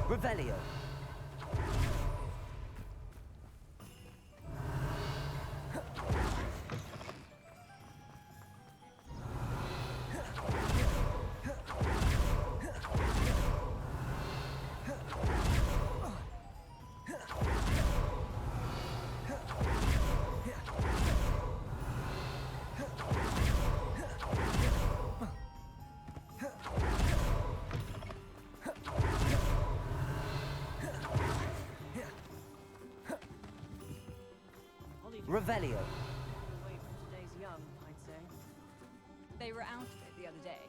Revelio. Revelio. away from today's young, I'd say. They were out of it the other day.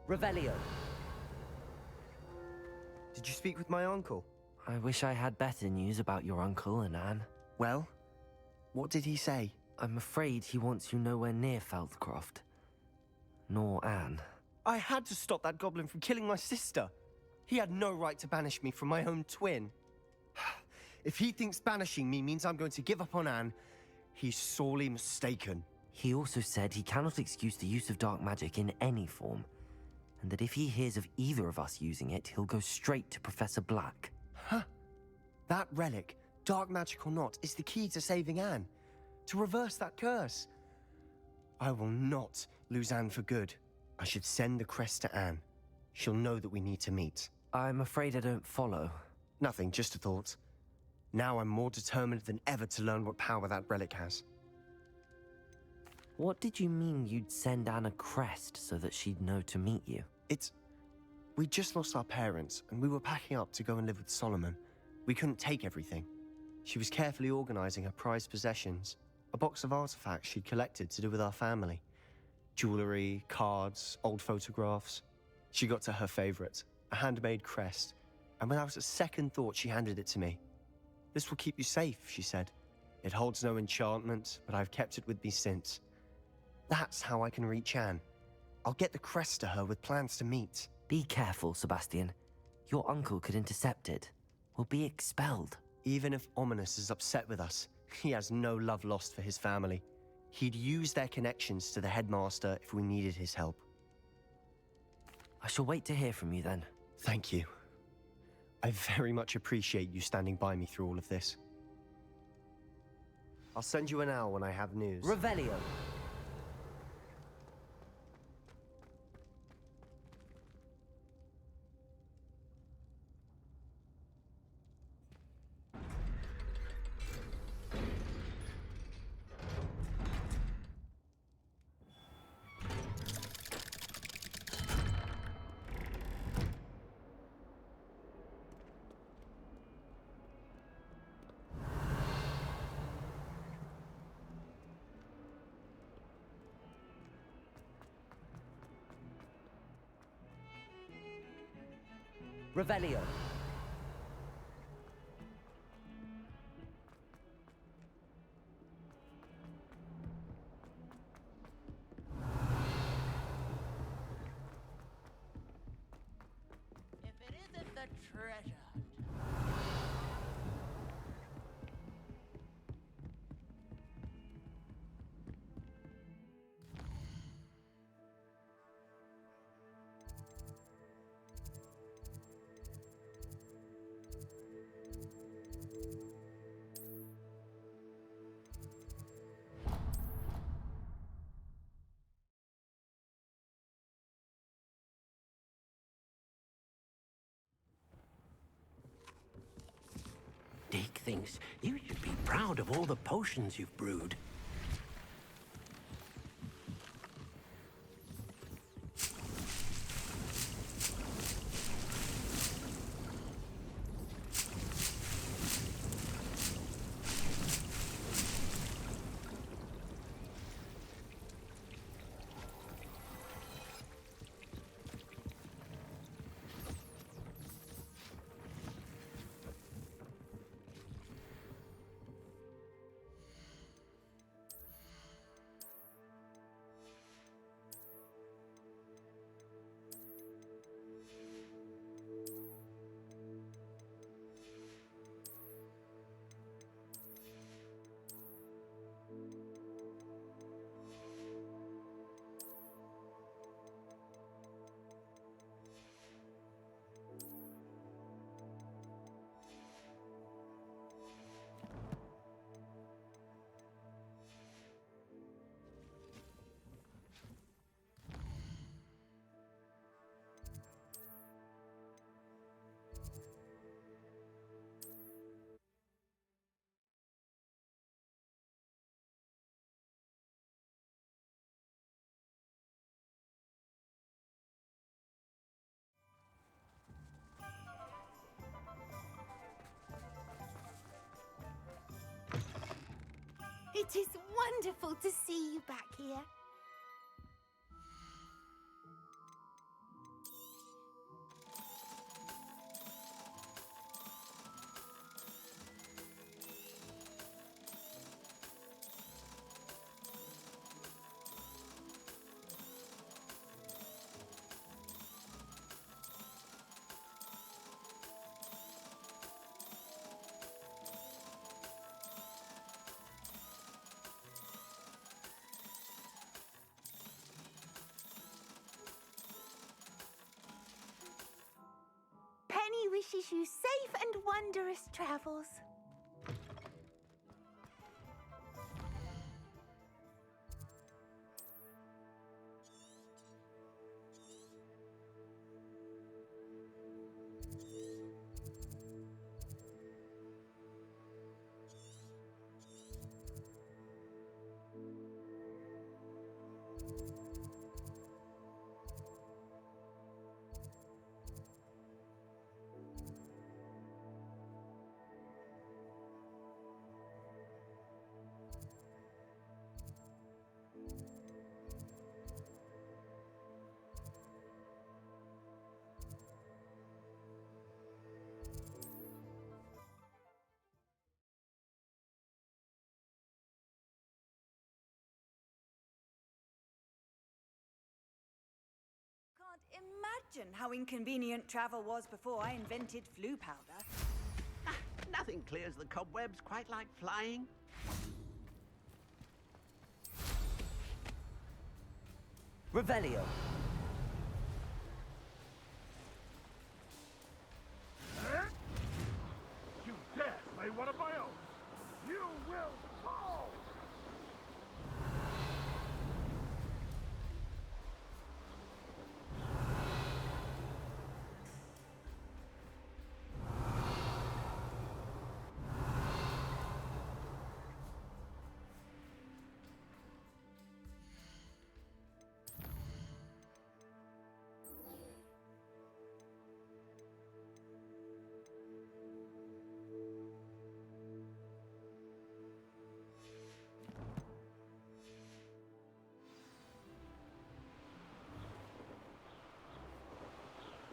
Revelio. Did you speak with my uncle? I wish I had better news about your uncle and Anne. Well, what did he say? I'm afraid he wants you nowhere near Feldcroft. Nor Anne. I had to stop that goblin from killing my sister. He had no right to banish me from my own twin. If he thinks banishing me means I'm going to give up on Anne, he's sorely mistaken. He also said he cannot excuse the use of dark magic in any form, and that if he hears of either of us using it, he'll go straight to Professor Black. Huh. That relic, dark magic or not, is the key to saving Anne. To reverse that curse. I will not lose Anne for good. I should send the crest to Anne. She'll know that we need to meet. I'm afraid I don't follow. Nothing, just a thought. Now I'm more determined than ever to learn what power that relic has. What did you mean you'd send Anne a crest so that she'd know to meet you? We just lost our parents, and we were packing up to go and live with Solomon. We couldn't take everything. She was carefully organizing her prized possessions, a box of artifacts she'd collected to do with our family. Jewelry, cards, old photographs. She got to her favorite, a handmade crest, and without a second thought, she handed it to me. "This will keep you safe," she said. "It holds no enchantment, but I've kept it with me since. That's how I can reach Anne. I'll get the crest to her with plans to meet." Be careful, Sebastian. Your uncle could intercept it. We'll be expelled. Even if Ominous is upset with us, He has no love lost for his family. He'd use their connections to the headmaster if we needed his help. I shall wait to hear from you then. Thank you. I very much appreciate you standing by me through all of this. I'll send you an owl when I have news. Revelio. Revelio. If it isn't the treasure. Deke thinks you should be proud of all the potions you've brewed. It is wonderful to see you back here. Penny wishes you safe and wondrous travels. Can't imagine how inconvenient travel was before I invented flu powder. Nothing clears the cobwebs quite like flying. Revelio. You dare slay one of my own! You will fall!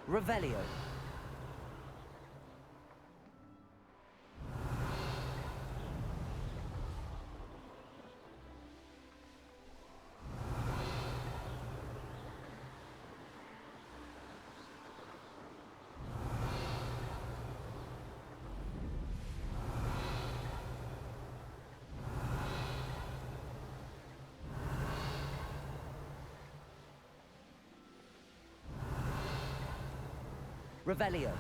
Revelio. Revelio.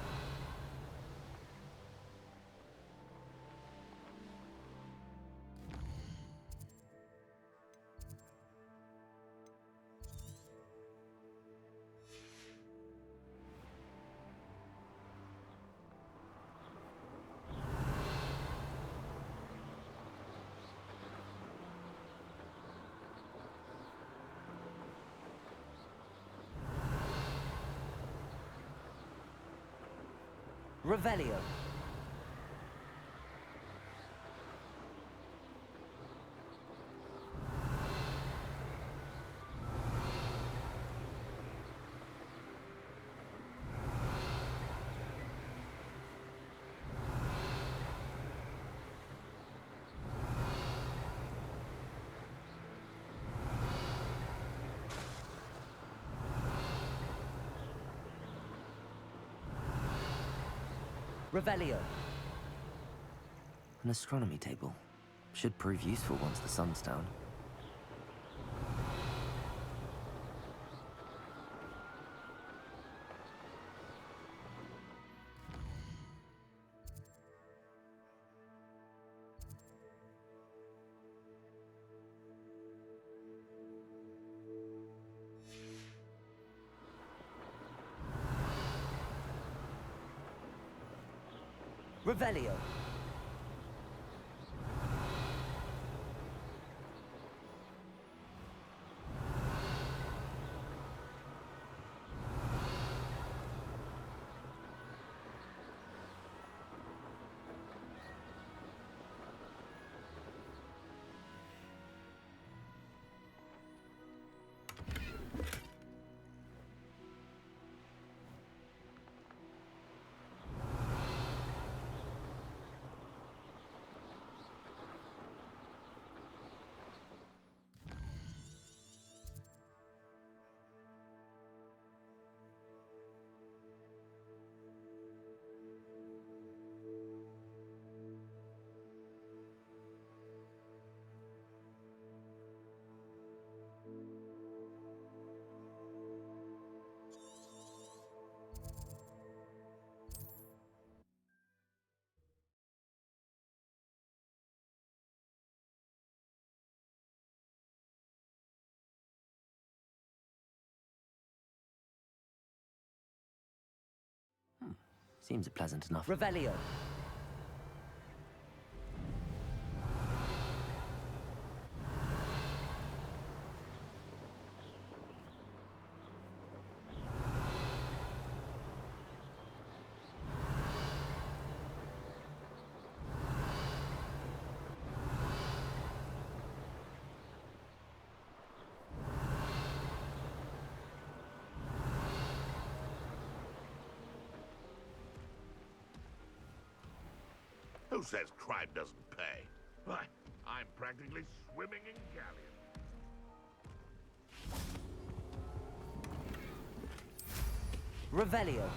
Revelio. Revelio. An astronomy table. Should prove useful once the sun's down. Revelio. Seems pleasant enough. Revelio. Who says crime doesn't pay? Why, I'm practically swimming in galleons. Revelio.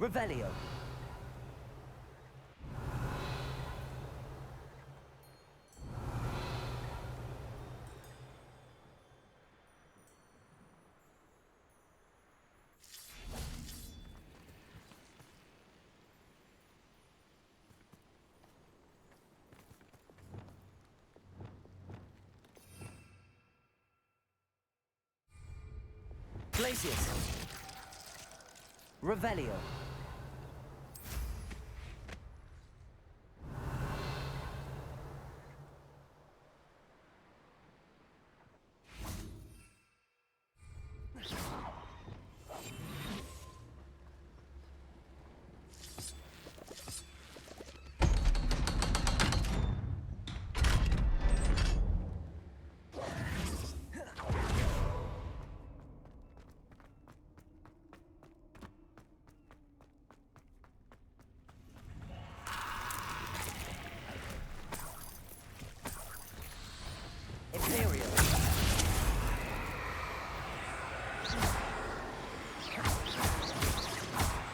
Revelio. Glacius. Revelio.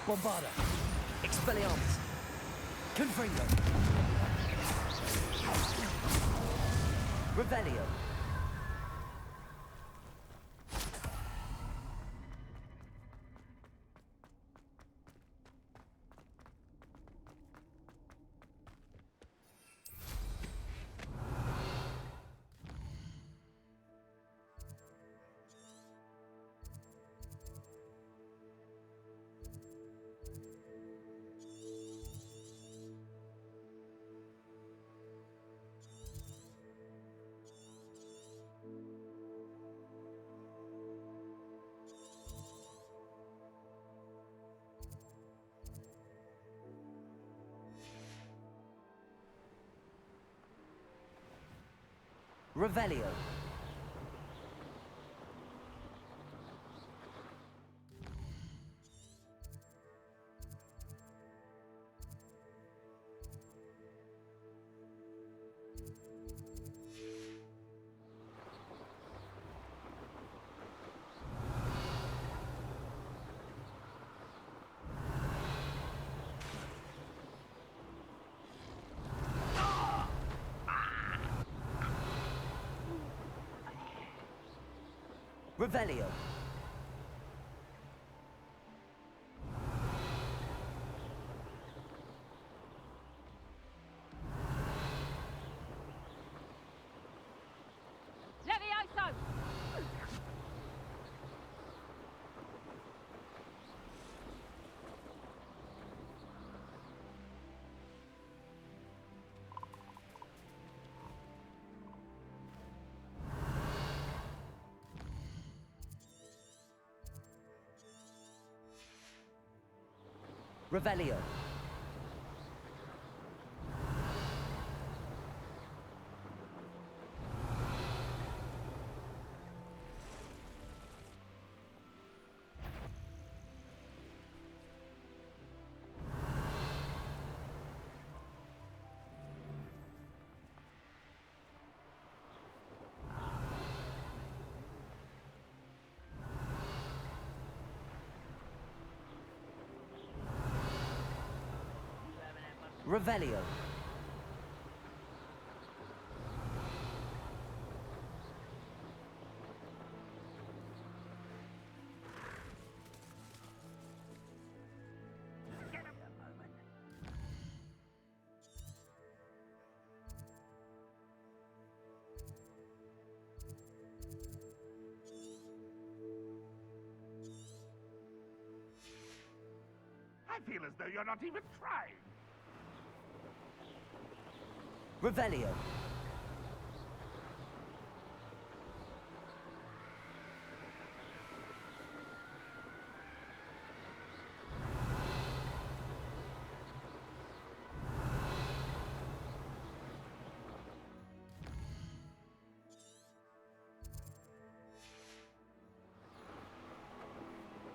Bombarda. Expelliarmus. Confringo. Revelio. Revelio. Revelio. Levioso! Revelio. Revelio. I feel as though you're not even trying. Revelio.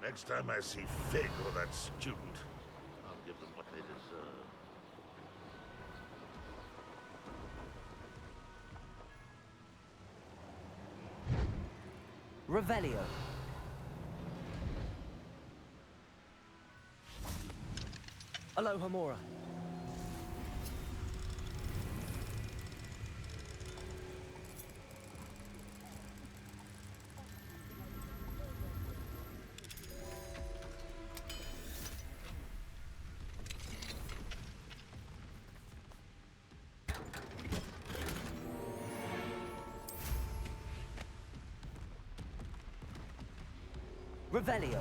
Next time I see Fig or that student, I'll give them what they deserve. Revelio. Aloha Mora. Revelio.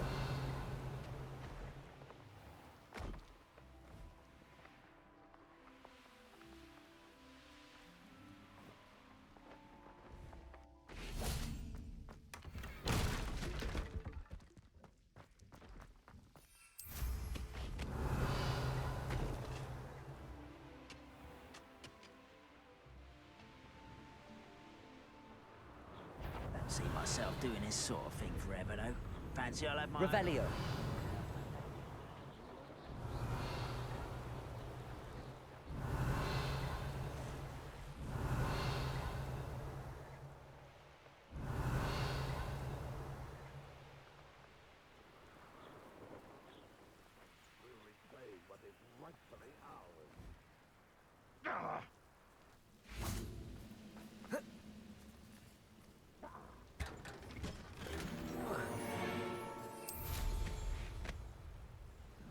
Don't see myself doing this sort of thing forever, though. Fancy I'll have my... Revelio.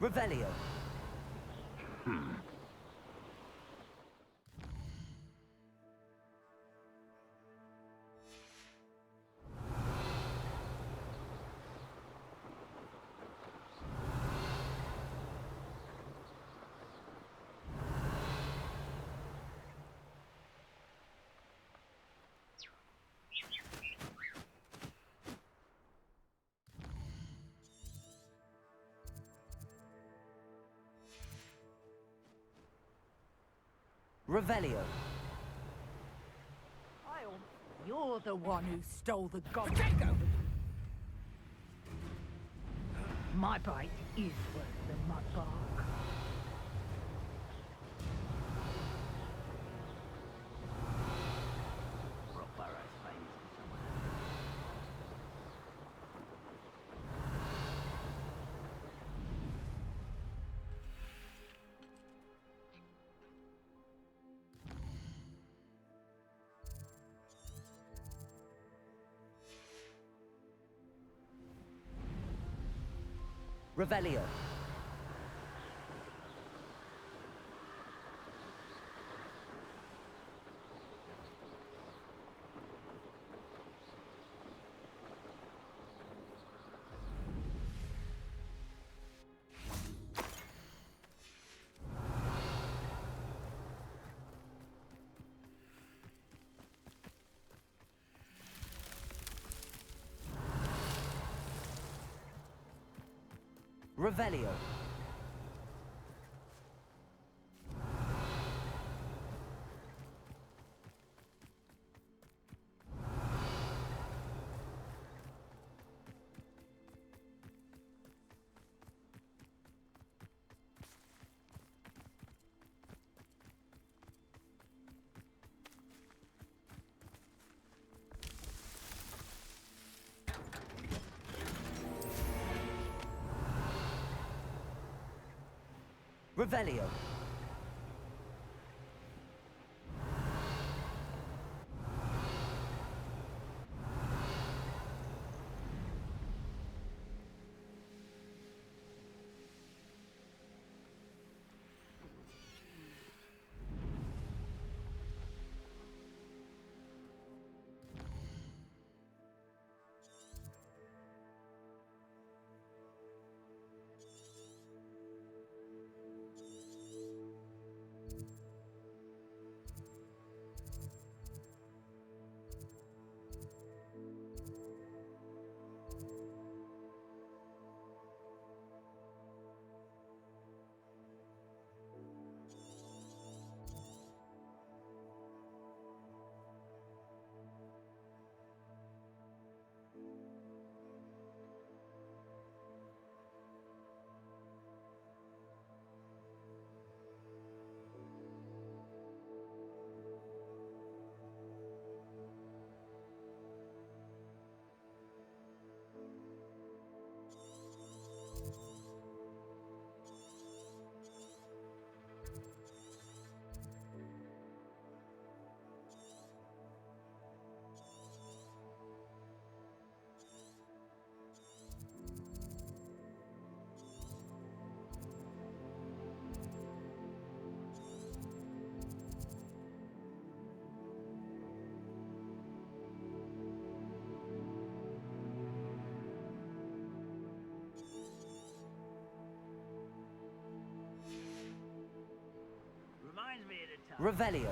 Revelio. Revelio. You're the one who stole the goblet. My bite is worth the mud bark. Revelio. Revelio. Revelio. Revelio.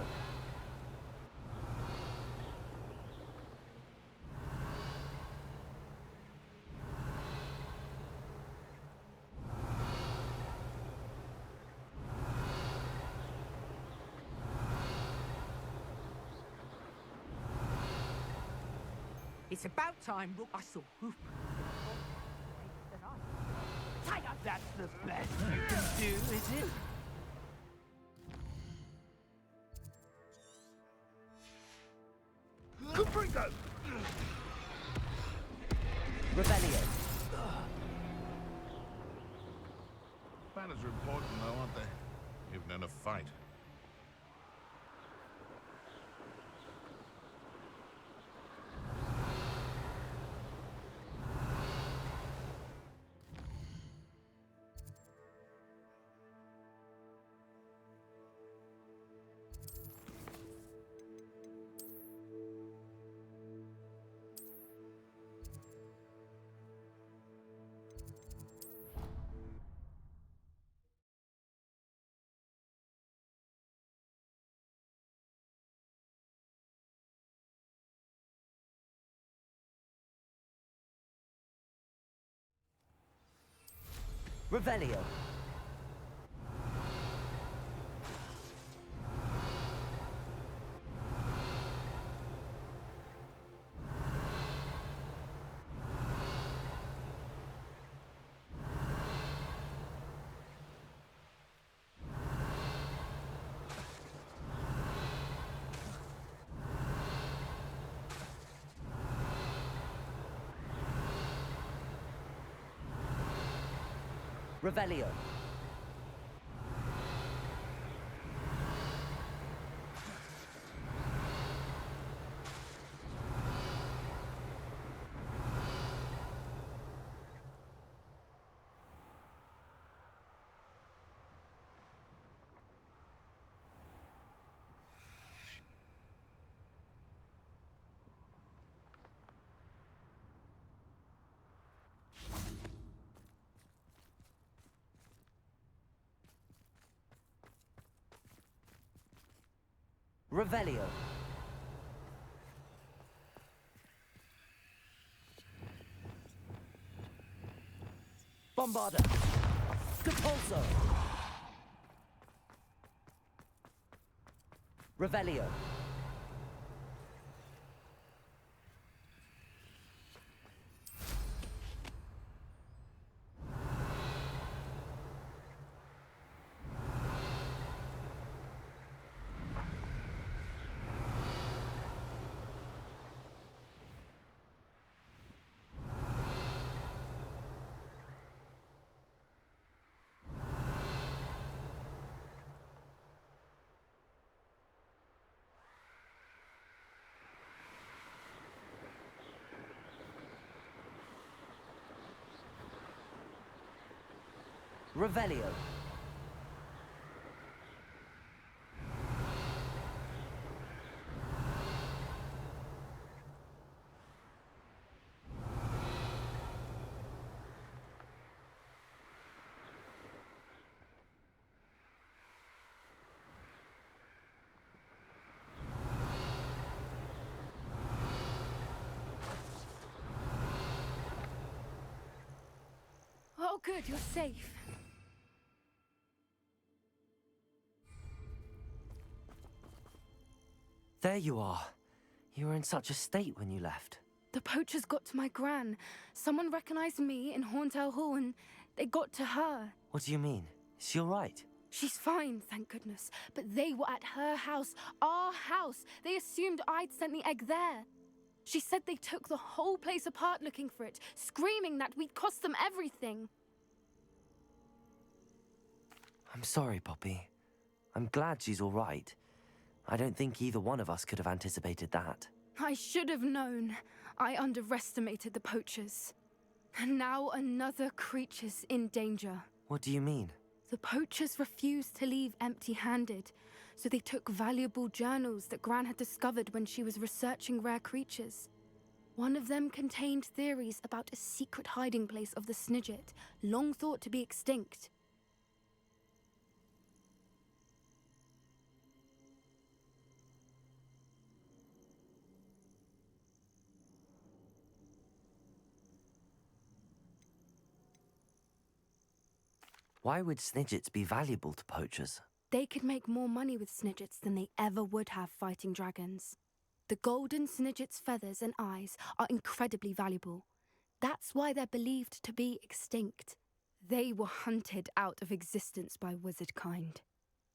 It's about time I saw Hoop. That's the best you can do, is it? Caprito! Revelio. Banners are important, though, aren't they? Even in a fight. Revelio. Revelio. Revelio. Bombarda. Capulso. Revelio. Revelio. Oh, good, you're safe. There you are. You were in such a state when you left. The poachers got to my gran. Someone recognized me in Horntail Hall and they got to her. What do you mean? Is she all right? She's fine, thank goodness. But they were at her house, our house. They assumed I'd sent the egg there. She said they took the whole place apart looking for it, screaming that we'd cost them everything. I'm sorry, Poppy. I'm glad she's all right. I don't think either one of us could have anticipated that. I should have known. I underestimated the poachers. And now another creature's in danger. What do you mean? The poachers refused to leave empty-handed, so they took valuable journals that Gran had discovered when she was researching rare creatures. One of them contained theories about a secret hiding place of the Snidget, long thought to be extinct. Why would snidgets be valuable to poachers? They could make more money with snidgets than they ever would have fighting dragons. The golden snidget's feathers and eyes are incredibly valuable. That's why they're believed to be extinct. They were hunted out of existence by wizard kind.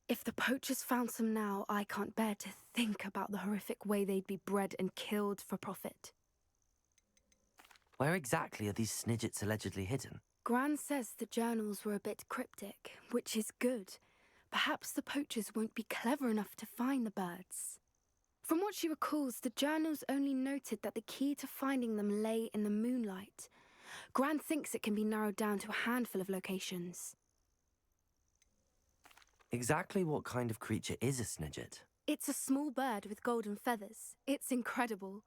If the poachers found some now, I can't bear to think about the horrific way they'd be bred and killed for profit. Where exactly are these snidgets allegedly hidden? Gran says the journals were a bit cryptic, which is good. Perhaps the poachers won't be clever enough to find the birds. From what she recalls, the journals only noted that the key to finding them lay in the moonlight. Gran thinks it can be narrowed down to a handful of locations. Exactly what kind of creature is a snidget? It's a small bird with golden feathers. It's incredible.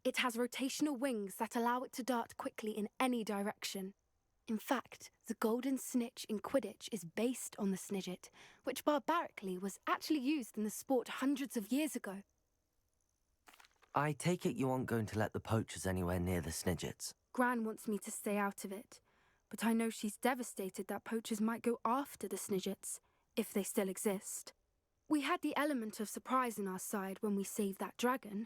It has rotational wings that allow it to dart quickly in any direction. In fact, the golden snitch in Quidditch is based on the snidget, which barbarically was actually used in the sport hundreds of years ago. I take it you aren't going to let the poachers anywhere near the snidgets. Gran wants me to stay out of it, but I know she's devastated that poachers might go after the snidgets, if they still exist. We had the element of surprise on our side when we saved that dragon,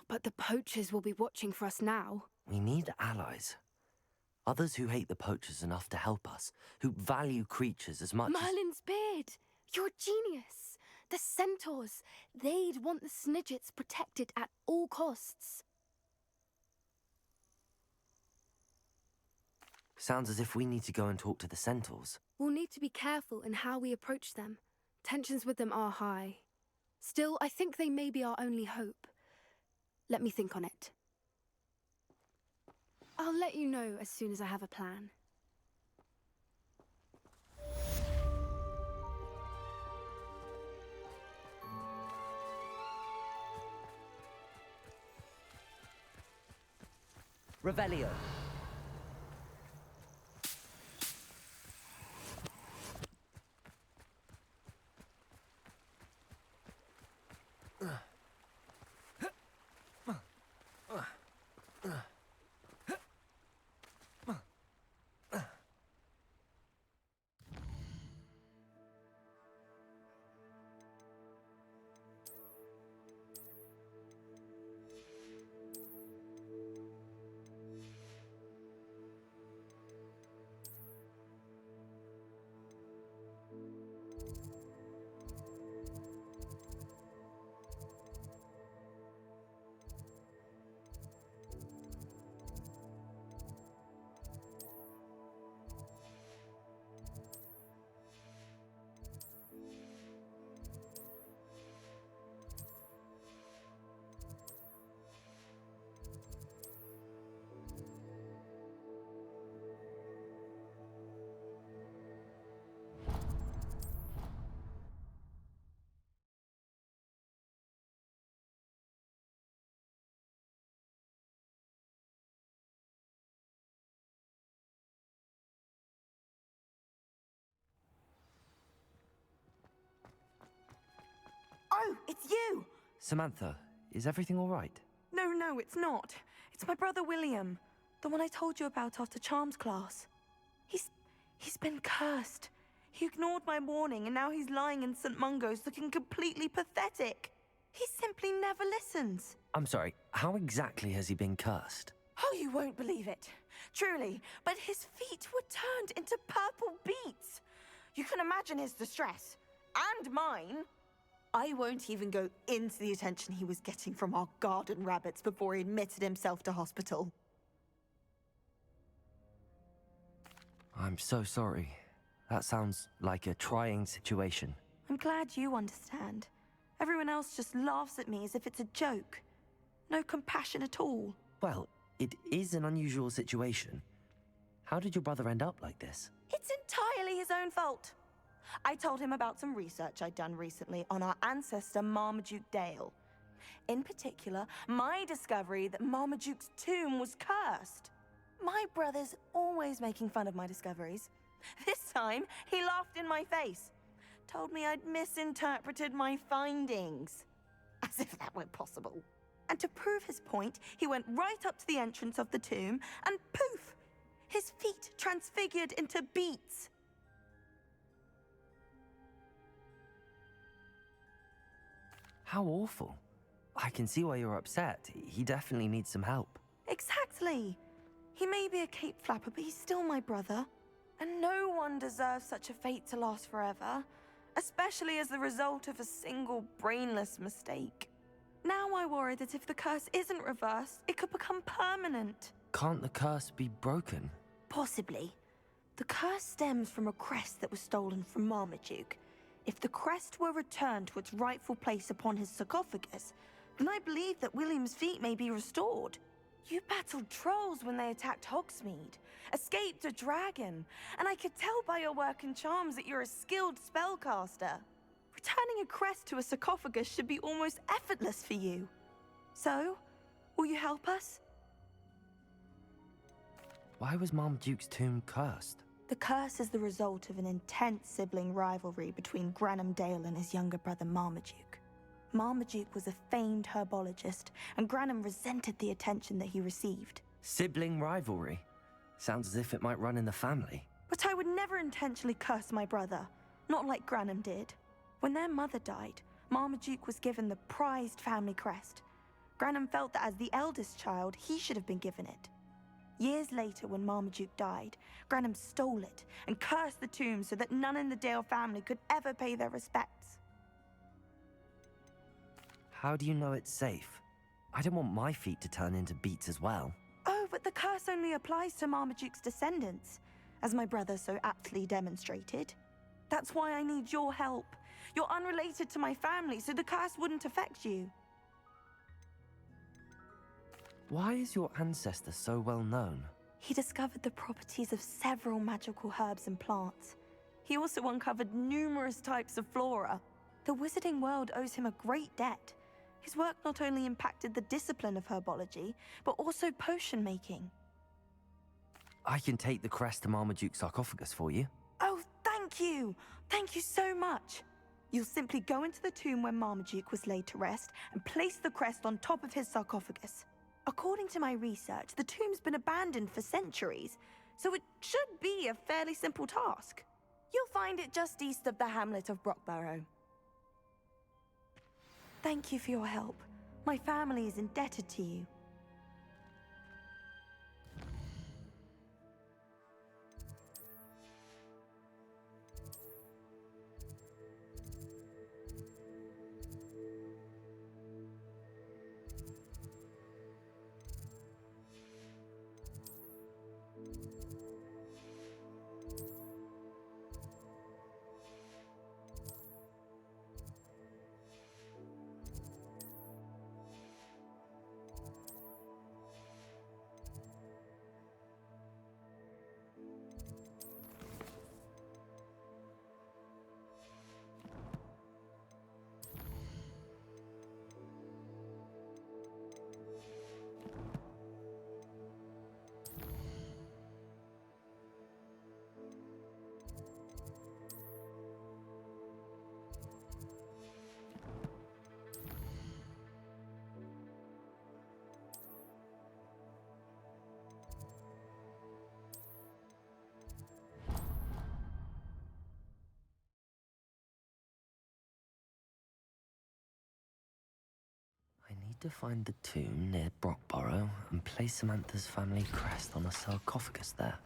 but the poachers will be watching for us now. We need allies. Others who hate the poachers enough to help us, who value creatures as much Merlin's beard! You're a genius! The centaurs! They'd want the snidgets protected at all costs. Sounds as if we need to go and talk to the centaurs. We'll need to be careful in how we approach them. Tensions with them are high. Still, I think they may be our only hope. Let me think on it. I'll let you know as soon as I have a plan. Revelio. Oh, it's you! Samantha, is everything all right? No, it's not. It's my brother William, the one I told you about after Charms class. He's been cursed. He ignored my warning, and now he's lying in St. Mungo's looking completely pathetic. He simply never listens. I'm sorry, how exactly has he been cursed? Oh, you won't believe it. Truly, but his feet were turned into purple beets. You can imagine his distress. And mine. I won't even go into the attention he was getting from our garden rabbits before he admitted himself to hospital. I'm so sorry. That sounds like a trying situation. I'm glad you understand. Everyone else just laughs at me as if it's a joke. No compassion at all. Well, it is an unusual situation. How did your brother end up like this? It's entirely his own fault. I told him about some research I'd done recently on our ancestor Marmaduke Dale. In particular, my discovery that Marmaduke's tomb was cursed. My brother's always making fun of my discoveries. This time, he laughed in my face. Told me I'd misinterpreted my findings. As if that were possible. And to prove his point, he went right up to the entrance of the tomb and poof! His feet transfigured into beets. How awful. I can see why you're upset. He definitely needs some help. Exactly. He may be a cape flapper, but he's still my brother. And no one deserves such a fate to last forever, especially as the result of a single brainless mistake. Now I worry that if the curse isn't reversed, it could become permanent. Can't the curse be broken? Possibly. The curse stems from a crest that was stolen from Marmaduke. If the crest were returned to its rightful place upon his sarcophagus, then I believe that William's feat may be restored. You battled trolls when they attacked Hogsmeade, escaped a dragon, and I could tell by your work and charms that you're a skilled spellcaster. Returning a crest to a sarcophagus should be almost effortless for you. So, will you help us? Why was Marmaduke's tomb cursed? The curse is the result of an intense sibling rivalry between Granham Dale and his younger brother Marmaduke. Marmaduke was a famed herbologist, and Granham resented the attention that he received. Sibling rivalry? Sounds as if it might run in the family. But I would never intentionally curse my brother, not like Granham did. When their mother died, Marmaduke was given the prized family crest. Granham felt that as the eldest child, he should have been given it. Years later, when Marmaduke died, Granham stole it and cursed the tomb so that none in the Dale family could ever pay their respects. How do you know it's safe? I don't want my feet to turn into beets as well. Oh, but the curse only applies to Marmaduke's descendants, as my brother so aptly demonstrated. That's why I need your help. You're unrelated to my family, so the curse wouldn't affect you. Why is your ancestor so well known? He discovered the properties of several magical herbs and plants. He also uncovered numerous types of flora. The wizarding world owes him a great debt. His work not only impacted the discipline of herbology, but also potion making. I can take the crest to Marmaduke's sarcophagus for you. Oh, thank you! Thank you so much! You'll simply go into the tomb where Marmaduke was laid to rest and place the crest on top of his sarcophagus. According to my research, the tomb's been abandoned for centuries, so it should be a fairly simple task. You'll find it just east of the hamlet of Brockborough. Thank you for your help. My family is indebted to you. I need to find the tomb near Brockborough and place Samantha's family crest on a sarcophagus there.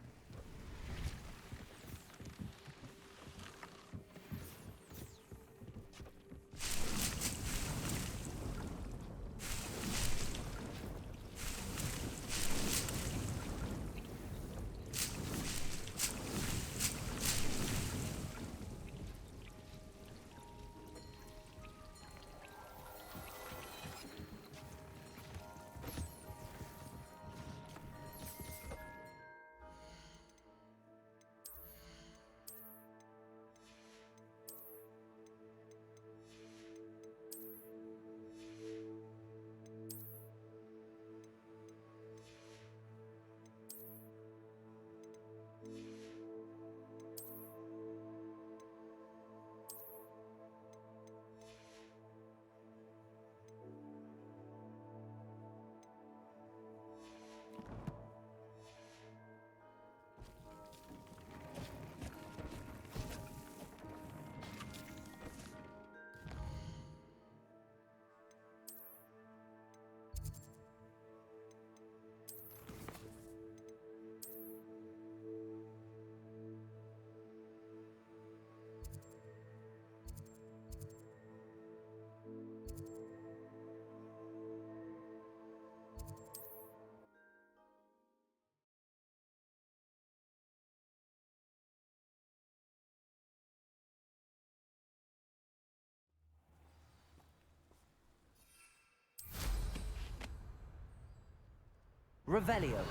Revelio.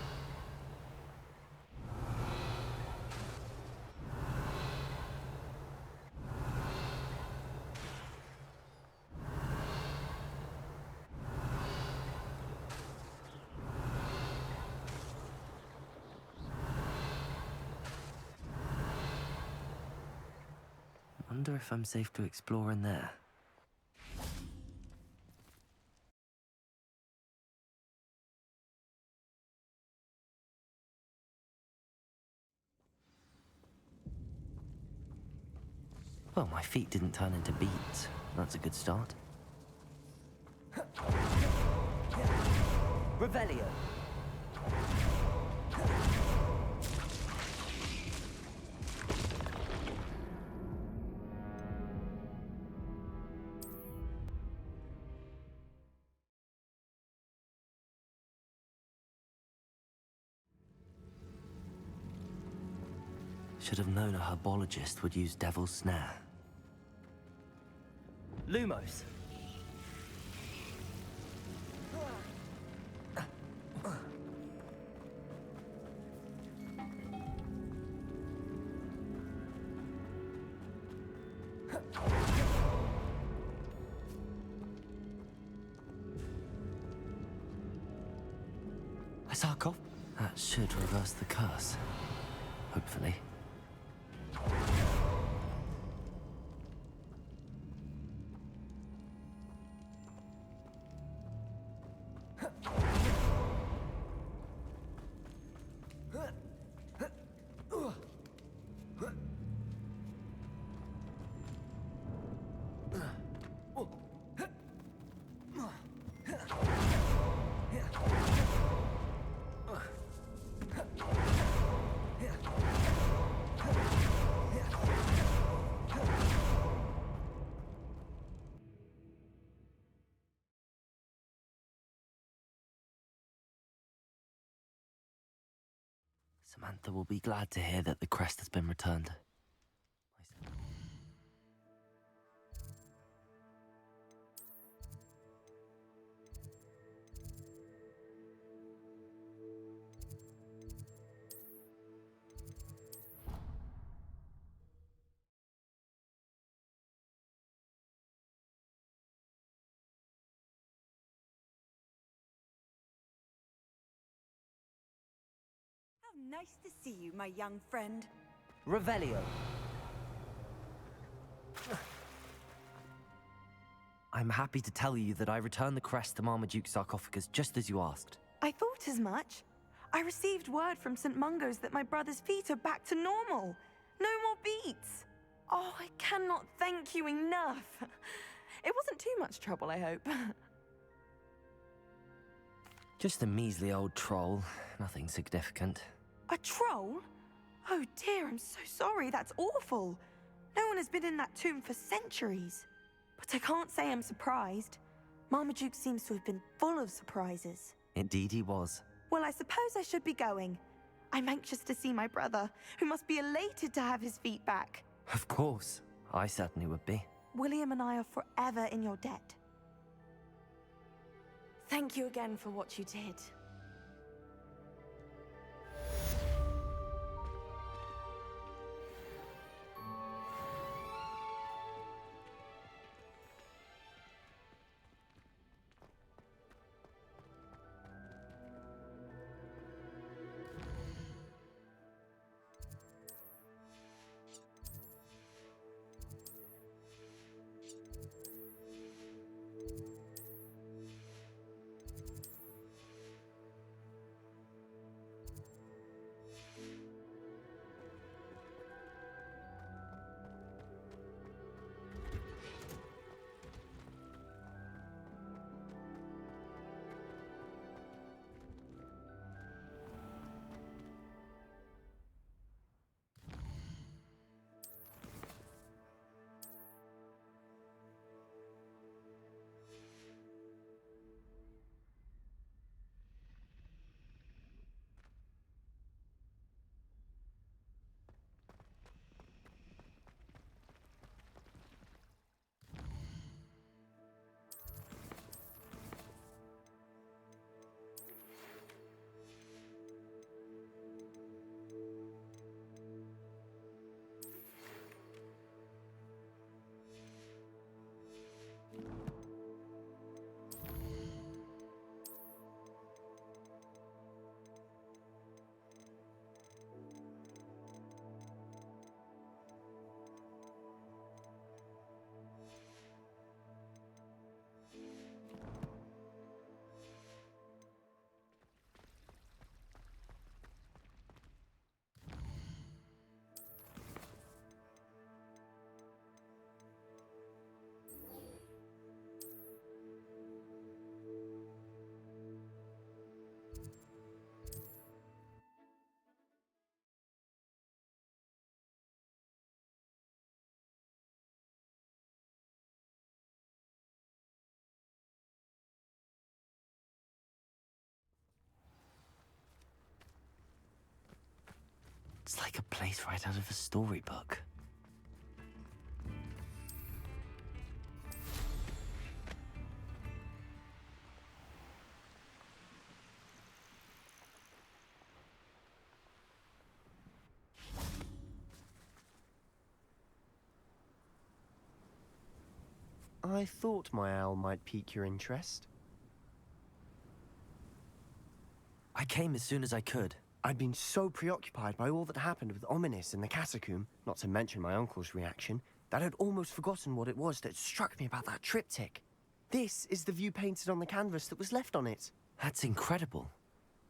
Wonder if I'm safe to explore in there. Well, my feet didn't turn into beads. That's a good start. Revelio. Should have known a herbologist would use Devil's Snare. Lumos. A sarcophagus? That should reverse the curse. Hopefully. Samantha will be glad to hear that the crest has been returned. Nice to see you, my young friend. Revelio. I'm happy to tell you that I returned the crest to Marmaduke's sarcophagus just as you asked. I thought as much. I received word from St. Mungo's that my brother's feet are back to normal. No more beats. Oh, I cannot thank you enough. It wasn't too much trouble, I hope. Just a measly old troll. Nothing significant. A troll? Oh dear, I'm so sorry. That's awful. No one has been in that tomb for centuries. But I can't say I'm surprised. Marmaduke seems to have been full of surprises. Indeed he was. Well, I suppose I should be going. I'm anxious to see my brother, who must be elated to have his feet back. Of course. I certainly would be. William and I are forever in your debt. Thank you again for what you did. It's like a place right out of a storybook. I thought my owl might pique your interest. I came as soon as I could. I'd been so preoccupied by all that happened with Ominis in the catacomb, not to mention my uncle's reaction, that I'd almost forgotten what it was that struck me about that triptych. This is the view painted on the canvas that was left on it. That's incredible.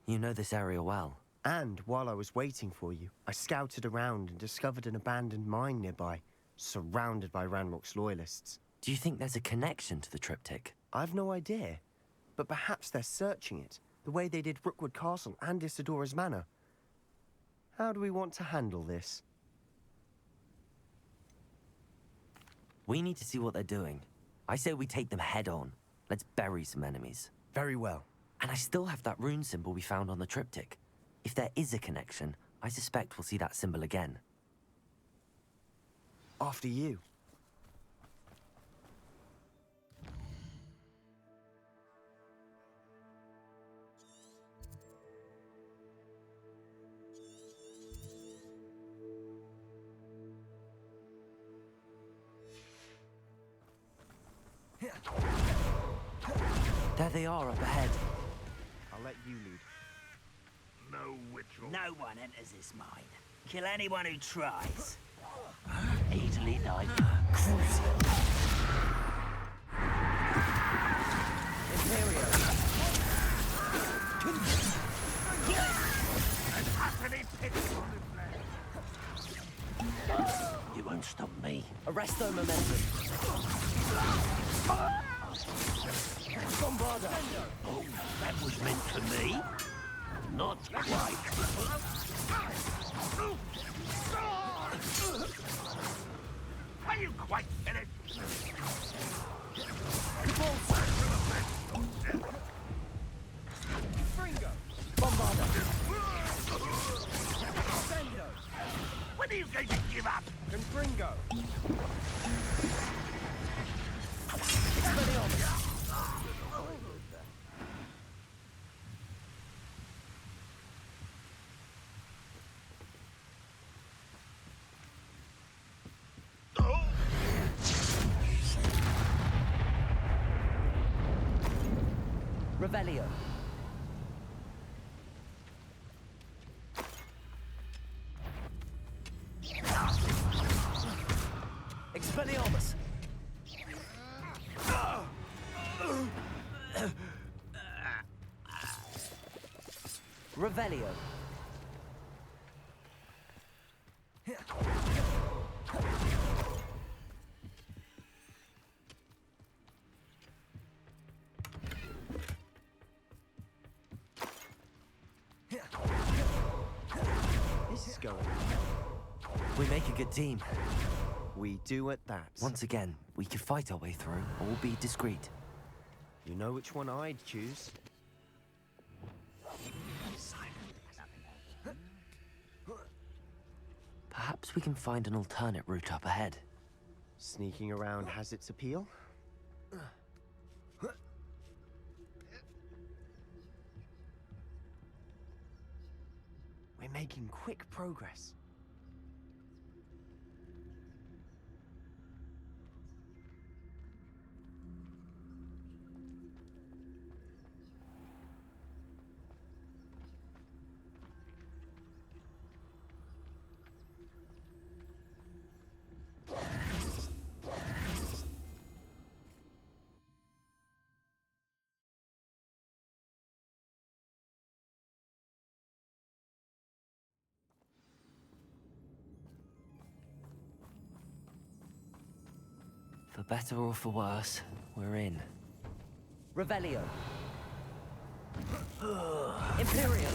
You know this area well. And while I was waiting for you, I scouted around and discovered an abandoned mine nearby, surrounded by Ranrock's loyalists. Do you think there's a connection to the triptych? I've no idea, but perhaps they're searching it, the way they did Rookwood Castle and Isidora's Manor. How do we want to handle this? We need to see what they're doing. I say we take them head on. Let's bury some enemies. Very well. And I still have that rune symbol we found on the triptych. If there is a connection, I suspect we'll see that symbol again. After you. There they are up ahead. I'll let you lead. No witch or... No one enters this mine. Kill anyone who tries. Easily done. Imperio. An utterly pitiful You won't stop me. Arresto momentum. Bombarda. Oh, that was meant for me? Not quite. Are you quite finished? Fringo. Bombarda. Sendo. When are you going to give up? Confringo. Expelliarmus. Revelio. Expelliarmus. Revelio. This is going. We make a good team. We do at that. Once again, we could fight our way through, or we'll be discreet. You know which one I'd choose. Perhaps we can find an alternate route up ahead. Sneaking around has its appeal. We're making quick progress. For better or for worse, we're in. Revelio. Imperio.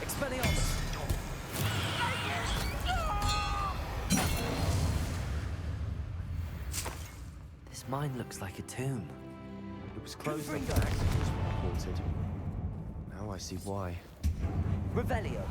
Expelliarmus. This mine looks like a tomb. It was closed off when accidents were reported. Now I see why. Revelio.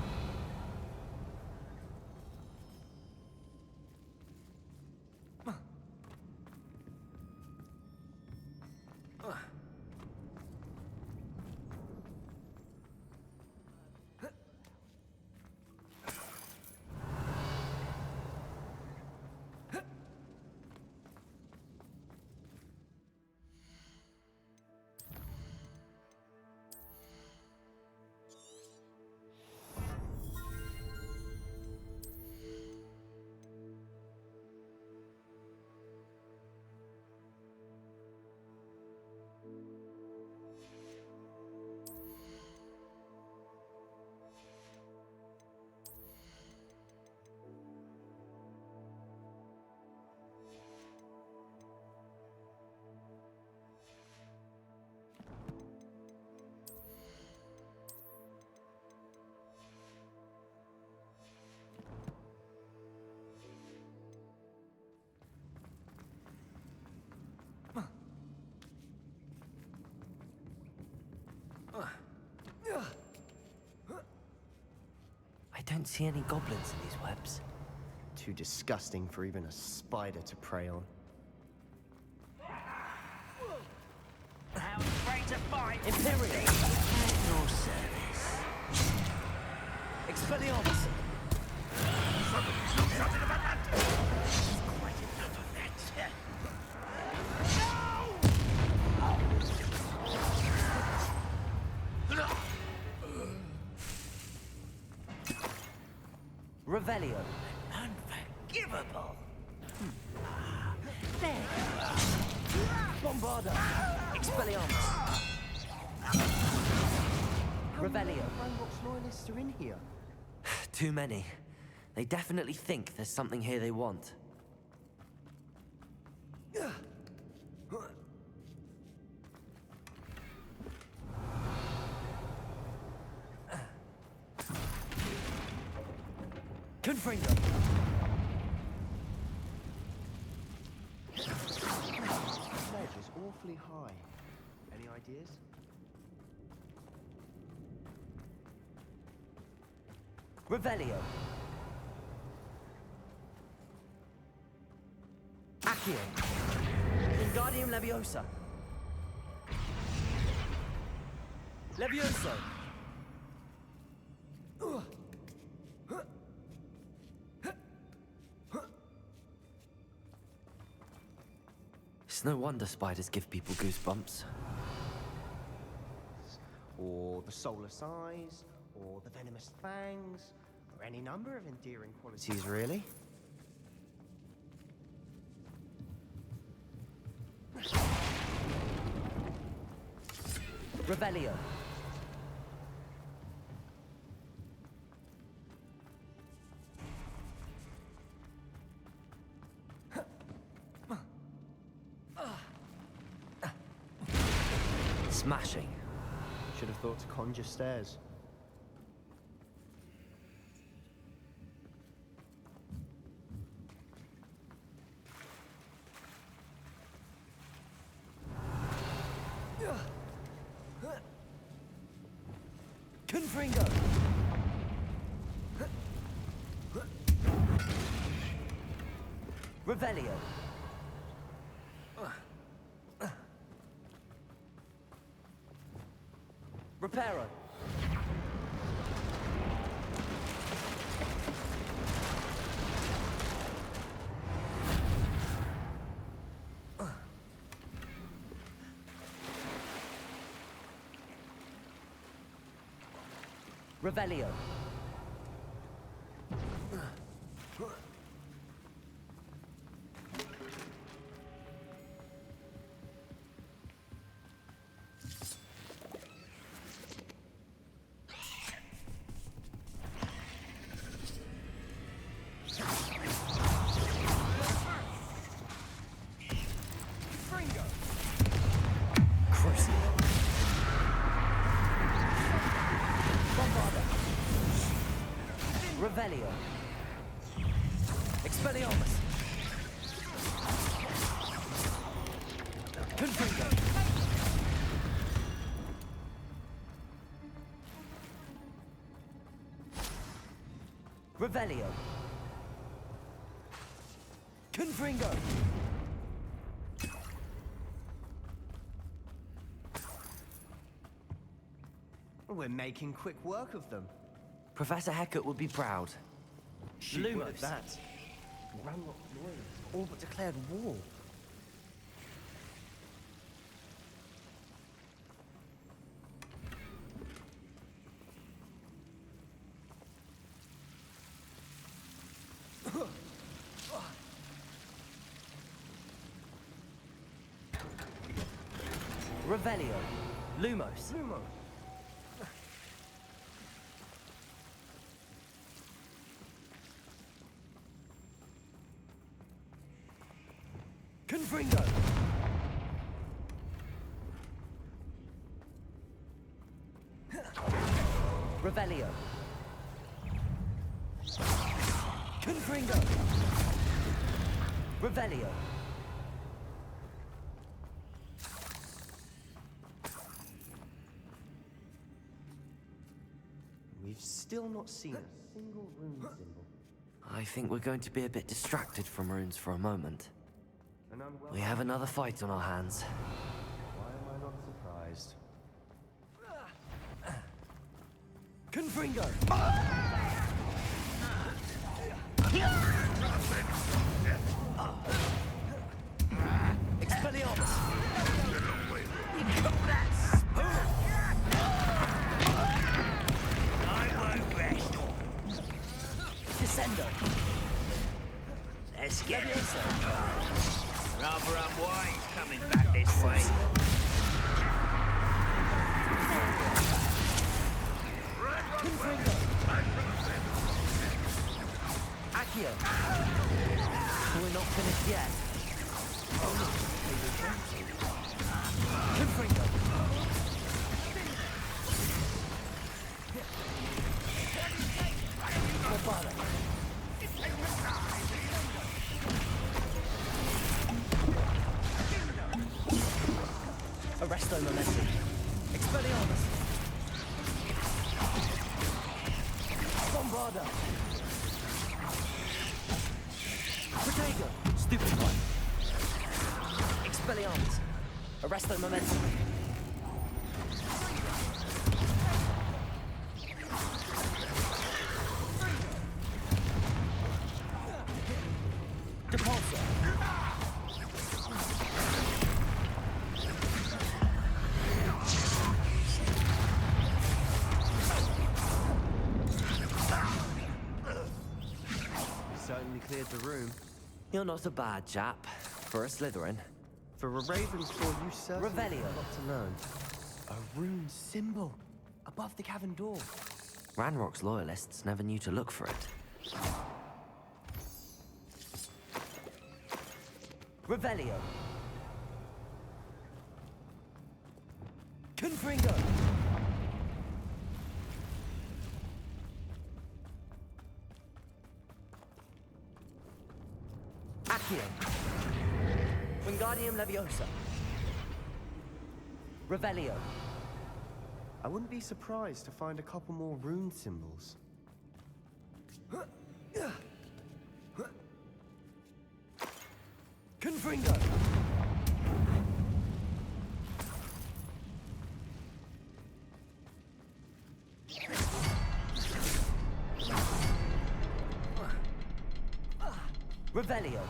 I don't see any goblins in these webs. Too disgusting for even a spider to prey on. How afraid to fight? Imperial! At your service. Expelliarmus! Somebody's not shouting about that! Quite enough of that. Revelio. Unforgivable. Bombarda. Expelliarmus. Revelio. Robots loyalists are in here. Too many. They definitely think there's something here they want. Confringo. This ledge is awfully high. Any ideas? Revelio. Accio. Wingardium Leviosa. Levioso. It's no wonder spiders give people goosebumps. Or the soulless eyes, or the venomous fangs, or any number of endearing qualities, really. Revelio. Smashing. Should have thought to conjure stairs. Confringo. Revelio. Reparo. Revelio. Revelio. Expelliarmus. Confringo. Revelio. Confringo. We're making quick work of them. Professor Hecat would be proud. She would Lumos. have that. Ranrock's loyalists all but declared war. Revelio. Lumos. Confringo. Revelio. Confringo. Revelio. We've still not seen a single rune symbol. I think we're going to be a bit distracted from runes for a moment. We have another fight on our hands. Why am I not surprised? Confringo! Expelliarmus! I won't rest. Descendo! Let's get it. Rather unwise coming back this way. Confringo! Accio! We're not finished yet. Confringo! Barbara! Arresto momentum. Expelliarmus! Bombarda! Protego! Stupid one! Expelliarmus! Arresto momentum. Depulso! Certainly cleared the room. You're not a bad chap. For a Slytherin. For a Ravenclaw, you certainly Revelio. have a lot to learn. A rune symbol above the cavern door. Ranrock's loyalists never knew to look for it. Revelio. Confringo. Accio. Wingardium Leviosa. Revelio. I wouldn't be surprised to find a couple more rune symbols. Confringo. Revelio.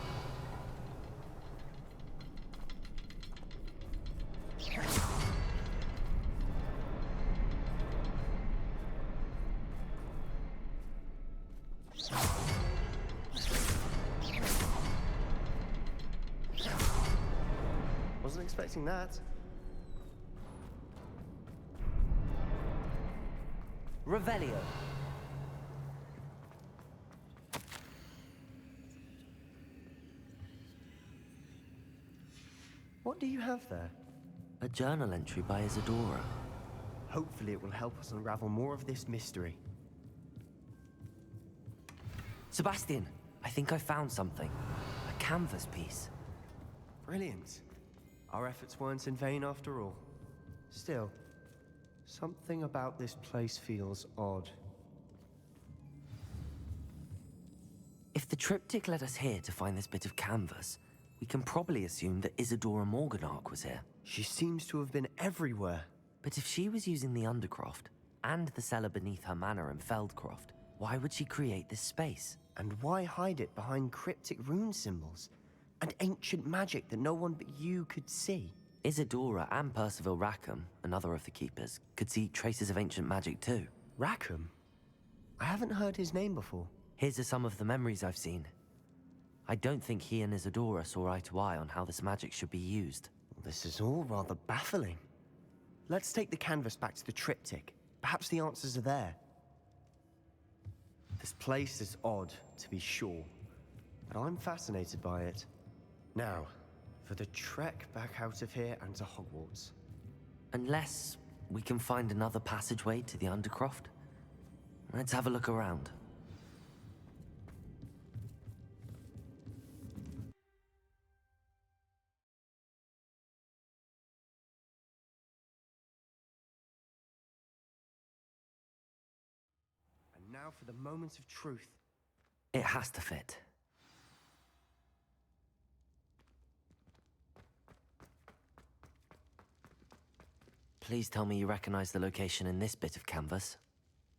Wasn't expecting that. Revelio. What do you have there? A journal entry by Isadora. Hopefully it will help us unravel more of this mystery. Sebastian, I think I found something. A canvas piece. Brilliant. Our efforts weren't in vain after all. Still, something about this place feels odd. If the triptych led us here to find this bit of canvas, we can probably assume that Isadora Morganark was here. She seems to have been everywhere. But if she was using the Undercroft and the cellar beneath her manor in Feldcroft, why would she create this space? And why hide it behind cryptic rune symbols and ancient magic that no one but you could see? Isadora and Percival Rackham, another of the keepers, could see traces of ancient magic too. Rackham? I haven't heard his name before. His are some of the memories I've seen. I don't think he and Isadora saw eye to eye on how this magic should be used. This is all rather baffling. Let's take the canvas back to the triptych. Perhaps the answers are there. This place is odd, to be sure, but I'm fascinated by it. Now, for the trek back out of here and to Hogwarts. Unless we can find another passageway to the Undercroft. Let's have a look around. And now for the moment of truth. It has to fit. Please tell me you recognize the location in this bit of canvas.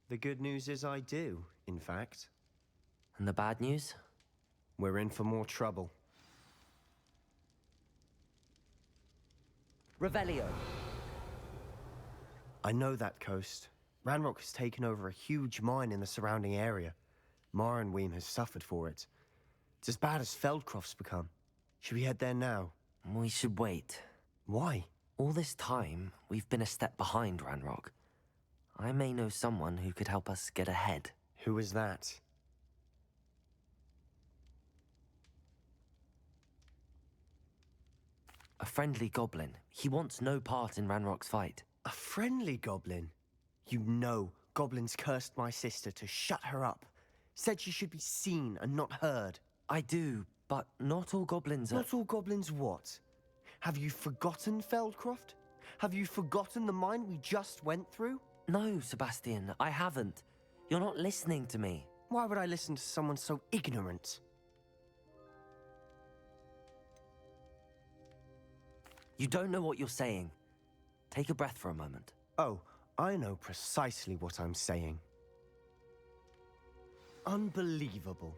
The good news is I do, in fact. And the bad news? We're in for more trouble. Revelio. I know that coast. Ranrock has taken over a huge mine in the surrounding area. Marrenweem has suffered for it. It's as bad as Feldcroft's become. Should we head there now? We should wait. Why? All this time, we've been a step behind Ranrock. I may know someone who could help us get ahead. Who is that? A friendly goblin. He wants no part in Ranrock's fight. A friendly goblin? You know, goblins cursed my sister to shut her up. Said she should be seen and not heard. I do, but not all goblins are... Not all goblins what? Have you forgotten Feldcroft? Have you forgotten the mine we just went through? No, Sebastian, I haven't. You're not listening to me. Why would I listen to someone so ignorant? You don't know what you're saying. Take a breath for a moment. Oh, I know precisely what I'm saying. Unbelievable.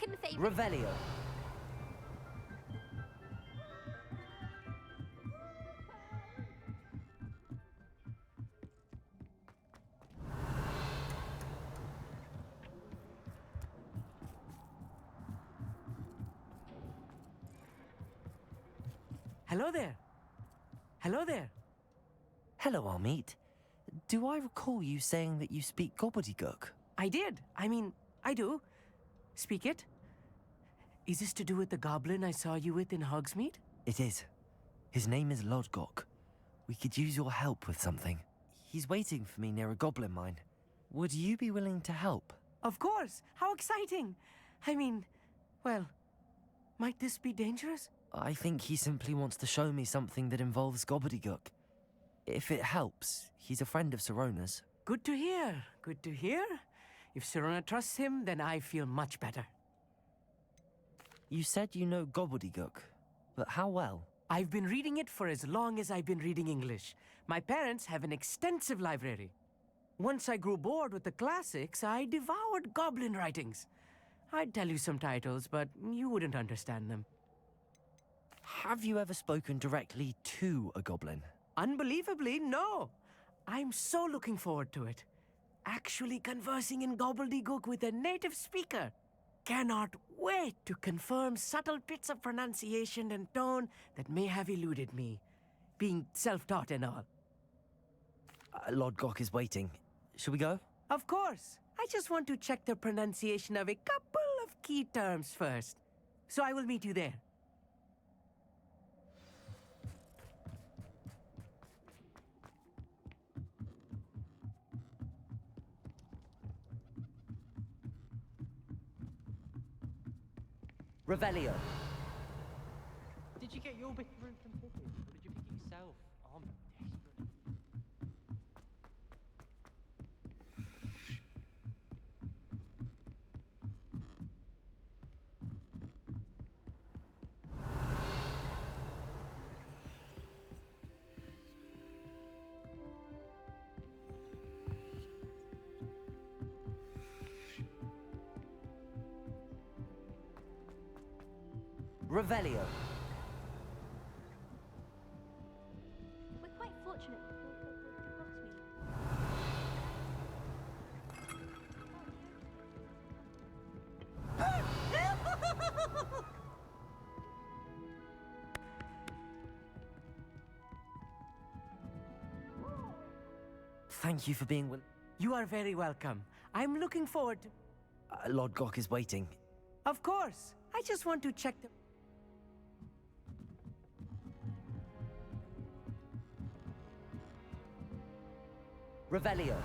second favorite. Revelio. Hello there. Hello there. Hello, Armeet. Do I recall you saying that you speak gobbledygook? I did. I do. Speak it. Is this to do with the goblin I saw you with in Hogsmeade? It is. His name is Lodgok. We could use your help with something. He's waiting for me near a goblin mine. Would you be willing to help? Of course. How exciting. Well, might this be dangerous? I think he simply wants to show me something that involves gobbledygook. If it helps, he's a friend of Sirona's. Good to hear. Good to hear. If Sirona trusts him, then I feel much better. You said you know gobbledygook, but how well? I've been reading it for as long as I've been reading English. My parents have an extensive library. Once I grew bored with the classics, I devoured goblin writings. I'd tell you some titles, but you wouldn't understand them. Have you ever spoken directly to a goblin? Unbelievably, no. I'm so looking forward to it. Actually conversing in gobbledygook with a native speaker. Cannot wait to confirm subtle bits of pronunciation and tone that may have eluded me, being self-taught and all. Lodgok is waiting. Shall we go? Of course. I just want to check the pronunciation of a couple of key terms first. So I will meet you there. Revelio. Did you get your bit of room from Poppy, or did you pick it yourself? I'm desperate. Revelio. We're quite fortunate to Thank you for being with... You are very welcome. I'm looking forward to... Lodgok is waiting. Of course. I just want to check the... Revelio.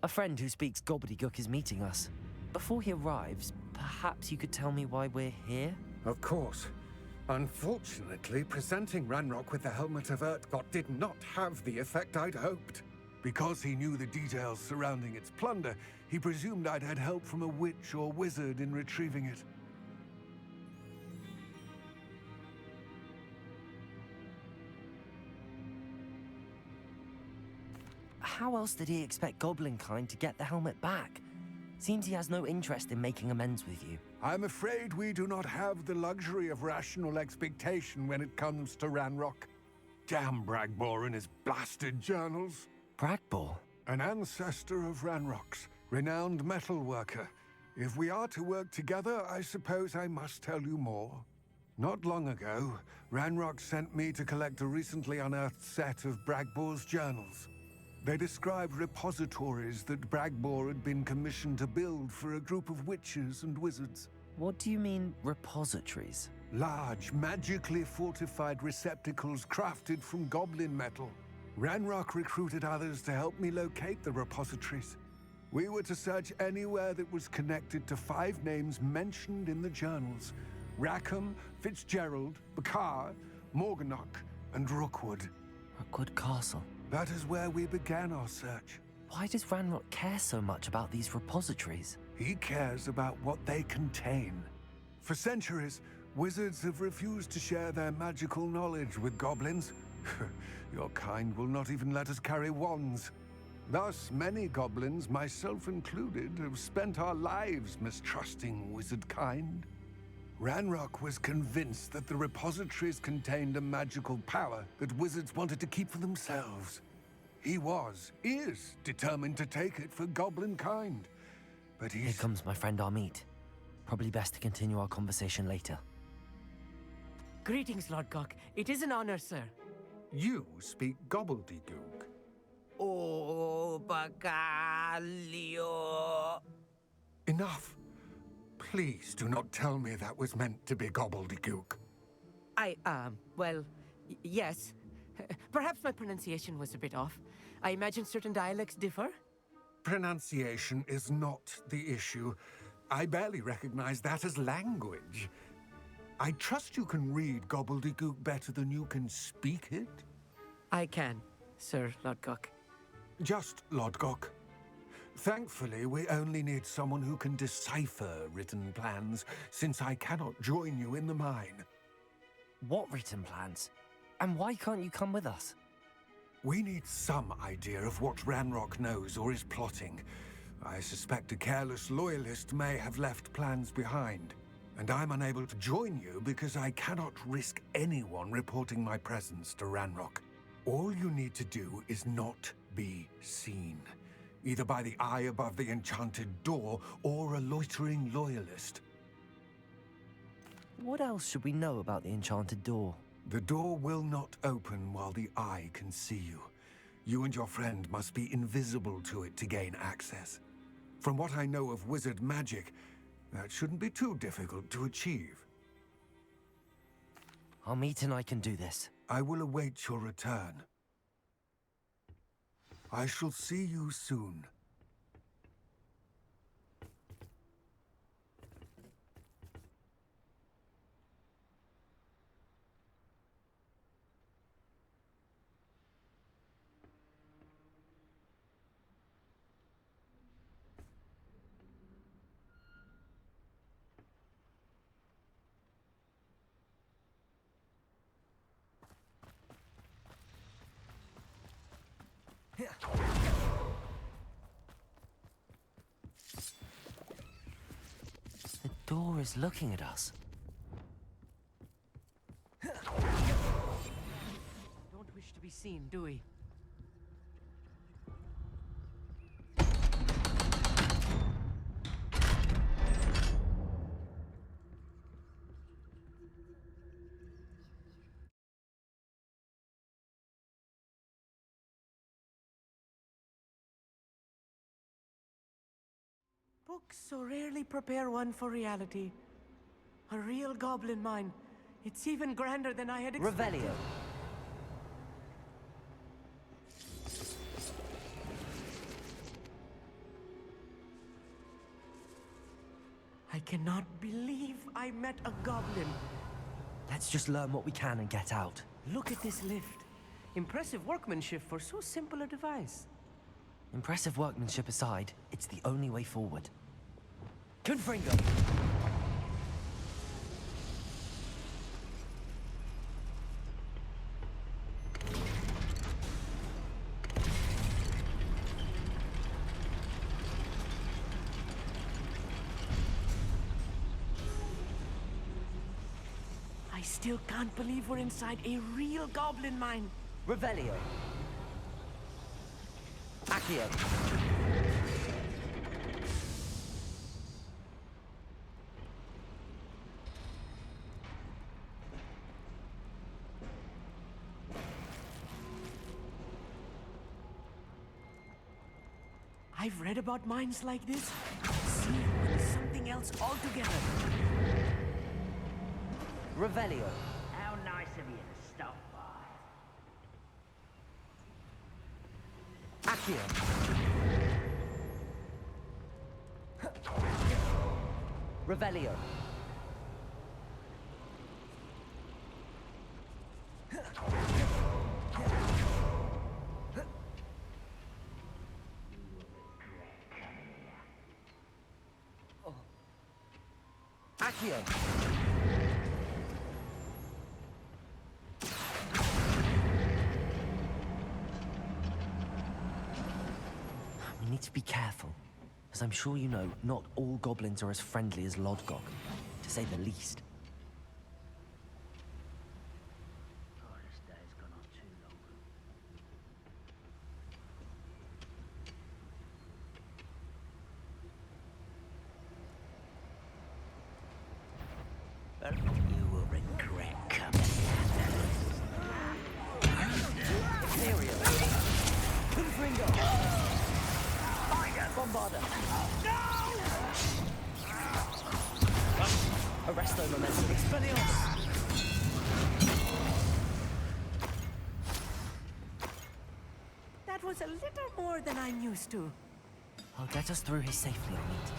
A friend who speaks gobbledygook is meeting us. Before he arrives, perhaps you could tell me why we're here? Of course. Unfortunately, presenting Ranrock with the Helmet of Urtkot did not have the effect I'd hoped. Because he knew the details surrounding its plunder, he presumed I'd had help from a witch or wizard in retrieving it. how else did he expect Goblinkind to get the helmet back? Seems he has no interest in making amends with you. I'm afraid we do not have the luxury of rational expectation when it comes to Ranrock. Damn Bragbor and his blasted journals. Bragbor? An ancestor of Ranrock's, renowned metal worker. If we are to work together, I suppose I must tell you more. Not long ago, Ranrock sent me to collect a recently unearthed set of Bragbor's journals. They described repositories that Bragbor had been commissioned to build for a group of witches and wizards. What do you mean, repositories? Large, magically fortified receptacles crafted from goblin metal. Ranrock recruited others to help me locate the repositories. We were to search anywhere that was connected to 5 names mentioned in the journals: Rackham, Fitzgerald, Bakar, Morganach, and Rookwood. Rookwood Castle? That is where we began our search. Why does Ranrock care so much about these repositories? He cares about what they contain. For centuries, wizards have refused to share their magical knowledge with goblins. Your kind will not even let us carry wands. Thus, many goblins, myself included, have spent our lives mistrusting wizard kind. Ranrock was convinced that the repositories contained a magical power that wizards wanted to keep for themselves. He is determined to take it for goblin kind. But Here comes my friend Amit. Probably best to continue our conversation later. Greetings, Lord Gok. It is an honor, sir. You speak gobbledygook. Oh, Bacalio. Enough. Please do not tell me that was meant to be gobbledygook. Yes. Perhaps my pronunciation was a bit off. I imagine certain dialects differ? Pronunciation is not the issue. I barely recognize that as language. I trust you can read gobbledygook better than you can speak it? I can, Sir Lodgok. Just Lodgok. Thankfully, we only need someone who can decipher written plans, since I cannot join you in the mine. What written plans? And why can't you come with us? We need some idea of what Ranrock knows or is plotting. I suspect a careless loyalist may have left plans behind. And I'm unable to join you because I cannot risk anyone reporting my presence to Ranrock. All you need to do is not be seen, either by the eye above the enchanted door or a loitering loyalist. What else should we know about the enchanted door? The door will not open while the eye can see you. You and your friend must be invisible to it to gain access. From what I know of wizard magic, that shouldn't be too difficult to achieve. Amit and I can do this. I will await your return. I shall see you soon. The door is looking at us. Don't wish to be seen, do we? Books so rarely prepare one for reality. A real goblin mine. It's even grander than I had expected. Revelio. I cannot believe I met a goblin. Let's just learn what we can and get out. Look at this lift. Impressive workmanship for so simple a device. Impressive workmanship aside, it's the only way forward. Confringo! I still can't believe we're inside a real goblin mine. Revelio. Accio. I've read about mines like this. See, it's something else altogether. Revelio. How nice of you to stop by. Accio. Revelio. Accio. We need to be careful. As I'm sure you know, not all goblins are as friendly as Lodgok, to say the least. Oh, this day's gone on too long. You will regret coming. Imperial. Confringo. Bombarda. Arresto momentum. Expelliarmus. That was a little more than I'm used to. I'll get us through here safely, Amit.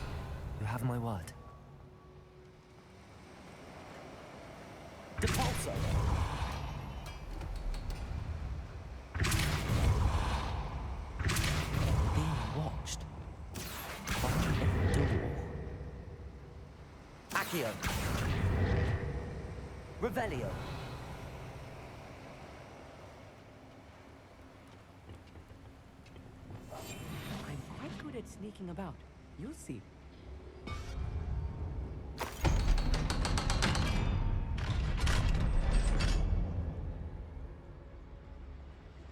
You have my word. Depulso. Being watched. Behind the door. Accio. Revelio. I'm quite good at sneaking about. You'll see.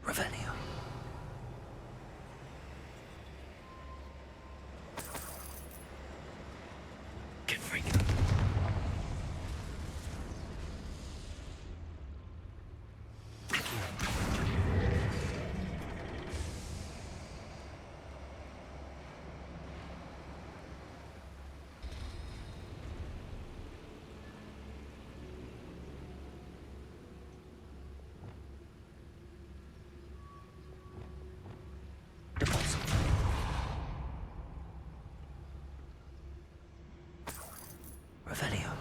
Revelio. Confringo. Revelio.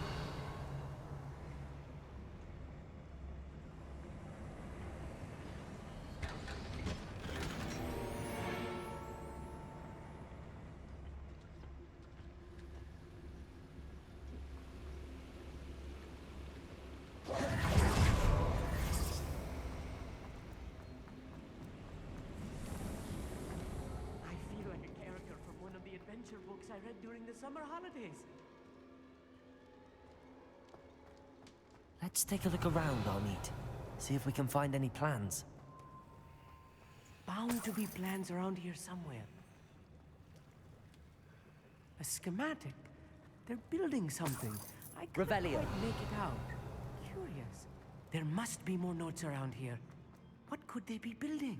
I feel like a character from one of the adventure books I read during the summer holidays. Let's take a look around, Amit. See if we can find any plans. Bound to be plans around here somewhere. A schematic. They're building something. I can't Revelio. quite make it out. Curious. There must be more notes around here. What could they be building?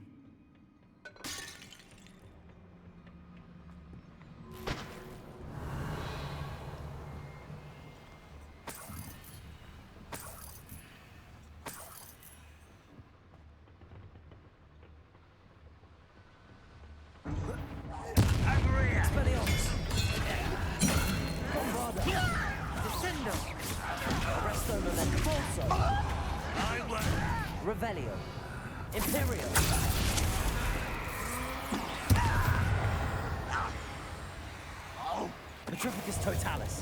Expelliarmus. Bombarda. Descendo. Arresto momentum. Forza. Revelio. Imperial. Petrificus Totalis.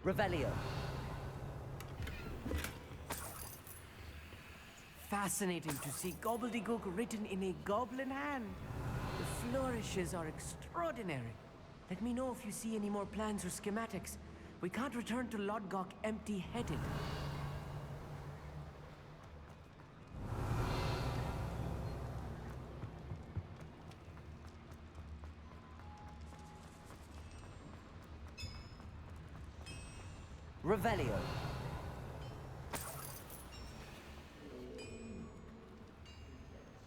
Revelio. Fascinating to see gobbledygook written in a goblin hand. The flourishes are extraordinary. Let me know if you see any more plans or schematics. We can't return to Lodgok empty-headed. Revelio.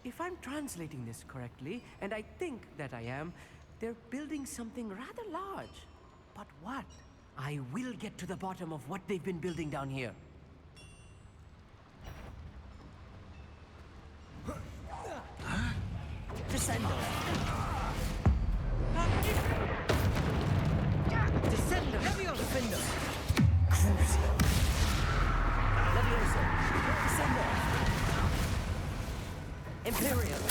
If I'm translating this correctly, and I think that I am, they're building something rather large. But what? I will get to the bottom of what they've been building down here. Descendo. Descendo. Defendo. Crucio. Levioso. Descendo. Imperial.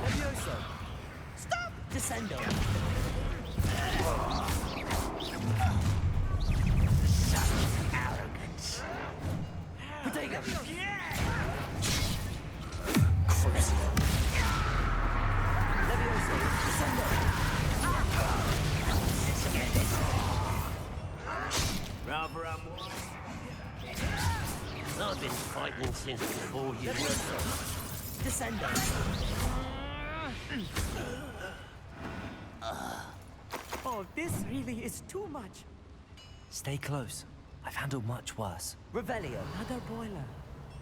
Levioso. Stop! Descendo. Such arrogance. Protego. Crucio. Levioso. Descendo. Rather I've been fighting since before you. Descendo. Oh, this really is too much. Stay close. I've handled much worse. Revelio. Another boiler.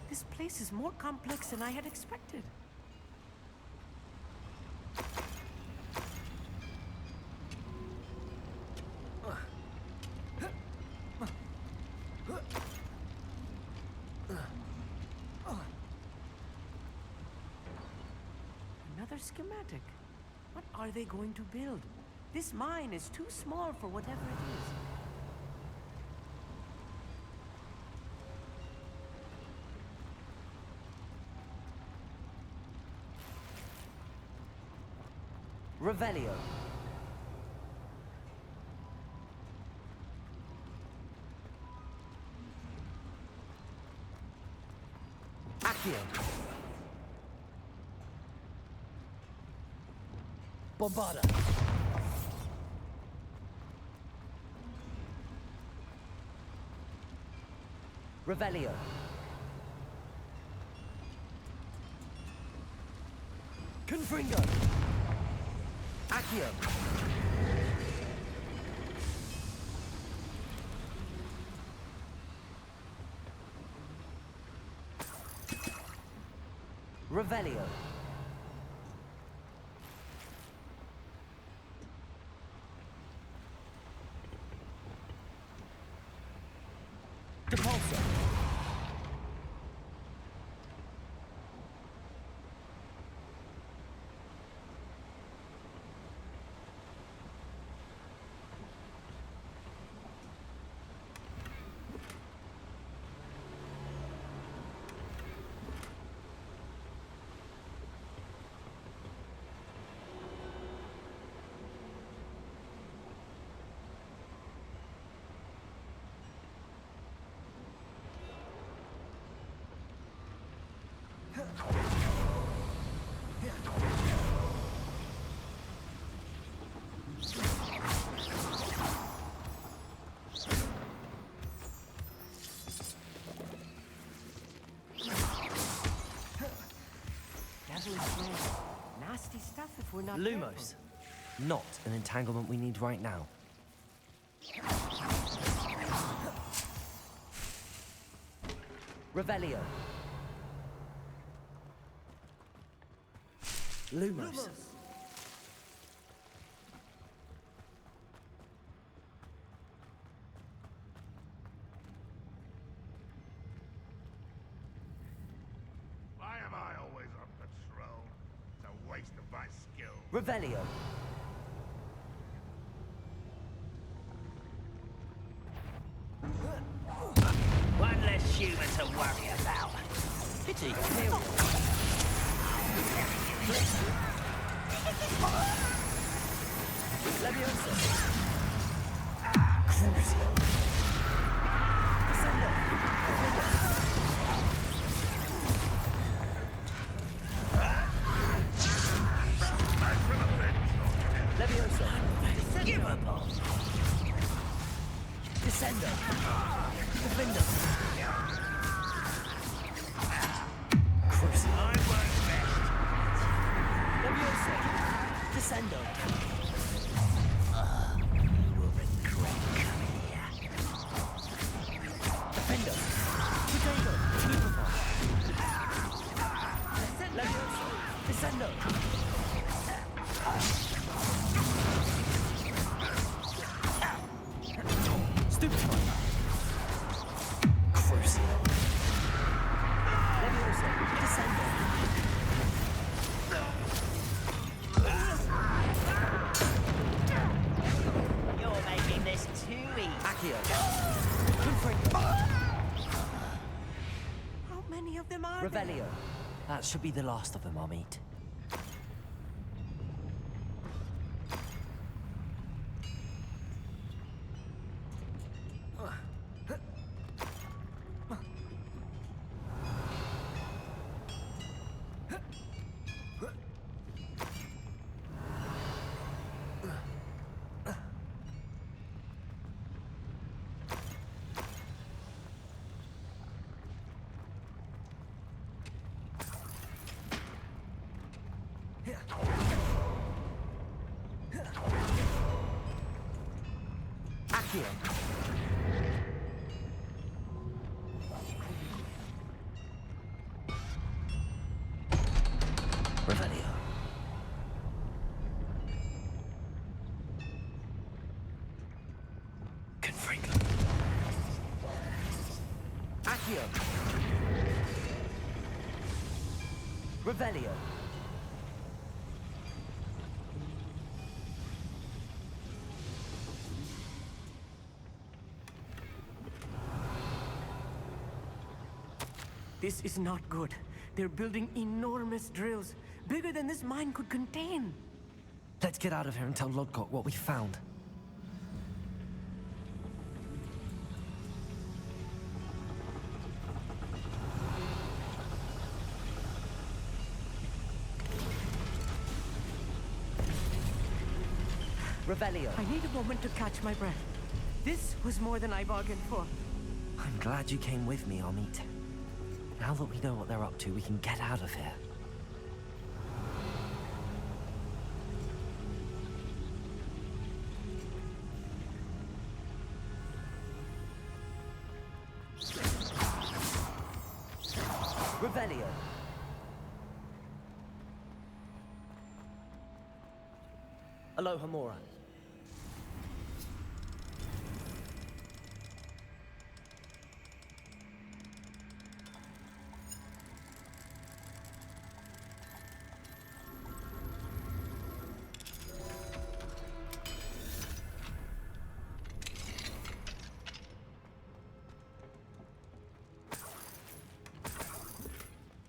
This place is more complex than I had expected. Another schematic. What are they going to build? This mine is too small for whatever it is. Revelio. Accio. Bombarda. Revelio. Confringo. Accio. Revelio. Depulso. Nasty stuff if we're not Lumos. Not an entanglement we need right now. Revelio. Lumos. Why am I always on patrol? It's a waste of my skill. Revelio. One less human to worry about. Pity. Levioso. Crucio. Descendo. Descendo! Defender! Crucible! I work best! Leviosa! Descendo! You will regret coming here. Defender! Potato! Stupefy! Leviosa! Descendo! Stupefy! Crucible! Leviosa! Descendo! You're making this too easy. Accio! How many of them are Revelio! That should be the last of them, I'll meet. Accio! Revelio! Confringo! Accio! Revelio! This is not good. They're building enormous drills, bigger than this mine could contain. Let's get out of here and tell Lodgok what we found. Revelio! I need a moment to catch my breath. This was more than I bargained for. I'm glad you came with me, Amit. Now that we know what they're up to, we can get out of here. Revelio! Aloha Mora.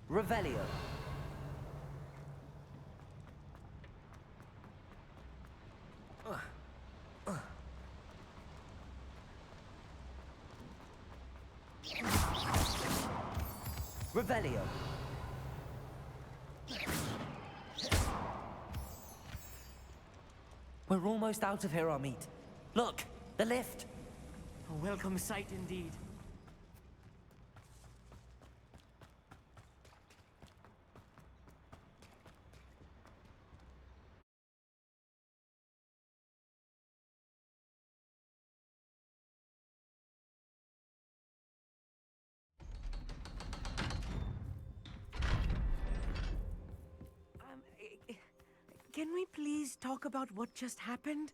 Revelio. Revelio. We're almost out of here, Amit. Look, the lift. A welcome sight indeed. Can we please talk about what just happened?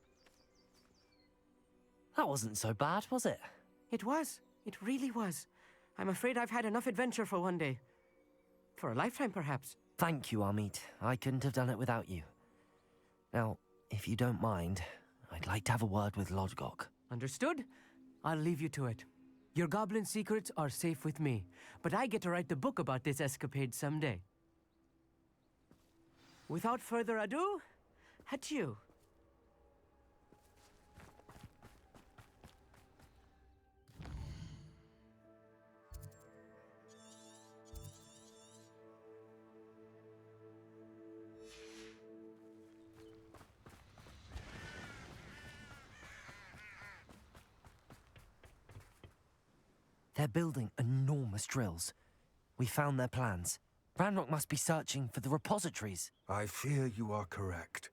That wasn't so bad, was it? It was. It really was. I'm afraid I've had enough adventure for one day. For a lifetime, perhaps. Thank you, Amit. I couldn't have done it without you. Now, if you don't mind, I'd like to have a word with Lodgok. Understood? I'll leave you to it. Your goblin secrets are safe with me, but I get to write the book about this escapade someday. Without further ado, adieu. They're building enormous drills. We found their plans. Ranrock must be searching for the repositories. I fear you are correct.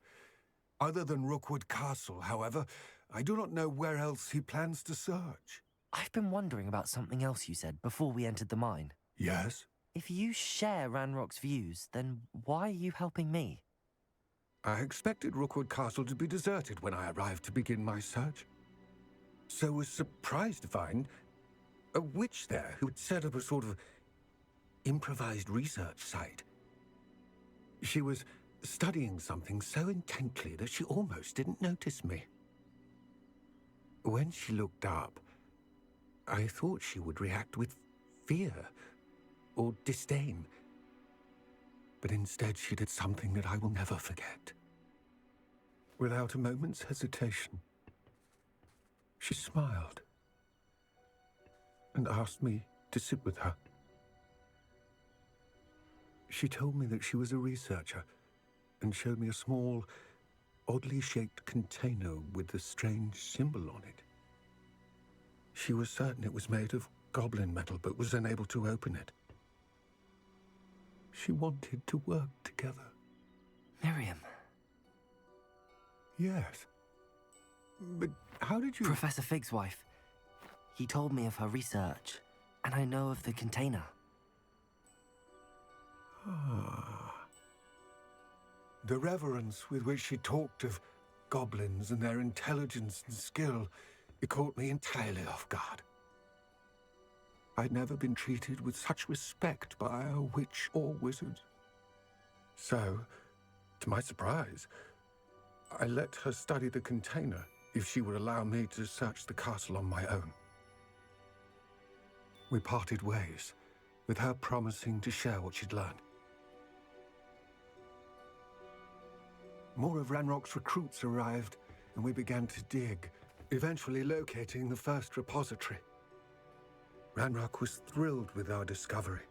Other than Rookwood Castle, however, I do not know where else he plans to search. I've been wondering about something else you said before we entered the mine. Yes? If you share Ranrock's views, then why are you helping me? I expected Rookwood Castle to be deserted when I arrived to begin my search. So was surprised to find a witch there who had set up a sort of improvised research site. She was studying something so intently that she almost didn't notice me. When she looked up, I thought she would react with fear or disdain. But instead she did something that I will never forget. Without a moment's hesitation, she smiled and asked me to sit with her. She told me that she was a researcher and showed me a small, oddly shaped container with a strange symbol on it. She was certain it was made of goblin metal, but was unable to open it. She wanted to work together. Miriam. Yes. But how did you... Professor Fig's wife. He told me of her research, and I know of the container. Ah. The reverence with which she talked of goblins and their intelligence and skill, it caught me entirely off guard. I'd never been treated with such respect by a witch or wizard. So, to my surprise, I let her study the container if she would allow me to search the castle on my own. We parted ways, with her promising to share what she'd learned. More of Ranrock's recruits arrived, and we began to dig, eventually locating the first repository. Ranrock was thrilled with our discovery,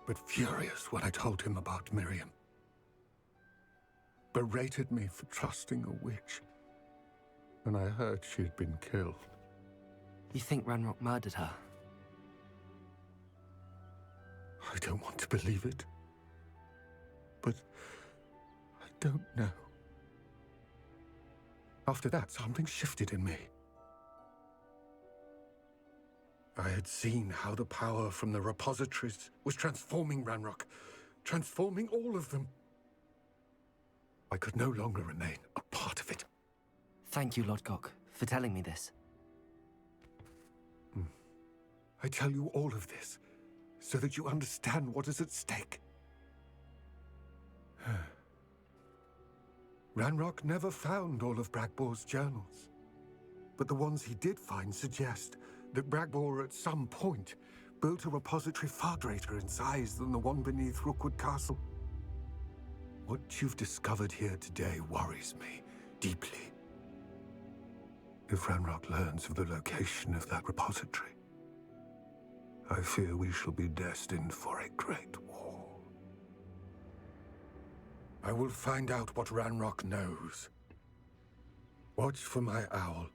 but furious when I told him about Miriam. Berated me for trusting a witch, and I heard she had been killed. You think Ranrock murdered her? I don't want to believe it, but I don't know. After that, something shifted in me. I had seen how the power from the repositories was transforming Ranrock, transforming all of them. I could no longer remain a part of it. Thank you, Lodgok, for telling me this. I tell you all of this so that you understand what is at stake. Ranrock never found all of Bragbor's journals, but the ones he did find suggest that Bragbor at some point built a repository far greater in size than the one beneath Rookwood Castle. What you've discovered here today worries me deeply. If Ranrock learns of the location of that repository, I fear we shall be destined for a great war. I will find out what Ranrock knows. Watch for my owl.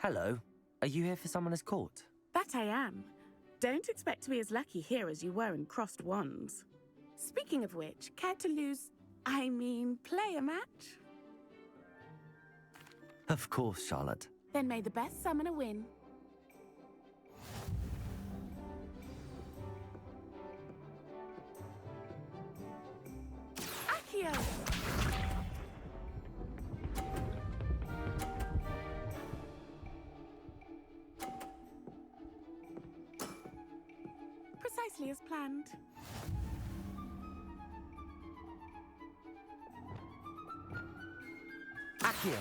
Hello. Are you here for Summoner's Court? That I am. Don't expect to be as lucky here as you were in Crossed Wands. Speaking of which, care to play a match? Of course, Charlotte. Then may the best summoner win. Accio! Precisely as planned. Accio!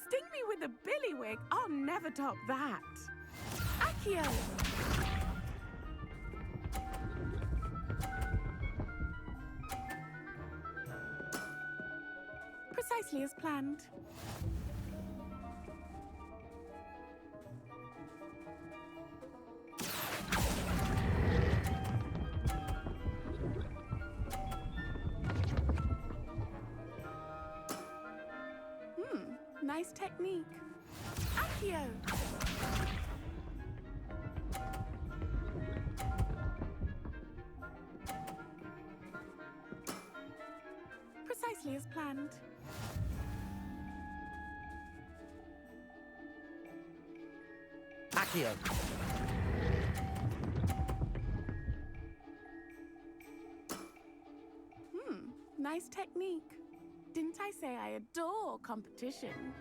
Sting me with a billywig? I'll never top that. Accio! Precisely as planned. Nice technique. Accio! Precisely as planned. Accio! Nice technique. Didn't I say I adore competition?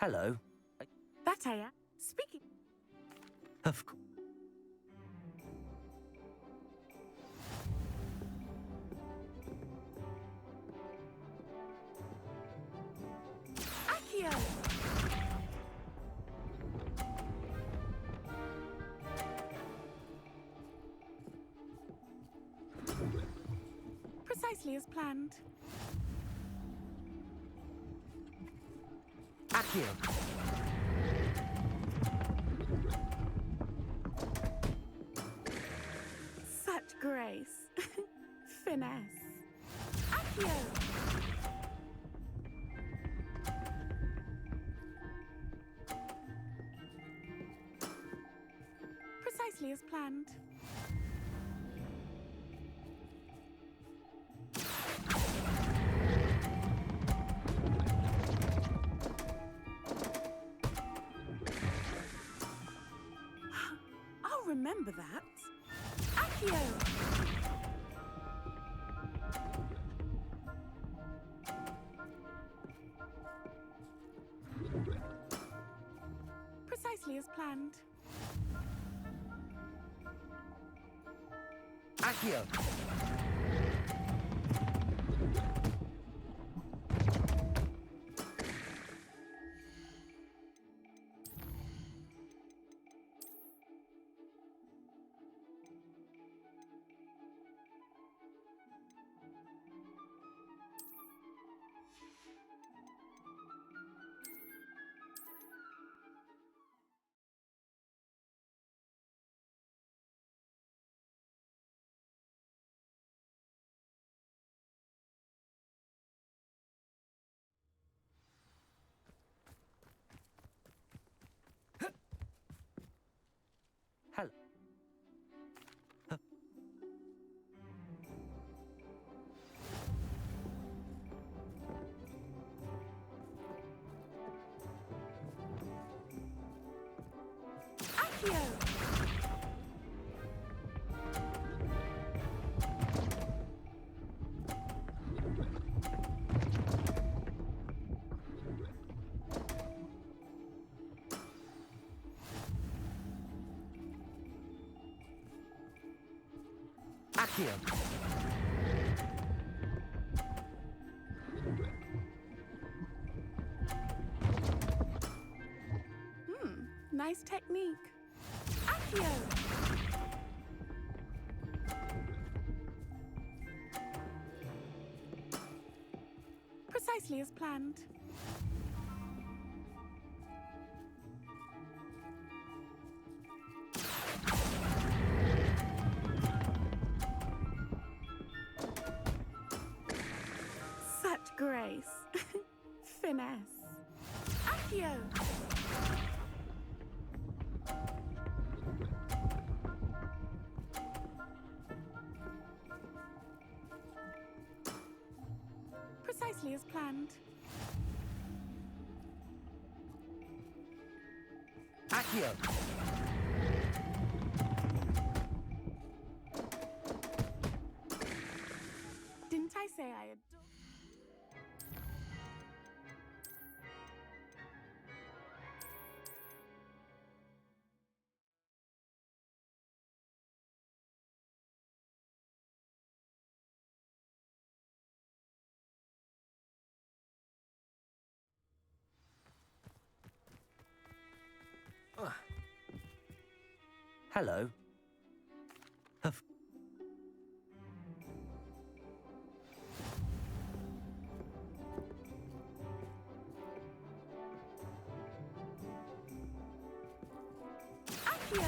Hello. That I am. Speaking. Of course. Accio! Precisely as planned. Accio! Such grace. Finesse. Accio! Precisely as planned. I'll remember that. Accio! Precisely as planned. Accio! Accio! Nice technique. Accio! Precisely as planned. Such grace. Finesse. Accio! Precisely as planned. Accio! Didn't I say I adore... Hello. Accio!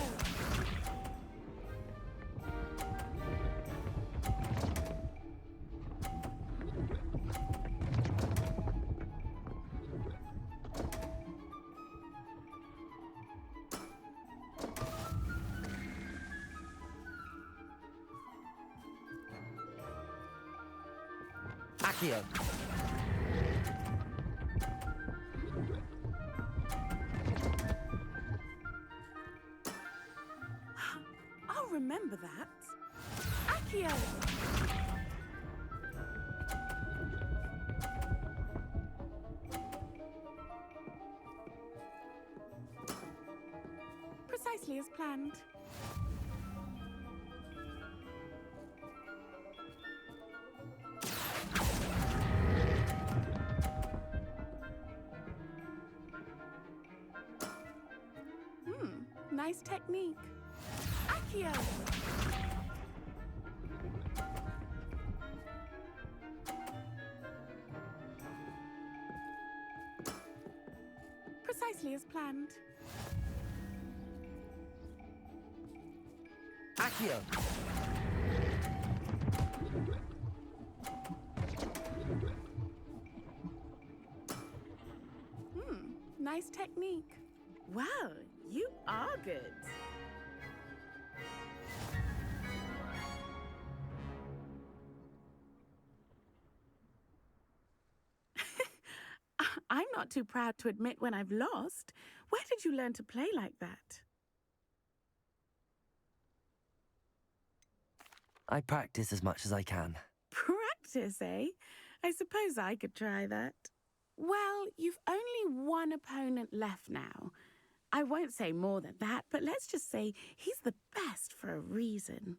Accio! I'll remember that. Accio! Precisely as planned. Nice technique. Accio! Precisely as planned. Accio! Nice technique. Well, you are good. I'm not too proud to admit when I've lost. Where did you learn to play like that? I practice as much as I can. Practice, eh? I suppose I could try that. Well, you've only one opponent left now. I won't say more than that, but let's just say he's the best for a reason.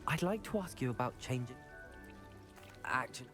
I'd like to ask you about changing... Actually...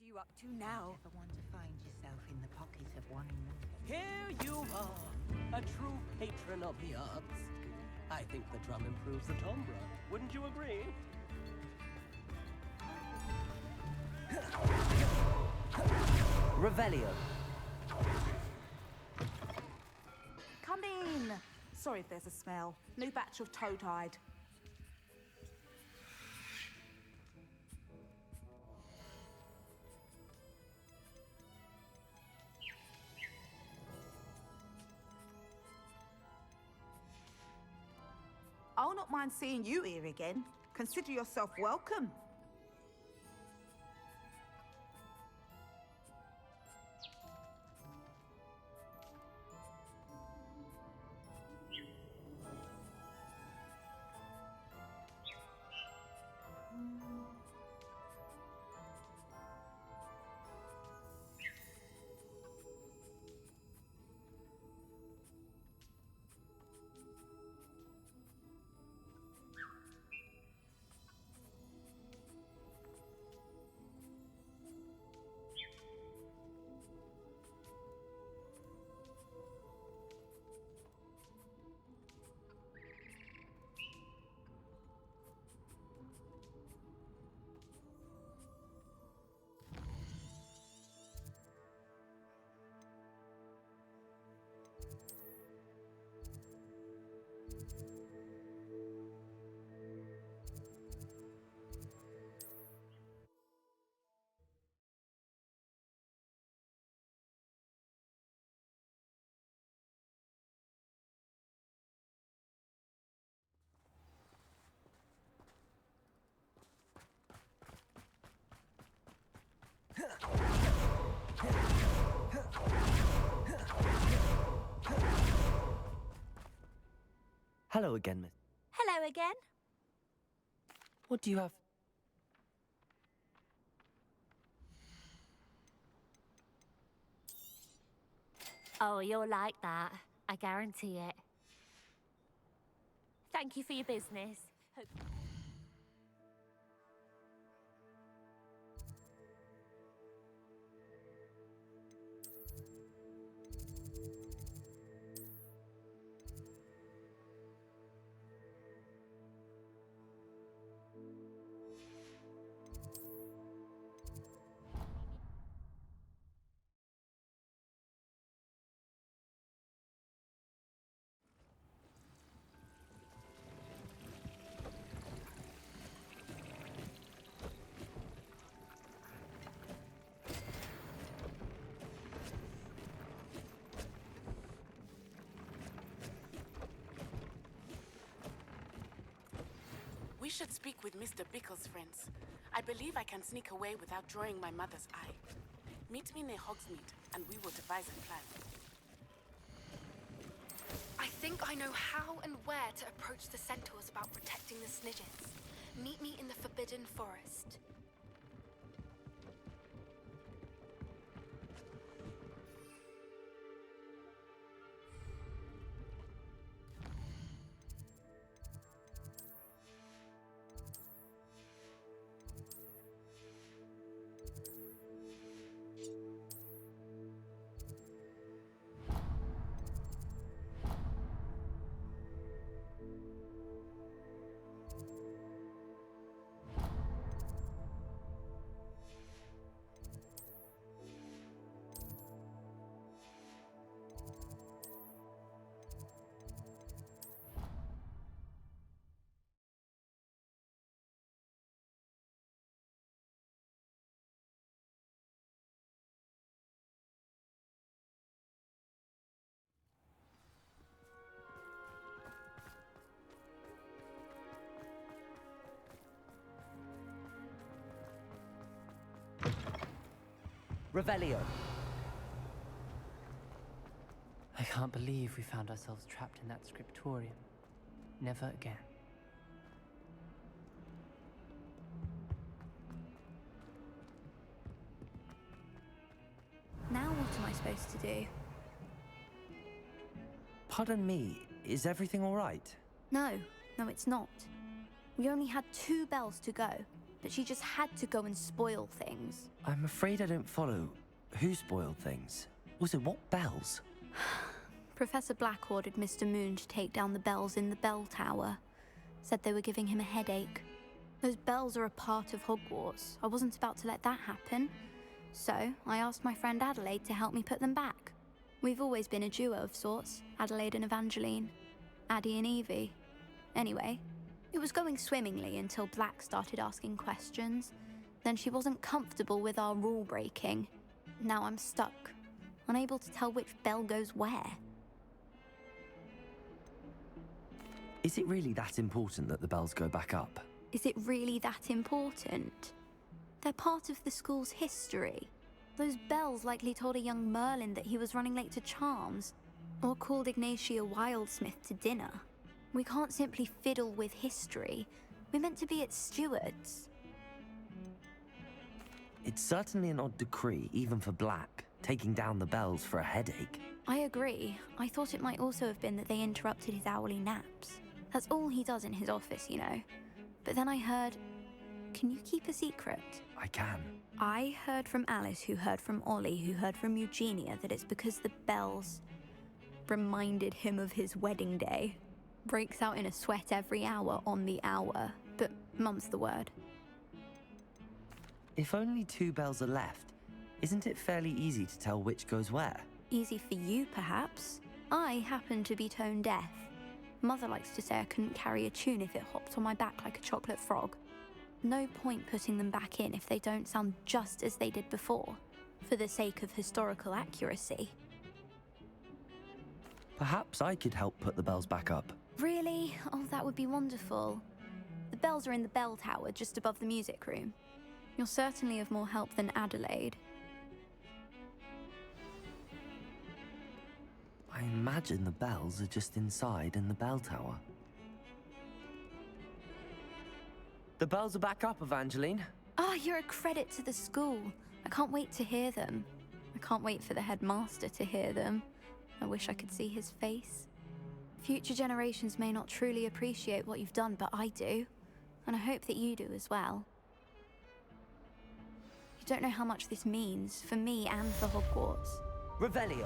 you up to now? Ever want to find yourself in the pocket of one? Here you are, a true patron of the arts. I think the drum improves the timbre. Wouldn't you agree? Revelio. Come in. Sorry if there's a smell. New batch of toad-hide. I'll not mind seeing you here again. Consider yourself welcome. Hello again, miss. Hello again. What do you have? Oh, you'll like that. I guarantee it. Thank you for your business. Hope We should speak with Mr. Bickle's friends. I believe I can sneak away without drawing my mother's eye. Meet me near Hogsmeade, and we will devise a plan. I think I know how and where to approach the centaurs about protecting the Snidgets. Meet me in the Forbidden Forest. Revelio. I can't believe we found ourselves trapped in that scriptorium. Never again. Now what am I supposed to do? Pardon me, is everything all right? No, it's not. We only had 2 bells to go. but she just had to go and spoil things. I'm afraid I don't follow. Who spoiled things? Also, what bells? Professor Black ordered Mr. Moon to take down the bells in the bell tower. Said they were giving him a headache. Those bells are a part of Hogwarts. I wasn't about to let that happen. So I asked my friend Adelaide to help me put them back. We've always been a duo of sorts, Adelaide and Evangeline. Addie and Evie. Anyway, it was going swimmingly until Black started asking questions. Then she wasn't comfortable with our rule breaking. Now I'm stuck, unable to tell which bell goes where. Is it really that important that the bells go back up? Is it really that important? They're part of the school's history. Those bells likely told a young Merlin that he was running late to Charms, or called Ignatia Wildsmith to dinner. We can't simply fiddle with history. We're meant to be its stewards. It's certainly an odd decree, even for Black, taking down the bells for a headache. I agree. I thought it might also have been that they interrupted his hourly naps. That's all he does in his office, you know. But then I heard... Can you keep a secret? I can. I heard from Alice, who heard from Ollie, who heard from Eugenia, that it's because the bells reminded him of his wedding day. Breaks out in a sweat every hour on the hour, but mum's the word. If only 2 bells are left, isn't it fairly easy to tell which goes where? Easy for you, perhaps. I happen to be tone deaf. Mother likes to say I couldn't carry a tune if it hopped on my back like a chocolate frog. No point putting them back in if they don't sound just as they did before, for the sake of historical accuracy. Perhaps I could help put the bells back up. Really? Oh, that would be wonderful. The bells are in the bell tower just above the music room. You're certainly of more help than Adelaide. I imagine the bells are just inside in the bell tower. The bells are back up, Evangeline. Ah, you're a credit to the school. I can't wait to hear them. I can't wait for the headmaster to hear them. I wish I could see his face. Future generations may not truly appreciate what you've done, but I do. And I hope that you do as well. You don't know how much this means, for me and for Hogwarts. Revelio.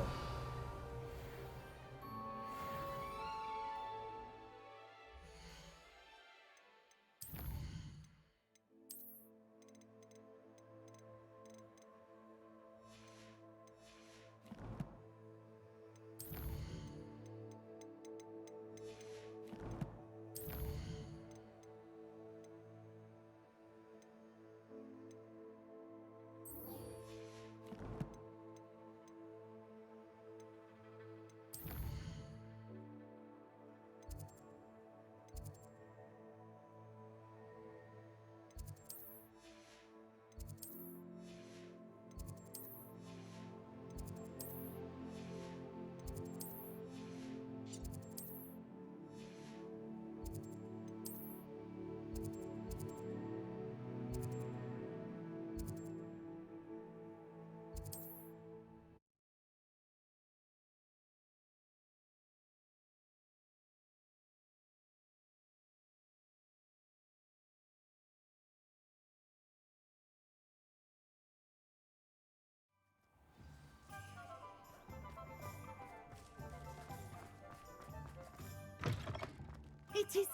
It is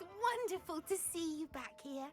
wonderful to see you back here.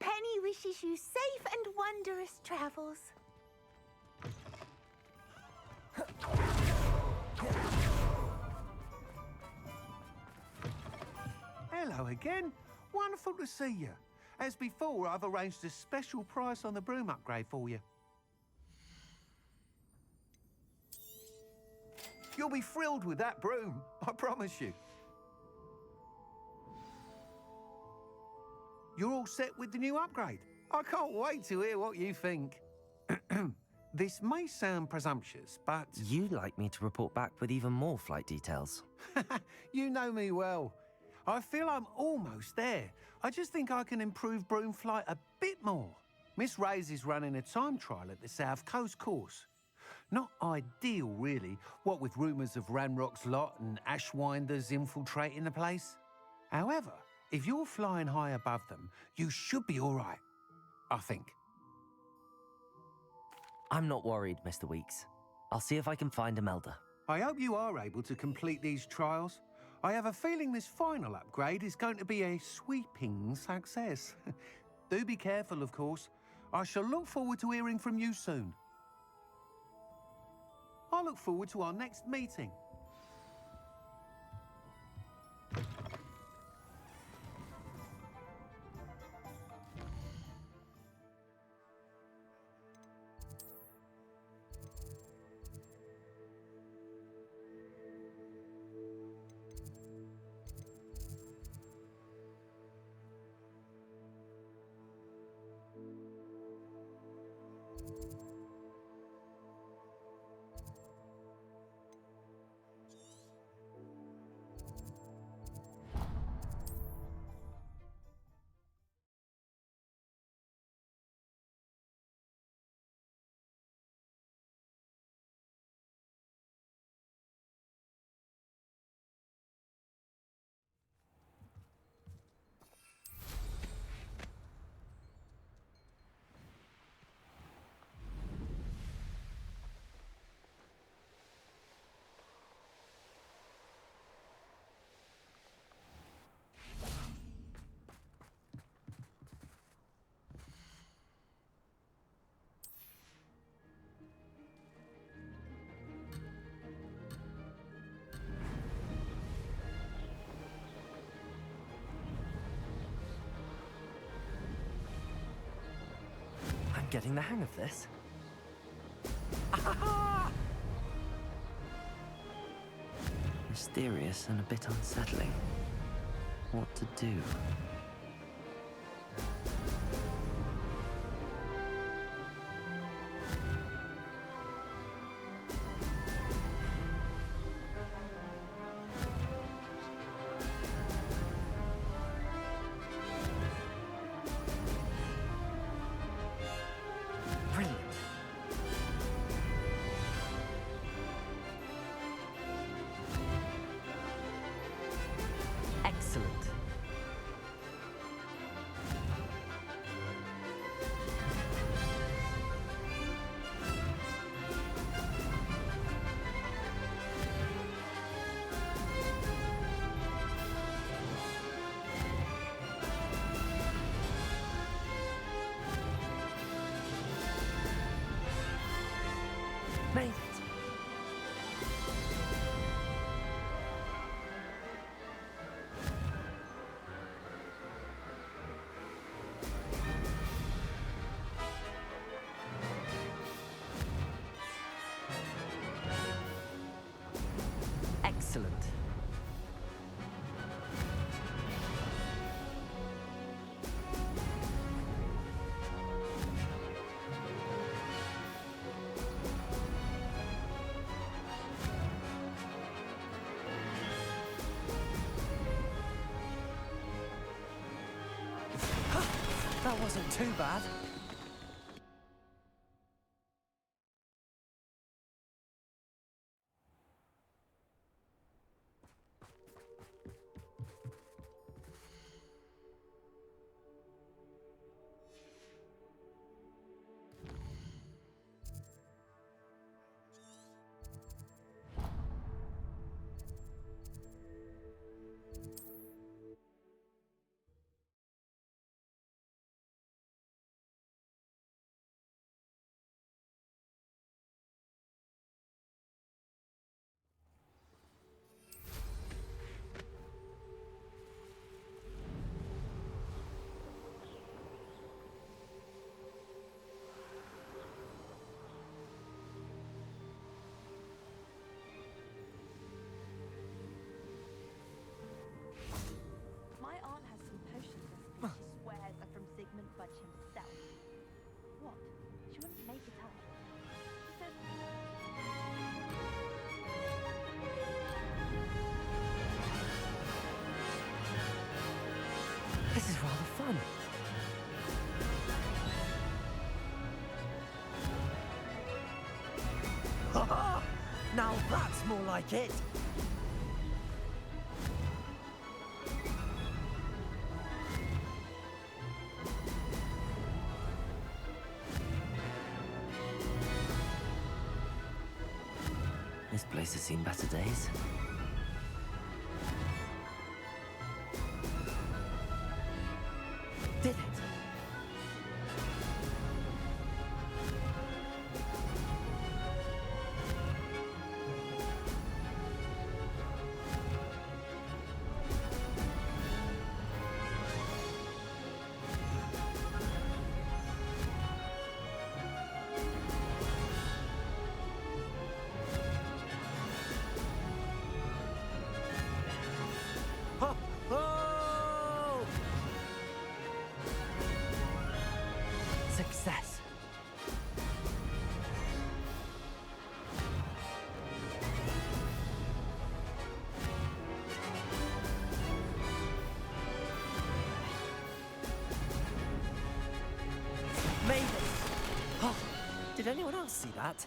Penny wishes you safe and wondrous travels. Hello again. Wonderful to see you. As before, I've arranged a special price on the broom upgrade for you. You'll be thrilled with that broom, I promise you. You're all set with the new upgrade. I can't wait to hear what you think. This may sound presumptuous, but... You'd like me to report back with even more flight details. You know me well. I feel I'm almost there. I just think I can improve broom flight a bit more. Miss Ray's is running a time trial at the South Coast course. Not ideal, really, what with rumours of Ranrock's lot and Ashwinders infiltrating the place. However, if you're flying high above them, you should be all right, I think. I'm not worried, Mr. Weeks. I'll see if I can find Imelda. I hope you are able to complete these trials. I have a feeling this final upgrade is going to be a sweeping success. Do be careful, of course. I shall look forward to hearing from you soon. I look forward to our next meeting. Getting the hang of this. Mysterious and a bit unsettling. What to do? Excellent. Mate. Excellent. That wasn't too bad. This is rather fun. Ha ha! Now that's more like it! This place has seen better days. Did it? Ho! Ho! Success. Made it! Oh, did anyone else see that?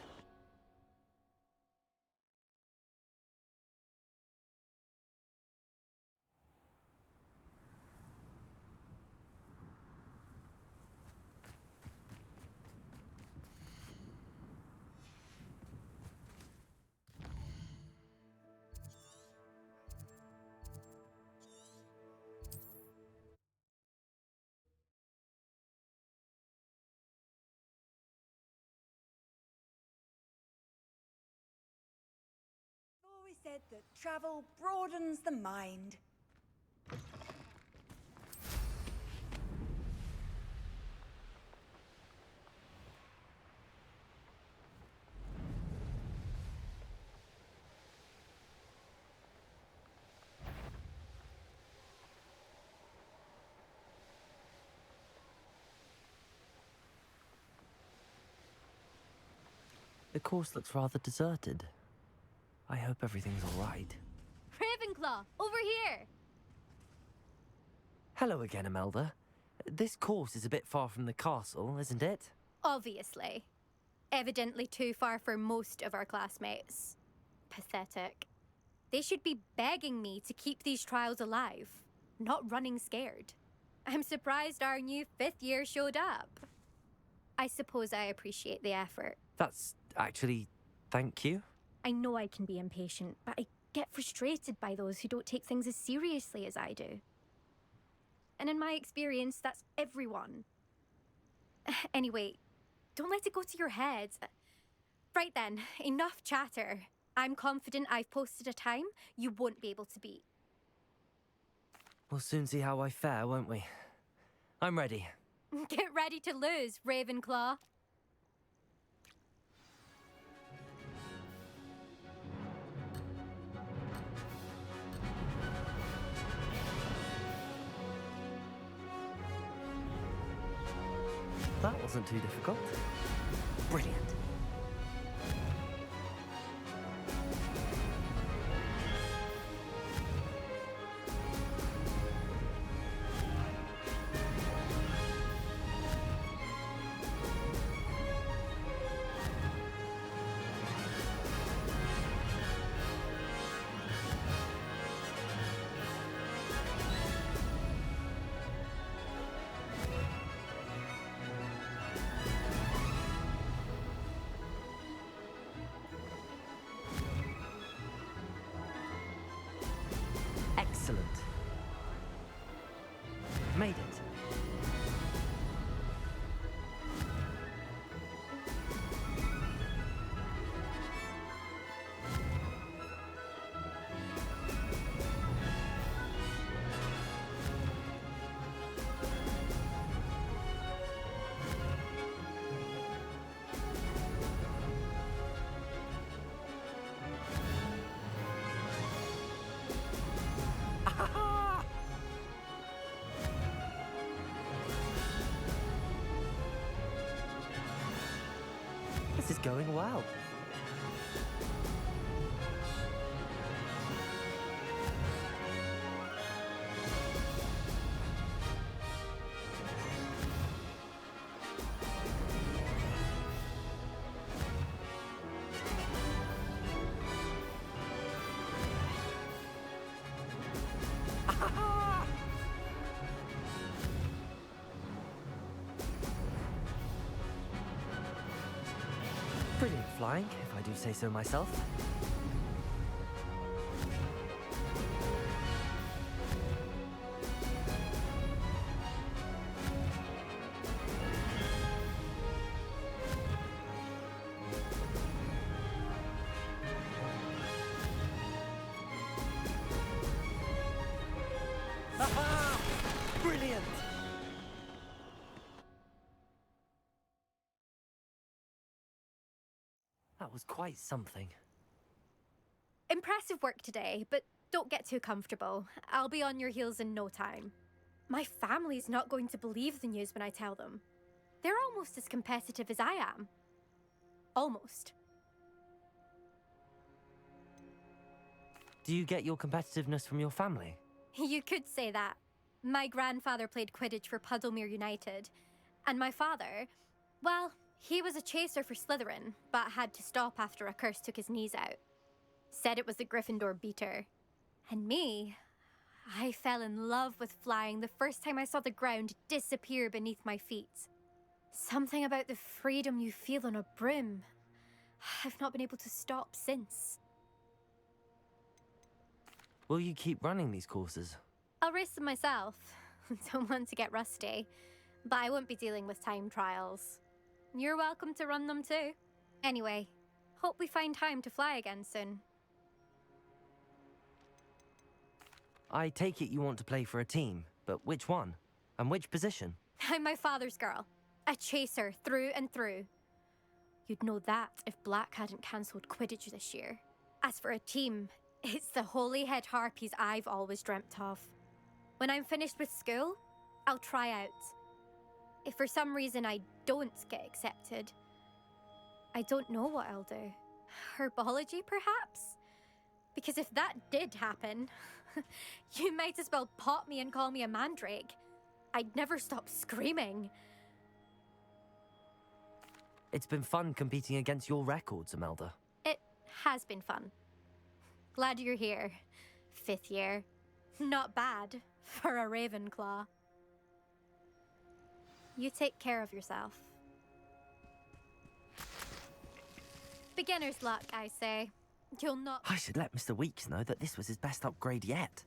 Always said that travel broadens the mind. The course looks rather deserted. I hope everything's all right. Ravenclaw, over here! Hello again, Imelda. This course is a bit far from the castle, isn't it? Obviously. Evidently too far for most of our classmates. Pathetic. They should be begging me to keep these trials alive, not running scared. I'm surprised our new 5th year showed up. I suppose I appreciate the effort. That's actually... thank you. I know I can be impatient, but I get frustrated by those who don't take things as seriously as I do. And in my experience, that's everyone. Anyway, don't let it go to your head. Right then, enough chatter. I'm confident I've posted a time you won't be able to beat. We'll soon see how I fare, won't we? I'm ready. Get ready to lose, Ravenclaw. That wasn't too difficult. Brilliant. Excellent. Made it. This is going well. flying, if I do say so myself. Aha! Brilliant! That was quite something. Impressive work today, but don't get too comfortable. I'll be on your heels in no time. My family's not going to believe the news when I tell them. They're almost as competitive as I am. Almost. Do you get your competitiveness from your family? You could say that. My grandfather played Quidditch for Puddlemere United. And my father, well, he was a chaser for Slytherin, but had to stop after a curse took his knees out. Said it was the Gryffindor beater. And me, I fell in love with flying the first time I saw the ground disappear beneath my feet. Something about the freedom you feel on a broom. I've not been able to stop since. Will you keep running these courses? I'll race them myself. Don't want to get rusty. But I won't be dealing with time trials. You're welcome to run them too. Anyway, hope we find time to fly again soon. I take it you want to play for a team, but which one? And which position? I'm my father's girl. A chaser through and through. You'd know that if Black hadn't cancelled Quidditch this year. As for a team, it's the Holyhead Harpies I've always dreamt of. When I'm finished with school, I'll try out. If for some reason I don't get accepted, I don't know what I'll do. Herbology, perhaps? Because if that did happen, you might as well pot me and call me a mandrake. I'd never stop screaming. It's been fun competing against your records, Imelda. It has been fun. Glad you're here. 5th year. Not bad for a Ravenclaw. You take care of yourself. Beginner's luck, I say. You'll not... I should let Mr. Weeks know that this was his best upgrade yet.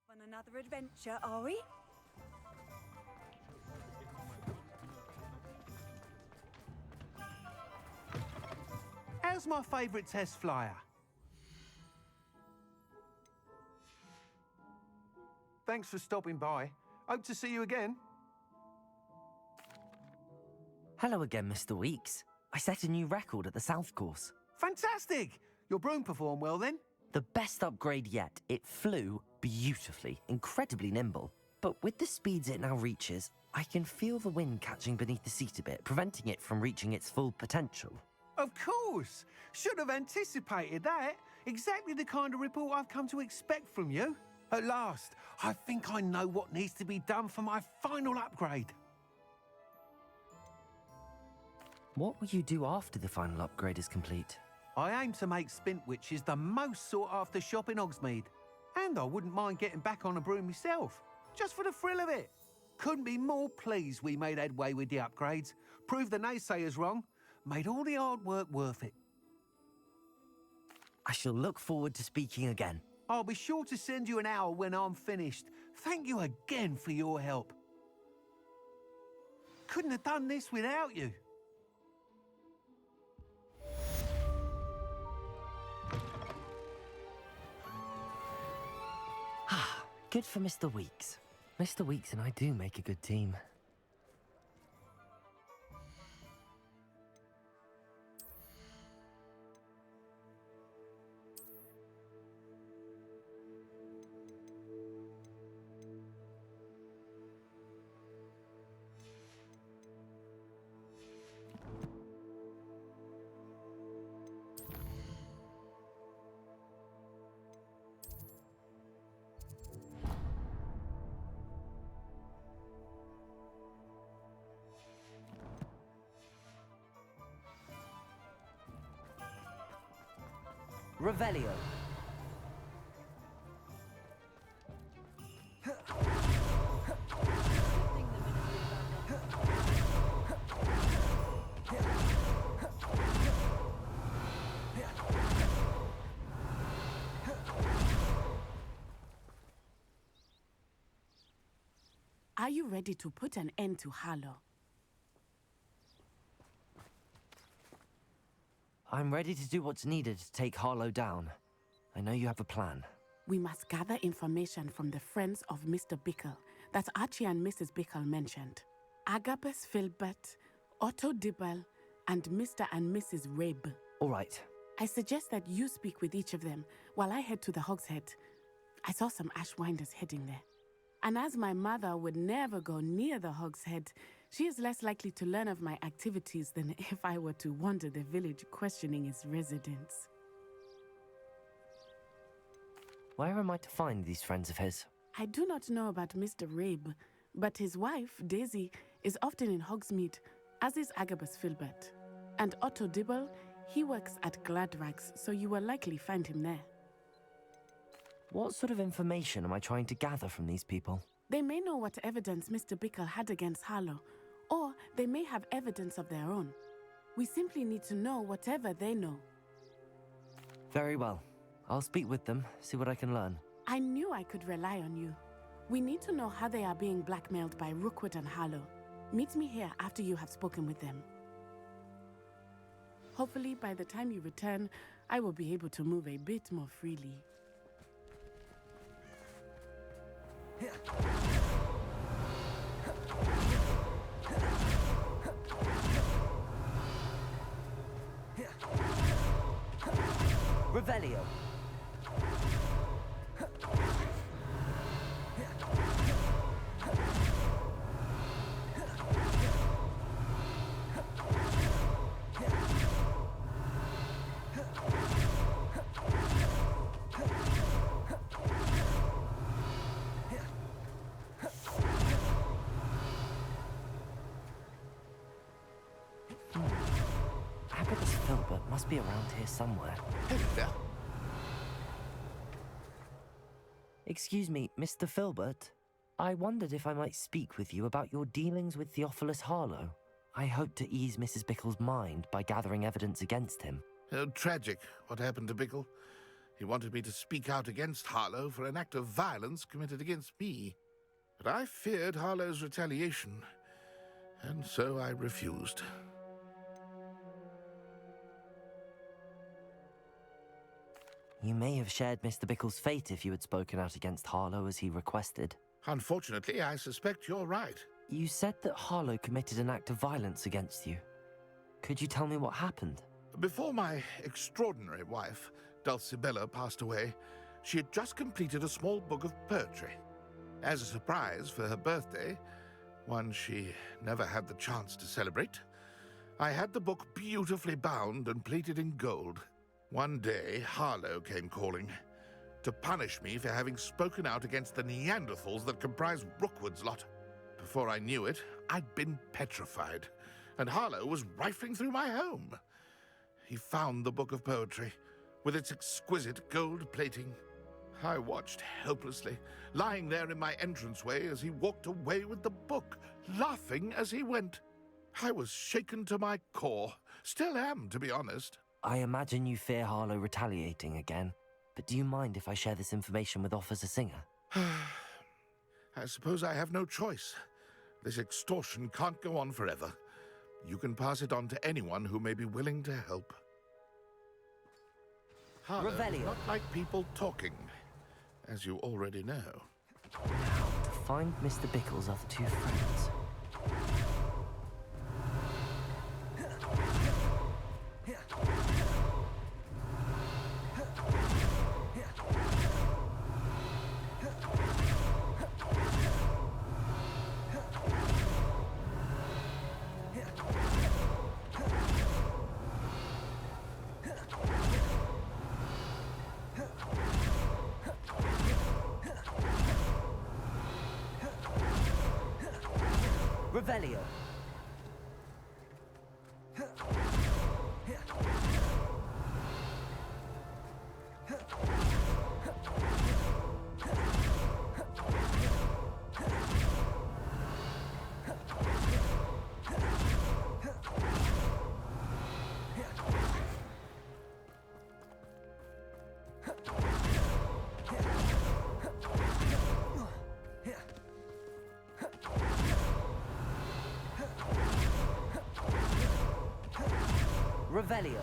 On another adventure, are we? How's my favourite test flyer? Thanks for stopping by. Hope to see you again. Hello again, Mr. Weeks. I set a new record at the South Course. Fantastic! Your broom performed well then? The best upgrade yet. It flew beautifully, incredibly nimble. But with the speeds it now reaches, I can feel the wind catching beneath the seat a bit, preventing it from reaching its full potential. Of course! Should have anticipated that. Exactly the kind of report I've come to expect from you. At last, I think I know what needs to be done for my final upgrade. What will you do after the final upgrade is complete? I aim to make Spintwitches the most sought-after shop in Hogsmeade. And I wouldn't mind getting back on a broom myself, just for the thrill of it. Couldn't be more pleased we made headway with the upgrades, proved the naysayers wrong, made all the hard work worth it. I shall look forward to speaking again. I'll be sure to send you an hour when I'm finished. Thank you again for your help. Couldn't have done this without you. Good for Mr. Weeks. Mr. Weeks and I do make a good team. Revelio. Are you ready to put an end to Harlow? I'm ready to do what's needed to take Harlow down. I know you have a plan. We must gather information from the friends of Mr. Bickle that Archie and Mrs. Bickle mentioned. Agabus Filbert, Otto Dibble, and Mr. and Mrs. Rabe. All right. I suggest that you speak with each of them while I head to the Hogshead. I saw some Ashwinders heading there. And as my mother would never go near the Hogshead, she is less likely to learn of my activities than if I were to wander the village questioning its residents. Where am I to find these friends of his? I do not know about Mr. Rabe, but his wife, Daisy, is often in Hogsmeade, as is Agabus Filbert. And Otto Dibble, he works at Gladrags, so you will likely find him there. What sort of information am I trying to gather from these people? They may know what evidence Mr. Bickle had against Harlow, or they may have evidence of their own. We simply need to know whatever they know. Very well. I'll speak with them, see what I can learn. I knew I could rely on you. We need to know how they are being blackmailed by Rookwood and Harlow. Meet me here after you have spoken with them. Hopefully, by the time you return, I will be able to move a bit more freely. Revelio. Agabus Filbert must be around here somewhere. Hello there. Excuse me, Mr. Filbert. I wondered if I might speak with you about your dealings with Theophilus Harlow. I hope to ease Mrs. Bickle's mind by gathering evidence against him. Tragic, what happened to Bickle. He wanted me to speak out against Harlow for an act of violence committed against me. But I feared Harlow's retaliation, and so I refused. You may have shared Mr. Bickle's fate if you had spoken out against Harlow as he requested. Unfortunately, I suspect you're right. You said that Harlow committed an act of violence against you. Could you tell me what happened? Before my extraordinary wife, Dulcibella, passed away, she had just completed a small book of poetry. As a surprise for her birthday, one she never had the chance to celebrate, I had the book beautifully bound and plated in gold. One day, Harlow came calling to punish me for having spoken out against the Neanderthals that comprise Rookwood's lot. Before I knew it, I'd been petrified, and Harlow was rifling through my home. He found the book of poetry, with its exquisite gold plating. I watched helplessly, lying there in my entranceway as he walked away with the book, laughing as he went. I was shaken to my core. Still am, to be honest. I imagine you fear Harlow retaliating again, but do you mind if I share this information with Officer Singer? I suppose I have no choice. This extortion can't go on forever. You can pass it on to anyone who may be willing to help. Harlow does not like people talking, as you already know. Now, to find Mr. Bickle's other two friends. Revelio. Revelio.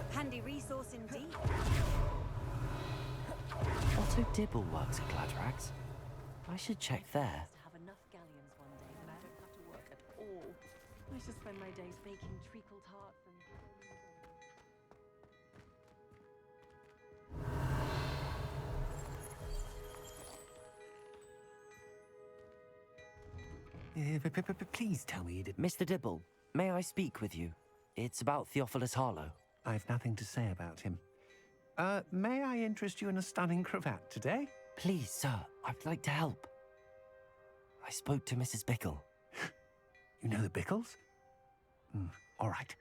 Handy resource indeed. Otto Dibble works at Gladrags. I should check there. Have enough galleons one day that I don't have to work at all. I should spend my days baking treacle tarts and... Please tell me you did. Mr. Dibble, may I speak with you? It's about Theophilus Harlow. I've nothing to say about him. May I interest you in a stunning cravat today? Please, sir, I'd like to help. I spoke to Mrs. Bickle. You know the Bickles? All right.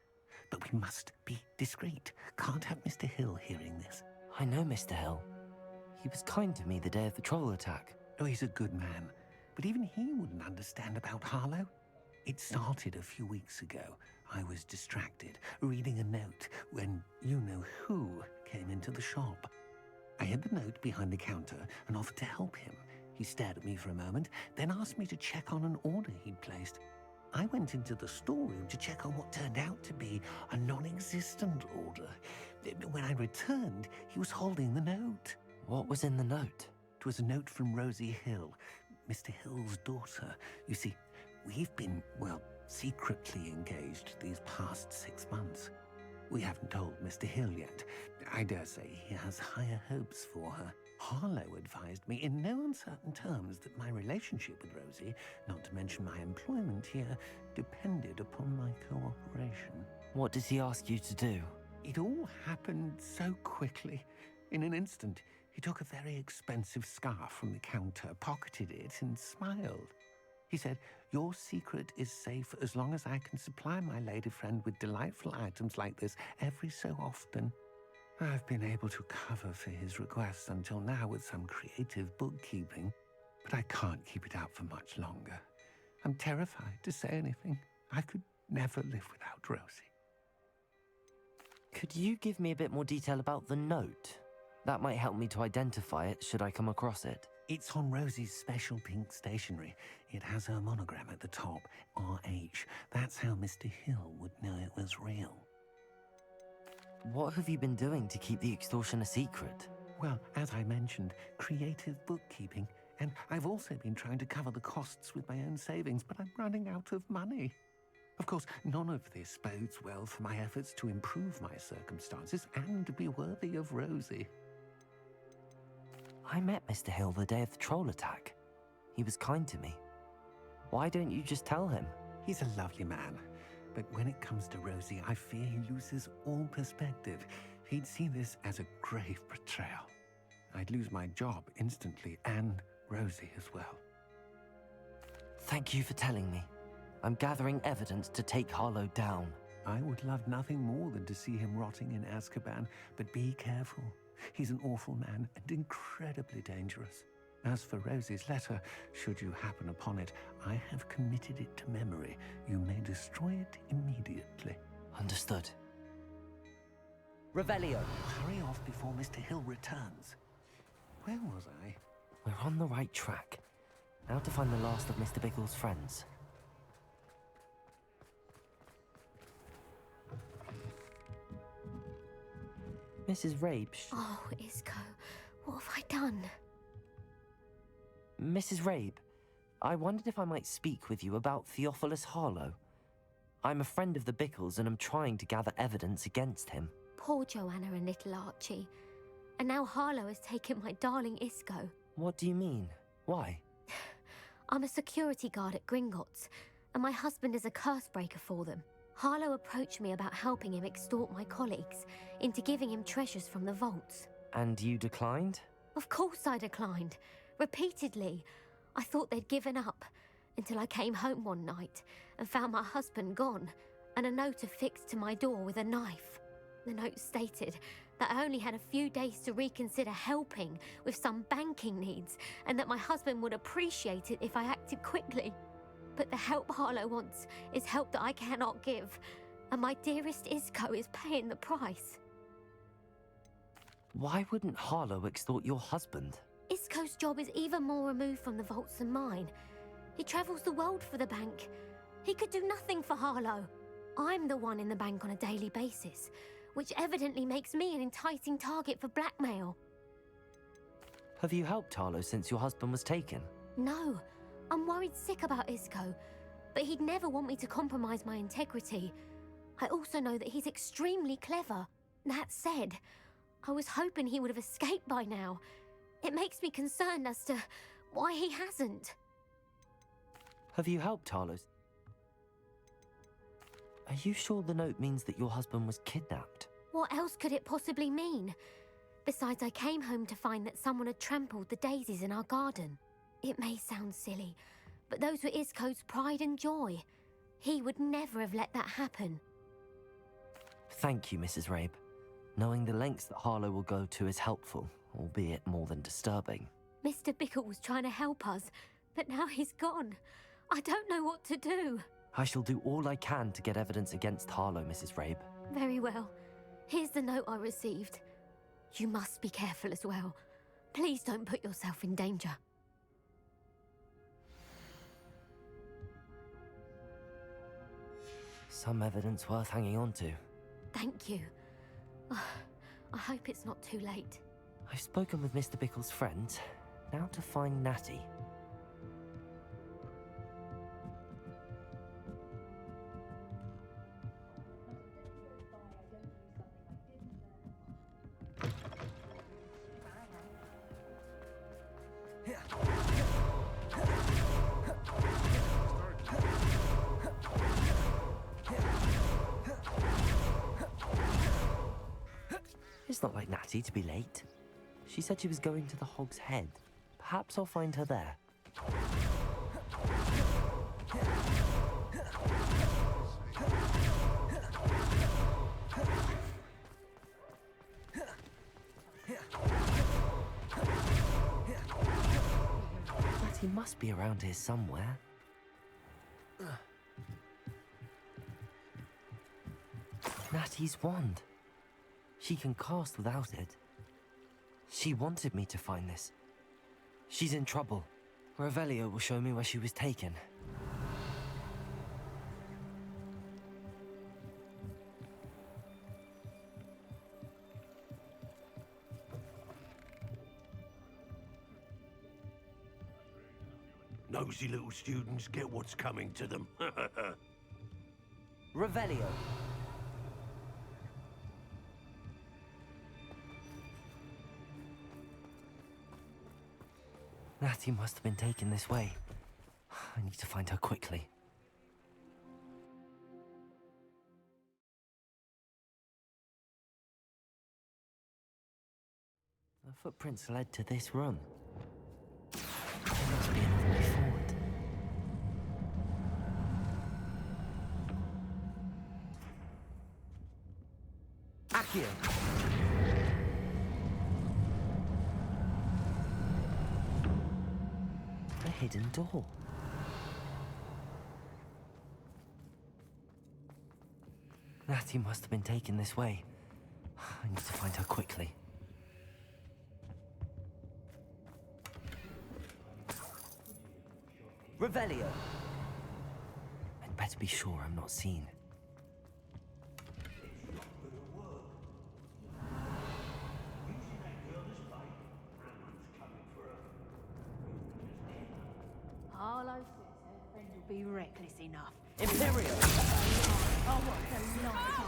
But we must be discreet. Can't have Mr. Hill hearing this. I know Mr. Hill. He was kind to me the day of the troll attack. Oh, he's a good man. But even he wouldn't understand about Harlow. It started a few weeks ago. I was distracted, reading a note, when you-know-who came into the shop. I hid the note behind the counter and offered to help him. He stared at me for a moment, then asked me to check on an order he'd placed. I went into the storeroom to check on what turned out to be a non-existent order. When I returned, he was holding the note. What was in the note? It was a note from Rosie Hill, Mr. Hill's daughter. You see, we've been, well, secretly engaged these past 6 months. We haven't told Mr. Hill yet. I dare say he has higher hopes for her. Harlow advised me in no uncertain terms that my relationship with Rosie, not to mention my employment here, depended upon my cooperation. What does he ask you to do? It all happened so quickly. In an instant, he took a very expensive scarf from the counter, pocketed it, and smiled. He said, "Your secret is safe as long as I can supply my lady friend with delightful items like this every so often." I've been able to cover for his requests until now with some creative bookkeeping, but I can't keep it out for much longer. I'm terrified to say anything. I could never live without Rosie. Could you give me a bit more detail about the note? That might help me to identify it should I come across it. It's on Rosie's special pink stationery. It has her monogram at the top, RH. That's how Mr. Hill would know it was real. What have you been doing to keep the extortion a secret? Well, as I mentioned, creative bookkeeping. And I've also been trying to cover the costs with my own savings, but I'm running out of money. Of course, none of this bodes well for my efforts to improve my circumstances and to be worthy of Rosie. I met Mr. Hill the day of the troll attack. He was kind to me. Why don't you just tell him? He's a lovely man. But when it comes to Rosie, I fear he loses all perspective. He'd see this as a grave betrayal. I'd lose my job instantly, and Rosie as well. Thank you for telling me. I'm gathering evidence to take Harlow down. I would love nothing more than to see him rotting in Azkaban, but be careful. He's an awful man and incredibly dangerous. As for Rosie's letter, should you happen upon it, I have committed it to memory. You may destroy it immediately. Understood. Revelio. Hurry off before Mr. Hill returns. Where was I? We're on the right track. Now to find the last of Mr. Biggle's friends. Mrs. Rabe. Oh, Isco, what have I done? Mrs. Rabe, I wondered if I might speak with you about Theophilus Harlow. I'm a friend of the Bickles and I'm trying to gather evidence against him. Poor Joanna and little Archie. And now Harlow has taken my darling Isco. What do you mean? Why? I'm a security guard at Gringotts, and my husband is a curse breaker for them. Harlow approached me about helping him extort my colleagues into giving him treasures from the vaults. And you declined? Of course I declined. Repeatedly. I thought they'd given up, until I came home one night and found my husband gone, and a note affixed to my door with a knife. The note stated that I only had a few days to reconsider helping with some banking needs, and that my husband would appreciate it if I acted quickly. But the help Harlow wants is help that I cannot give, and my dearest Isco is paying the price. Why wouldn't Harlow extort your husband? Isco's job is even more removed from the vaults than mine. He travels the world for the bank. He could do nothing for Harlow. I'm the one in the bank on a daily basis, which evidently makes me an enticing target for blackmail. Have you helped Harlow since your husband was taken? No, I'm worried sick about Isco, but he'd never want me to compromise my integrity. I also know that he's extremely clever. That said, I was hoping he would have escaped by now. It makes me concerned as to why he hasn't. Have you helped Harlow? Are you sure the note means that your husband was kidnapped? What else could it possibly mean? Besides, I came home to find that someone had trampled the daisies in our garden. It may sound silly, but those were Isco's pride and joy. He would never have let that happen. Thank you, Mrs. Rabe. Knowing the lengths that Harlow will go to is helpful, albeit more than disturbing. Mr. Bickle was trying to help us, but now he's gone. I don't know what to do. I shall do all I can to get evidence against Harlow, Mrs. Rabe. Very well. Here's the note I received. You must be careful as well. Please don't put yourself in danger. Some evidence worth hanging on to. Thank you. I hope it's not too late. I've spoken with Mr. Bickle's friends. Now to find Natty. It's not like Natty to be late. She said she was going to the Hog's Head. Perhaps I'll find her there. Natty must be around here somewhere. Natty's wand. She can cast without it. She wanted me to find this. She's in trouble. Revelio will show me where she was taken. Nosy little students get what's coming to them. Revelio. Natty must have been taken this way. I need to find her quickly. The footprints led to this room. There must be another way forward. Accio! A hidden door. Natty must have been taken this way. I need to find her quickly. Revelio! I'd better be sure I'm not seen. Harlow says her friend will be reckless enough. Imperial! Oh, what a night!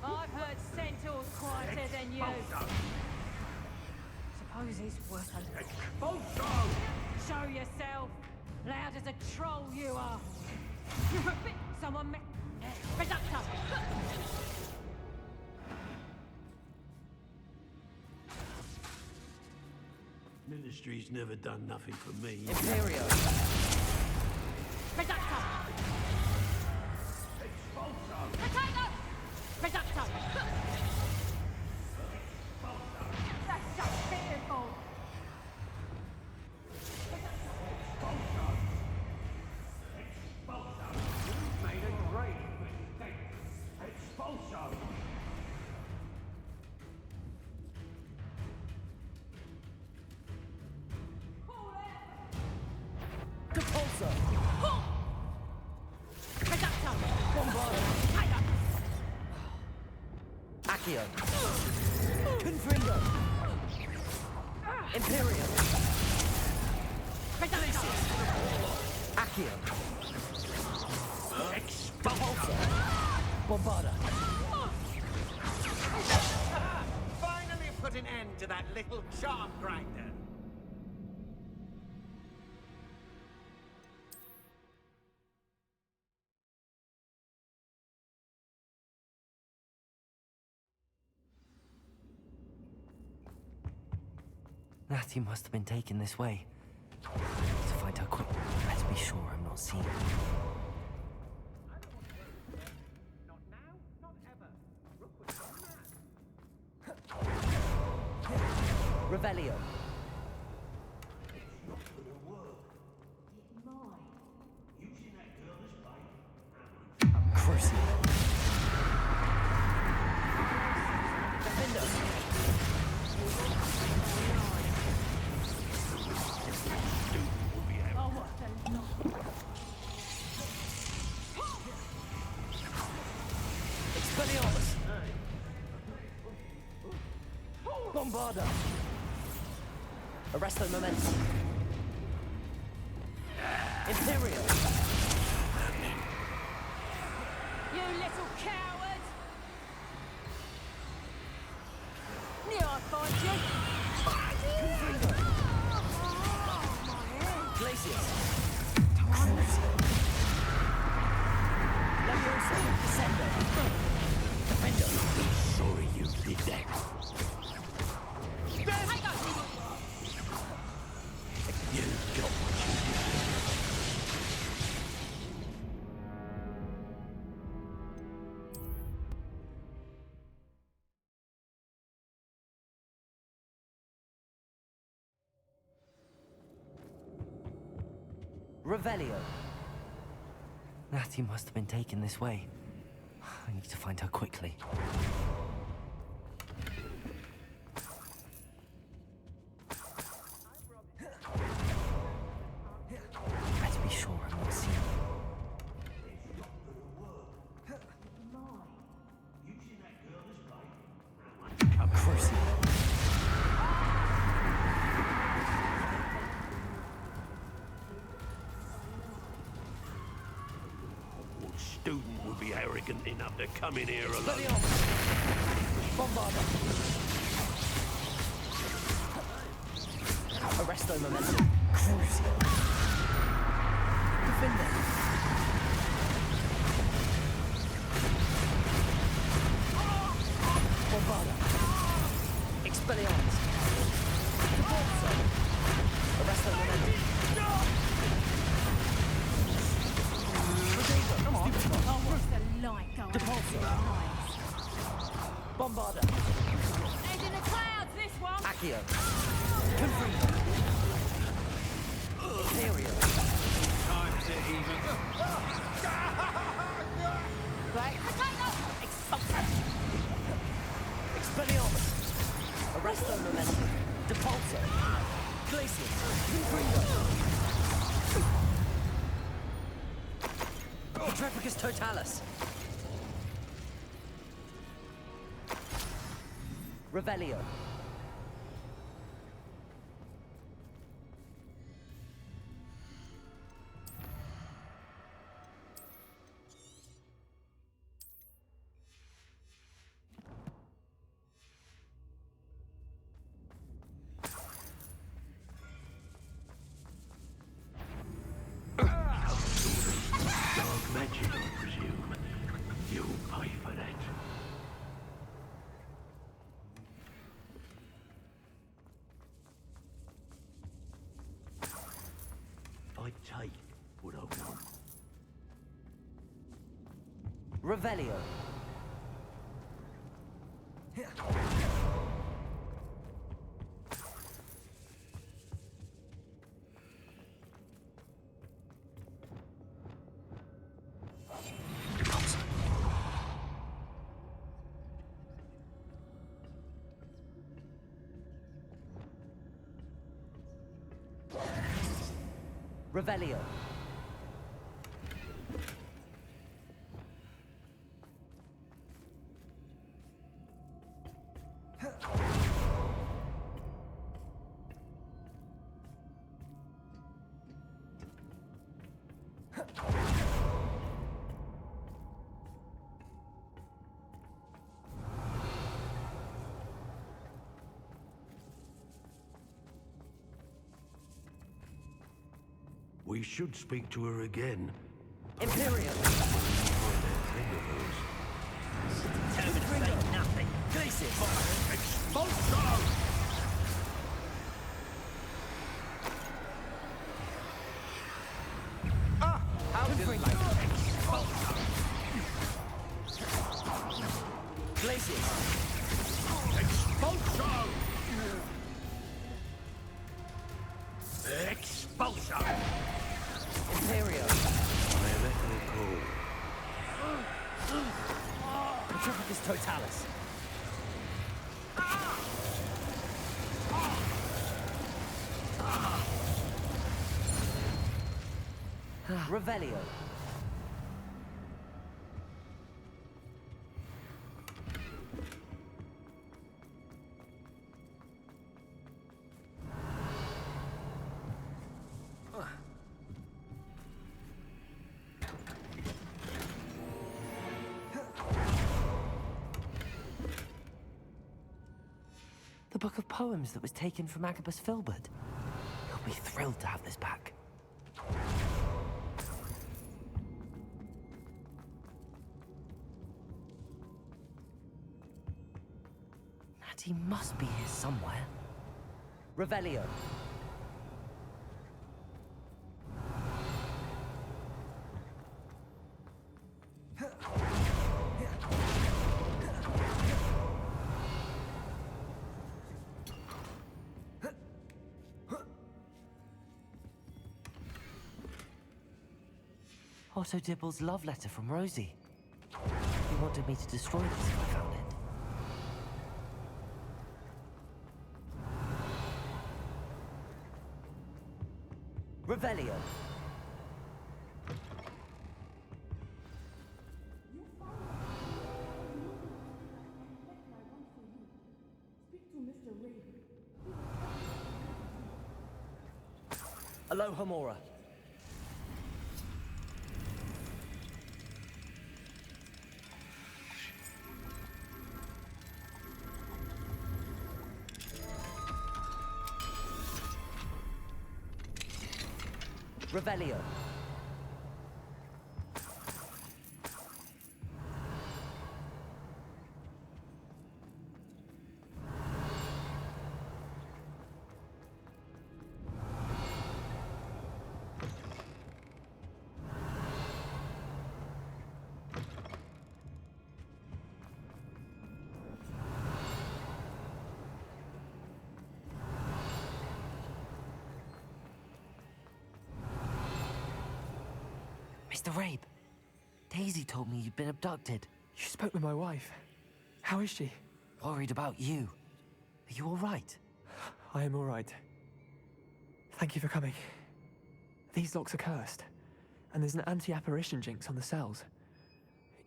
I've heard centaurs quieter than you. Suppose it's worth a look. Show yourself! Loud as a troll you are! Someone Reductor! Ministry's never done nothing for me. Imperial! Reductor! Potato! Reductor! That's just pitiful! Made a great mistake. Expulso! Depulso! Reducto! Bombarda! Accio! Confringo! Imperium! Reducto! Accio! Depulso! Bombarda! Finally put an end to that little charm grinder. Natty must have been taken this way. I need to find her quick. Let's be sure I'm not seen. Revelio! Crucial! Defender! Oh, what the lot. Expelliarmus! Bombarda! Arresto Momentum! Imperial! You little coward! Knew I'd find you! Glacius! Leviosa! Descendo! Defendo! Sorry you did that. Take us! You got what you Revelio! Natty must have been taken this way. I need to find her quickly. Let's be sure I'm not seen. Crucial! What student would be arrogant enough to come in here alone? Bombarda! Arresto Momentum! Crucial! Defender! Bombarda! Expelliarmus! Depulso! Arresto Momentum! Come on! Oh, what's the light going Depulso! Bombarda! Head in the clouds, this one! Accio! Confringo! Imperial! Time to even. Right, potato! Expulsion! Expelliarmus! Arresto Momentum! Depulso! Glacius! Confringo! Trepicus Totalis! Revelio! Dark magic, I presume. You'll pay for that. I take what I want. Revelio! Revelio. We should speak to her again. Imperial! Determined to say nothing. Glacis! Expulso! How delightful! Glacis! Expulso! Expulso! Imperial! I am echo cold. Petrificus Totalis! Revelio! The book of poems that was taken from Agabus Filbert. He'll be thrilled to have this back. Natty must be here somewhere. Revelio. Otto Dibble's love letter from Rosie. He wanted me to destroy this if I found it. Revelio. Alohomora. Revelio. Mr. Rabe, Daisy told me you'd been abducted. You spoke with my wife. How is she? Worried about you. Are you all right? I am all right. Thank you for coming. These locks are cursed, and there's an anti-apparition jinx on the cells.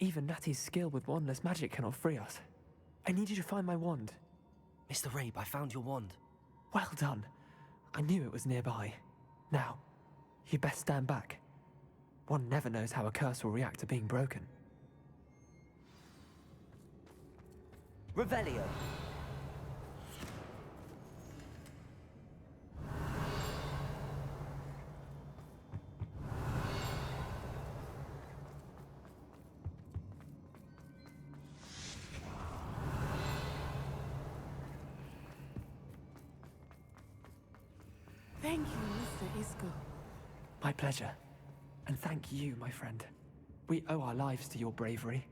Even Natty's skill with wandless magic cannot free us. I need you to find my wand. Mr. Rabe, I found your wand. Well done. I knew it was nearby. Now, you best stand back. One never knows how a curse will react to being broken. Revelio. Thank you, Mr. Isco. My pleasure. And thank you, my friend. We owe our lives to your bravery.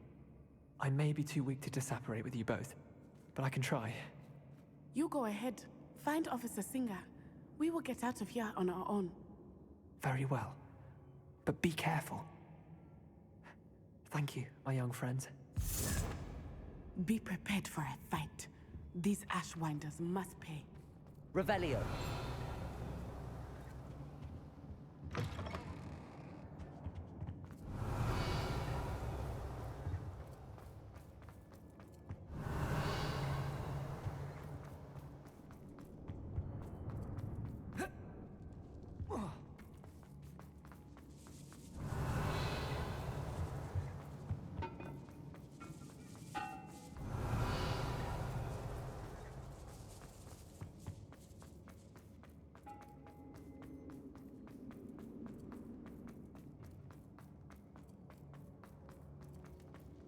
I may be too weak to disapparate with you both, but I can try. You go ahead. Find Officer Singer. We will get out of here on our own. Very well. But be careful. Thank you, my young friends. Be prepared for a fight. These Ashwinders must pay. Revelio.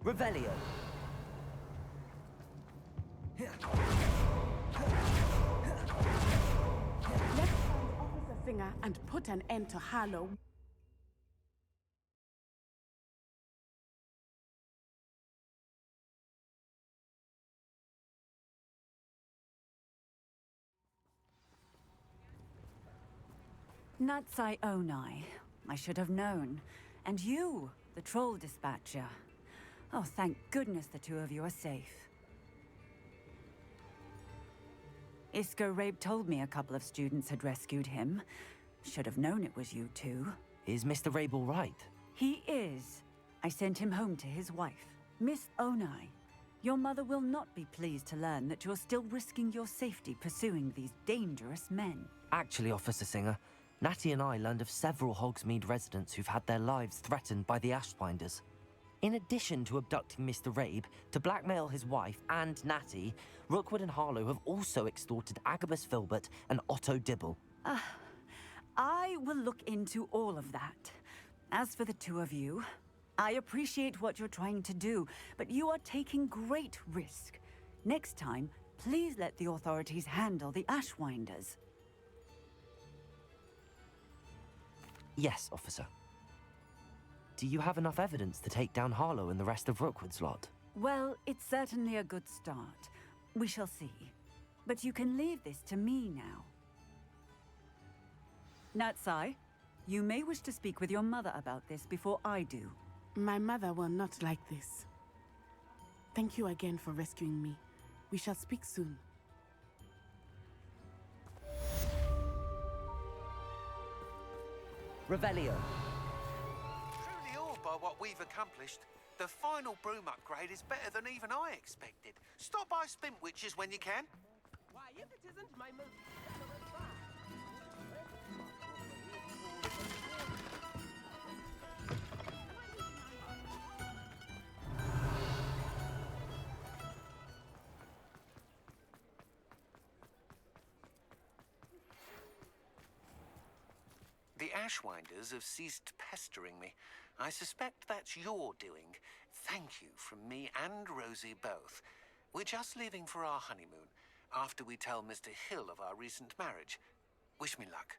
Revelio. Let's find Officer Singer and put an end to Harlow. Natsai Onai. I should have known. And you, the troll dispatcher. Oh, thank goodness the two of you are safe. Isco Rabe told me a couple of students had rescued him. Should have known it was you two. Is Mr. Rabe all right? He is. I sent him home to his wife. Miss Onai, your mother will not be pleased to learn that you're still risking your safety pursuing these dangerous men. Actually, Officer Singer, Natty and I learned of several Hogsmeade residents who've had their lives threatened by the Ashwinders. In addition to abducting Mr. Rabe to blackmail his wife and Natty, Rookwood and Harlow have also extorted Agabus Filbert and Otto Dibble. I will look into all of that. As for the two of you, I appreciate what you're trying to do, but you are taking great risk. Next time, please let the authorities handle the Ashwinders. Yes, officer. Do you have enough evidence to take down Harlow and the rest of Rookwood's lot? Well, it's certainly a good start. We shall see. But you can leave this to me now. Natsai, you may wish to speak with your mother about this before I do. My mother will not like this. Thank you again for rescuing me. We shall speak soon. Revelio. Truly awed by what we've accomplished. The final broom upgrade is better than even I expected. Stop by Spintwitches when you can. Why, if it isn't my most... The Ashwinders have ceased pestering me. I suspect that's your doing. Thank you from me and Rosie both. We're just leaving for our honeymoon, after we tell Mr. Hill of our recent marriage. Wish me luck.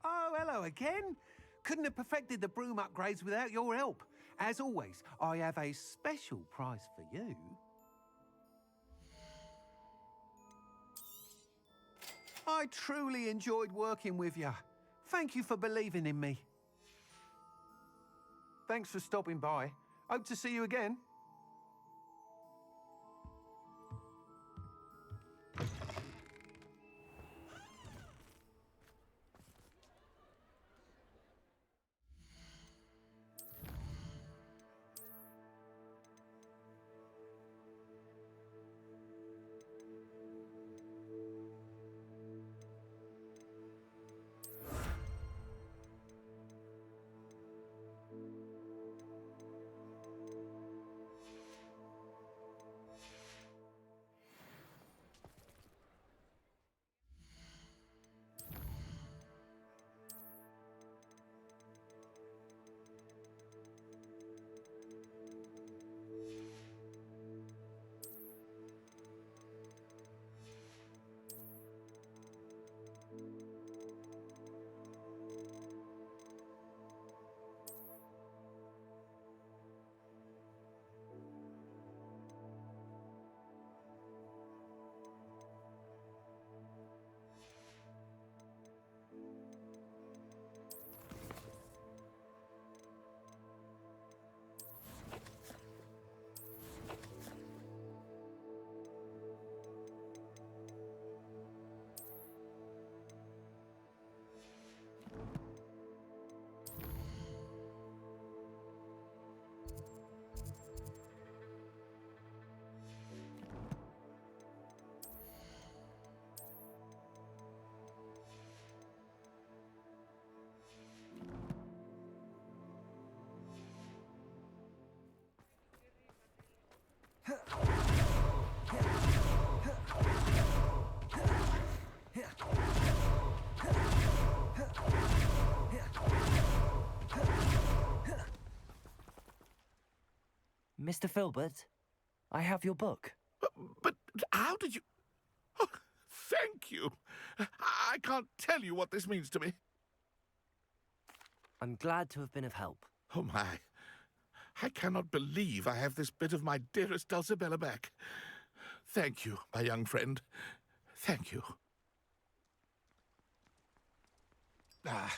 Oh, hello again. Couldn't have perfected the broom upgrades without your help. As always, I have a special prize for you. I truly enjoyed working with you. Thank you for believing in me. Thanks for stopping by. Hope to see you again. Mr. Filbert, I have your book. But how did you... Oh, thank you. I can't tell you what this means to me. I'm glad to have been of help. Oh, my. I cannot believe I have this bit of my dearest Dulcibella back. Thank you, my young friend. Thank you. Ah.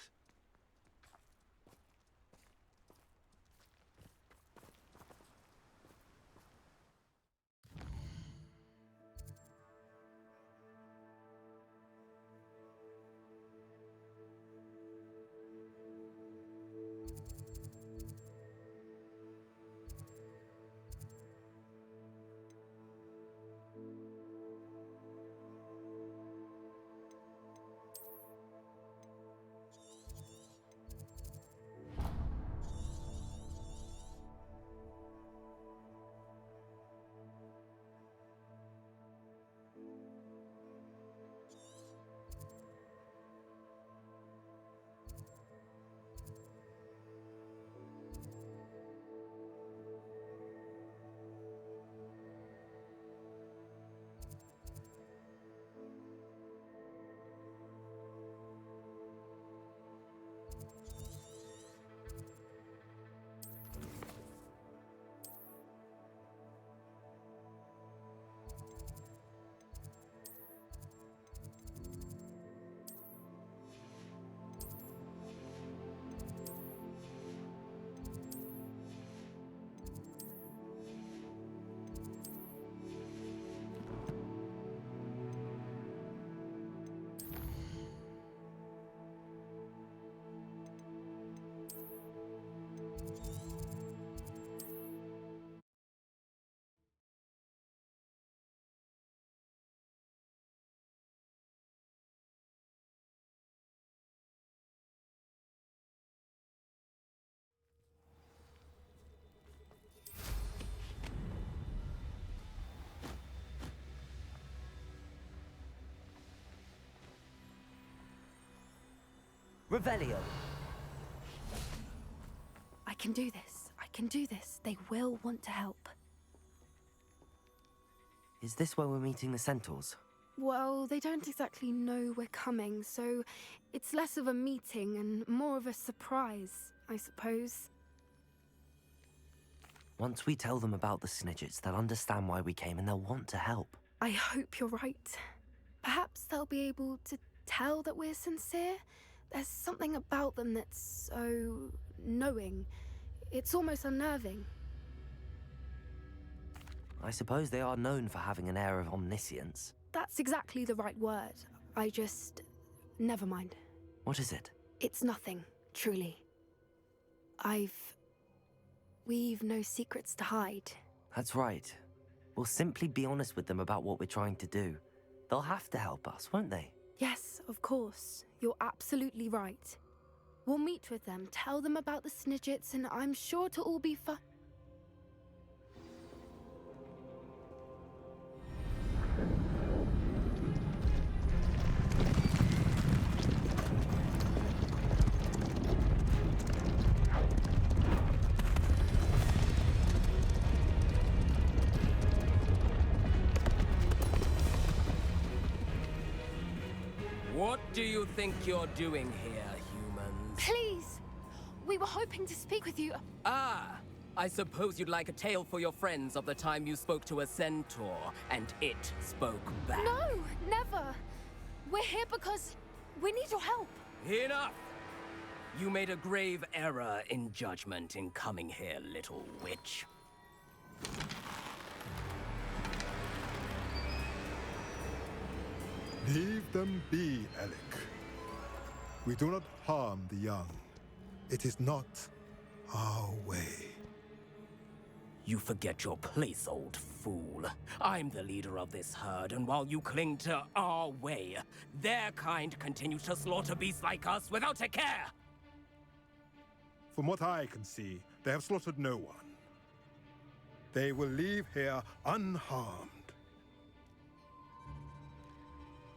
Revelio. I can do this. I can do this. They will want to help. Is this where we're meeting the centaurs? Well, they don't exactly know we're coming, so it's less of a meeting and more of a surprise, I suppose. Once we tell them about the Snidgets, they'll understand why we came and they'll want to help. I hope you're right. Perhaps they'll be able to tell that we're sincere. There's something about them that's so knowing. It's almost unnerving. I suppose they are known for having an air of omniscience. That's exactly the right word. I just... never mind. What is it? It's nothing, truly. We've no secrets to hide. That's right. We'll simply be honest with them about what we're trying to do. They'll have to help us, won't they? Yes, of course. You're absolutely right. We'll meet with them, tell them about the Snidgets, and I'm sure to all be fun. What do you think you're doing here, humans? Please! We were hoping to speak with you. Ah! I suppose you'd like a tale for your friends of the time you spoke to a centaur, and it spoke back. No, never! We're here because we need your help. Enough! You made a grave error in judgment in coming here, little witch. Leave them be, Alec. We do not harm the young. It is not our way. You forget your place, old fool. I'm the leader of this herd, and while you cling to our way, their kind continues to slaughter beasts like us without a care! From what I can see, they have slaughtered no one. They will leave here unharmed.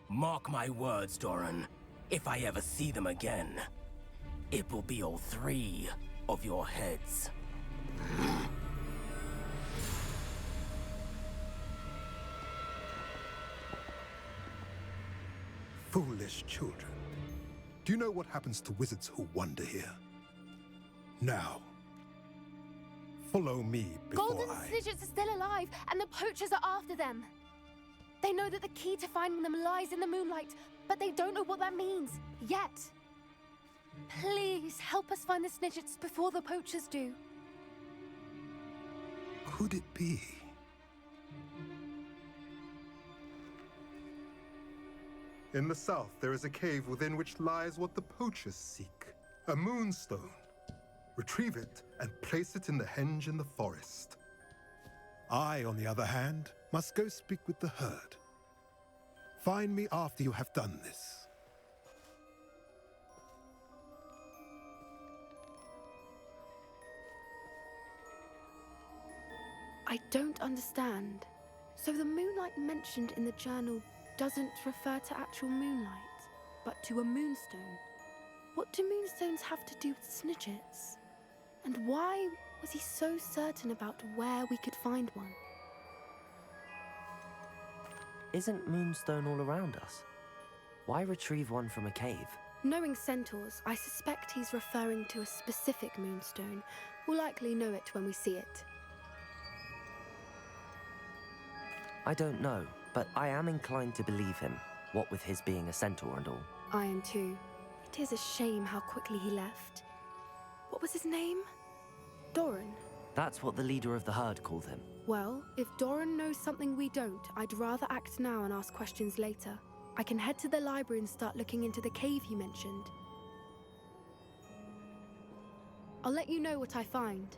Mark my words, Doran. If I ever see them again, it will be all 3 of your heads. foolish children. Do you know what happens to wizards who wander here? Now, follow me before Golden Snidgets are still alive, and the poachers are after them. They know that the key to finding them lies in the moonlight, but they don't know what that means, yet. Please, help us find the Snidgets before the poachers do. Could it be? In the south, there is a cave within which lies what the poachers seek. A moonstone. Retrieve it and place it in the henge in the forest. I, on the other hand, must go speak with the herd. Find me after you have done this. I don't understand. So the moonlight mentioned in the journal doesn't refer to actual moonlight, but to a moonstone. What do moonstones have to do with Snidgets? And why was he so certain about where we could find one? Isn't Moonstone all around us? Why retrieve one from a cave? Knowing centaurs, I suspect he's referring to a specific moonstone. We'll likely know it when we see it. I don't know, but I am inclined to believe him, what with his being a centaur and all. I am too. It is a shame how quickly he left. What was his name? Doran. That's what the leader of the herd called him. Well, if Doran knows something we don't, I'd rather act now and ask questions later. I can head to the library and start looking into the cave you mentioned. I'll let you know what I find.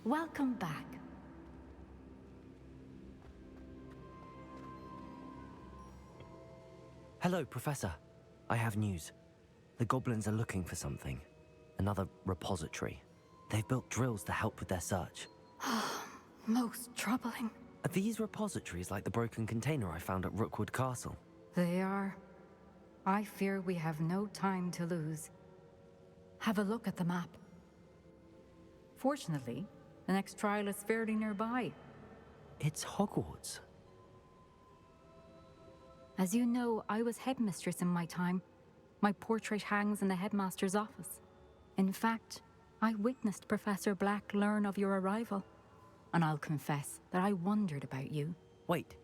Welcome back. Hello, Professor. I have news. The goblins are looking for something. Another repository. They've built drills to help with their search. Most troubling. Are these repositories like the broken container I found at Rookwood Castle? They are. I fear we have no time to lose. Have a look at the map. Fortunately, the next trial is fairly nearby. It's Hogwarts. As you know, I was headmistress in my time. My portrait hangs in the headmaster's office. In fact, I witnessed Professor Black learn of your arrival. And I'll confess that I wondered about you. Wait,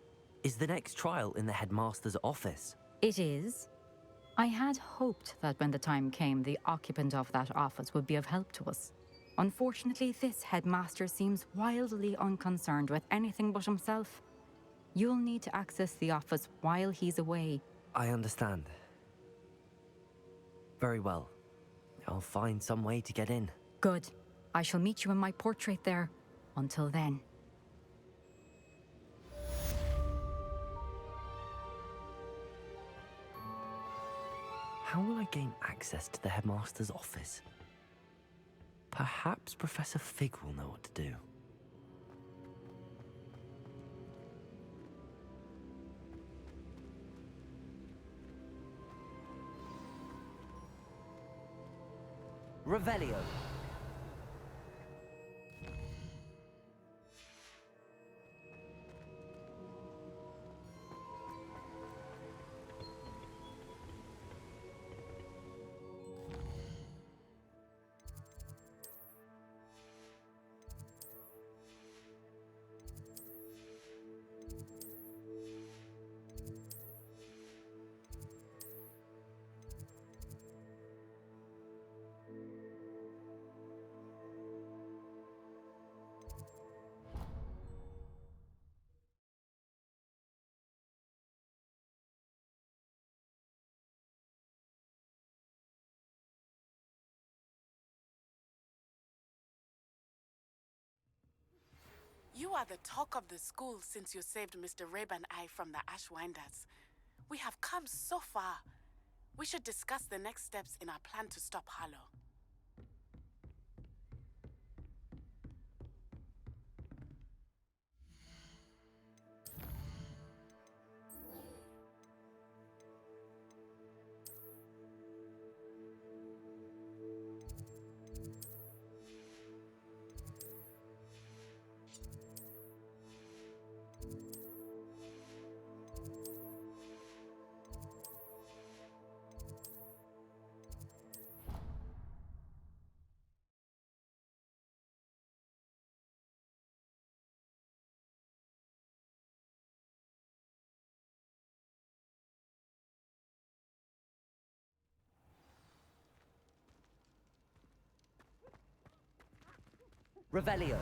is the next trial in the headmaster's office? It is. I had hoped that when the time came, the occupant of that office would be of help to us. Unfortunately, this headmaster seems wildly unconcerned with anything but himself. You'll need to access the office while he's away. I understand. Very well. I'll find some way to get in. Good. I shall meet you in my portrait there. Until then. How will I gain access to the headmaster's office? Perhaps Professor Fig will know what to do. Revelio. You are the talk of the school since you saved Mr. Rabe and I from the Ashwinders. We have come so far. We should discuss the next steps in our plan to stop Harlow. Revelio.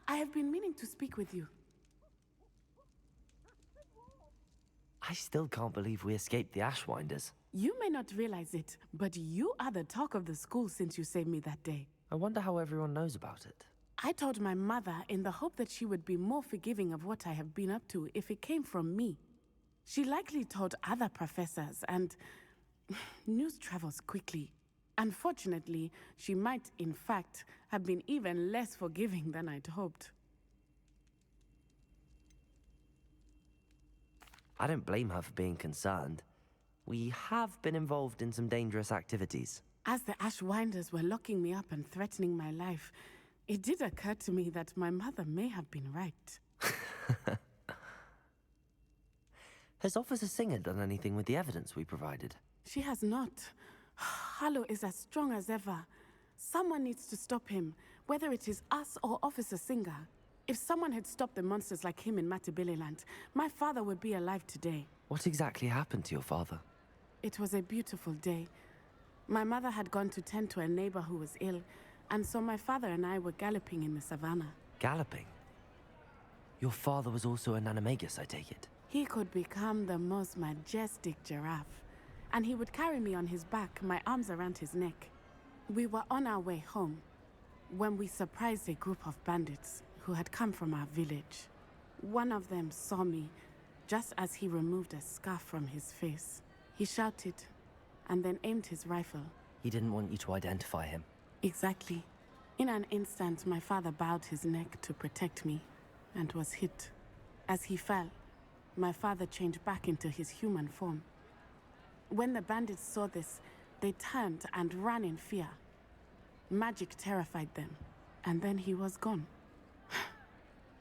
I have been meaning to speak with you. I still can't believe we escaped the Ashwinders. You may not realize it, but you are the talk of the school since you saved me that day. I wonder how everyone knows about it. I told my mother in the hope that she would be more forgiving of what I have been up to if it came from me. She likely told other professors, and news travels quickly. Unfortunately, she might, in fact, have been even less forgiving than I'd hoped. I don't blame her for being concerned. We have been involved in some dangerous activities. As the Ashwinders were locking me up and threatening my life, it did occur to me that my mother may have been right. Has Officer Singer done anything with the evidence we provided? She has not. Harlow is as strong as ever. Someone needs to stop him, whether it is us or Officer Singer. If someone had stopped the monsters like him in Matabeleland, my father would be alive today. What exactly happened to your father? It was a beautiful day. My mother had gone to tend to a neighbor who was ill, and so my father and I were galloping in the savannah. Galloping? Your father was also an animagus, I take it? He could become the most majestic giraffe, and he would carry me on his back, my arms around his neck. We were on our way home. when we surprised a group of bandits who had come from our village. One of them saw me just as he removed a scarf from his face. He shouted and then aimed his rifle. He didn't want you to identify him. Exactly. In an instant, my father bowed his neck to protect me and was hit. As he fell, my father changed back into his human form. When the bandits saw this, they turned and ran in fear. Magic terrified them, and then he was gone.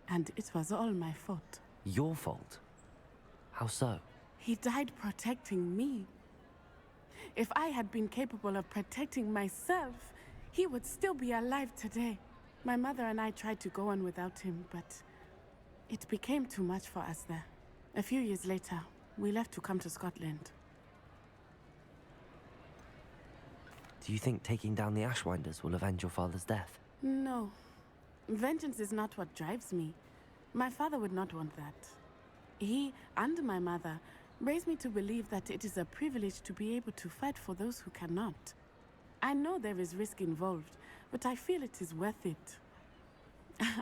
And it was all my fault. Your fault? How so? He died protecting me. If I had been capable of protecting myself, he would still be alive today. My mother and I tried to go on without him, but it became too much for us there. A few years later, we left to come to Scotland. Do you think taking down the Ashwinders will avenge your father's death? No. Vengeance is not what drives me. My father would not want that. He and my mother raised me to believe that it is a privilege to be able to fight for those who cannot. I know there is risk involved, but I feel it is worth it.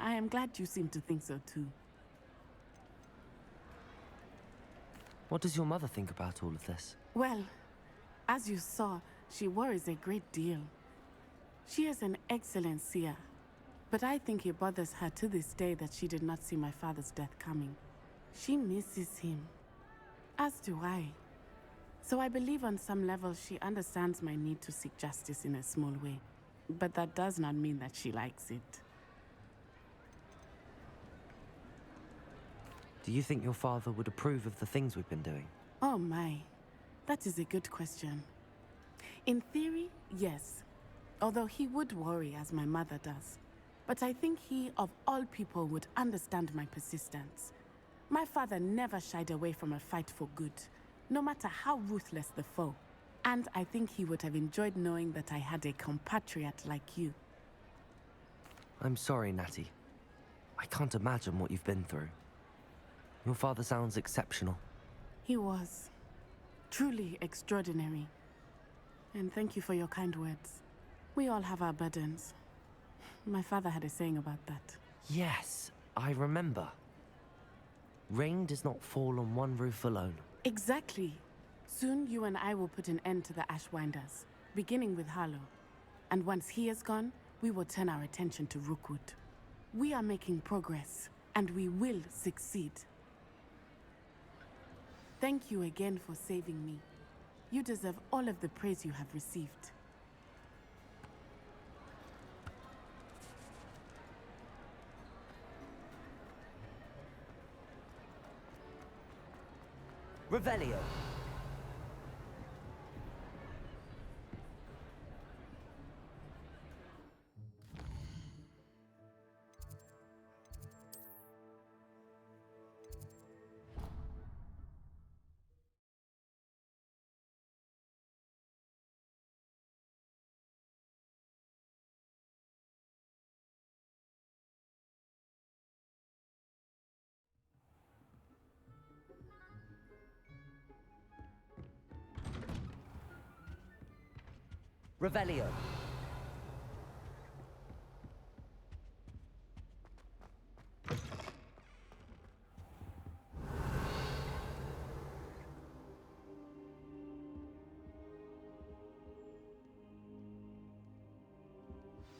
I am glad you seem to think so too. What does your mother think about all of this? Well, as you saw, she worries a great deal. She is an excellent seer, but I think it bothers her to this day that she did not see my father's death coming. She misses him, as do I. So I believe on some level she understands my need to seek justice in a small way, but that does not mean that she likes it. Do you think your father would approve of the things we've been doing? Oh my, that is a good question. In theory, yes. Although he would worry as my mother does. But I think he, of all people, would understand my persistence. My father never shied away from a fight for good, no matter how ruthless the foe. And I think he would have enjoyed knowing that I had a compatriot like you. I'm sorry, Natty. I can't imagine what you've been through. Your father sounds exceptional. He was. Truly extraordinary. And thank you for your kind words. We all have our burdens. My father had a saying about that. Yes, I remember. Rain does not fall on one roof alone. Exactly. Soon you and I will put an end to the Ashwinders, beginning with Harlow. And once he is gone, we will turn our attention to Rookwood. We are making progress, and we will succeed. Thank you again for saving me. You deserve all of the praise you have received. Revelio. Revelio.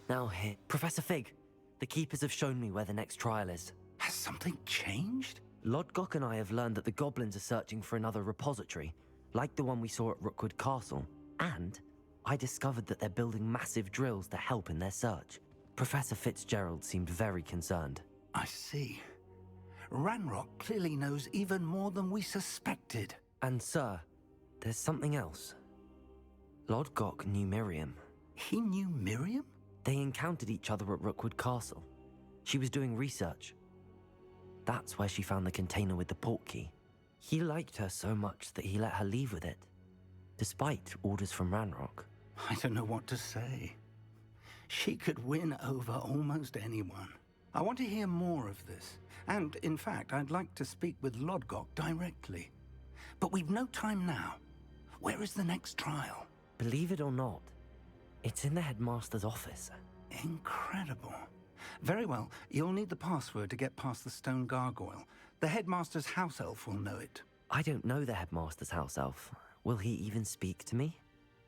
Now here, Professor Fig. The Keepers have shown me where the next trial is. Has something changed? Lodgok and I have learned that the goblins are searching for another repository, like the one we saw at Rookwood Castle. And I discovered that they're building massive drills to help in their search. Professor Fitzgerald seemed very concerned. I see. Ranrock clearly knows even more than we suspected. And sir, there's something else. Lodgok knew Miriam. He knew Miriam? They encountered each other at Rookwood Castle. She was doing research. That's where she found the container with the portkey. He liked her so much that he let her leave with it, despite orders from Ranrock. I don't know what to say. She could win over almost anyone. I want to hear more of this. And, in fact, I'd like to speak with Lodgok directly. But we've no time now. Where is the next trial? Believe it or not, it's in the headmaster's office. Incredible. Very well. You'll need the password to get past the stone gargoyle. The headmaster's house elf will know it. I don't know the headmaster's house elf. Will he even speak to me?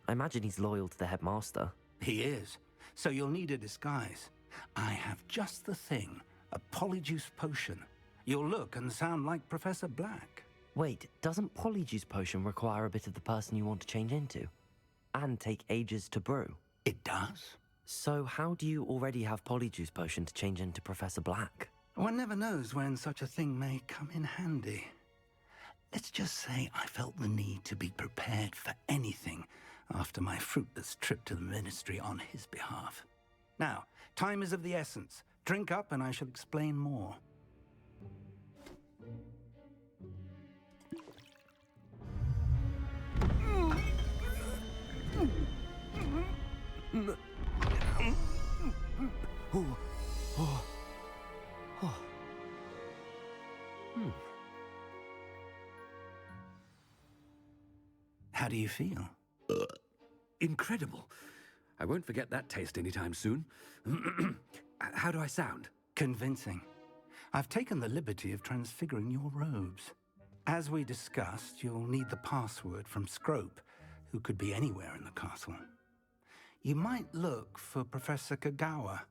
I imagine he's loyal to the headmaster. He is. So you'll need a disguise. I have just the thing. A polyjuice potion. You'll look and sound like Professor Black. Wait, doesn't polyjuice potion require a bit of the person you want to change into? And take ages to brew? It does. So how do you already have polyjuice potion to change into Professor Black? One never knows when such a thing may come in handy. Let's just say I felt the need to be prepared for anything after my fruitless trip to the Ministry on his behalf. Now, time is of the essence. Drink up and I shall explain more. How do you feel? Incredible. I won't forget that taste anytime soon. How do I sound? Convincing. I've taken the liberty of transfiguring your robes. As we discussed, you'll need the password from Scrope, who could be anywhere in the castle. You might look for Professor Kagawa.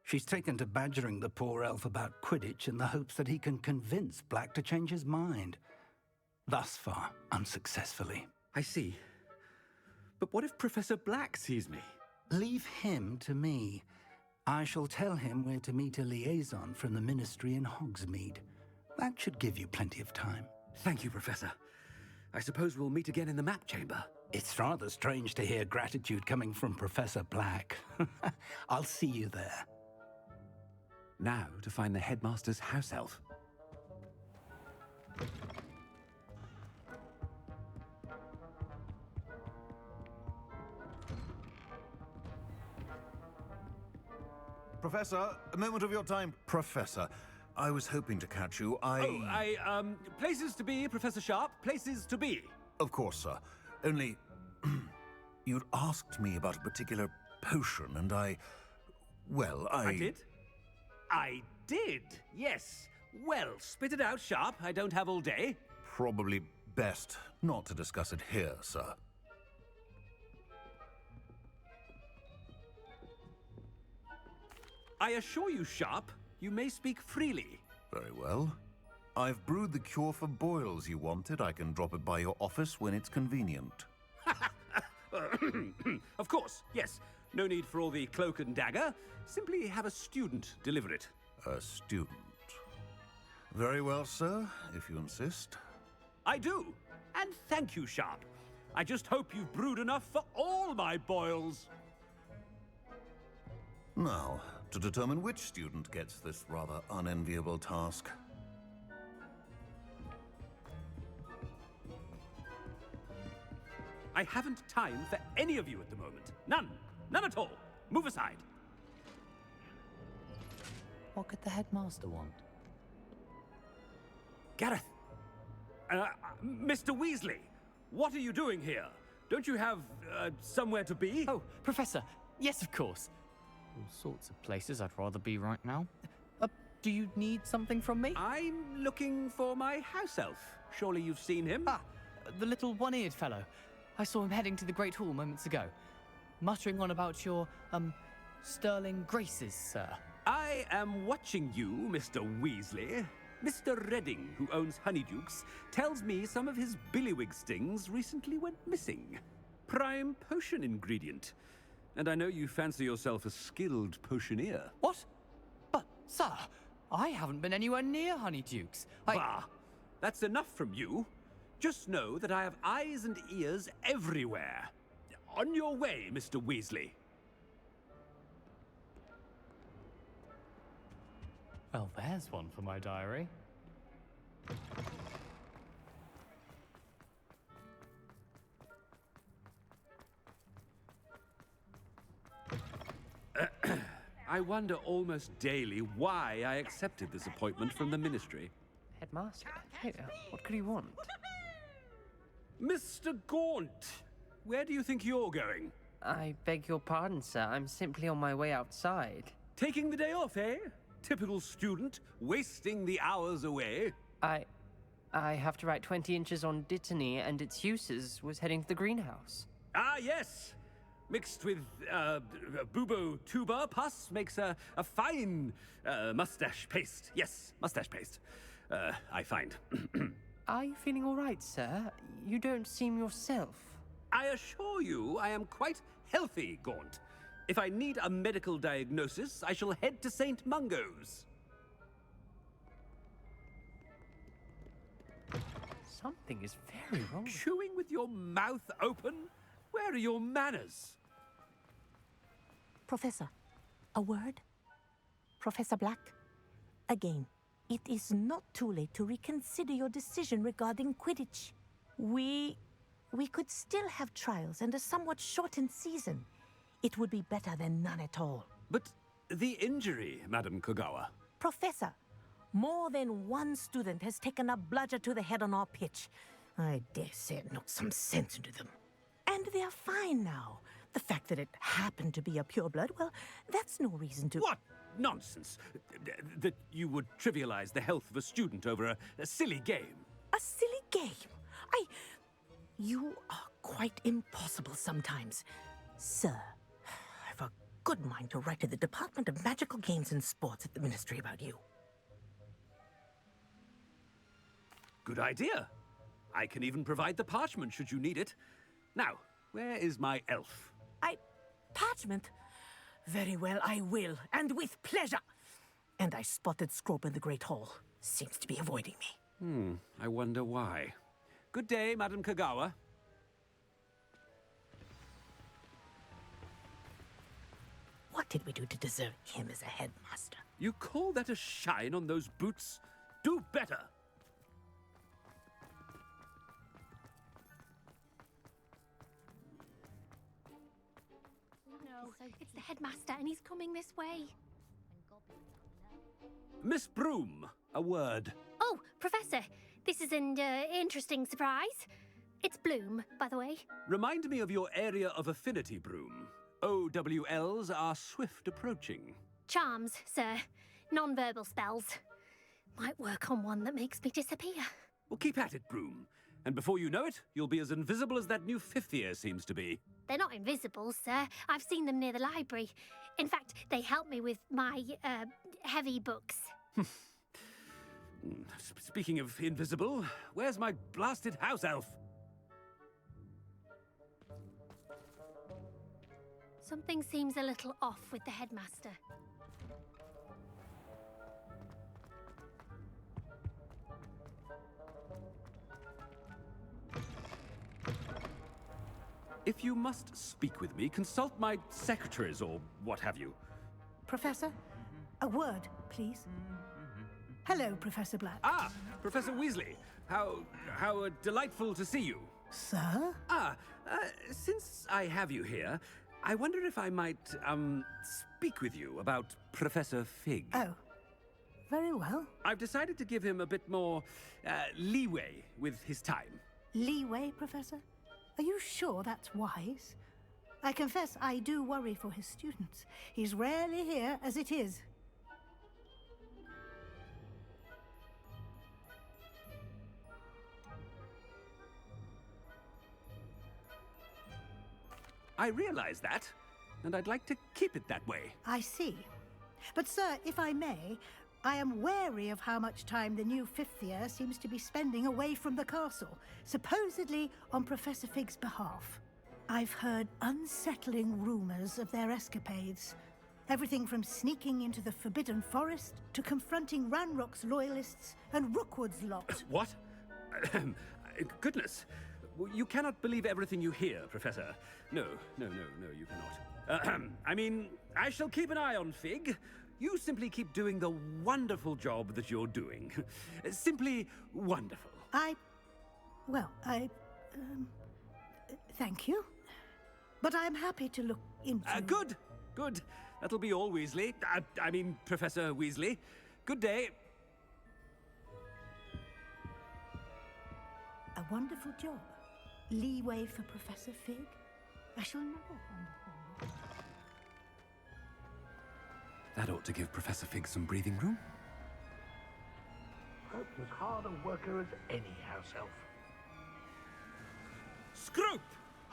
She's taken to badgering the poor elf about Quidditch in the hopes that he can convince Black to change his mind. Thus far, unsuccessfully. I see. But what if Professor Black sees me? Leave him to me. I shall tell him where to meet a liaison from the Ministry in Hogsmeade. That should give you plenty of time. Thank you, Professor. I suppose we'll meet again in the map chamber. It's rather strange to hear gratitude coming from Professor Black. I'll see you there. Now to find the headmaster's house elf. Professor, a moment of your time. Professor, I was hoping to catch you. Places to be, Professor Sharp. Places to be. Of course, sir. Only, you'd asked me about a particular potion, and I did? I did, yes. Well, spit it out, Sharp. I don't have all day. Probably best not to discuss it here, sir. I assure you, Sharp, you may speak freely. Very well. I've brewed the cure for boils you wanted. I can drop it by your office when it's convenient. Of course, yes. No need for all the cloak and dagger. Simply have a student deliver it. A student. Very well, sir, if you insist. I do. And thank you, Sharp. I just hope you've brewed enough for all my boils. Now, to determine which student gets this rather unenviable task. I haven't time for any of you at the moment. None. None at all. Move aside. What could the headmaster want? Gareth! Mr. Weasley, what are you doing here? Don't you have, somewhere to be? Oh, Professor, yes, of course. All sorts of places I'd rather be right now. Do you need something from me? I'm looking for my house elf. Surely you've seen him? Ah, the little one-eared fellow. I saw him heading to the Great Hall moments ago, muttering on about your, sterling graces, sir. I am watching you, Mr. Weasley. Mr. Redding, who owns Honeydukes, tells me some of his billywig stings recently went missing. Prime potion ingredient. And I know you fancy yourself a skilled potioneer. What? But, sir, I haven't been anywhere near Honeydukes. Bah! That's enough from you. Just know that I have eyes and ears everywhere. On your way, Mr. Weasley. Well, there's one for my diary. I wonder almost daily why I accepted this appointment from the Ministry. Headmaster? Hey, what could he want? Mr. Gaunt, where do you think you're going? I beg your pardon, sir. I'm simply on my way outside. Taking the day off, eh? Typical student, wasting the hours away. I have to write 20 inches on Dittany and its uses. Was heading to the greenhouse. Ah, yes! Mixed with bubo tuber pus makes a fine mustache paste. Yes, mustache paste. I find. Are you feeling all right, sir? You don't seem yourself. I assure you I am quite healthy, Gaunt. If I need a medical diagnosis, I shall head to St. Mungo's. Something is very wrong. Chewing with your mouth open? Where are your manners? Professor, a word? Professor Black? Again, it is not too late to reconsider your decision regarding Quidditch. We could still have trials and a somewhat shortened season. It would be better than none at all. But the injury, Madam Kogawa. Professor, more than one student has taken a bludger to the head on our pitch. I dare say it knocked some sense into them. And they're fine now. The fact that it happened to be a pureblood, well, that's no reason to... What nonsense! That you would trivialize the health of a student over a silly game. A silly game? You are quite impossible sometimes. Sir, I've a good mind to write to the Department of Magical Games and Sports at the Ministry about you. Good idea. I can even provide the parchment should you need it. Now, where is my elf? Parchment? Very well, I will, and with pleasure. And I spotted Scrope in the Great Hall. Seems to be avoiding me. I wonder why. Good day, Madam Kogawa. What did we do to deserve him as a headmaster? You call that a shine on those boots? Do better! It's the headmaster, and he's coming this way. Miss Broom, a word. Oh, Professor, this is an interesting surprise. It's Bloom, by the way. Remind me of your area of affinity, Broom. OWLs are swift approaching. Charms, sir. Non-verbal spells. Might work on one that makes me disappear. Well, keep at it, Broom. And before you know it, you'll be as invisible as that new fifth year seems to be. They're not invisible, sir. I've seen them near the library. In fact, they help me with my, heavy books. Speaking of invisible, where's my blasted house elf? Something seems a little off with the headmaster. If you must speak with me, consult my secretaries or what have you. Professor, a word, please. Hello, Professor Black. Ah, Professor Weasley. How delightful to see you. Sir? Since I have you here, I wonder if I might, speak with you about Professor Fig. Oh, very well. I've decided to give him a bit more, leeway with his time. Leeway, Professor? Are you sure that's wise? I confess I do worry for his students. He's rarely here as it is. I realize that, and I'd like to keep it that way. I see. But, sir, if I may, I am wary of how much time the new fifth year seems to be spending away from the castle, supposedly on Professor Fig's behalf. I've heard unsettling rumors of their escapades. Everything from sneaking into the Forbidden Forest to confronting Ranrock's loyalists and Rookwood's lot. What? Goodness. You cannot believe everything you hear, Professor. No, you cannot. I mean, I shall keep an eye on Fig. You simply keep doing the wonderful job that you're doing. Simply wonderful. Thank you. But I'm happy to look into... Good. That'll be all, Weasley. I mean, Professor Weasley. Good day. A wonderful job. Leeway for Professor Fig. I shall never understand it. That ought to give Professor Fig some breathing room. Scrope's as hard a worker as any house elf. Scrope!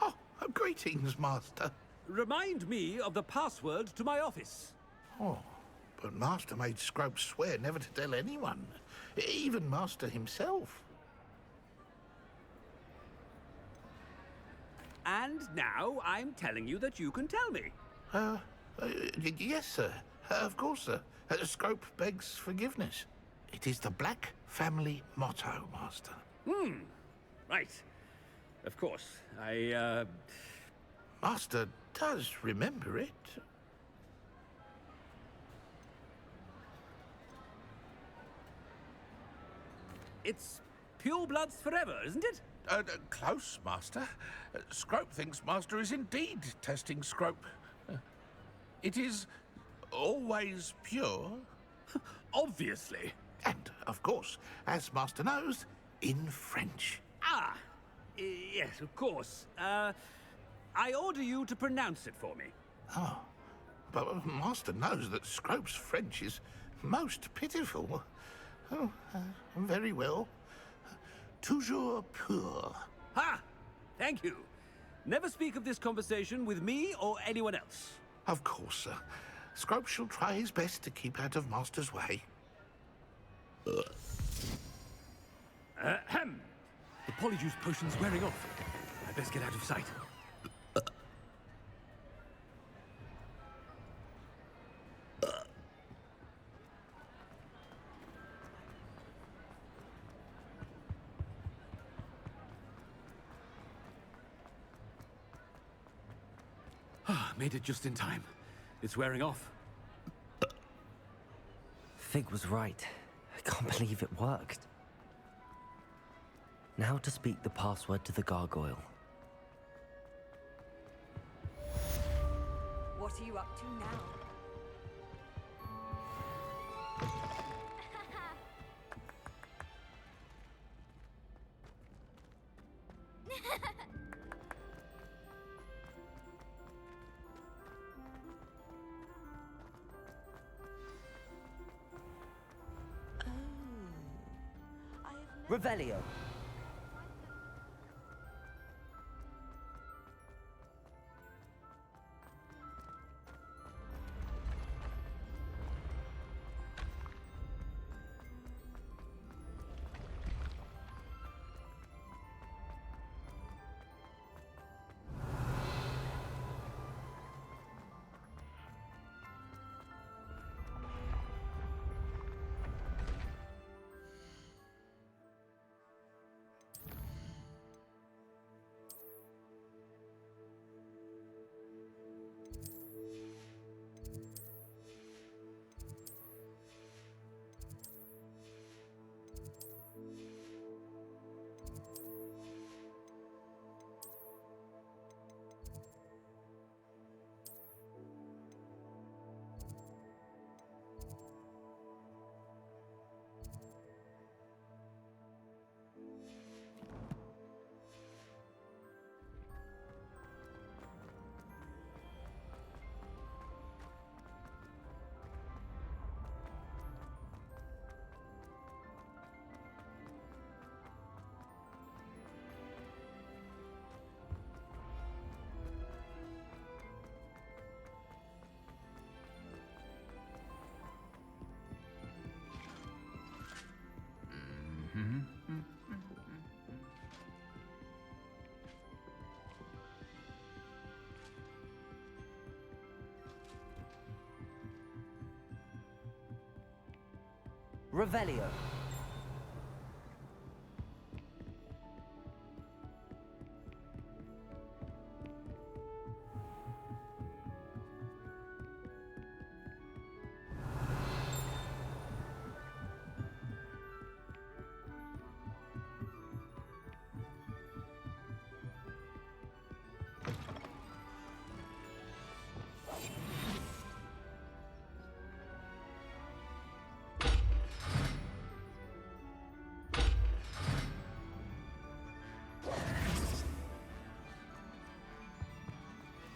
Oh, greetings, Master. Remind me of the password to my office. Oh, but Master made Scrope swear never to tell anyone, even Master himself. And now I'm telling you that you can tell me. Yes, sir. Of course, sir. Scrope begs forgiveness. It is the Black family motto, Master. Right. Of course. Master does remember it. It's pure bloods forever, isn't it? Close, Master. Scrope thinks Master is indeed testing Scrope. It is always pure. Obviously. And, of course, as Master knows, in French. Ah, yes, of course. I order you to pronounce it for me. Oh, but Master knows that Scrope's French is most pitiful. Oh, very well. Toujours pur. Ha! Thank you. Never speak of this conversation with me or anyone else. Of course, sir. Scrope shall try his best to keep out of Master's way. Ahem. The polyjuice potion's wearing off. I best get out of sight. Made it just in time. It's wearing off. Fig was right. I can't believe it worked. Now to speak the password to the gargoyle. What are you up to now? Revelio. Revelio.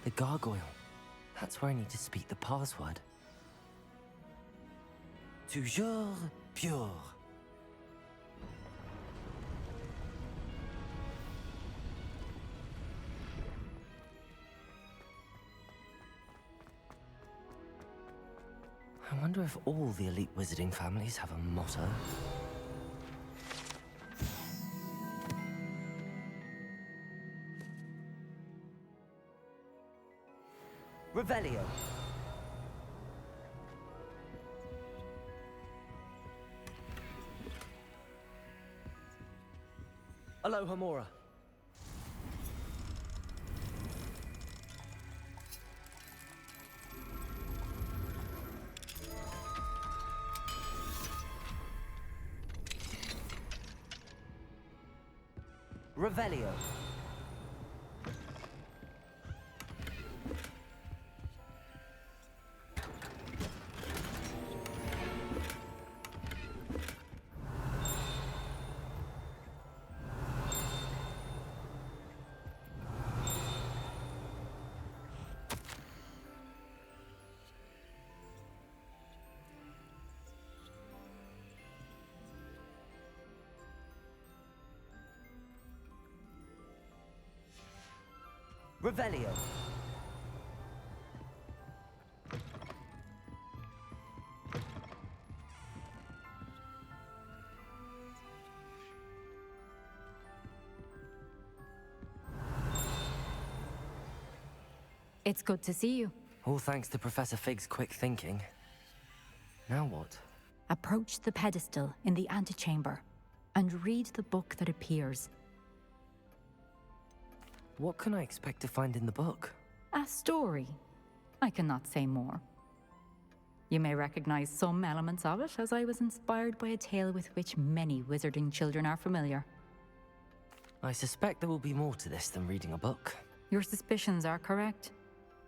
The gargoyle. That's where I need to speak the password. Toujours pure. I wonder if all the elite wizarding families have a motto. Revelio. Aloha Mora. Revelio. Revelio. It's good to see you. All thanks to Professor Fig's quick thinking. Now what? Approach the pedestal in the antechamber and read the book that appears. What can I expect to find in the book? A story. I cannot say more. You may recognize some elements of it, as I was inspired by a tale with which many wizarding children are familiar. I suspect there will be more to this than reading a book. Your suspicions are correct.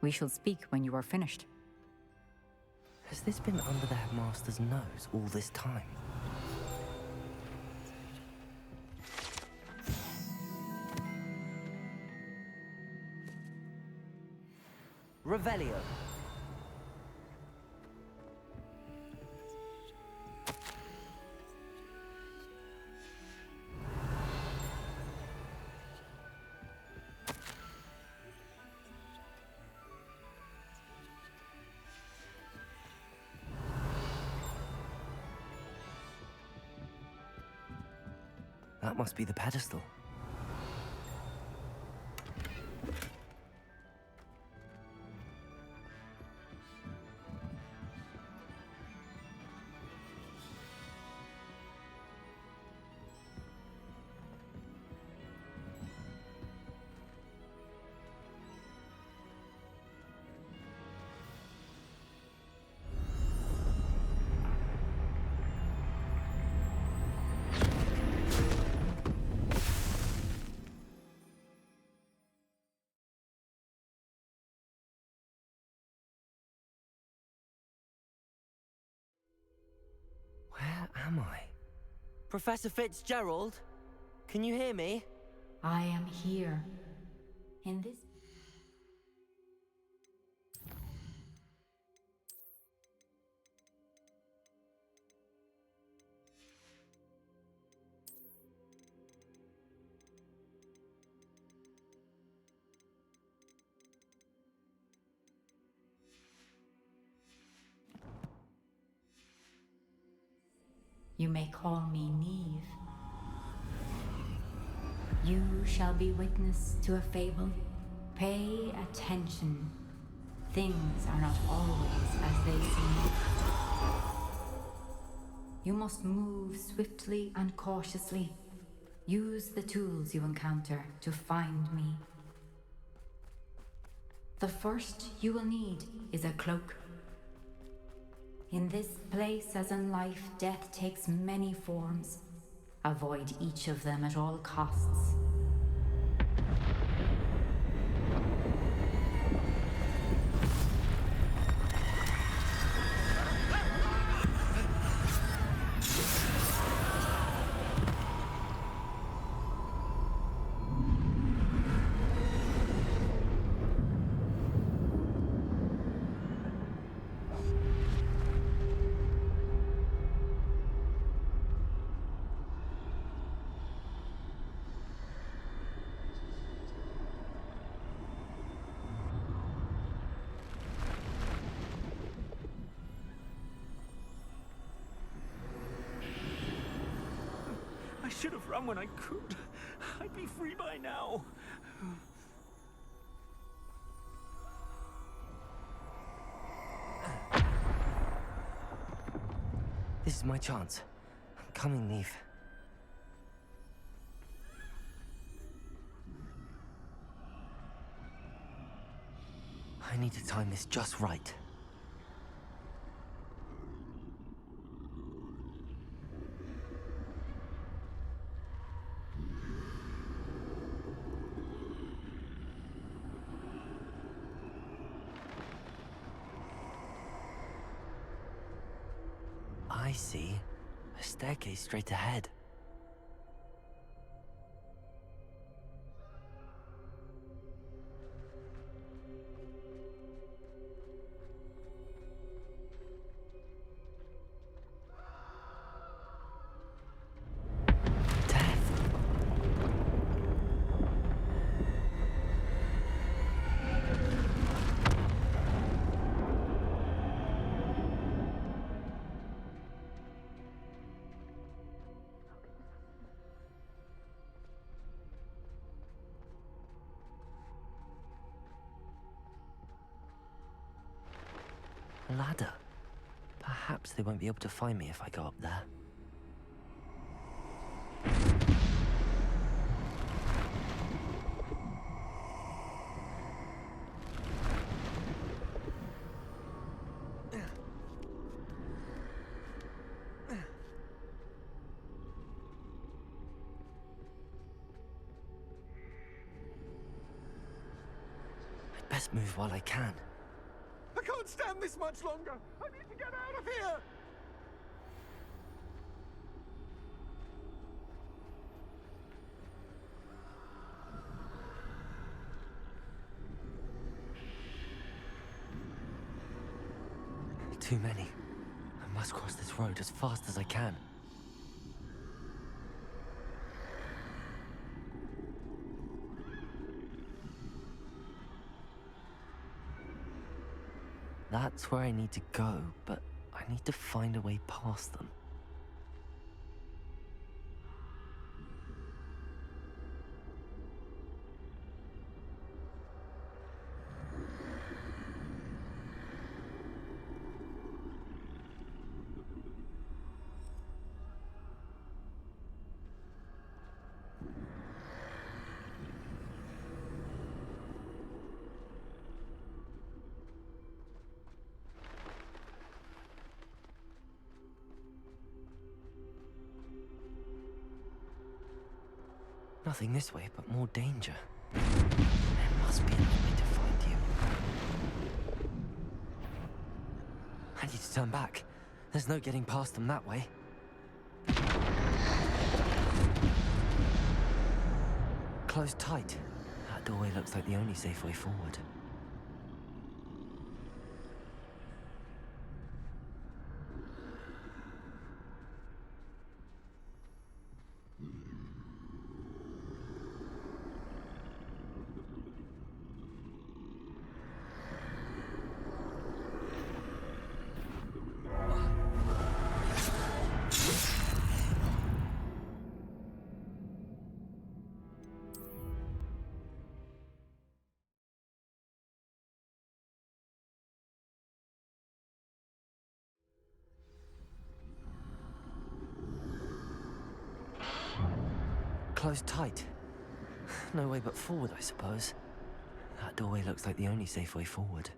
We shall speak when you are finished. Has this been under the headmaster's nose all this time? Revelio. That must be the pedestal. Where am I? Professor Fitzgerald? Can you hear me? I am here. In this... You may call me Neve. You shall be witness to a fable. Pay attention. Things are not always as they seem. You must move swiftly and cautiously. Use the tools you encounter to find me. The first you will need is a cloak. In this place, as in life, death takes many forms. Avoid each of them at all costs. should have run when I could. I'd be free by now. This is my chance. I'm coming, Neve. I need to time this just right. I see. A staircase straight ahead. A ladder. Perhaps they won't be able to find me if I go up there. I'd best move while I can. I can't stand this much longer. I need to get out of here. Too many. I must cross this road as fast as I can. That's where I need to go, but I need to find a way past them. Nothing this way, but more danger. There must be another way to find you. I need to turn back. There's no getting past them that way. Close tight. That doorway looks like the only safe way forward. Closed tight. No way but forward, I suppose. That doorway looks like the only safe way forward.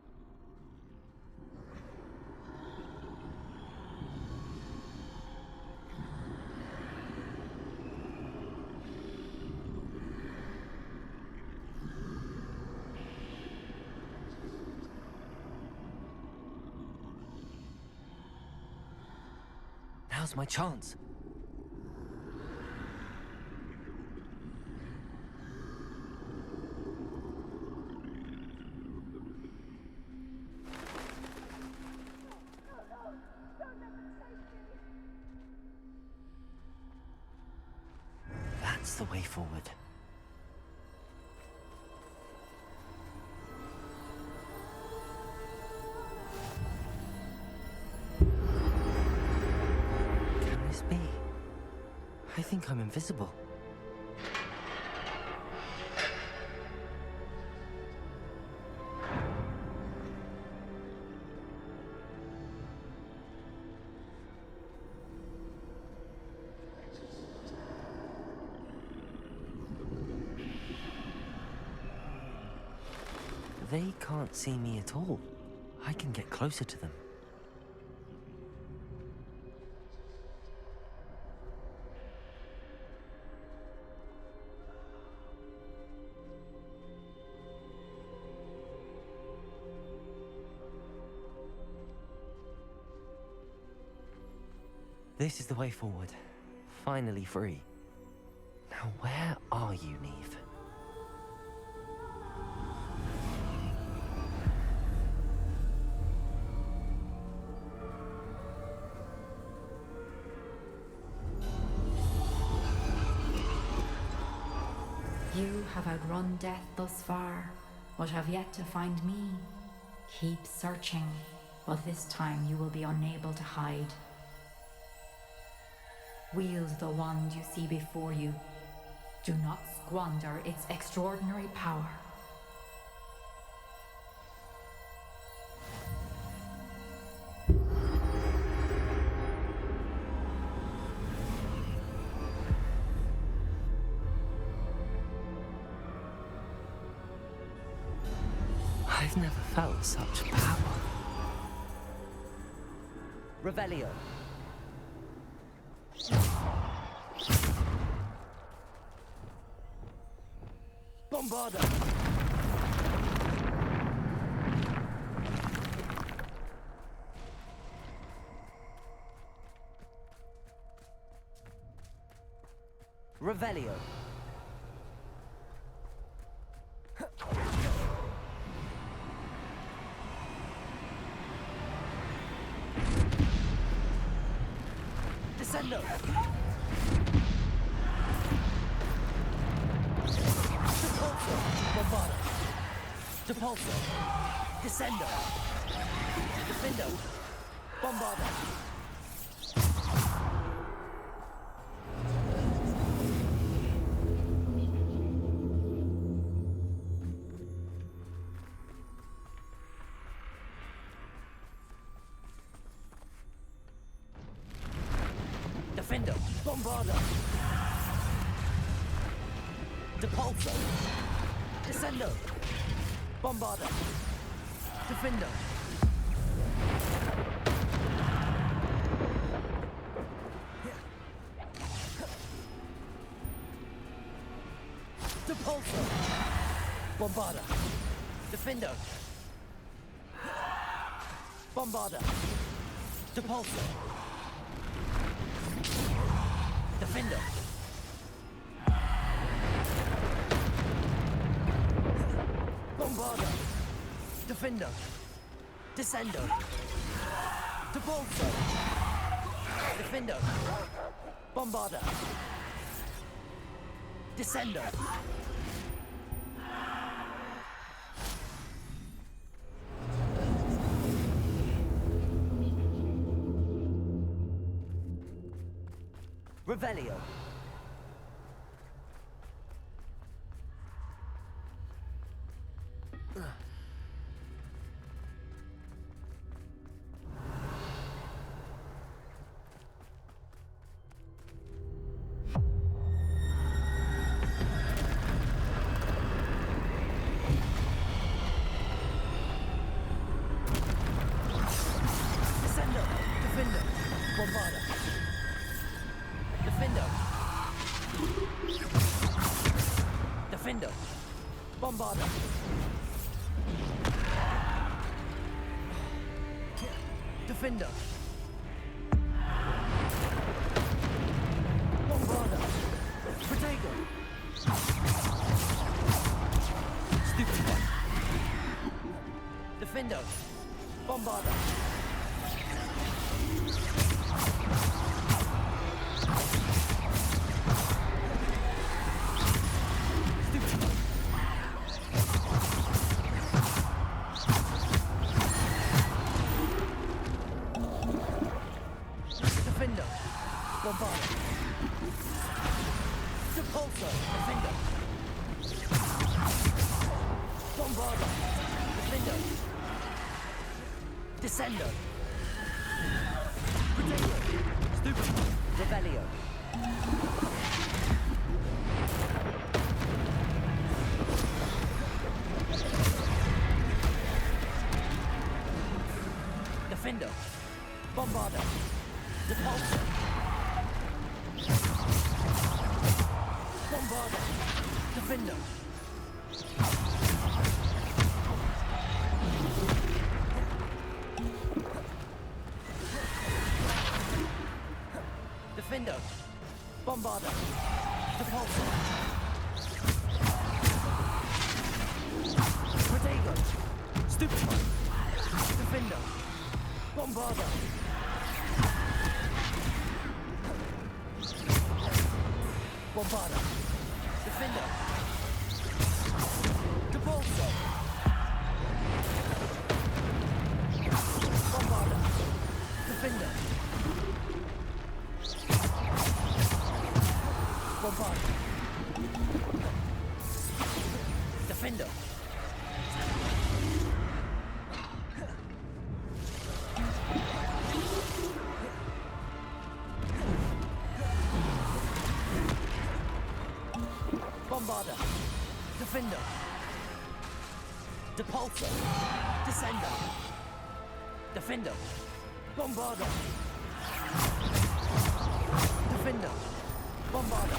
Now's my chance. That's the way forward. Can this be? I think I'm invisible. They can't see me at all. I can get closer to them. This is the way forward. Finally free. Now where are you, Neve? You have outrun death thus far, but have yet to find me. Keep searching, but this time you will be unable to hide. Wield the wand you see before you. Do not squander its extraordinary power. I've never felt such power. Revelio. Bombarda. Revelio. Descendo. Depulso. Bombarda. Depulso. Descendo. Defendo. Bombarda. Defendo. Bombarda. Depulso. Descendo. Bombarda. Defendo. Depulso. Bombarda. Defendo. Bombarda. Depulso. Defendo. Bombarda. Defendo. Descendo. Depulso. Defendo. Bombarda. Descendo. Revelio. Descendo. Defendo. Bombarda. Defendo. Defendo. Bombarda. Defendo. Bombarda. Protego. Stupid one. Defendo. Bombarda. Defendo. Bombarda. Depulso, Defender. Bombarda, Defender. Descendo. Potato. Stupid. Revelio. Defender. Bombarda. Depulso. Bombarda. Defender. Defender. Bombarda. Depulso. Protego. Stupid. Defender. Bombarda. Bombarda. Defender. Depulso. Bombarda. Defender. Bombarda. Defender. Bombarda. Defender. Depulso. Descender. Defender. Bombarda. Defender. Bombarda.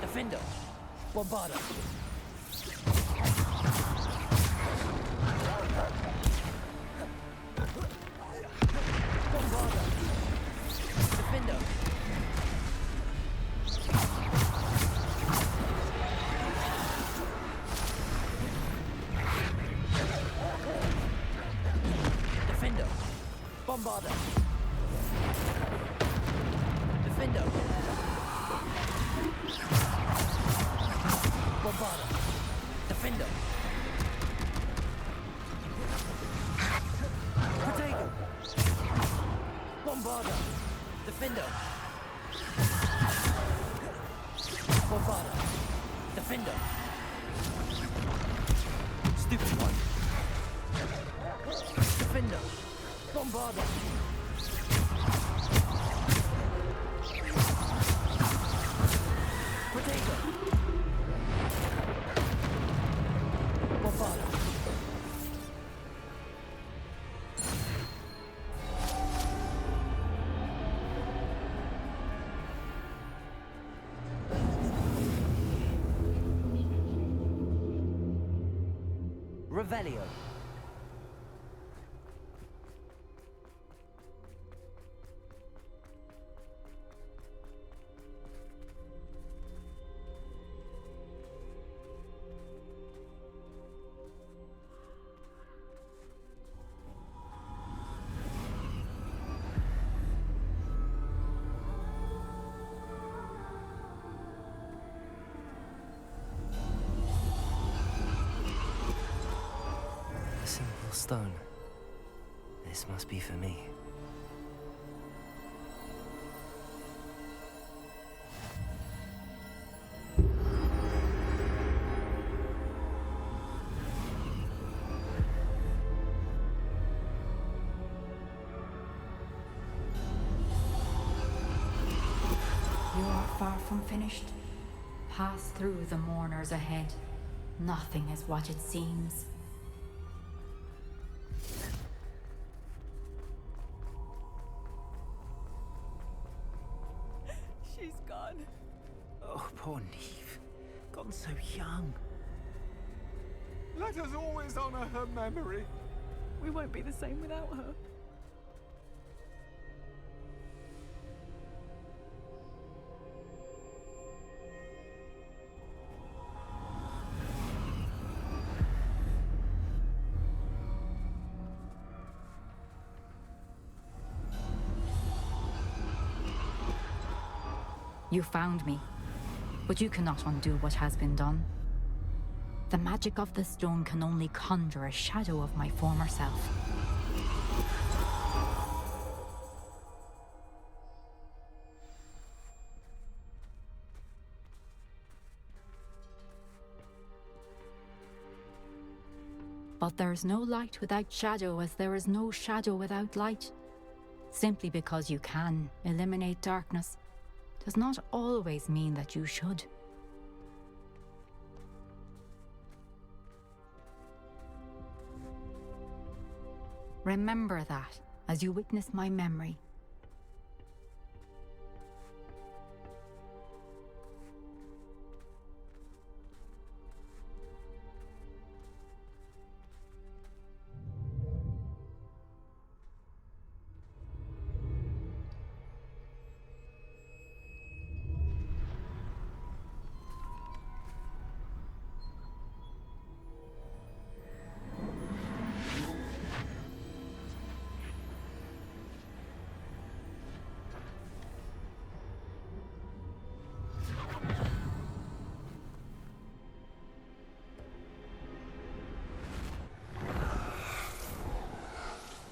Defender. Bombarda. Bombarda. Defender. Defender. Bombarda. Defender. Bombarda. Defender. Protego. Bombarda. Defender. Bombarda. Defender. Stupid one. Defender. Bombarda. Protego. Bombarda. Revelio. A simple stone. This must be for me. far from finished. Pass through the mourners ahead. Nothing is what it seems. She's gone. Oh, poor Neve. Gone so young. Let us always honor her memory. We won't be the same without her. You found me, but you cannot undo what has been done. The magic of the stone can only conjure a shadow of my former self. But there is no light without shadow, as there is no shadow without light. Simply because you can eliminate darkness does not always mean that you should. Remember that as you witness my memory.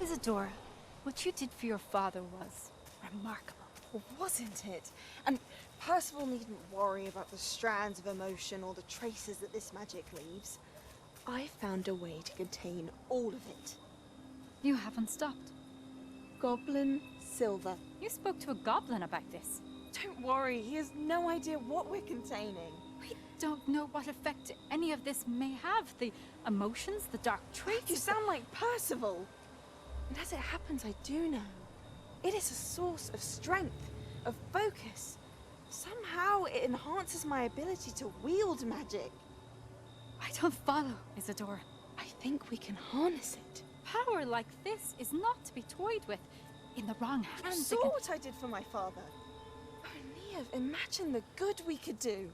Isadora, what you did for your father was remarkable, wasn't it? And Percival needn't worry about the strands of emotion or the traces that this magic leaves. I found a way to contain all of it. You haven't stopped. Goblin Silver. You spoke to a goblin about this. Don't worry, he has no idea what we're containing. We don't know what effect any of this may have. The emotions, the dark traits. You sound like Percival. And as it happens, I do know. It is a source of strength, of focus. Somehow it enhances my ability to wield magic. I don't follow, Isadora. I think we can harness it. Power like this is not to be toyed with. In the wrong hands, You saw what I did for my father. Oh, Neve, imagine the good we could do.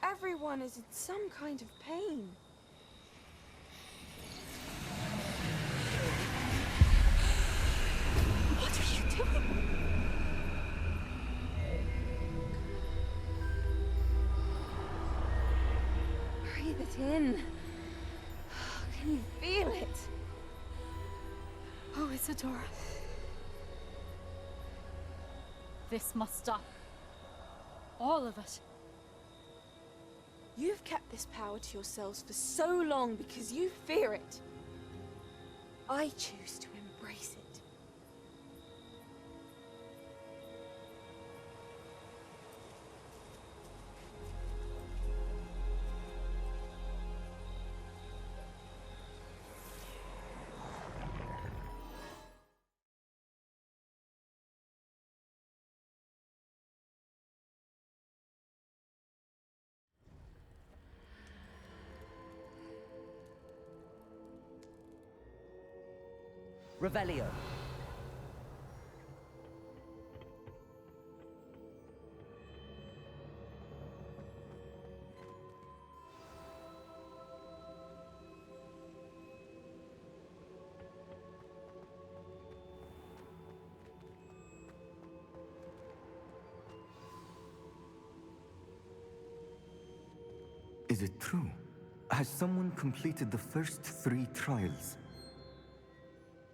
Everyone is in some kind of pain. What are you doing? Breathe it in. Can you feel it? Oh, Isadora. This must stop. All of it. You've kept this power to yourselves for so long because you fear it. I choose to embrace it. Revelio. Is it true? Has someone completed the first 3 trials?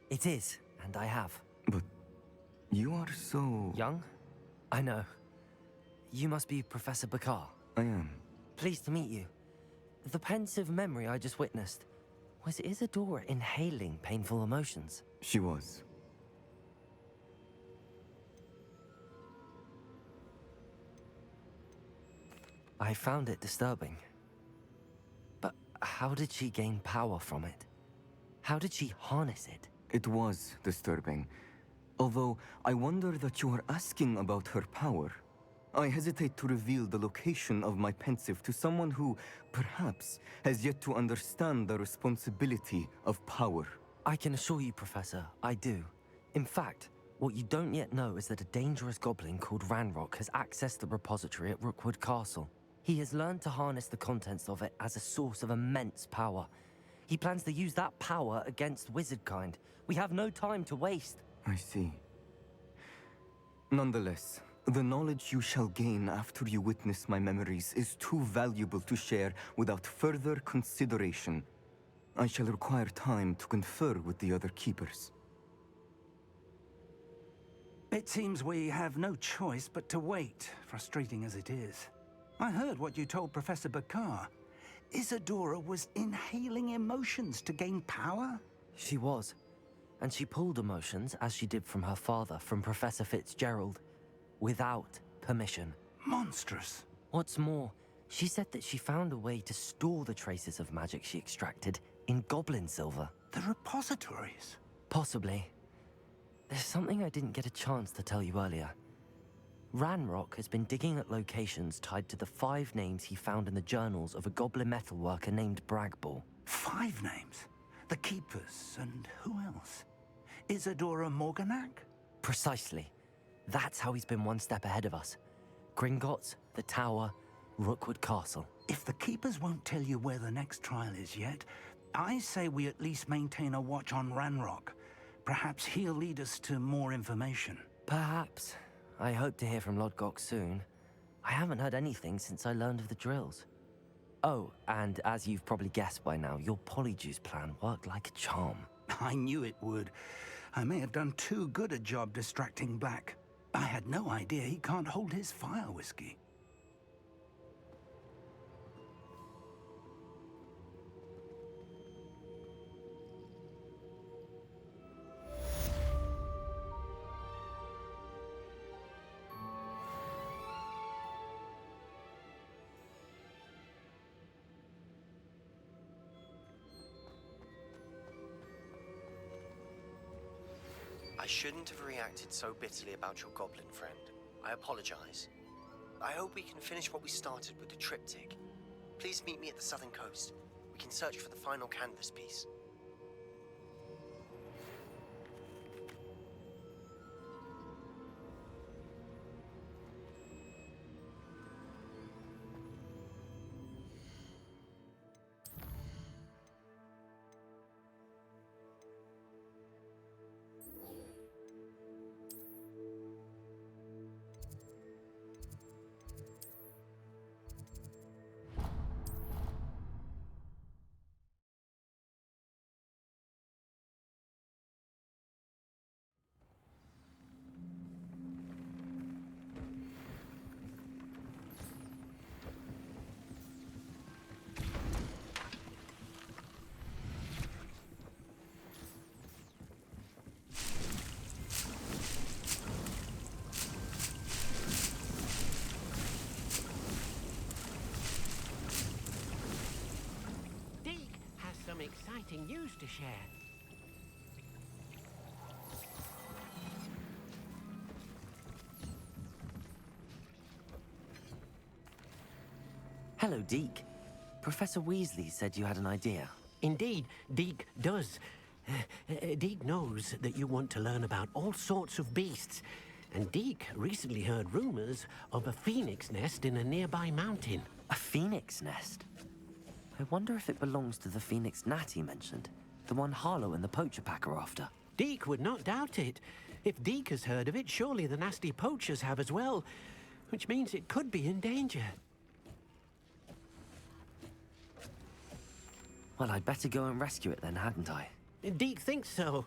It is, and I have. But you are so... Young? I know. You must be Professor Bakar. I am. Pleased to meet you. The pensive memory I just witnessed, was Isadora inhaling painful emotions? She was. I found it disturbing. But how did she gain power from it? How did she harness it? It was disturbing. Although, I wonder that you are asking about her power. I hesitate to reveal the location of my pensive to someone who, perhaps, has yet to understand the responsibility of power. I can assure you, Professor, I do. In fact, what you don't yet know is that a dangerous goblin called Ranrock has accessed the repository at Rookwood Castle. He has learned to harness the contents of it as a source of immense power. He plans to use that power against wizardkind. We have no time to waste. I see. Nonetheless, the knowledge you shall gain after you witness my memories is too valuable to share without further consideration. I shall require time to confer with the other keepers. It seems we have no choice but to wait, frustrating as it is. I heard what you told Professor Bakar. Isadora was inhaling emotions to gain power? She was. And she pulled emotions, as she did from her father, from Professor Fitzgerald, without permission. Monstrous. What's more, she said that she found a way to store the traces of magic she extracted in goblin silver. The repositories? Possibly. There's something I didn't get a chance to tell you earlier. Ranrock has been digging at locations tied to the 5 names he found in the journals of a goblin metalworker named Bragball. 5 names? The Keepers, and who else? Isadora Morganac? Precisely. That's how he's been one step ahead of us. Gringotts, the Tower, Rookwood Castle. If the Keepers won't tell you where the next trial is yet, I say we at least maintain a watch on Ranrock. Perhaps he'll lead us to more information. Perhaps. I hope to hear from Lodgok soon. I haven't heard anything since I learned of the drills. Oh, and as you've probably guessed by now, your polyjuice plan worked like a charm. I knew it would. I may have done too good a job distracting Black. I had no idea he can't hold his fire whiskey. I shouldn't have reacted so bitterly about your goblin friend. I apologize. I hope we can finish what we started with the triptych. Please meet me at the southern coast. We can search for the final canvas piece. Some exciting news to share. Hello, Deke. Professor Weasley said you had an idea. Indeed, Deke does. Deke knows that you want to learn about all sorts of beasts, and Deke recently heard rumors of a phoenix nest in a nearby mountain. A phoenix nest? I wonder if it belongs to the phoenix gnat he mentioned, the one Harlow and the poacher pack are after. Deke would not doubt it. If Deke has heard of it, surely the nasty poachers have as well, which means it could be in danger. Well, I'd better go and rescue it then, hadn't I? Deke thinks so.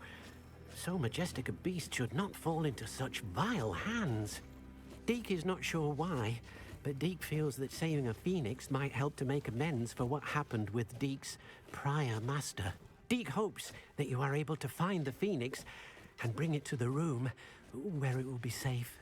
So majestic a beast should not fall into such vile hands. Deke is not sure why, but Deke feels that saving a phoenix might help to make amends for what happened with Deke's prior master. Deke hopes that you are able to find the phoenix and bring it to the room where it will be safe.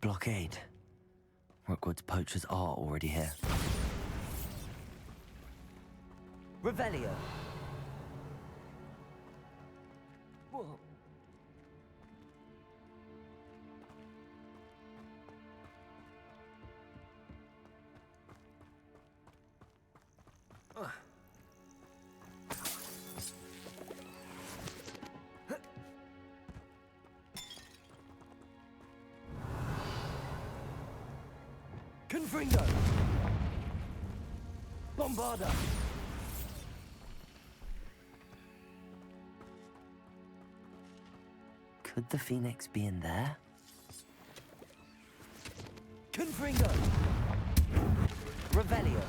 blockade. Rookwood's poachers are already here. Revelio! Whoa. Confringo! Bombarda! Could the Phoenix be in there? Confringo! Revelio!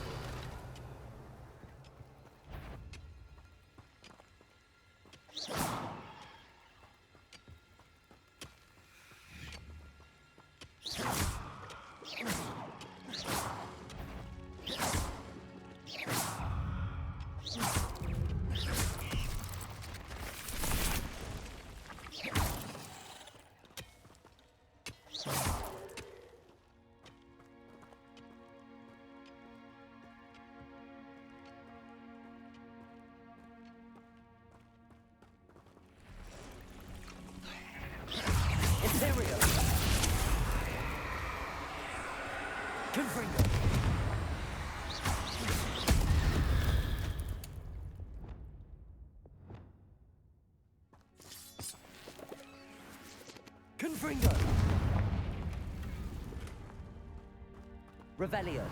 Imperio! Confringo! Confringo! Revelio!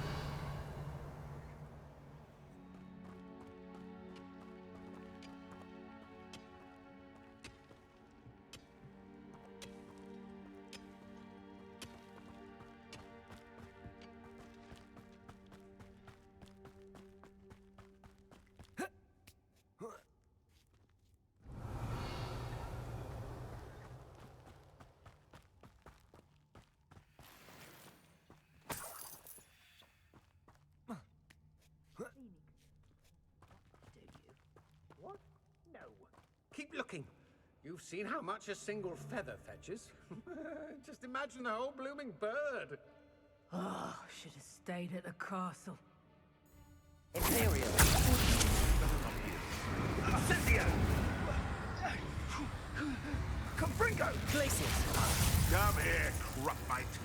What? No. Keep looking. You've seen how much a single feather fetches. Just imagine the whole blooming bird. Oh, should have stayed at the castle. Imperial! Cynthia! Confringo! Glacius! Come here, crupmite.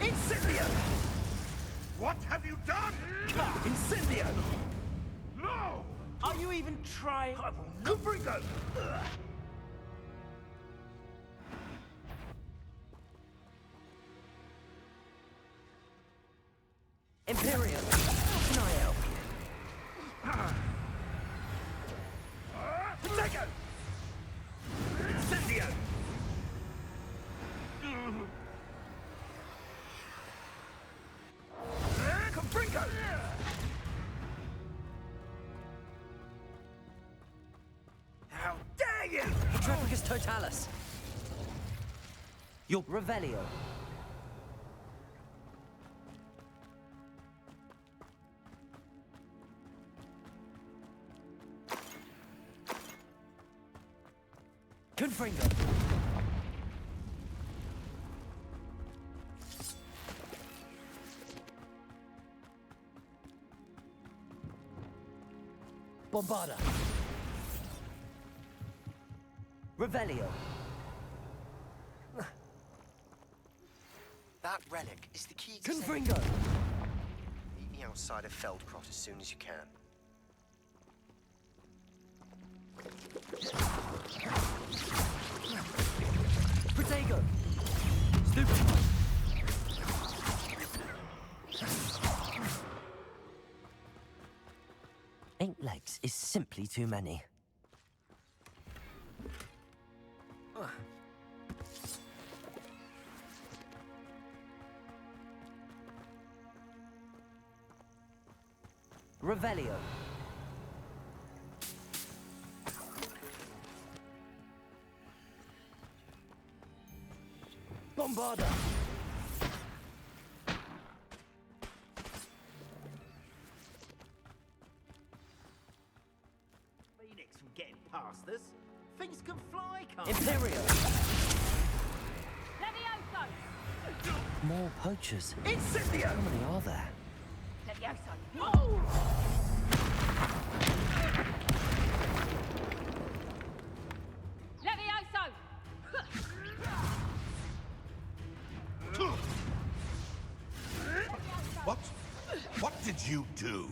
Incendio! What have you done? Incendio! No! Are you even trying? Confringo! Imperial! How can I help you? Protego! Incendio! Confringo! How dare you! Petrificus Totalis! Your Revelio! Confringo! Bombarda! Revelio! That relic is the key to Confringo! Meet me outside of Feldcrot as soon as you can. Protego! Stupid! Eight legs is simply too many. Revelio. Bombarda. Phoenix from getting past us. Things can fly, can't Imperial. More poachers. Incendio! How many are there? What did you do?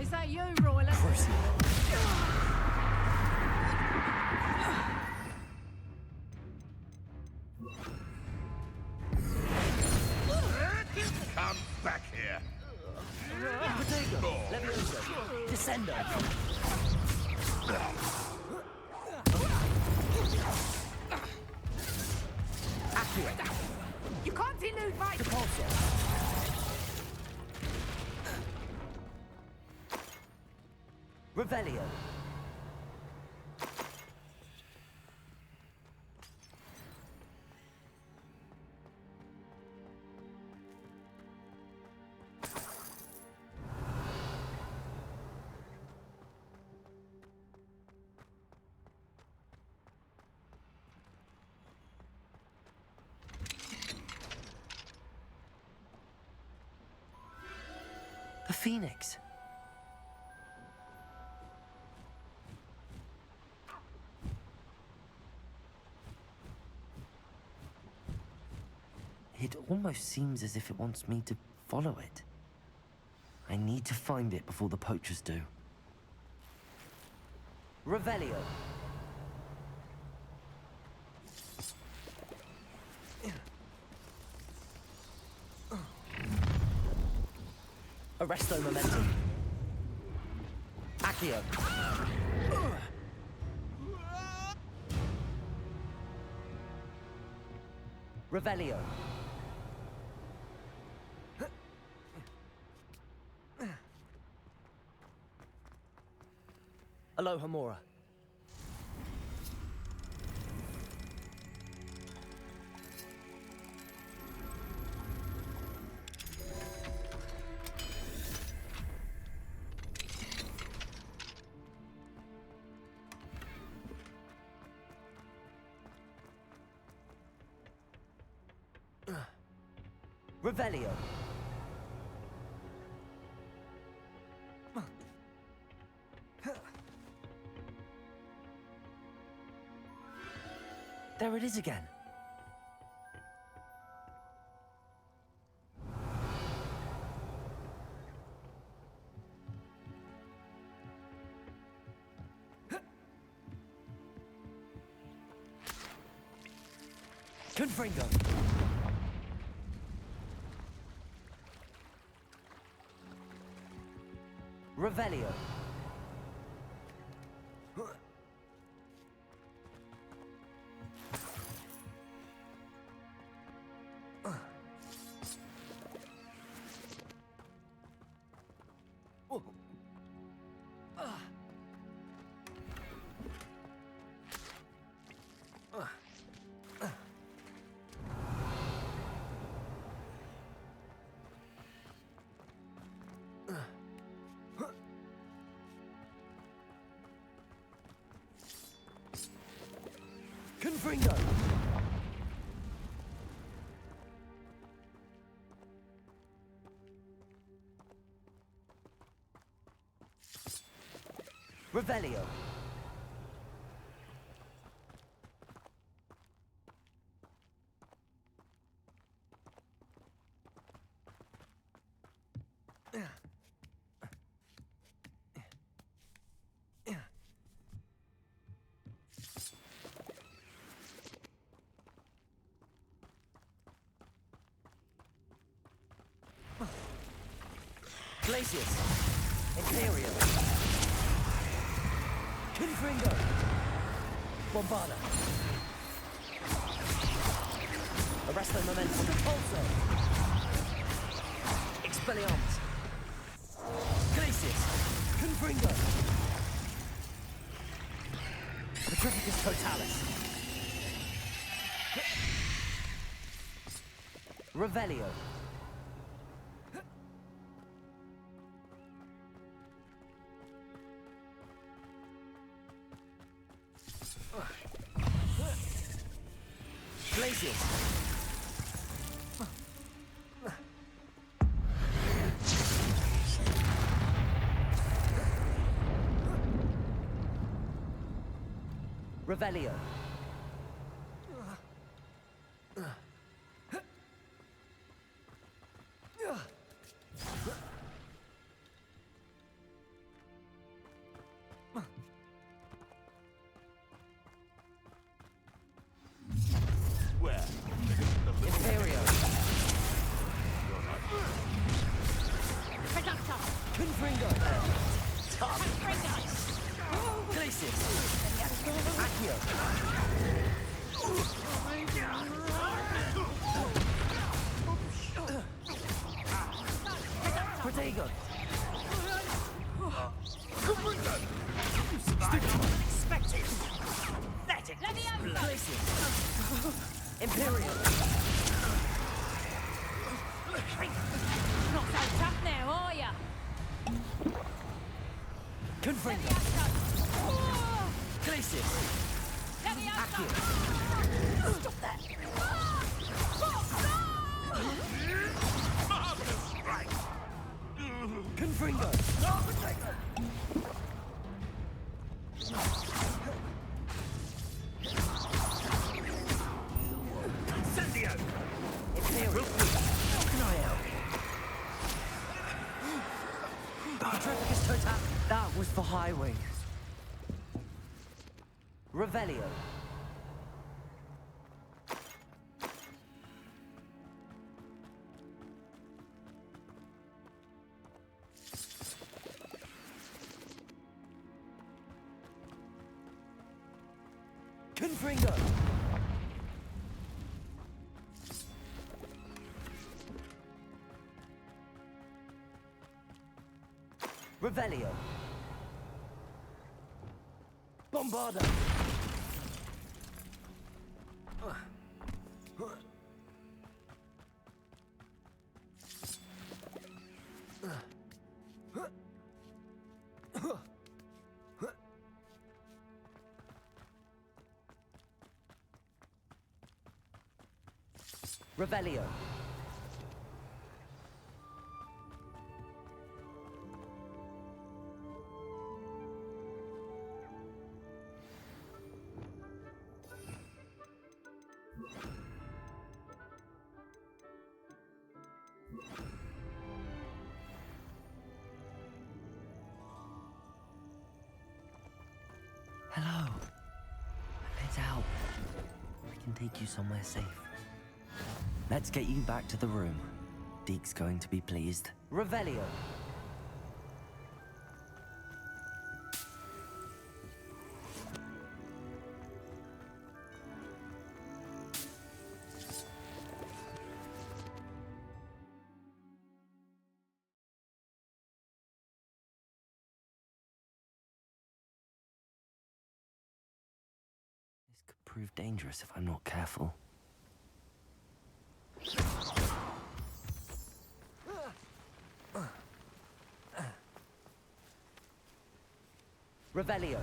Is that you, Royal? Come back here. Potato! Levioso! Descendo! Accio! You can't elude my... Repulsor! Revelio! The Phoenix. It almost seems as if it wants me to follow it. I need to find it before the poachers do. Revelio! Arresto momentum. Accio. Revelio. Aloha Mora. Revelio. There it is again. Confringo. Revelio. Confringo. Revelio. Glacius. Imperial. Confringo. Bombarda. Arresto momentum. Repulso. Expelliarmus. Glacius. Confringo. Petrificus Totalis. Revelio. Places! Revelio. Where? Imperio. Reductor! Confringo. Glacis. Accio. Protego. Expected! Let it! Let me have Glacis. Imperial. Not so tough now, are ya? Confringo. Glacis. Let me have Accio. Stop that! Marvelous strike! Confringo. Incendio! Imperial. How can I help? Petrificus Total. That was for High Wing. Revelio. Confringo. Revelio. Bombarda. Revelio. Hello. Let's out. I can take you somewhere safe. Let's get you back to the room. Deke's going to be pleased. Revelio. This could prove dangerous if I'm not careful. Revelio.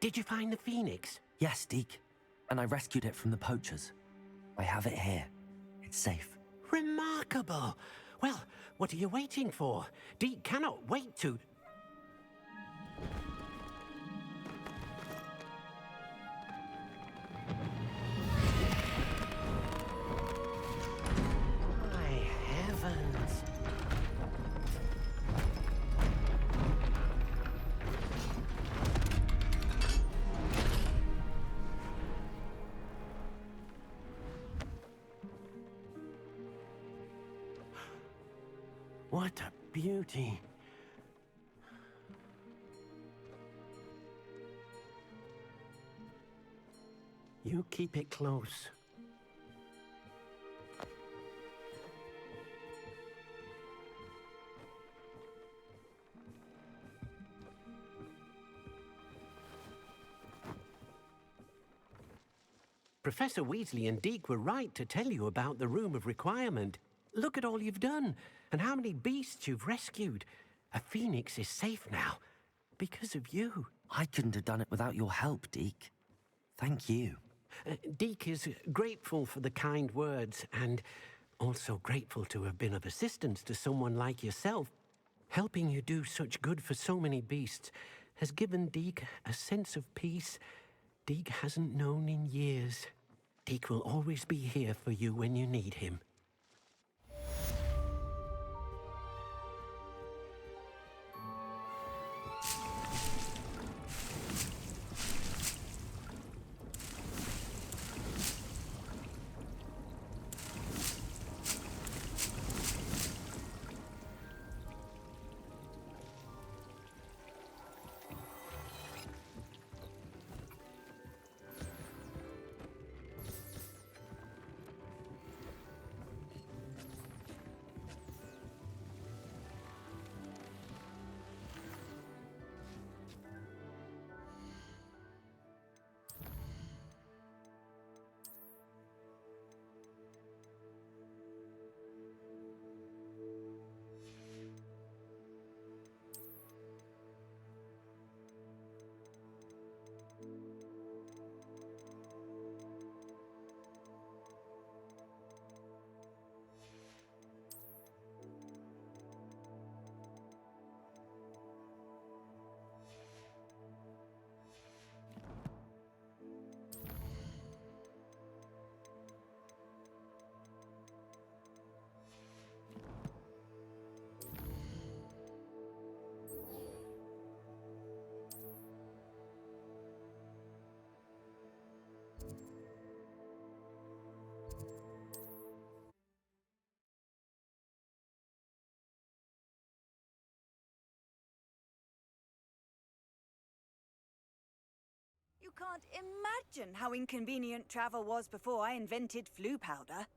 Did you find the phoenix? Yes, Deke. And I rescued it from the poachers. I have it here. It's safe. Remarkable. Well, what are you waiting for? Deke cannot wait to... My heavens. What a beauty. You keep it close. Professor Weasley and Deke were right to tell you about the Room of Requirement. Look at all you've done, and how many beasts you've rescued. A phoenix is safe now, because of you. I couldn't have done it without your help, Deke. Thank you. Deke is grateful for the kind words, and also grateful to have been of assistance to someone like yourself. Helping you do such good for so many beasts has given Deke a sense of peace Deke hasn't known in years. Deke will always be here for you when you need him. You can't imagine how inconvenient travel was before I invented flu powder.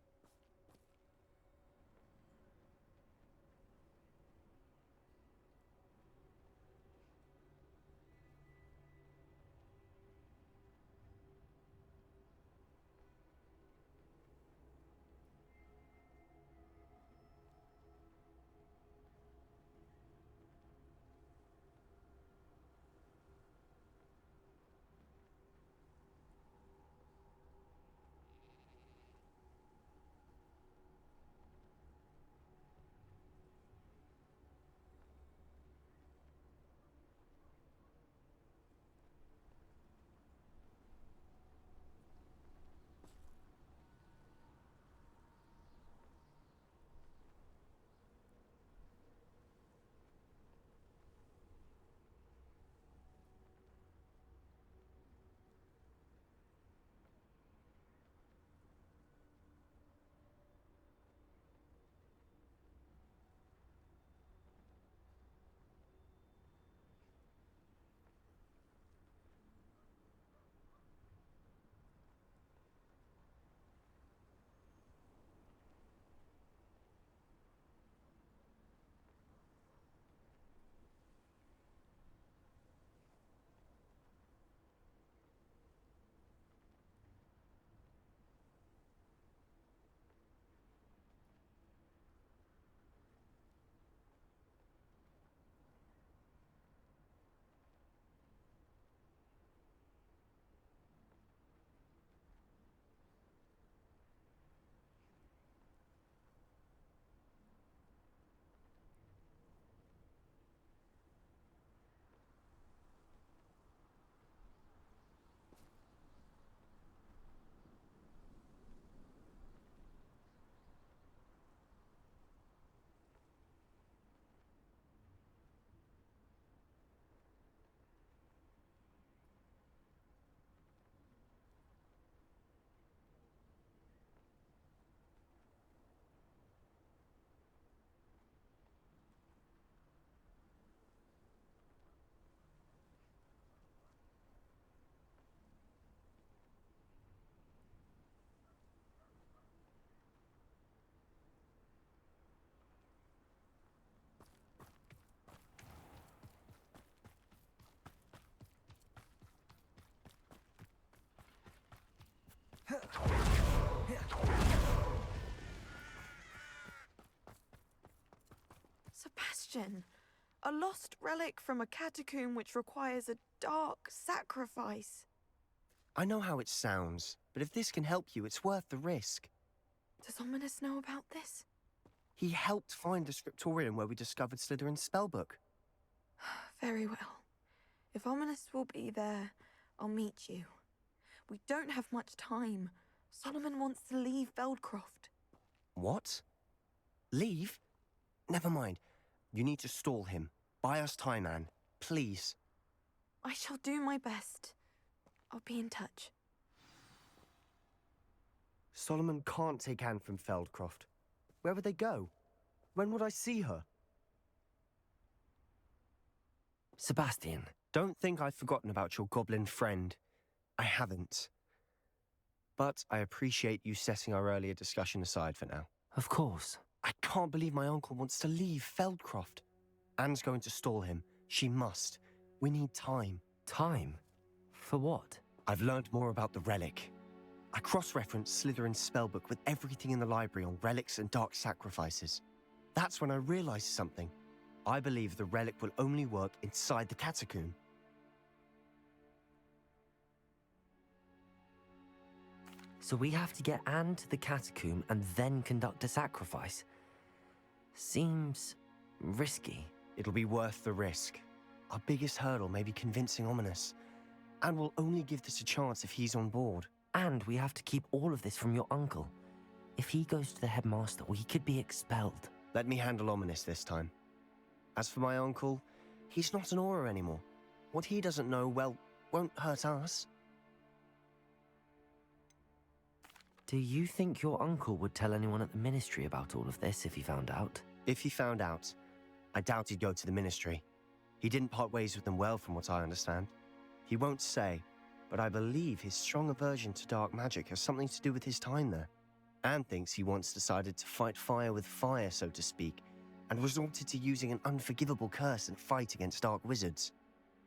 Sebastian, a lost relic from a catacomb which requires a dark sacrifice. I know how it sounds, but if this can help you, it's worth the risk. Does Ominous know about this? He helped find the scriptorium where we discovered Slytherin's spellbook. Very well. If Ominous will be there, I'll meet you. We don't have much time. Solomon wants to leave Feldcroft. What? Leave? Never mind. You need to stall him. Buy us time, Anne. Please. I shall do my best. I'll be in touch. Solomon can't take Anne from Feldcroft. Where would they go? When would I see her? Sebastian. Don't think I've forgotten about your goblin friend. I haven't. But I appreciate you setting our earlier discussion aside for now. Of course. I can't believe my uncle wants to leave Feldcroft. Anne's going to stall him. She must. We need time. Time? For what? I've learned more about the relic. I cross-referenced Slytherin's spellbook with everything in the library on relics and dark sacrifices. That's when I realized something. I believe the relic will only work inside the catacomb. So we have to get Anne to the catacomb and then conduct a sacrifice? Seems risky. It'll be worth the risk. Our biggest hurdle may be convincing Ominous. And we'll only give this a chance if he's on board. And we have to keep all of this from your uncle. If he goes to the headmaster, he could be expelled. Let me handle Ominous this time. As for my uncle, he's not an Auror anymore. What he doesn't know, well, won't hurt us. Do you think your uncle would tell anyone at the ministry about all of this if he found out? If he found out, I doubt he'd go to the ministry. He didn't part ways with them well, from what I understand. He won't say, but I believe his strong aversion to dark magic has something to do with his time there. Anne thinks he once decided to fight fire with fire, so to speak, and resorted to using an unforgivable curse in a fight against dark wizards.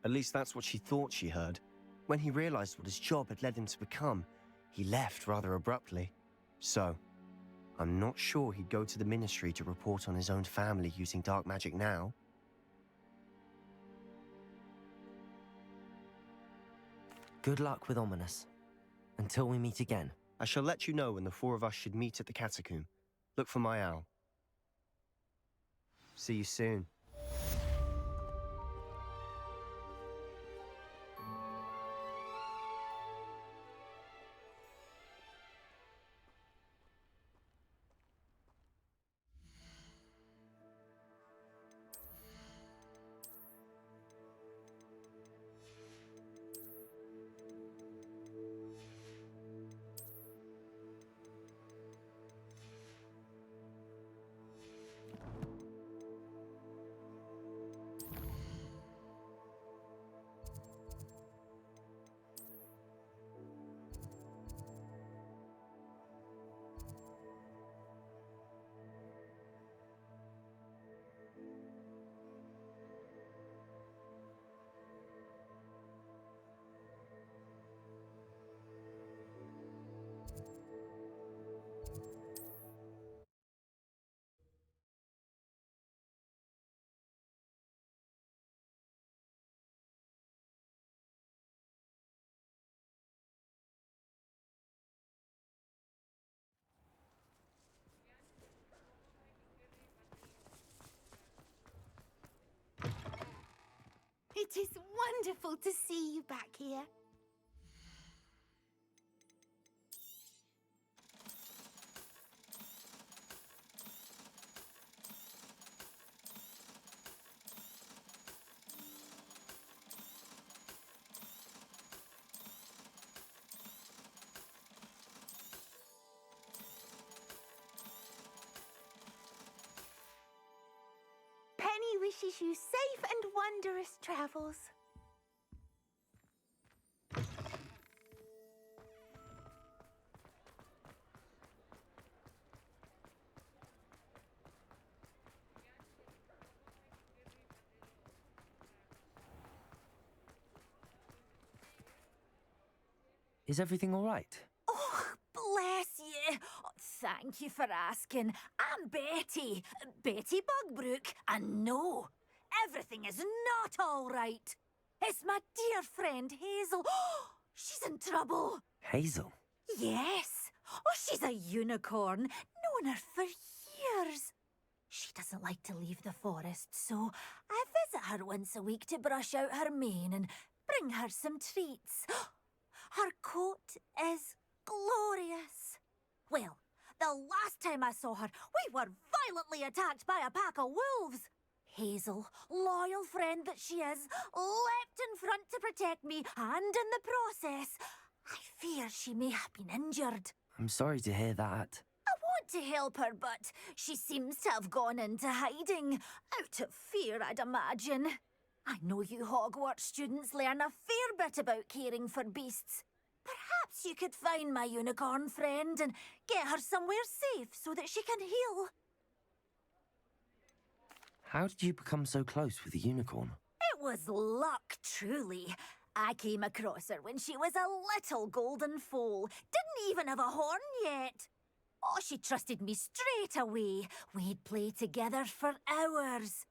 At least that's what she thought she heard. When he realized what his job had led him to become, he left rather abruptly. So, I'm not sure he'd go to the ministry to report on his own family using dark magic now. Good luck with Ominous. Until we meet again. I shall let you know when the four of us should meet at the catacomb. Look for my owl. See you soon. It is wonderful to see you back here. Penny wishes you safe and wondrous travels. Is everything all right? Oh, thank you for asking. I'm Betty. Betty Bugbrook. And no, everything is not all right. It's my dear friend Hazel. She's in trouble. Hazel? Yes. Oh, she's a unicorn. Known her for years. She doesn't like to leave the forest, so I visit her once a week to brush out her mane and bring her some treats. Her coat is glorious. Well, the last time I saw her, we were violently attacked by a pack of wolves. Hazel, loyal friend that she is, leapt in front to protect me, and in the process, I fear she may have been injured. I'm sorry to hear that. I want to help her, but she seems to have gone into hiding. Out of fear, I'd imagine. I know you Hogwarts students learn a fair bit about caring for beasts. Perhaps you could find my unicorn friend and get her somewhere safe so that she can heal. How did you become so close with the unicorn? It was luck, truly. I came across her when she was a little golden foal. Didn't even have a horn yet. Oh, she trusted me straight away. We'd play together for hours.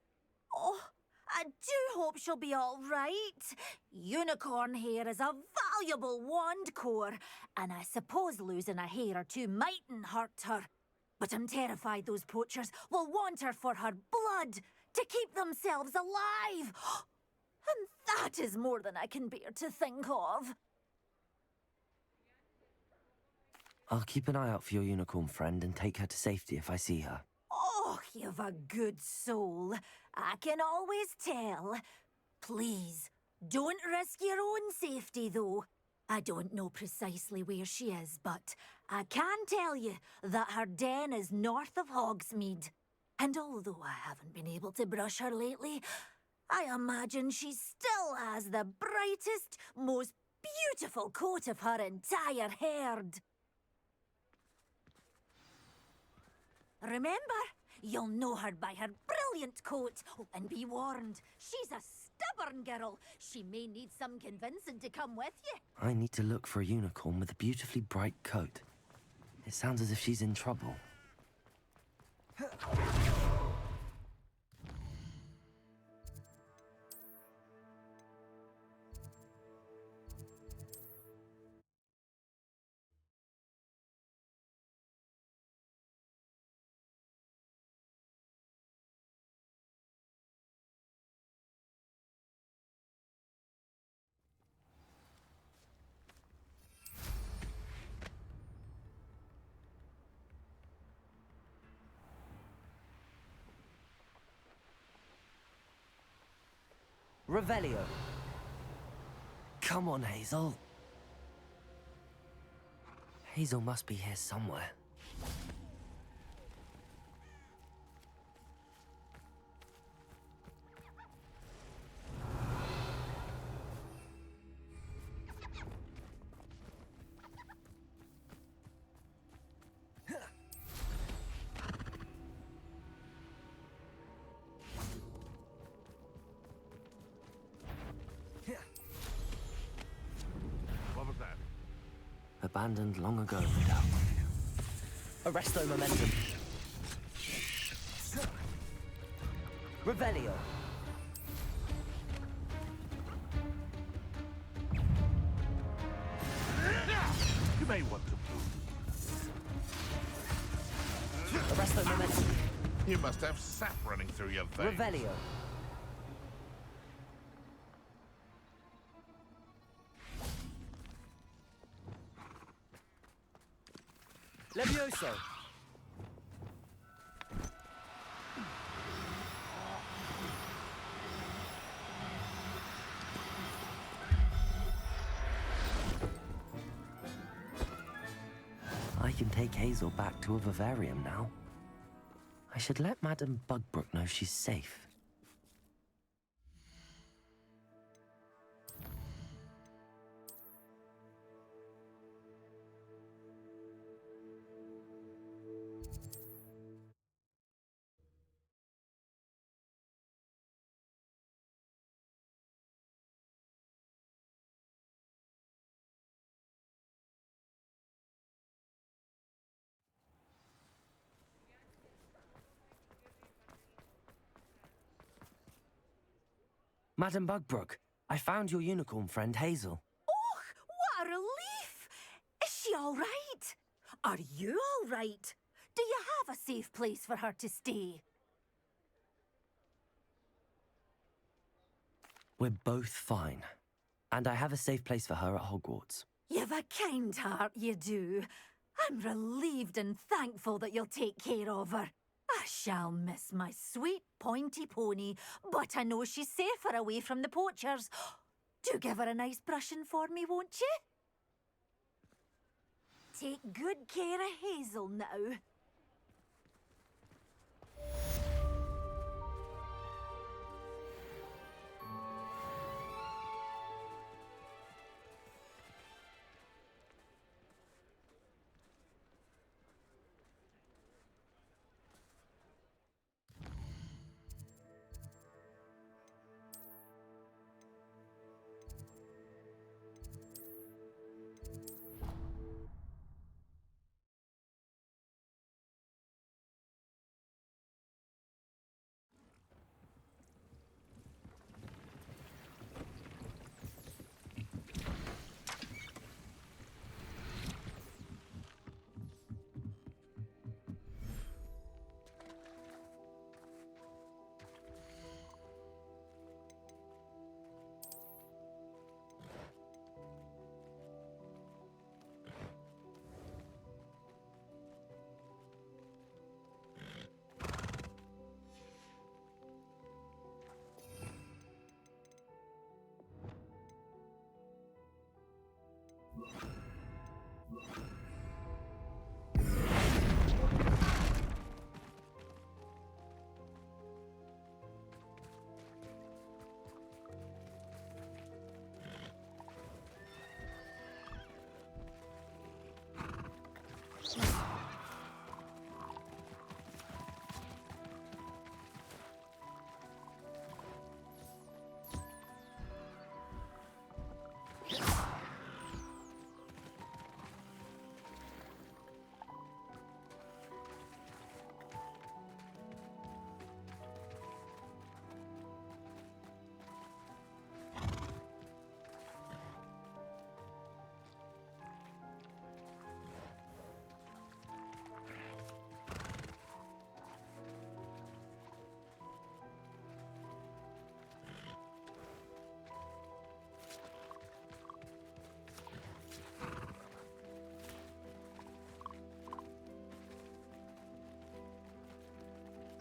Oh, I do hope she'll be all right. Unicorn hair is a valuable wand core, and I suppose losing a hair or two mightn't hurt her. But I'm terrified those poachers will want her for her blood, to keep themselves alive. And that is more than I can bear to think of. I'll keep an eye out for your unicorn friend and take her to safety if I see her. Oh, you've a good soul. I can always tell. Please, don't risk your own safety, though. I don't know precisely where she is, but I can tell you that her den is north of Hogsmeade. And although I haven't been able to brush her lately, I imagine she still has the brightest, most beautiful coat of her entire herd. Remember, you'll know her by her brilliant coat. Oh, and be warned, she's a stubborn girl. She may need some convincing to come with you. I need to look for a unicorn with a beautifully bright coat. It sounds as if she's in trouble. Revelio. Come on, Hazel. Hazel must be here somewhere. What was that? Abandoned long ago, no doubt. Arresto momentum. Revelio. You may want to move. Arresto momentum. You must have sap running through your veins. Revelio. Levioso. I can take Hazel back to a vivarium now. I should let Madame Bugbrook know she's safe. Madam Bugbrook, I found your unicorn friend Hazel. Oh, what a relief! Is she all right? Are you all right? Do you have a safe place for her to stay? We're both fine. And I have a safe place for her at Hogwarts. You've a kind heart, you do. I'm relieved and thankful that you'll take care of her. I shall miss my sweet pointy pony, but I know she's safer away from the poachers. Do give her a nice brushing for me, won't you? Take good care of Hazel now.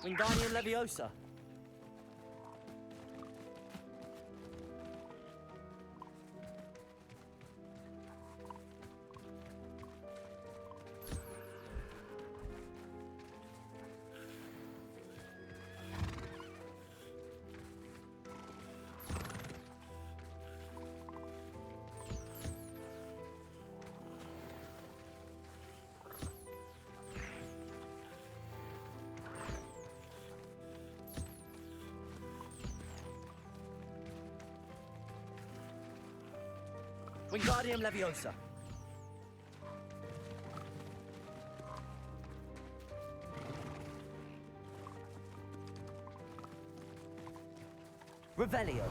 Wingardium Leviosa. Wingardium Leviosa. Revelio.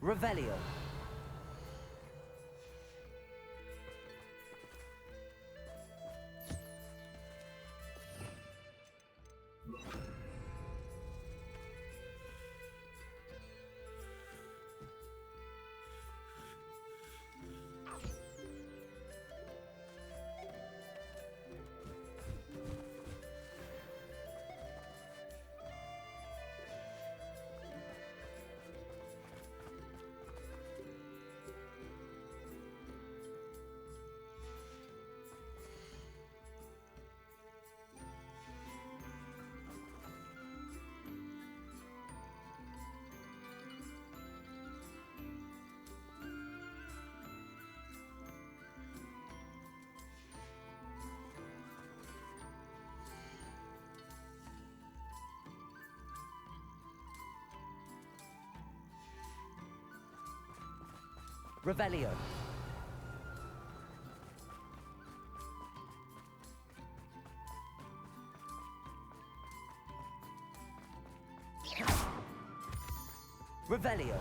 Revelio. Revelio. Revelio.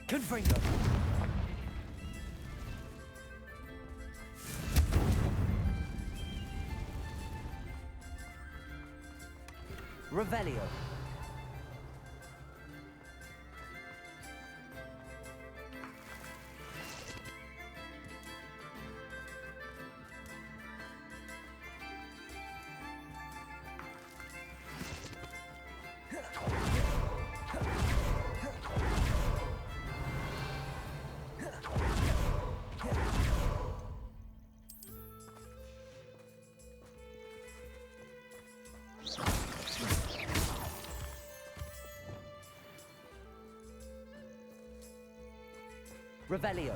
Confringo. Revelio. Revelio.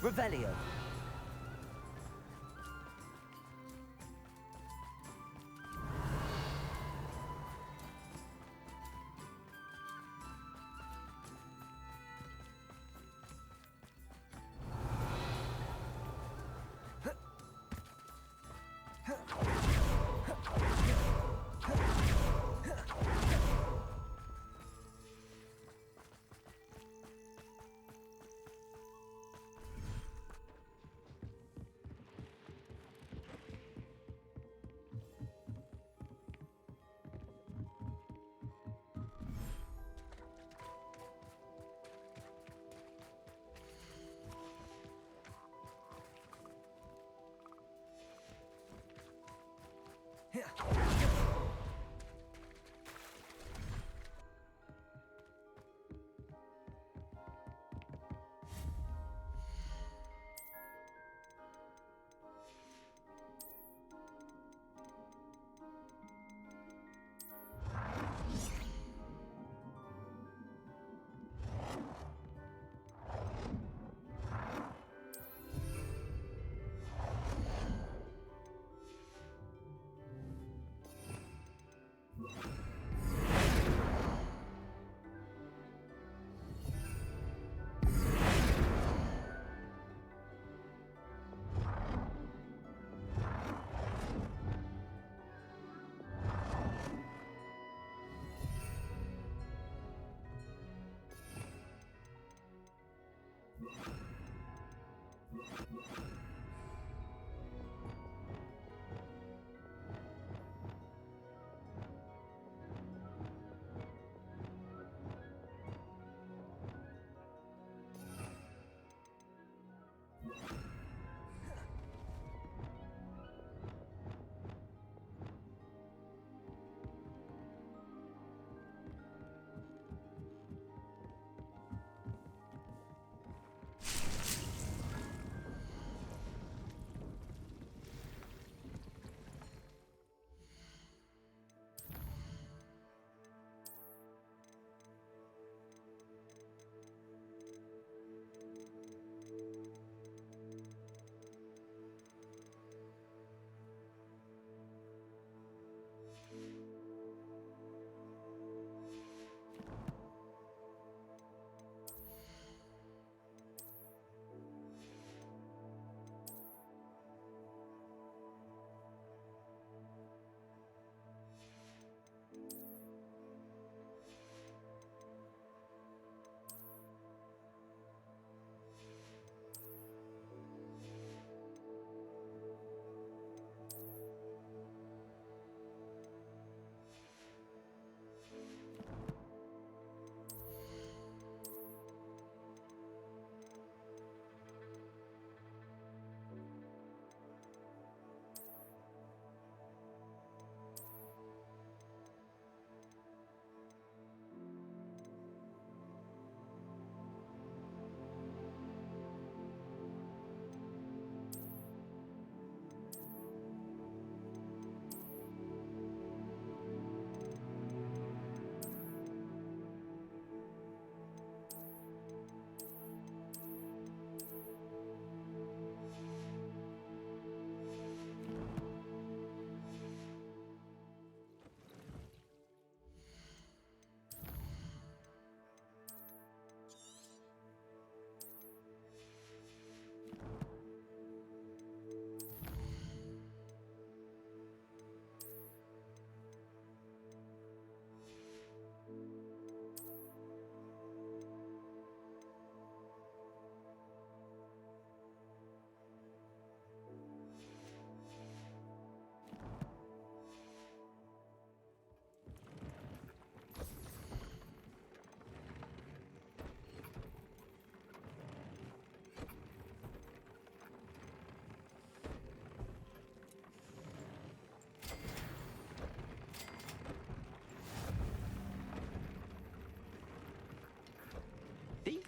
Revelio.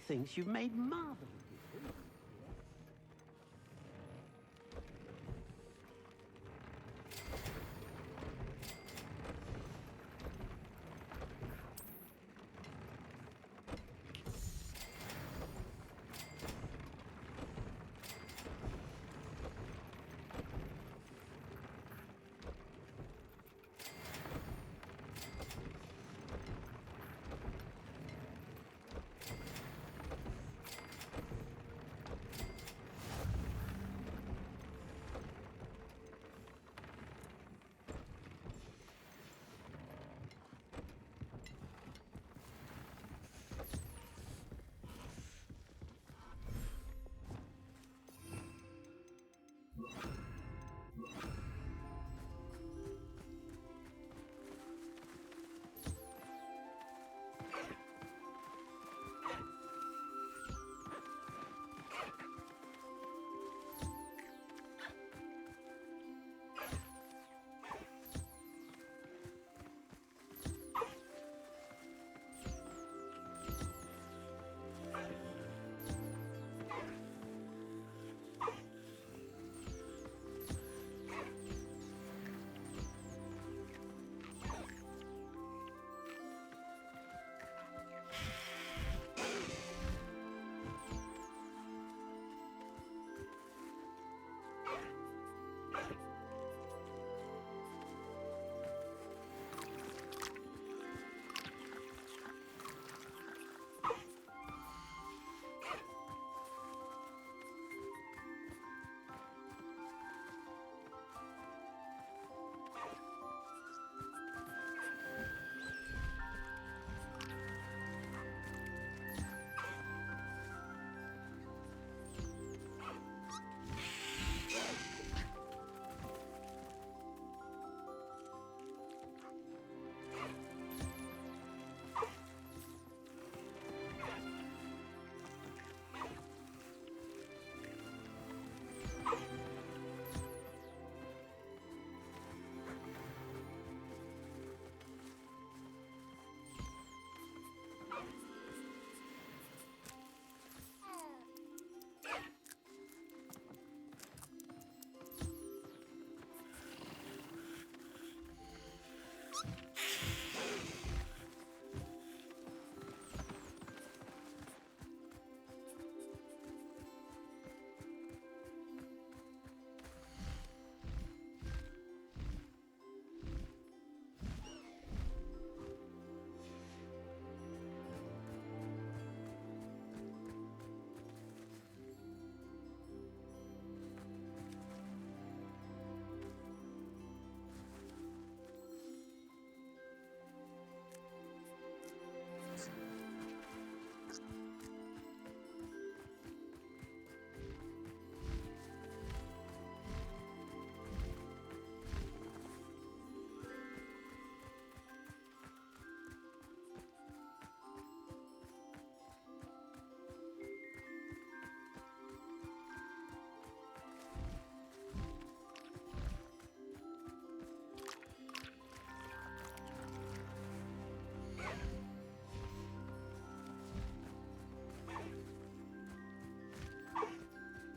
thinks you've made marvelous.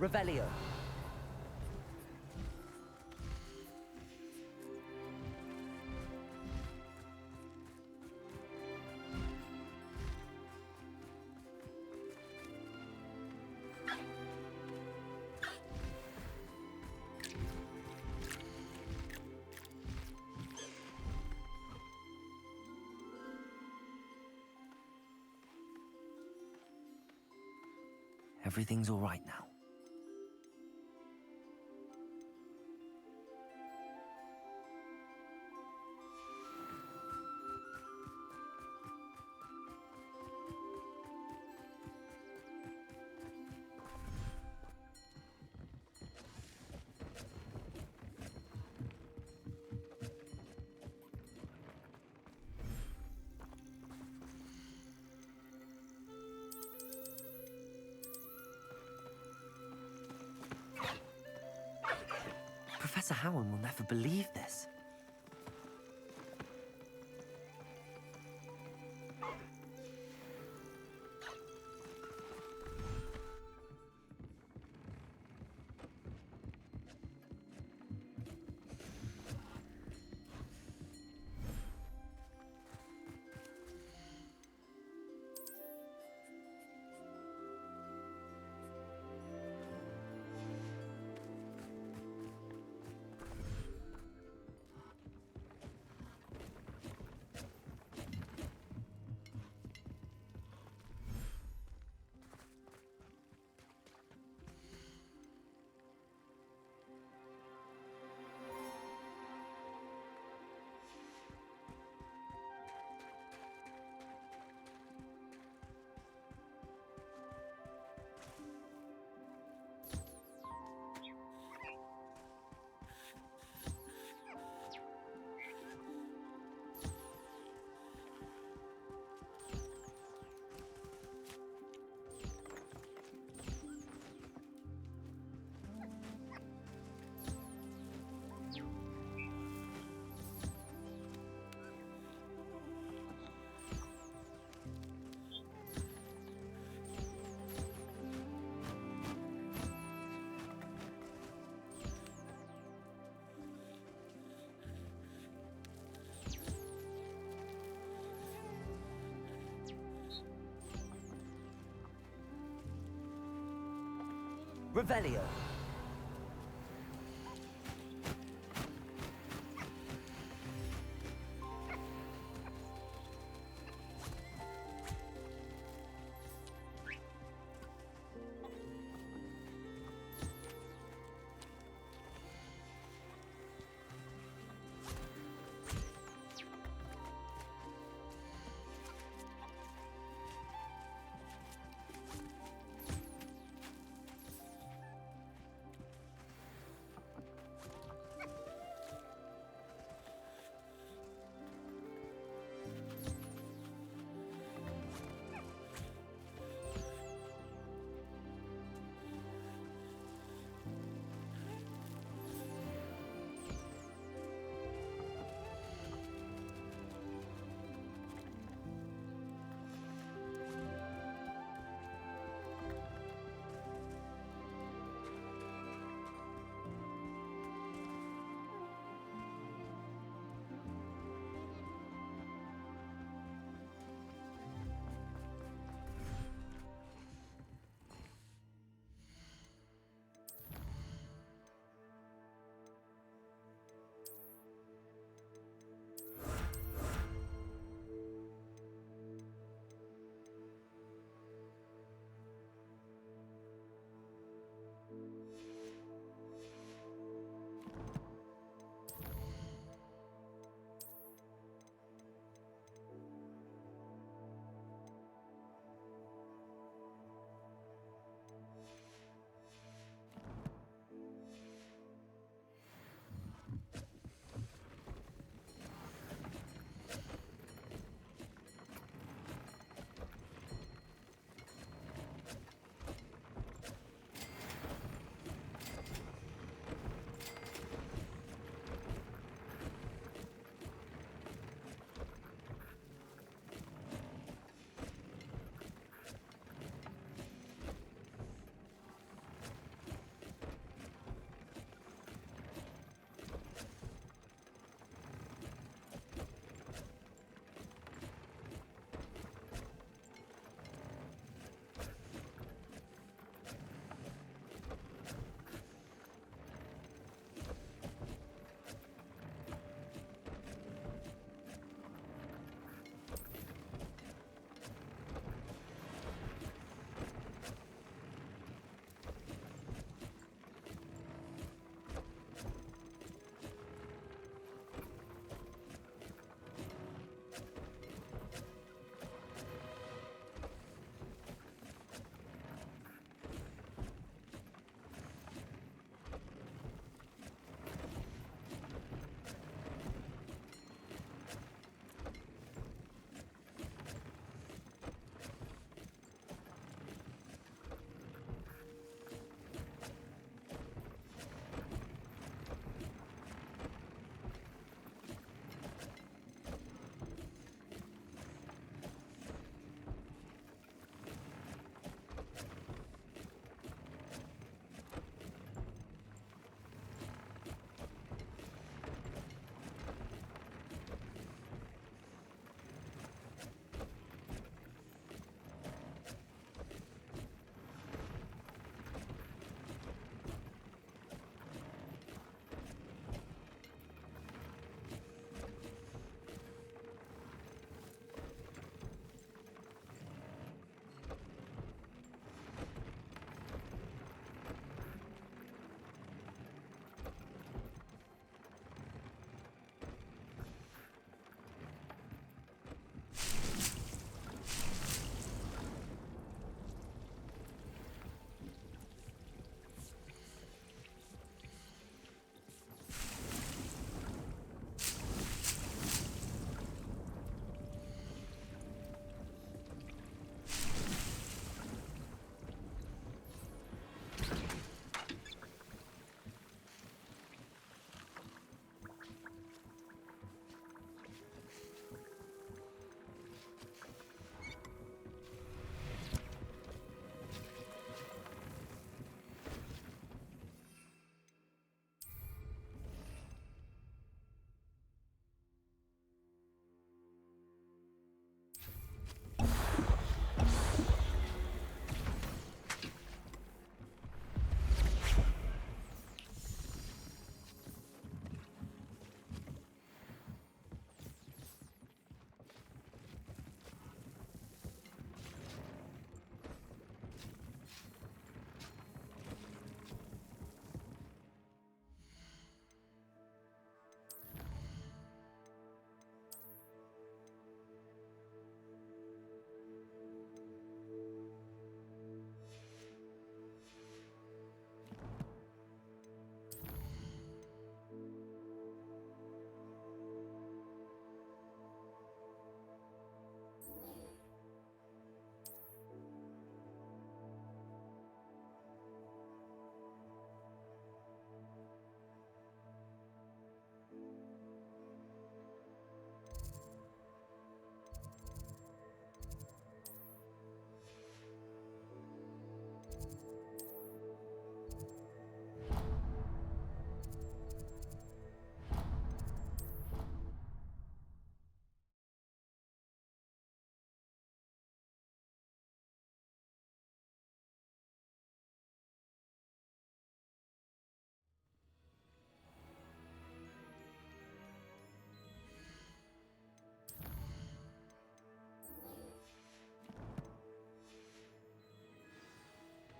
Revelio. Everything's all right now. Professor Howard will never believe this. Revelio.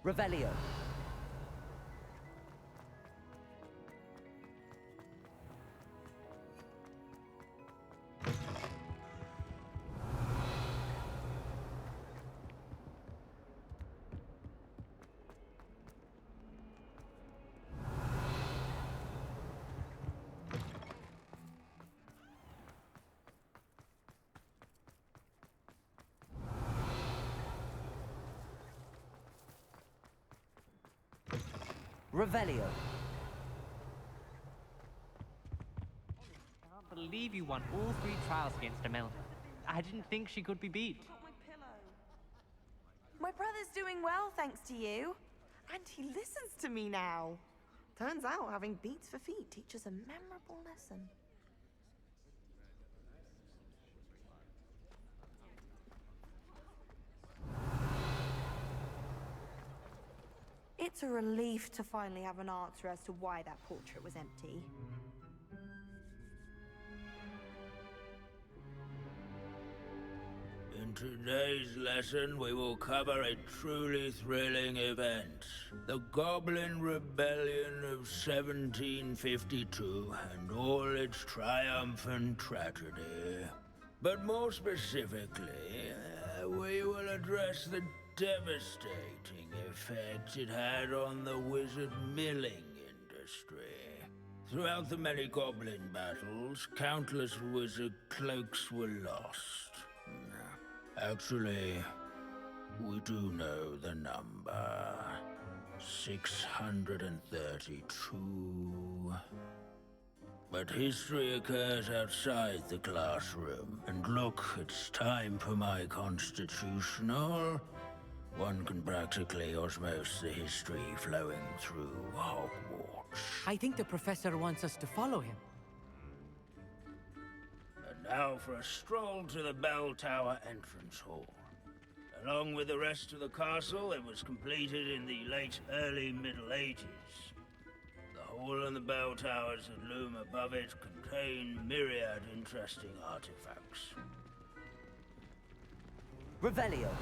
Revelio. Revelio. Can't believe you won all 3 trials against Imelda. I didn't think she could be beat. My brother's doing well, thanks to you. And he listens to me now. Turns out having beats for feet teaches a memorable lesson. It's a relief to finally have an answer as to why that portrait was empty. In today's lesson, we will cover a truly thrilling event. The Goblin Rebellion of 1752 and all its triumphant tragedy. But more specifically, we will address the devastating effect it had on the wizard milling industry. Throughout the many goblin battles, countless wizard cloaks were lost. Actually, we do know the number. 632. But history occurs outside the classroom. And look, it's time for my constitutional. One can practically osmose the history flowing through Hogwarts. I think the professor wants us to follow him. And now for a stroll to the bell tower entrance hall. Along with the rest of the castle, it was completed in the late early Middle Ages. The hall and the bell towers that loom above it contain myriad interesting artifacts. Revelio.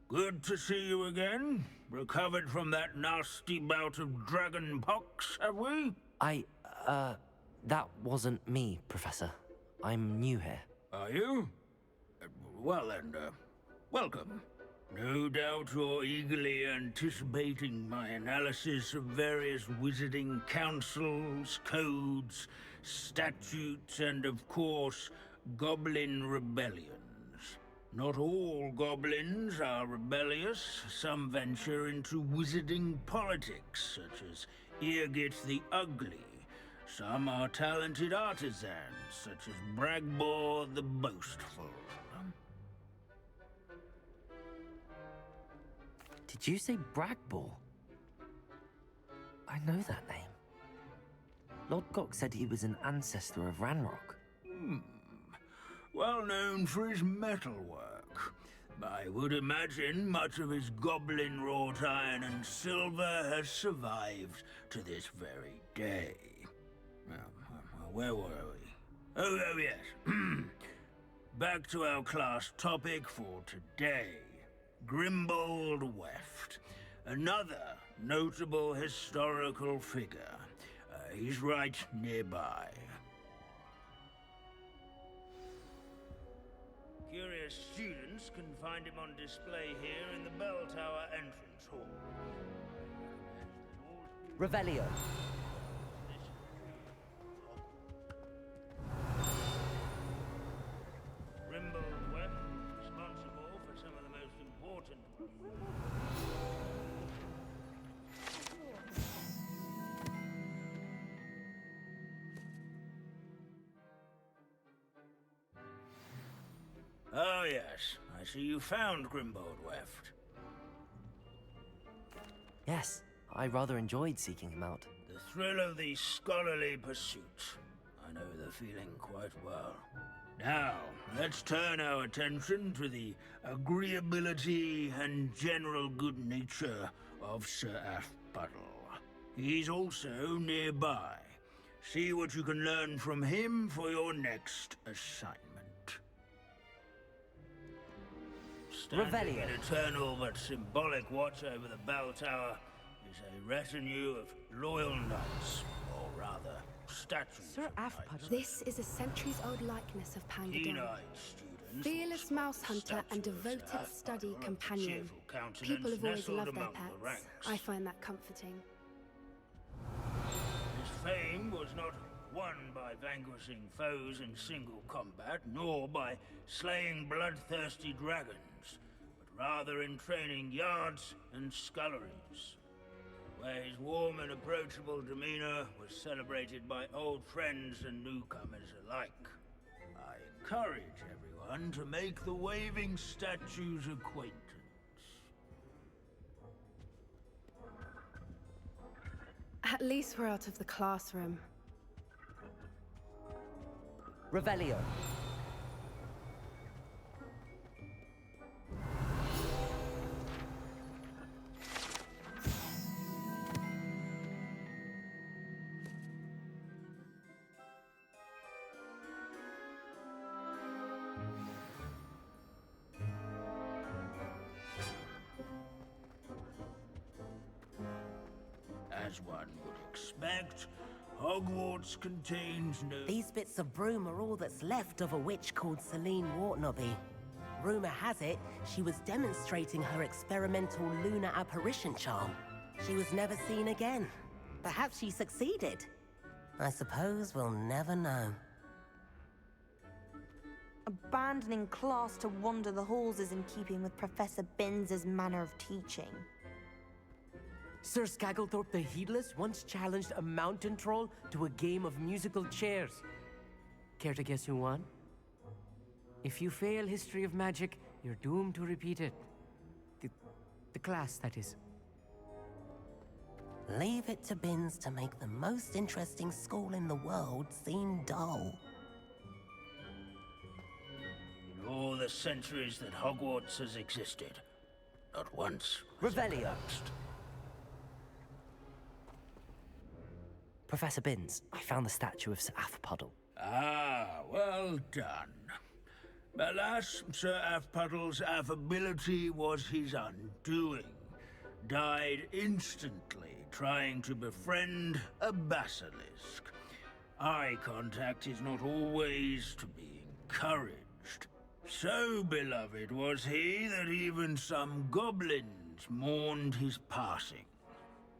Good to see you again. Recovered from that nasty bout of dragon pox, have we? That wasn't me, Professor. I'm new here. Are you? Well then, welcome. No doubt you're eagerly anticipating my analysis of various wizarding councils, codes, statutes, and of course, goblin rebellions. Not all goblins are rebellious. Some venture into wizarding politics, such as Irgit the Ugly. Some are talented artisans, such as Bragbor the Boastful. Did you say Bragbor? I know that name. Lord Gok said he was an ancestor of Ranrock. Well known for his metalwork. I would imagine much of his goblin-wrought iron and silver has survived to this very day. Where were we? Oh yes. Back to our class topic for today. Grimbold Weft. Another notable historical figure. He's right nearby. Curious students can find him on display here in the bell tower entrance hall. Revelio. Grimbold Weft is responsible for some of the most important Oh yes, I see you found Grimbold Weft. Yes, I rather enjoyed seeking him out. The thrill of the scholarly pursuit. I know the feeling quite well. Now, let's turn our attention to the agreeability and general good nature of Sir Aphpuddle. He's also nearby. See what you can learn from him for your next assignment. Standing in eternal but symbolic watch over the bell tower is a retinue of loyal knights, or rather, statues. Sir Aphpuddle. This is a centuries-old likeness of Pangadon. Keen-eyed students, Fearless mouse hunter and devoted study companion. People have always loved their pets. I find that comforting. His fame was not won by vanquishing foes in single combat, nor by slaying bloodthirsty dragons, but rather in training yards and sculleries, where his warm and approachable demeanor was celebrated by old friends and newcomers alike. I encourage everyone to make the waving statue's acquaintance. At least we're out of the classroom. Revelio. As one would expect, Hogwarts contains no... These bits of broom are all that's left of a witch called Celine Wartnobby. Rumor has it, she was demonstrating her experimental lunar apparition charm. She was never seen again. Perhaps she succeeded. I suppose we'll never know. Abandoning class to wander the halls is in keeping with Professor Binns' manner of teaching. Sir Skagglethorpe the Heedless once challenged a mountain troll to a game of musical chairs. Care to guess who won? If you fail History of Magic, you're doomed to repeat it. The class, that is. Leave it to Binns to make the most interesting school in the world seem dull. In all the centuries that Hogwarts has existed, not once Revelio. Professor Binns, I found the statue of Sir Aphpuddle. Ah, well done. Alas, Sir Aphpuddle's affability was his undoing. Died instantly trying to befriend a basilisk. Eye contact is not always to be encouraged. So beloved was he that even some goblins mourned his passing.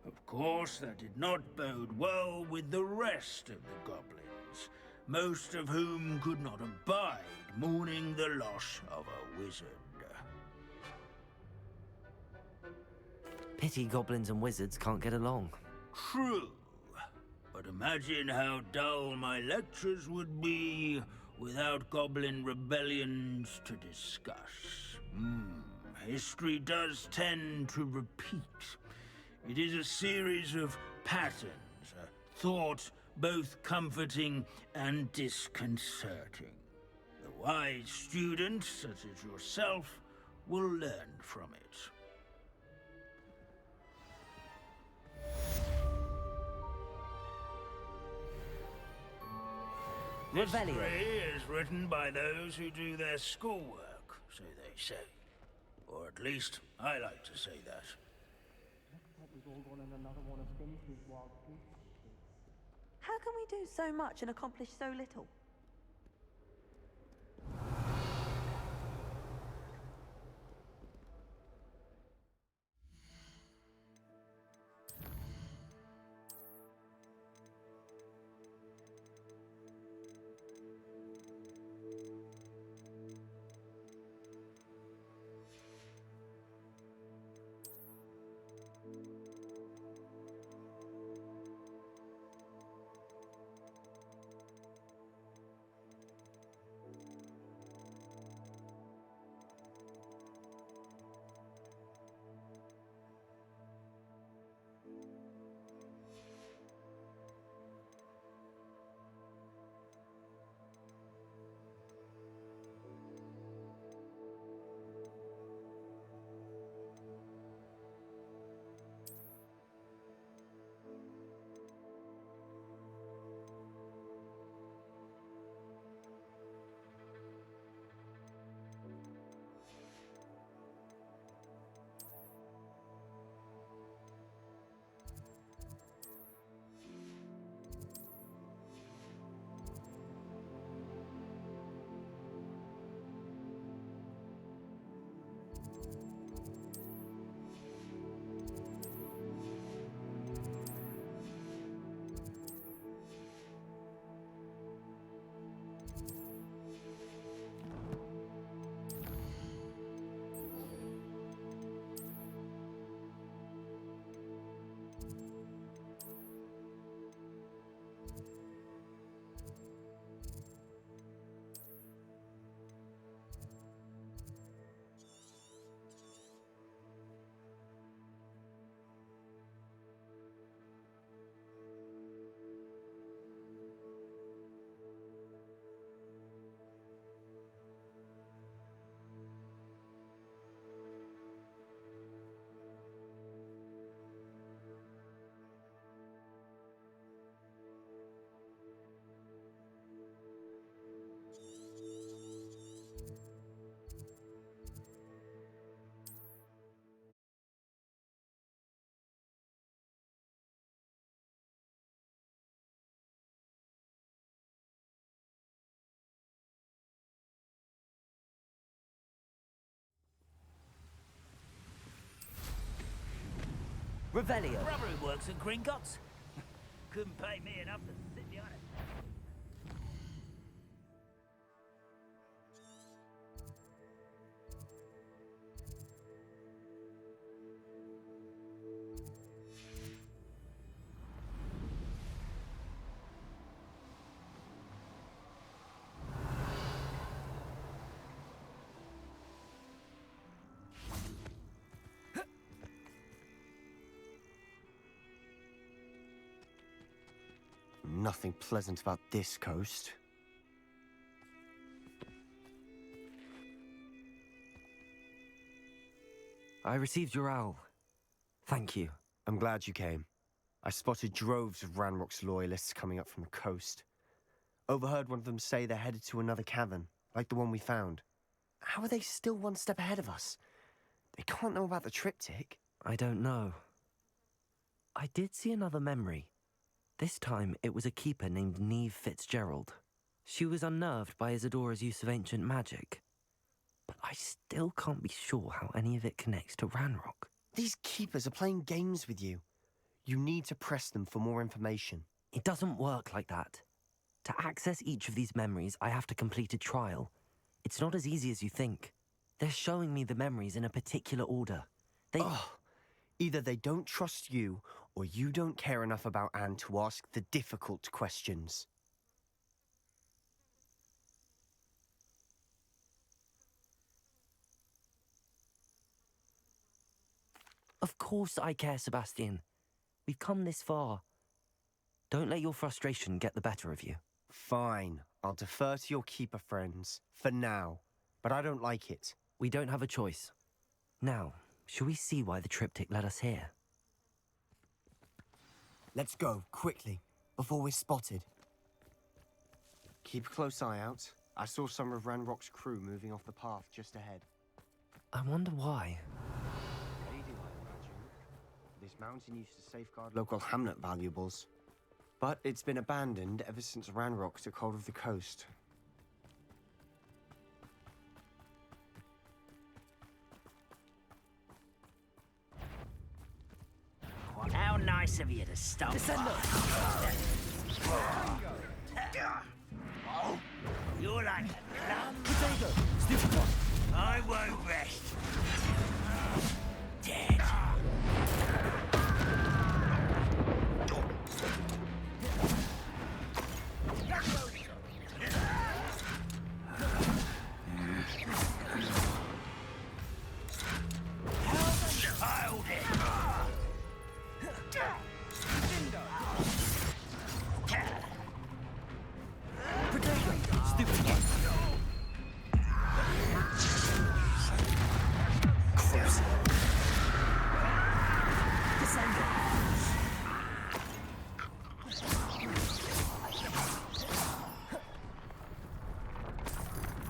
Of course, that did not bode well with the rest of the goblins, most of whom could not abide mourning the loss of a wizard. Pity goblins and wizards can't get along. True, but imagine how dull my lectures would be without goblin rebellions to discuss. History does tend to repeat. It is a series of patterns, a thought both comforting and disconcerting. The wise student, such as yourself, will learn from it. History is written by those who do their schoolwork, so they say. Or at least, I like to say that. How can we do so much and accomplish so little? Revelio. Brother who works at Gringotts. Couldn't pay me enough to sit behind it. Nothing pleasant about this coast. I received your owl. Thank you. I'm glad you came. I spotted droves of Ranrock's loyalists coming up from the coast. Overheard one of them say they're headed to another cavern, like the one we found. How are they still one step ahead of us? They can't know about the triptych. I don't know. I did see another memory. This time, it was a keeper named Neve Fitzgerald. She was unnerved by Isadora's use of ancient magic. But I still can't be sure how any of it connects to Ranrock. These keepers are playing games with you. You need to press them for more information. It doesn't work like that. To access each of these memories, I have to complete a trial. It's not as easy as you think. They're showing me the memories in a particular order. Either they don't trust you, or you don't care enough about Anne to ask the difficult questions. Of course I care, Sebastian. We've come this far. Don't let your frustration get the better of you. Fine. I'll defer to your keeper friends, for now. But I don't like it. We don't have a choice. Now, shall we see why the triptych led us here? Let's go, quickly, before we're spotted. Keep a close eye out. I saw some of Ranrock's crew moving off the path just ahead. I wonder why. Raiding, I imagine. This mountain used to safeguard local hamlet valuables. But it's been abandoned ever since Ranrock took hold of the coast. How nice of you to stop by. You're like a plum. Potato! Stupid one! I won't rest. Dead.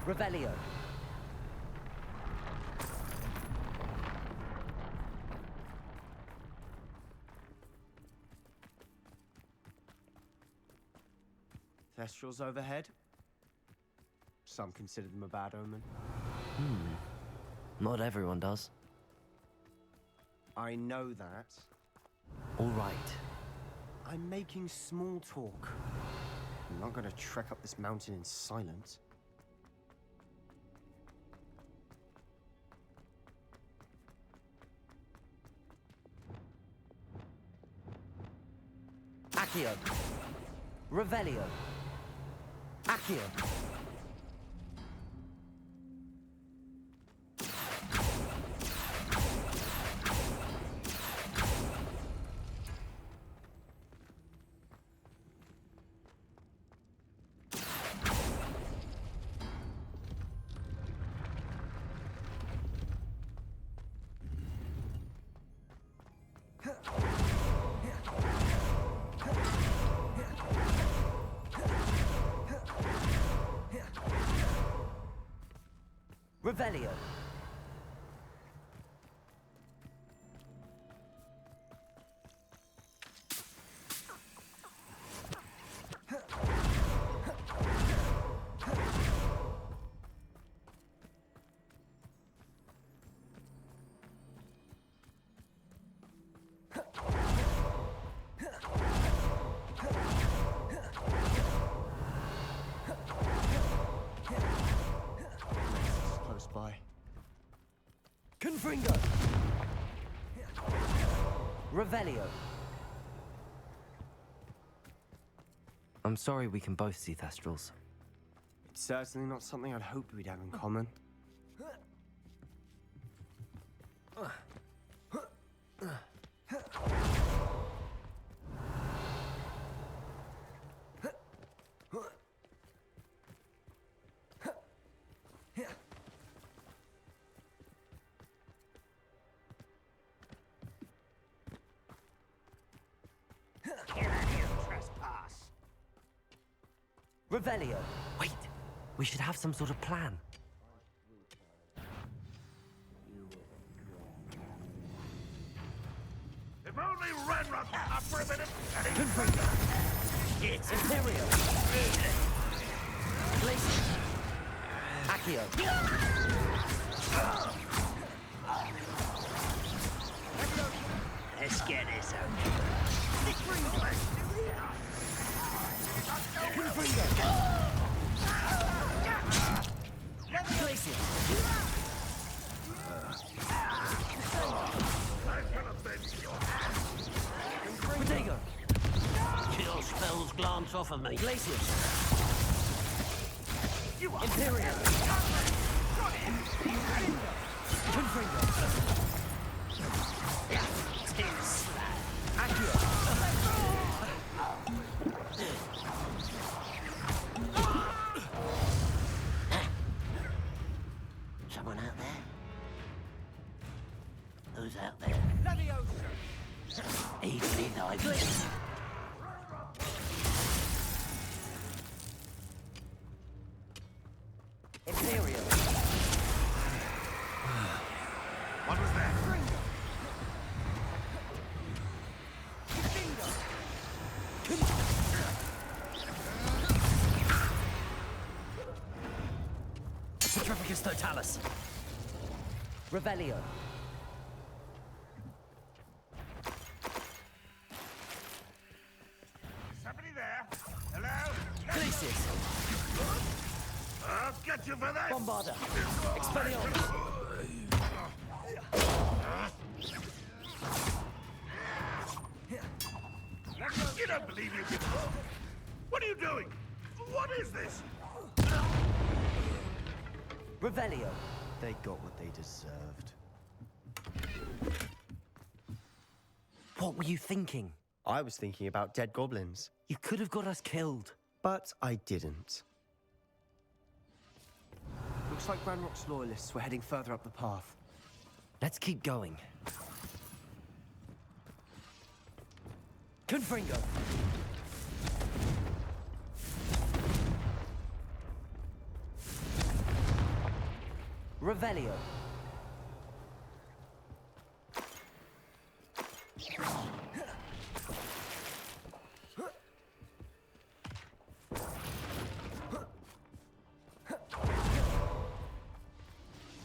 Revelio. Thestrals overhead? Some consider them a bad omen. Not everyone does. I know that. All right. I'm making small talk. I'm not going to trek up this mountain in silence. Accio. Revelio. Accio. Revelio. by. Confringo! Revelio! I'm sorry we can both see Thestrals. It's certainly not something I'd hoped we'd have in common. Trespass! Revelio! Wait! We should have some sort of plan. If only Ranrock was up for a minute. It's Imperial! Glacier! Accio! Let's get this out. Glacier! Protego! Chill spells glance off of me. Glacier! Imperial! Confringo! Accio! Someone out there? Who's out there? Easily thy bliss. Imperial! What was that? Petrificus Totalis! Revelio! Somebody there? Hello? Glacius! I'll get you for this! Bombarda! Expelliarmus! You don't believe you can... What are you doing? What is this? Revelio! They got what they deserved. What were you thinking? I was thinking about dead goblins. You could have got us killed. But I didn't. Looks like Ranrock's loyalists were heading further up the path. Let's keep going. Confringo! Revelio!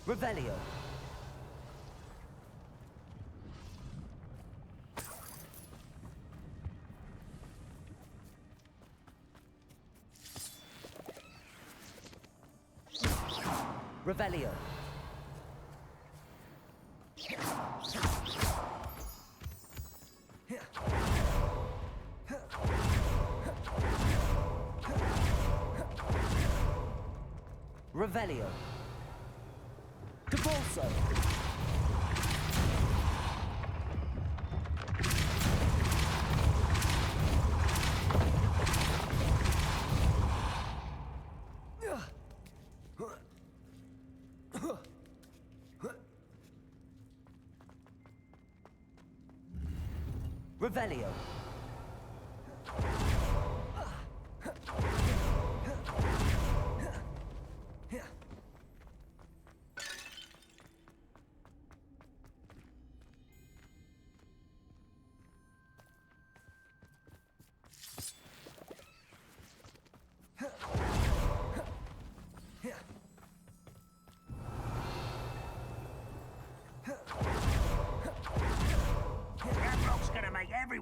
Revelio! Revelio! Revelio! Cabolso! Revelio!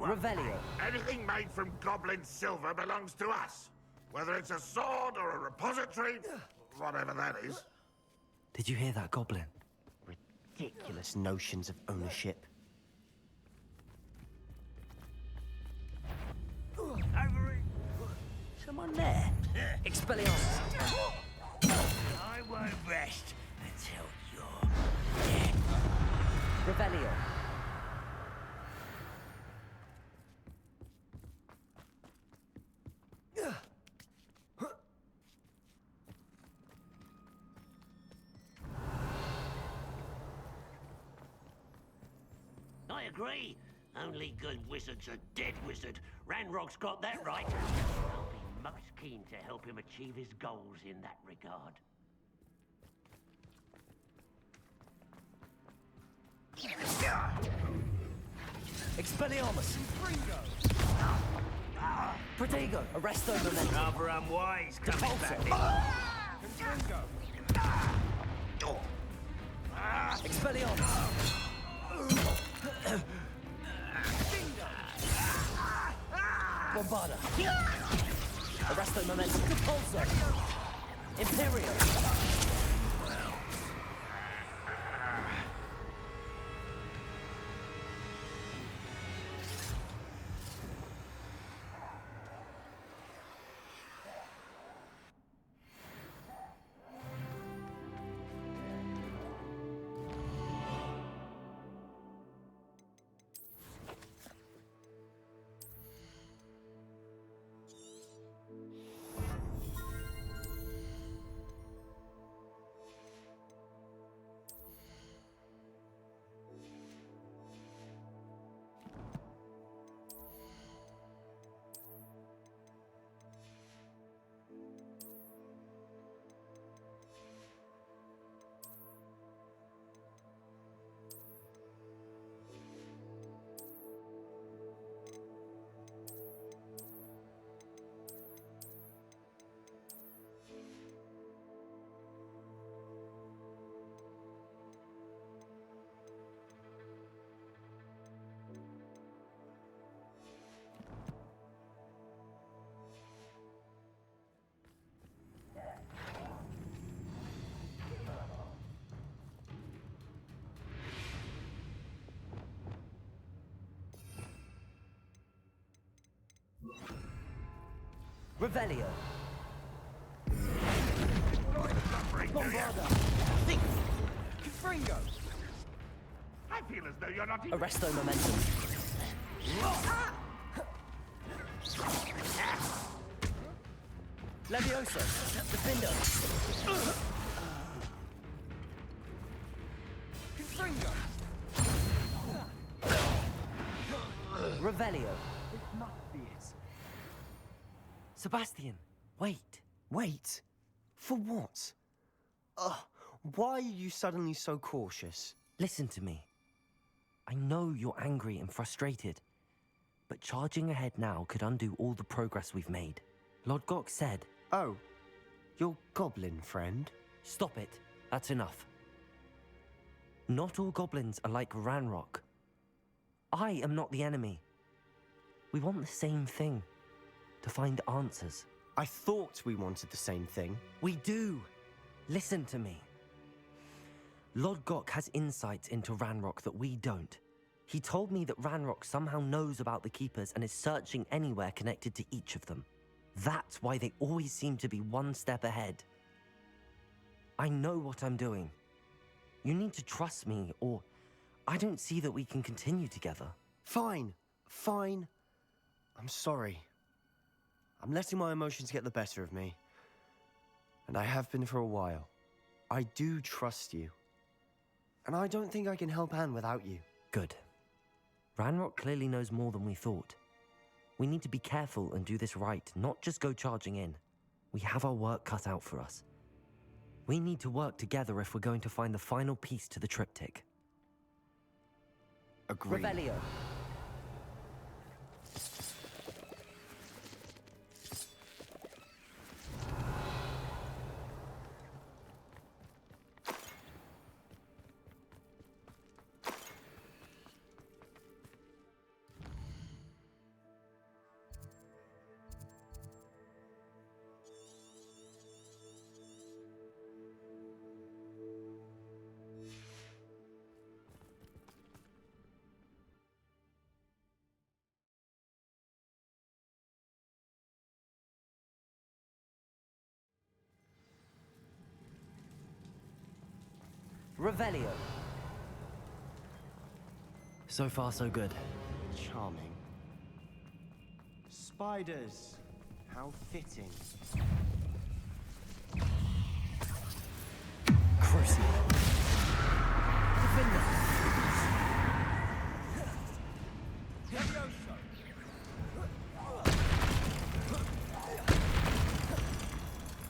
Revelio. Anything made from goblin silver belongs to us. Whether it's a sword or a repository, whatever that is. Did you hear that, Goblin? Ridiculous notions of ownership. Someone there? Expelliarmus! I won't rest until you're dead. Revelio. I agree. Only good wizard's a dead wizard. Ranrock's got that right. I'll be most keen to help him achieve his goals in that regard. Expelliarmus! Protego! Arresto Memento! Rather unwise coming back Expelliarmus! Bombarda! Arresto Memento! Repulso! Imperial! Revelio. Bombarda. Think. Fringo. I feel as though you're not even... Arresto Momentum. Levioso. Defendo. Fringo. Revelio. It must be it. Sebastian, wait. Wait? For what? Ugh, why are you suddenly so cautious? Listen to me. I know you're angry and frustrated, but charging ahead now could undo all the progress we've made. Lord Gok said... Oh, your goblin friend? Stop it. That's enough. Not all goblins are like Ranrock. I am not the enemy. We want the same thing. To find answers. I thought we wanted the same thing. We do. Listen to me. Lord Gok has insights into Ranrock that we don't. He told me that Ranrock somehow knows about the Keepers and is searching anywhere connected to each of them. That's why they always seem to be one step ahead. I know what I'm doing. You need to trust me, or I don't see that we can continue together. Fine. Fine. I'm sorry. I'm letting my emotions get the better of me. And I have been for a while. I do trust you. And I don't think I can help Anne without you. Good. Ranrock clearly knows more than we thought. We need to be careful and do this right, not just go charging in. We have our work cut out for us. We need to work together if we're going to find the final piece to the triptych. Agreed. Revelio. Revelio. So far, so good. Charming. Spiders. How fitting. Crucible. Defender.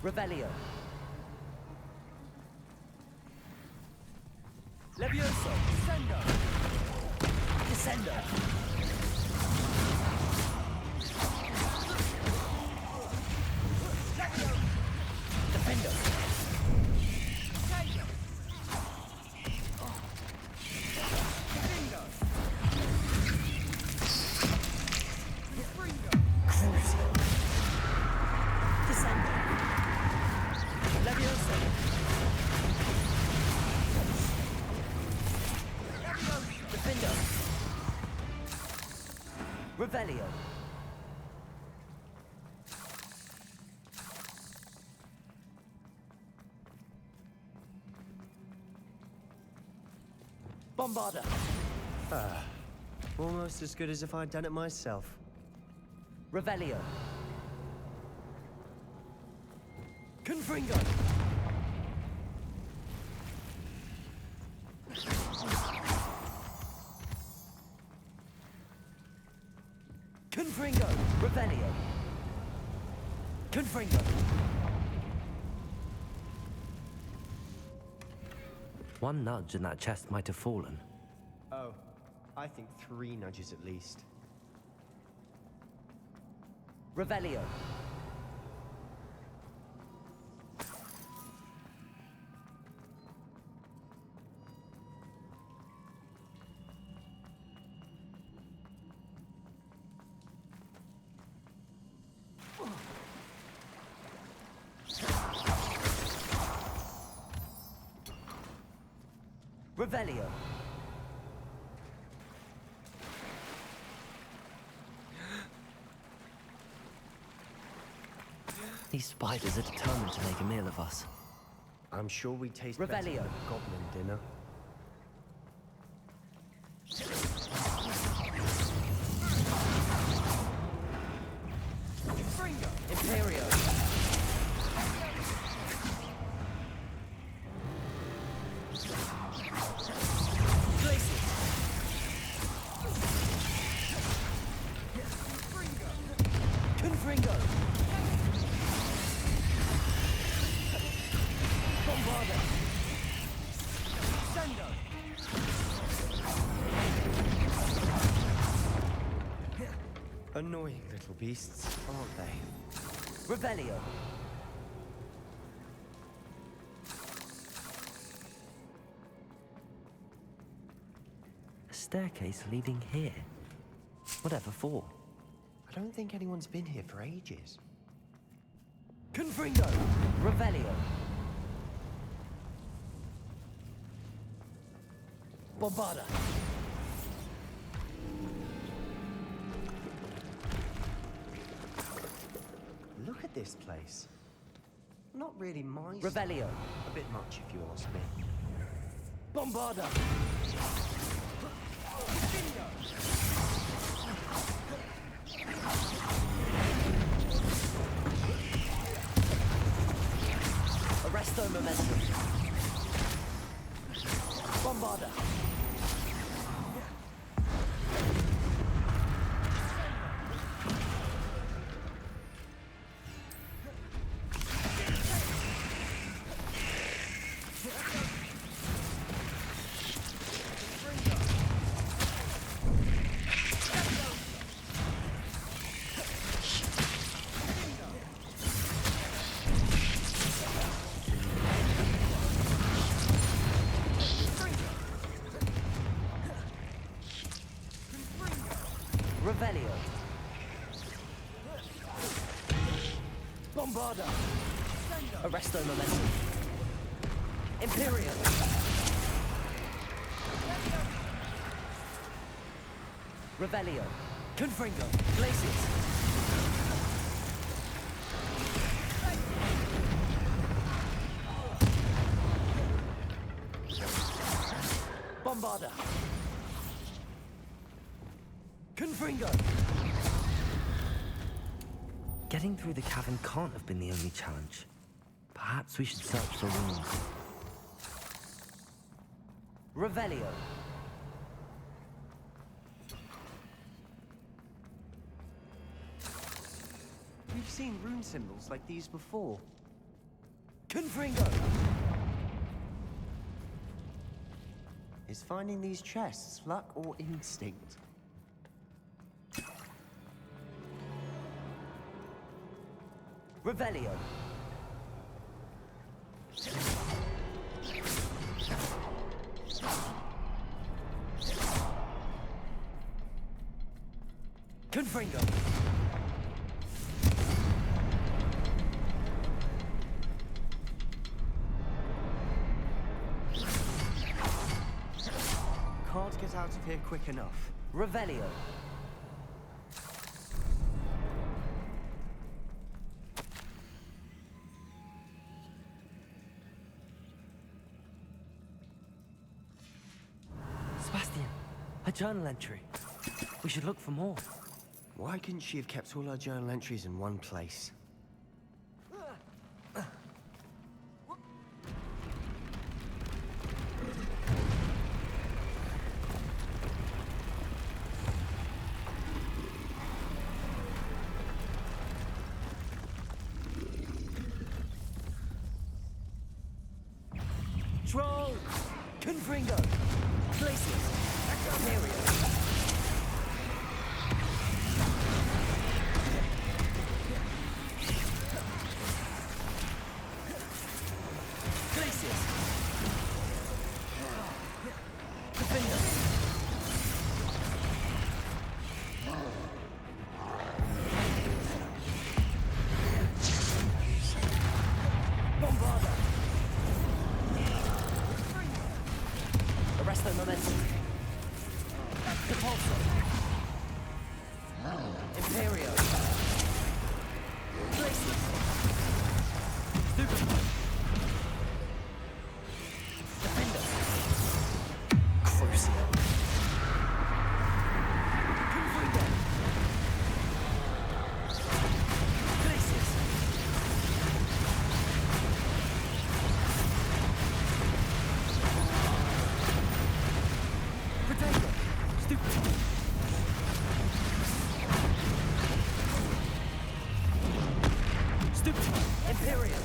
Revelio. Levioso. Descendo. Descendo. Defender. Revelio. Bombarda. Almost as good as if I'd done it myself. Revelio. Confringo. Confringo. Revelio. Confringo. One nudge and that chest might have fallen. Oh, I think 3 nudges at least. Revelio. Revelio. These spiders are determined to make a meal of us. I'm sure we taste better Revelio. than a goblin dinner. Imperio. Confringo. Bombarda. Sendo. Annoying little beasts, aren't they? Revelio. A staircase leading here. Whatever for? I don't think anyone's been here for ages. Confringo. Revelio. Bombarda. Look at this place. Not really my Revelio. A bit much, if you ask me. Bombarda. Arresto momentum. Bombarda. Revelio. Bombarda. Arresto momentum. Imperio. Revelio. Confringo. Glacius. Bombarda! Confringo! Getting through the cavern can't have been the only challenge. Perhaps we should search for runes. Revelio. We've seen rune symbols like these before. Confringo! Is finding these chests luck or instinct? Revelio. Confringo! Can't get out of here quick enough. Revelio. Sebastian, a journal entry. We should look for more. Why couldn't she have kept all her journal entries in one place? Troll! Confringo! Places! Area! Places! Defender! Bombarda! Arrest the momentum. Repulsor. Imperio. Places. Stupid. Defender. Crucial. Confringo. Places. Potato. Stupid. Stupid. Imperial.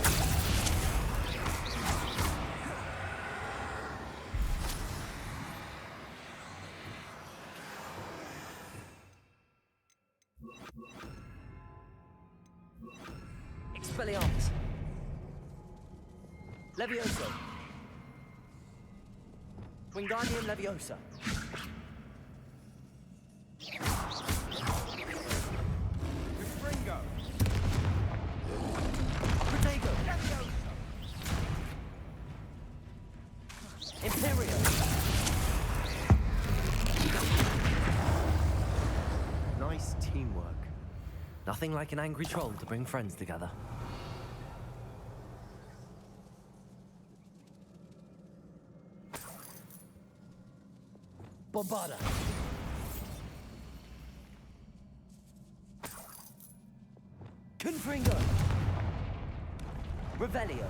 Expelliarmus. Levioso. Wingardium Leviosa. Refringo. Protego. Leviosa. Imperio. Nice teamwork. Nothing like an angry troll to bring friends together. Bombarda. Confringo. Revelio.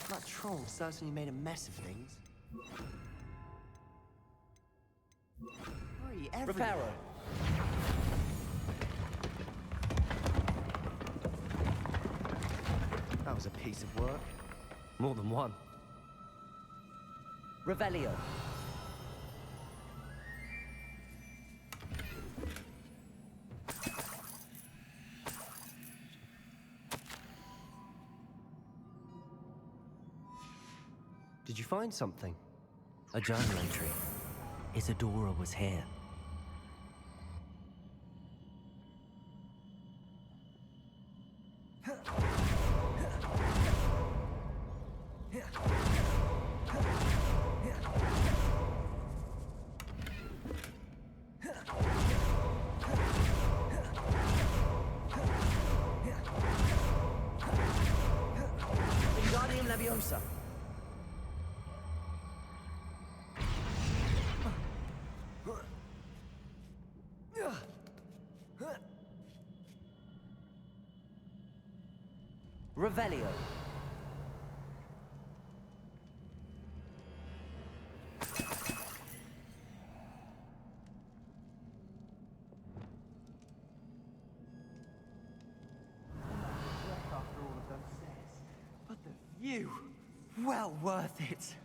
That troll certainly made a mess of things. Hurry, everywhere. Reparo. That was a piece of work. More than one. Revelio. Did you find something? A journal entry. Isadora was here. Revelio. After all of those stairs. But the view! Well worth it!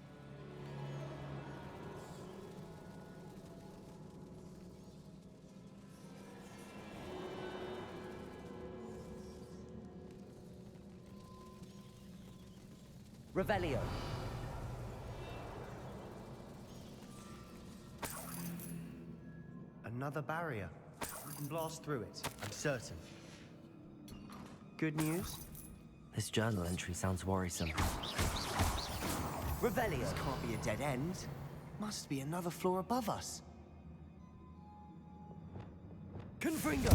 Revelio. Another barrier. We can blast through it, I'm certain. Good news? This journal entry sounds worrisome. Revelio. This can't be a dead end. Must be another floor above us. Confringo!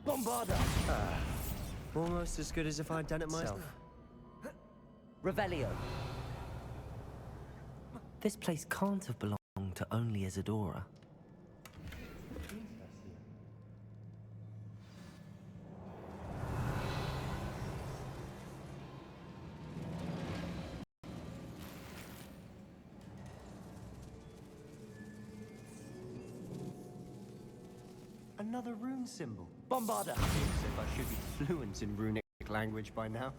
Bombarda! Almost as good as if I'd done it myself. Revelio. This place can't have belonged to only Isadora. Another rune symbol. Bombarda! Seems as if I should be fluent in runic language by now.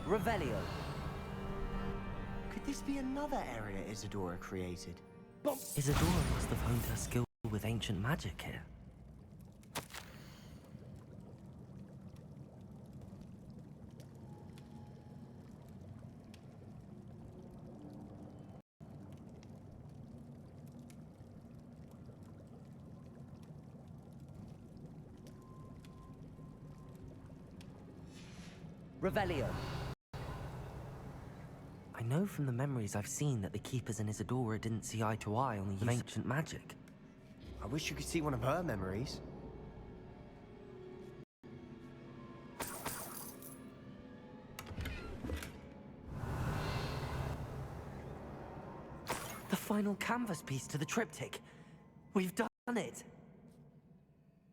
Revelio. Could this be another area Isadora created? Isadora must have honed her skill with ancient magic here. Revelio. I know from the memories I've seen that the Keepers and Isadora didn't see eye to eye on the use of ancient magic. I wish you could see one of her memories. The final canvas piece to the triptych. We've done it!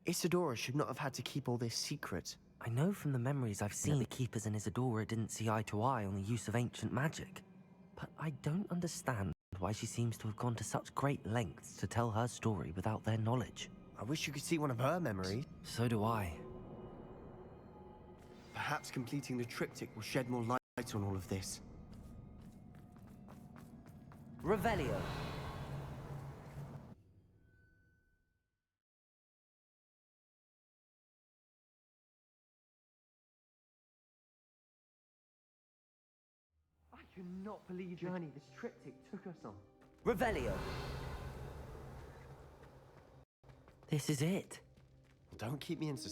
Isadora should not have had to keep all this secret. I know from the memories I've seen that the Keepers and Isadora didn't see eye to eye on the use of ancient magic. But I don't understand why she seems to have gone to such great lengths to tell her story without their knowledge. I wish you could see one of her memories. So do I. Perhaps completing the triptych will shed more light on all of this. Revelio. I cannot believe the journey this triptych took us on. Revelio. This is it. Don't keep me in suspense.